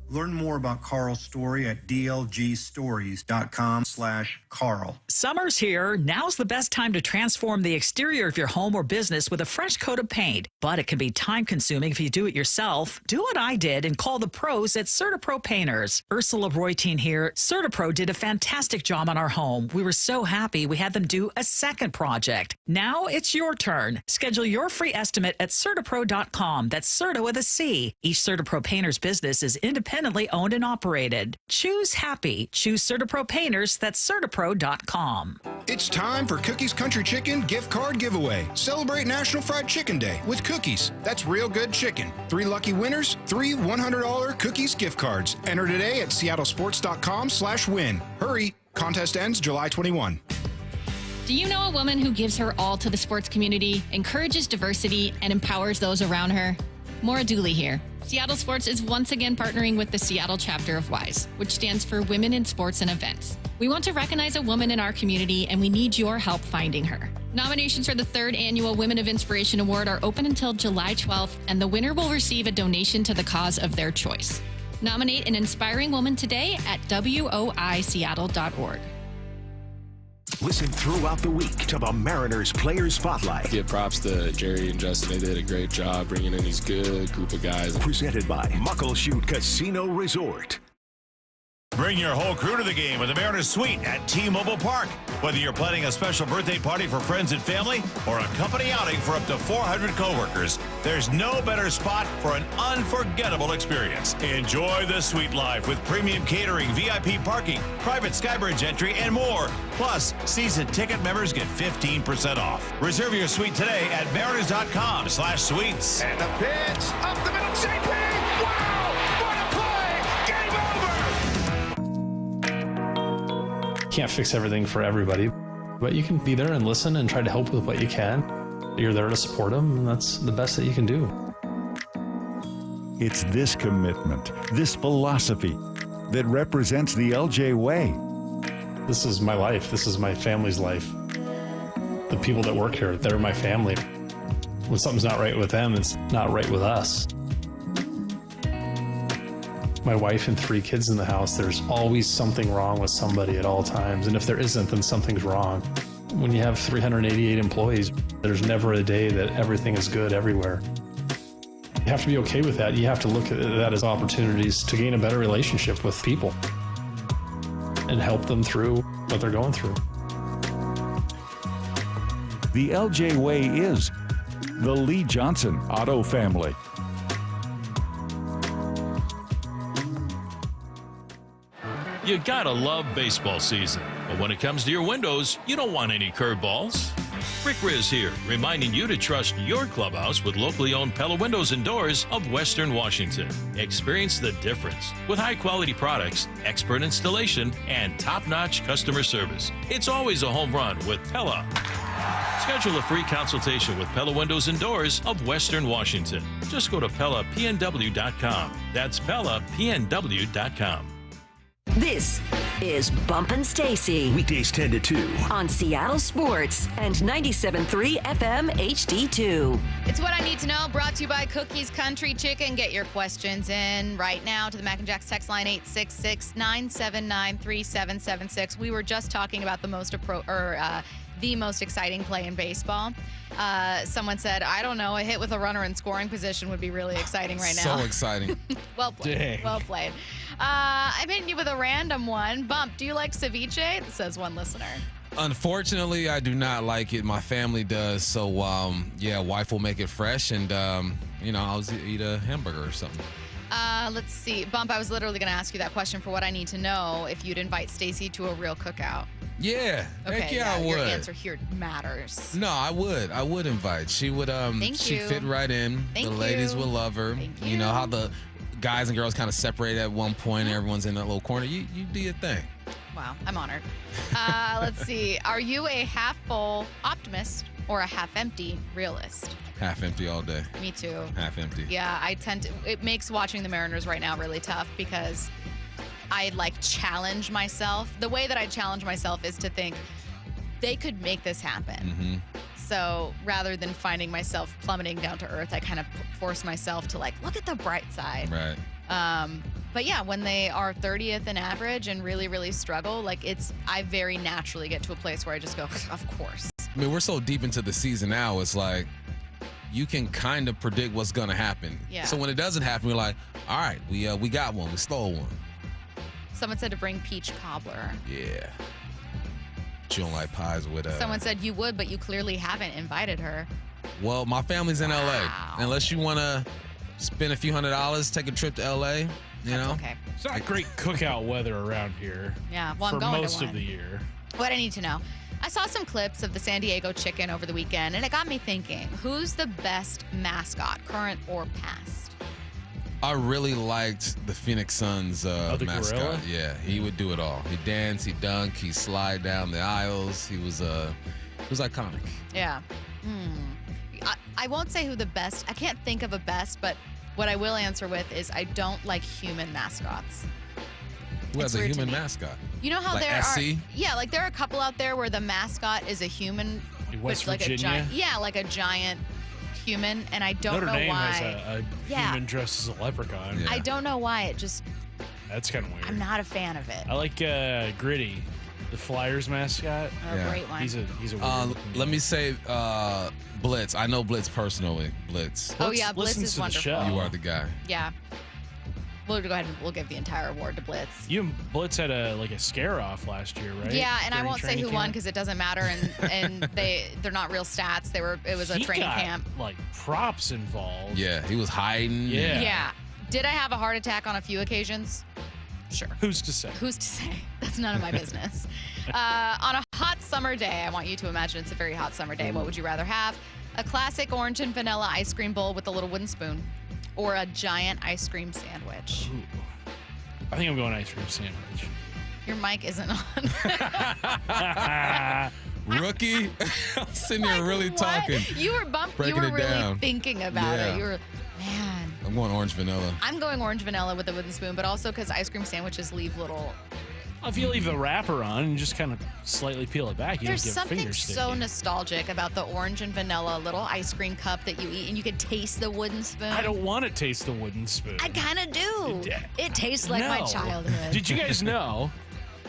Learn more about Carl's story at dlgstories.com/Carl. Summer's here. Now's the best time to transform the exterior of your home or business with a fresh coat of paint. But it can be time-consuming if you do it yourself. Do what I did and call the pros at CertaPro Painters. Ursula Royteen here. CertaPro did a fantastic job on our home. We were so happy we had them do a second project. Now it's your turn. Schedule your free estimate at CertaPro.com. That's Certa with a C. Each CertaPro Painters business is independently owned and operated. Choose happy. Choose CertaPro Painters. That's CertaPro.com. It's time for Cookies Country Chicken gift card giveaway. Celebrate National Fried Chicken Day with cookies. That's real good chicken. 3 lucky winners, 3 $100 cookies gift cards. Enter today at seattlesports.com/win. Hurry. Contest ends July 21. Do you know a woman who gives her all to the sports community, encourages diversity, and empowers those around her? Maura Dooley here. Seattle Sports is once again partnering with the Seattle chapter of WISE, which stands for Women in Sports and Events. We want to recognize a woman in our community, and we need your help finding her. Nominations for the 3rd Annual Women of Inspiration Award are open until July 12th, and the winner will receive a donation to the cause of their choice. Nominate an inspiring woman today at woiseattle.org. Listen throughout the week to the Mariners Players Spotlight. Give props to Jerry and Justin. They did a great job bringing in these good group of guys. Presented by Muckleshoot Casino Resort. Bring your whole crew to the game with the Mariners Suite at T-Mobile Park. Whether you're planning a special birthday party for friends and family or a company outing for up to 400 coworkers, there's no better spot for an unforgettable experience. Enjoy the suite life with premium catering, VIP parking, private Skybridge entry, and more. Plus, season ticket members get 15% off. Reserve your suite today at mariners.com/suites. And the pitch up the middle, JP! Wow! What a play! Game over! Can't fix everything for everybody, but you can be there and listen and try to help with what you can. You're there to support them, and that's the best that you can do. It's this commitment, this philosophy that represents the LJ way. This is my life. This is my family's life. The people that work here, they're my family. When something's not right with them, it's not right with us. My wife and 3 kids in the house, there's always something wrong with somebody at all times. And if there isn't, then something's wrong. When you have 388 employees, there's never a day that everything is good everywhere. You have to be okay with that. You have to look at that as opportunities to gain a better relationship with people and help them through what they're going through. The LJ way is the Lee Johnson Auto Family. You gotta love baseball season, but when it comes to your windows, you don't want any curveballs. Rick Riz here, reminding you to trust your clubhouse with locally owned Pella Windows and Doors of Western Washington. Experience the difference with high-quality products, expert installation, and top-notch customer service. It's always a home run with Pella. Schedule a free consultation with Pella Windows and Doors of Western Washington. Just go to PellaPNW.com. That's PellaPNW.com. This is Bumpin' Stacy. Weekdays 10 to 2. On Seattle Sports and 97.3 FM HD2. It's What I Need to Know, brought to you by Cookies Country Chicken. Get your questions in right now to the Mac and Jack's text line 866-979-3776. We were just talking about the most exciting play in baseball. Someone said, I don't know, a hit with a runner in scoring position would be really exciting right now. So exciting. Well played. Dang. Well played. I'm hitting you with a random one. Bump, do you like ceviche? Says one listener. Unfortunately, I do not like it. My family does. So, yeah, wife will make it fresh, and, I'll eat a hamburger or something. Let's see. Bump, I was literally going to ask you that question for what I need to know if you'd invite Stacy to a real cookout. Yeah. Okay, Heck yeah, I would. Your answer here matters. No, I would invite. She would she'd fit right in. The ladies would love her. You know how the guys and girls kind of separate at one point and everyone's in that little corner. You do your thing. Wow, I'm honored. Let's see. Are you a half full optimist or a half empty realist? Half empty all day. Me too. Half empty. Yeah, I tend to. It makes watching the Mariners right now really tough because I challenge myself. The way that I challenge myself is to think they could make this happen. Mm-hmm. So rather than finding myself plummeting down to earth, I kind of force myself to look at the bright side. Right. But yeah, when they are 30th in average and really, really struggle, I very naturally get to a place where I just go, of course. I mean, we're so deep into the season now, it's like you can kind of predict what's going to happen. Yeah. So when it doesn't happen, we're like, all right, we got one. We stole one. Someone said to bring peach cobbler. Yeah. But you don't like pies with Someone said you would, but you clearly haven't invited her. Well, my family's in LA. Unless you want to spend a few $100s, take a trip to LA, you know? Okay. It's not great cookout weather around here. Yeah, well, I'm for going most to one. of the year. What I need to know. I saw some clips of the San Diego Chicken over the weekend, and it got me thinking, who's the best mascot, current or past? I really liked the Phoenix Suns the mascot. gorilla? Yeah, he would do it all. He'd dance, he'd dunk, he'd slide down the aisles. He was iconic. Yeah. I won't say who the best. I can't think of a best, but what I will answer with is I don't like human mascots. Who has a human mascot? You know how like there SC? are, yeah, there are a couple out there where the mascot is a human, West like Virginia? a giant, like a giant human, and I don't Notre know Dame why. has a human dressed as a leprechaun. I don't know why. It just, That's kind of weird. I'm not a fan of it. I like Gritty, the Flyers mascot. Great one. He's a weird let me say Blitz. I know Blitz personally. Blitz. Oh, yeah, Blitz is wonderful. You are the guy. Yeah. We'll go ahead and we'll give the entire award to Blitz. You and Blitz had a scare off last year, right? Yeah, and I During won't say training who won camp? because it doesn't matter, and they're not real stats. It was a He training got, camp. Props involved. Yeah, he was hiding. Yeah. Did I have a heart attack on a few occasions? Sure. Who's to say? Who's to say? That's none of my business. On a hot summer day, I want you to imagine it's a very hot summer day. What would you rather have? A classic orange and vanilla ice cream bowl with a little wooden spoon, or a giant ice cream sandwich? Ooh. I think I'm going ice cream sandwich. Your mic isn't on. Rookie. I'm sitting here really talking. You were breaking You were it really down. thinking about Yeah. it. You were, man. I'm going orange vanilla. I'm going orange vanilla with a wooden spoon, but also because ice cream sandwiches leave little. If you leave the wrapper on and just kind of slightly peel it back, you There's don't get something finger so sticky. nostalgic about the orange and vanilla little ice cream cup that you eat, and you can taste the wooden spoon. I don't want to taste the wooden spoon. I kind of do. It tastes like my No. childhood. Did you guys know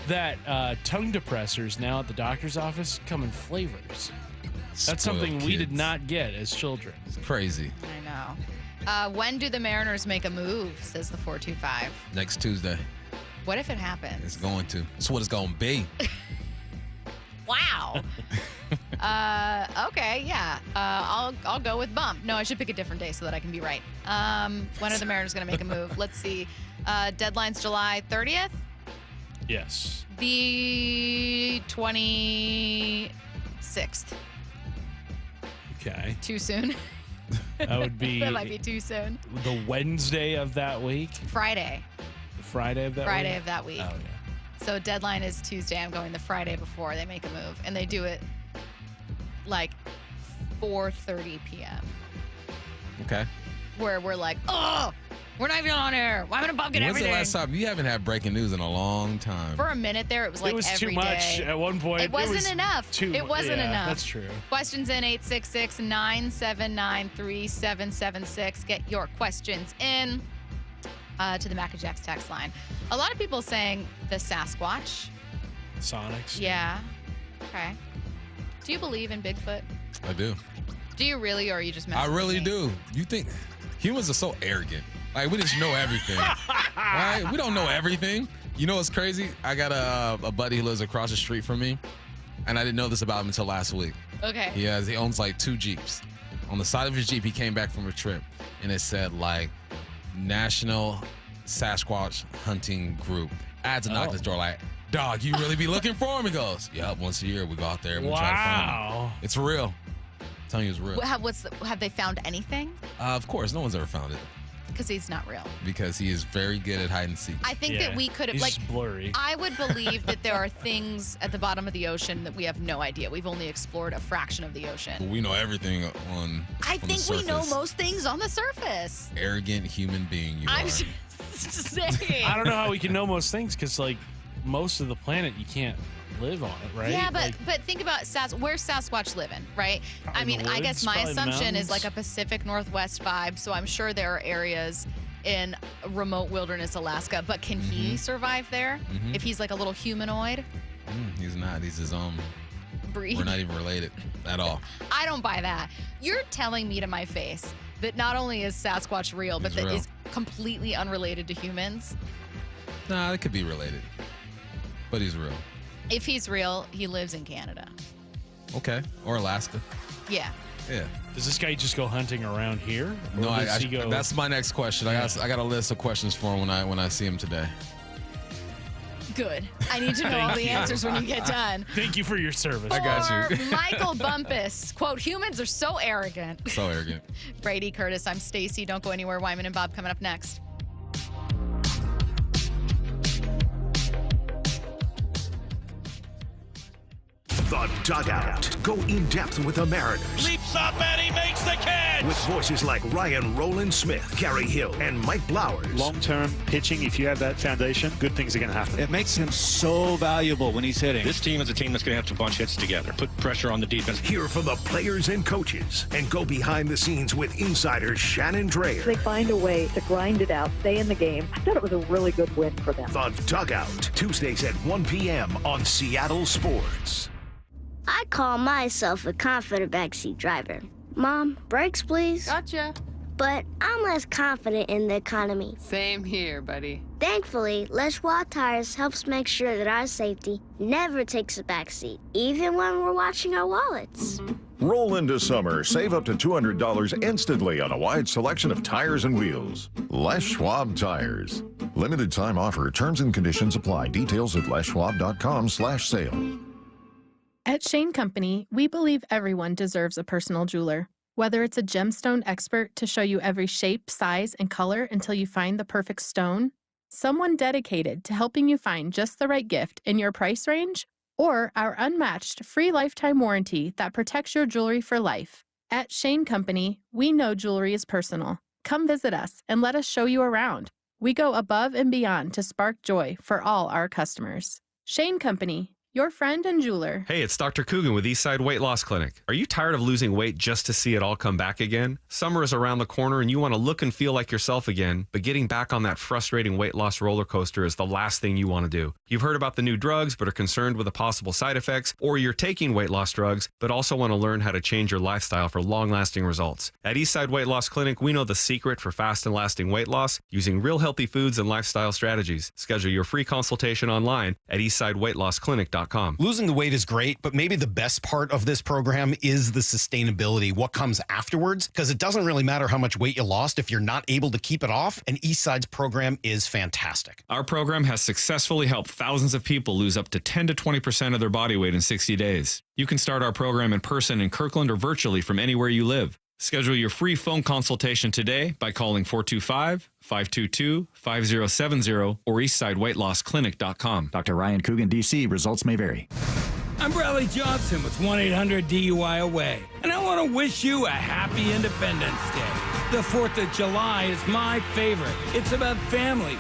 that tongue depressors now at the doctor's office come in flavors? That's something we did not get as children. It's crazy. I know. When do the Mariners make a move, says the 425. Next Tuesday. What if it happens? It's going to. It's what it's going to be. Wow. Okay, yeah. I'll go with bump. No, I should pick a different day so that I can be right. When are the Mariners going to make a move? Let's see. Deadline's July 30th. Yes. The 26th. Okay. Too soon? That would be That might be too soon. the Wednesday of that week. Friday. Friday of that week? Friday of that week. Oh, yeah. So deadline is Tuesday. I'm going the Friday before they make a move. And they do it like 4:30 p.m. Okay. Where we're like, oh, we're not even on air. Why am I going to bump When's everything? the last time? You haven't had breaking news in a long time. For a minute there, it was like it was every too much day. at one point. It wasn't enough. It wasn't enough. That's true. Questions in 866-979-3776. Get your questions in to the Mac and Jack's text line. A lot of people saying the Sasquatch. Sonics. Yeah. Okay. Do you believe in Bigfoot? I do. Do you really, or are you just I messing really with me? do. You think humans are so arrogant? Like, we just know everything. Right? We don't know everything. You know what's crazy? I got a buddy who lives across the street from me, and I didn't know this about him until last week. Okay. He owns like 2 Jeeps. On the side of his Jeep, he came back from a trip, and it said like National Sasquatch Hunting Group. I had to knock this door like, dog, you really be looking for him? He goes, yep, once a year we go out there and we try to find him. It's real. I'm telling you, it's real. Have they found anything? Of course, no one's ever found it. Because he's not real. Because he is very good at hide and seek. I think that we could have, like, just blurry. I would believe that there are things at the bottom of the ocean that we have no idea. We've only explored a fraction of the ocean. But we know everything on I the think we know surface. most things on the surface. Arrogant human being you I'm are. just saying. I don't know how we can know most things because, like, most of the planet you can't live on it, right? Yeah, but Like, think about where's Sasquatch living, right? I mean, the I guess woods, my probably the assumption is mountains. like a Pacific Northwest vibe, so I'm sure there are areas in remote wilderness Alaska, but can he survive there if he's like a little humanoid He's not. He's his own breed? We're not even related at all. I don't buy that. You're telling me to my face that not only is Sasquatch real, but He's that real. is completely unrelated to humans? Nah, it could be related. But he's real. If he's real, he lives in Canada. Okay. Or Alaska. Yeah. Yeah. Does this guy just go hunting around here? Or No, does he go? that's my next question. I got a list of questions for him when I see him today. Good. I need to know all the answers when you get done. Thank you for your service. I got you. Or Michael Bumpus, quote, humans are so arrogant. So arrogant. Brady Curtis, I'm Stacy. Don't go anywhere. Wyman and Bob coming up next. The Dugout. Go in depth with the Mariners. Leaps up and he makes the catch. With voices like Ryan Roland Smith, Gary Hill, and Mike Blowers. Long-term pitching, if you have that foundation, good things are going to happen. It makes him so valuable when he's hitting. This team is a team that's going to have to bunch hits together, put pressure on the defense. Hear from the players and coaches, and go behind the scenes with insider Shannon Drayer. They find a way to grind it out, stay in the game. I thought it was a really good win for them. The Dugout, Tuesdays at 1 p.m. on Seattle Sports. I call myself a confident backseat driver. Mom, brakes, please. Gotcha. But I'm less confident in the economy. Same here, buddy. Thankfully, Les Schwab Tires helps make sure that our safety never takes a backseat, even when we're watching our wallets. Roll into summer. Save up to $200 instantly on a wide selection of tires and wheels. Les Schwab Tires. Limited time offer. Terms and conditions apply. Details at leschwab.com/sale. At Shane Company, we believe everyone deserves a personal jeweler. Whether it's a gemstone expert to show you every shape, size, and color until you find the perfect stone, someone dedicated to helping you find just the right gift in your price range, or our unmatched free lifetime warranty that protects your jewelry for life. At Shane Company, we know jewelry is personal. Come visit us and let us show you around. We go above and beyond to spark joy for all our customers. Shane Company, your friend and jeweler. Hey, it's Dr. Coogan with Eastside Weight Loss Clinic. Are you tired of losing weight just to see it all come back again? Summer is around the corner and you want to look and feel like yourself again, but getting back on that frustrating weight loss roller coaster is the last thing you want to do. You've heard about the new drugs but are concerned with the possible side effects, or you're taking weight loss drugs but also want to learn how to change your lifestyle for long-lasting results. At Eastside Weight Loss Clinic, we know the secret for fast and lasting weight loss using real healthy foods and lifestyle strategies. Schedule your free consultation online at eastsideweightlossclinic.com. Losing the weight is great, but maybe the best part of this program is the sustainability, what comes afterwards, because it doesn't really matter how much weight you lost if you're not able to keep it off, and Eastside's program is fantastic. Our program has successfully helped thousands of people lose up to 10 to 20% of their body weight in 60 days. You can start our program in person in Kirkland or virtually from anywhere you live. Schedule your free phone consultation today by calling 425-522-5070 or eastsideweightlossclinic.com. Dr. Ryan Coogan, D.C. Results may vary. I'm Bradley Johnson with 1-800-DUI-AWAY, and I want to wish you a happy Independence Day. The 4th of July is my favorite. It's about family,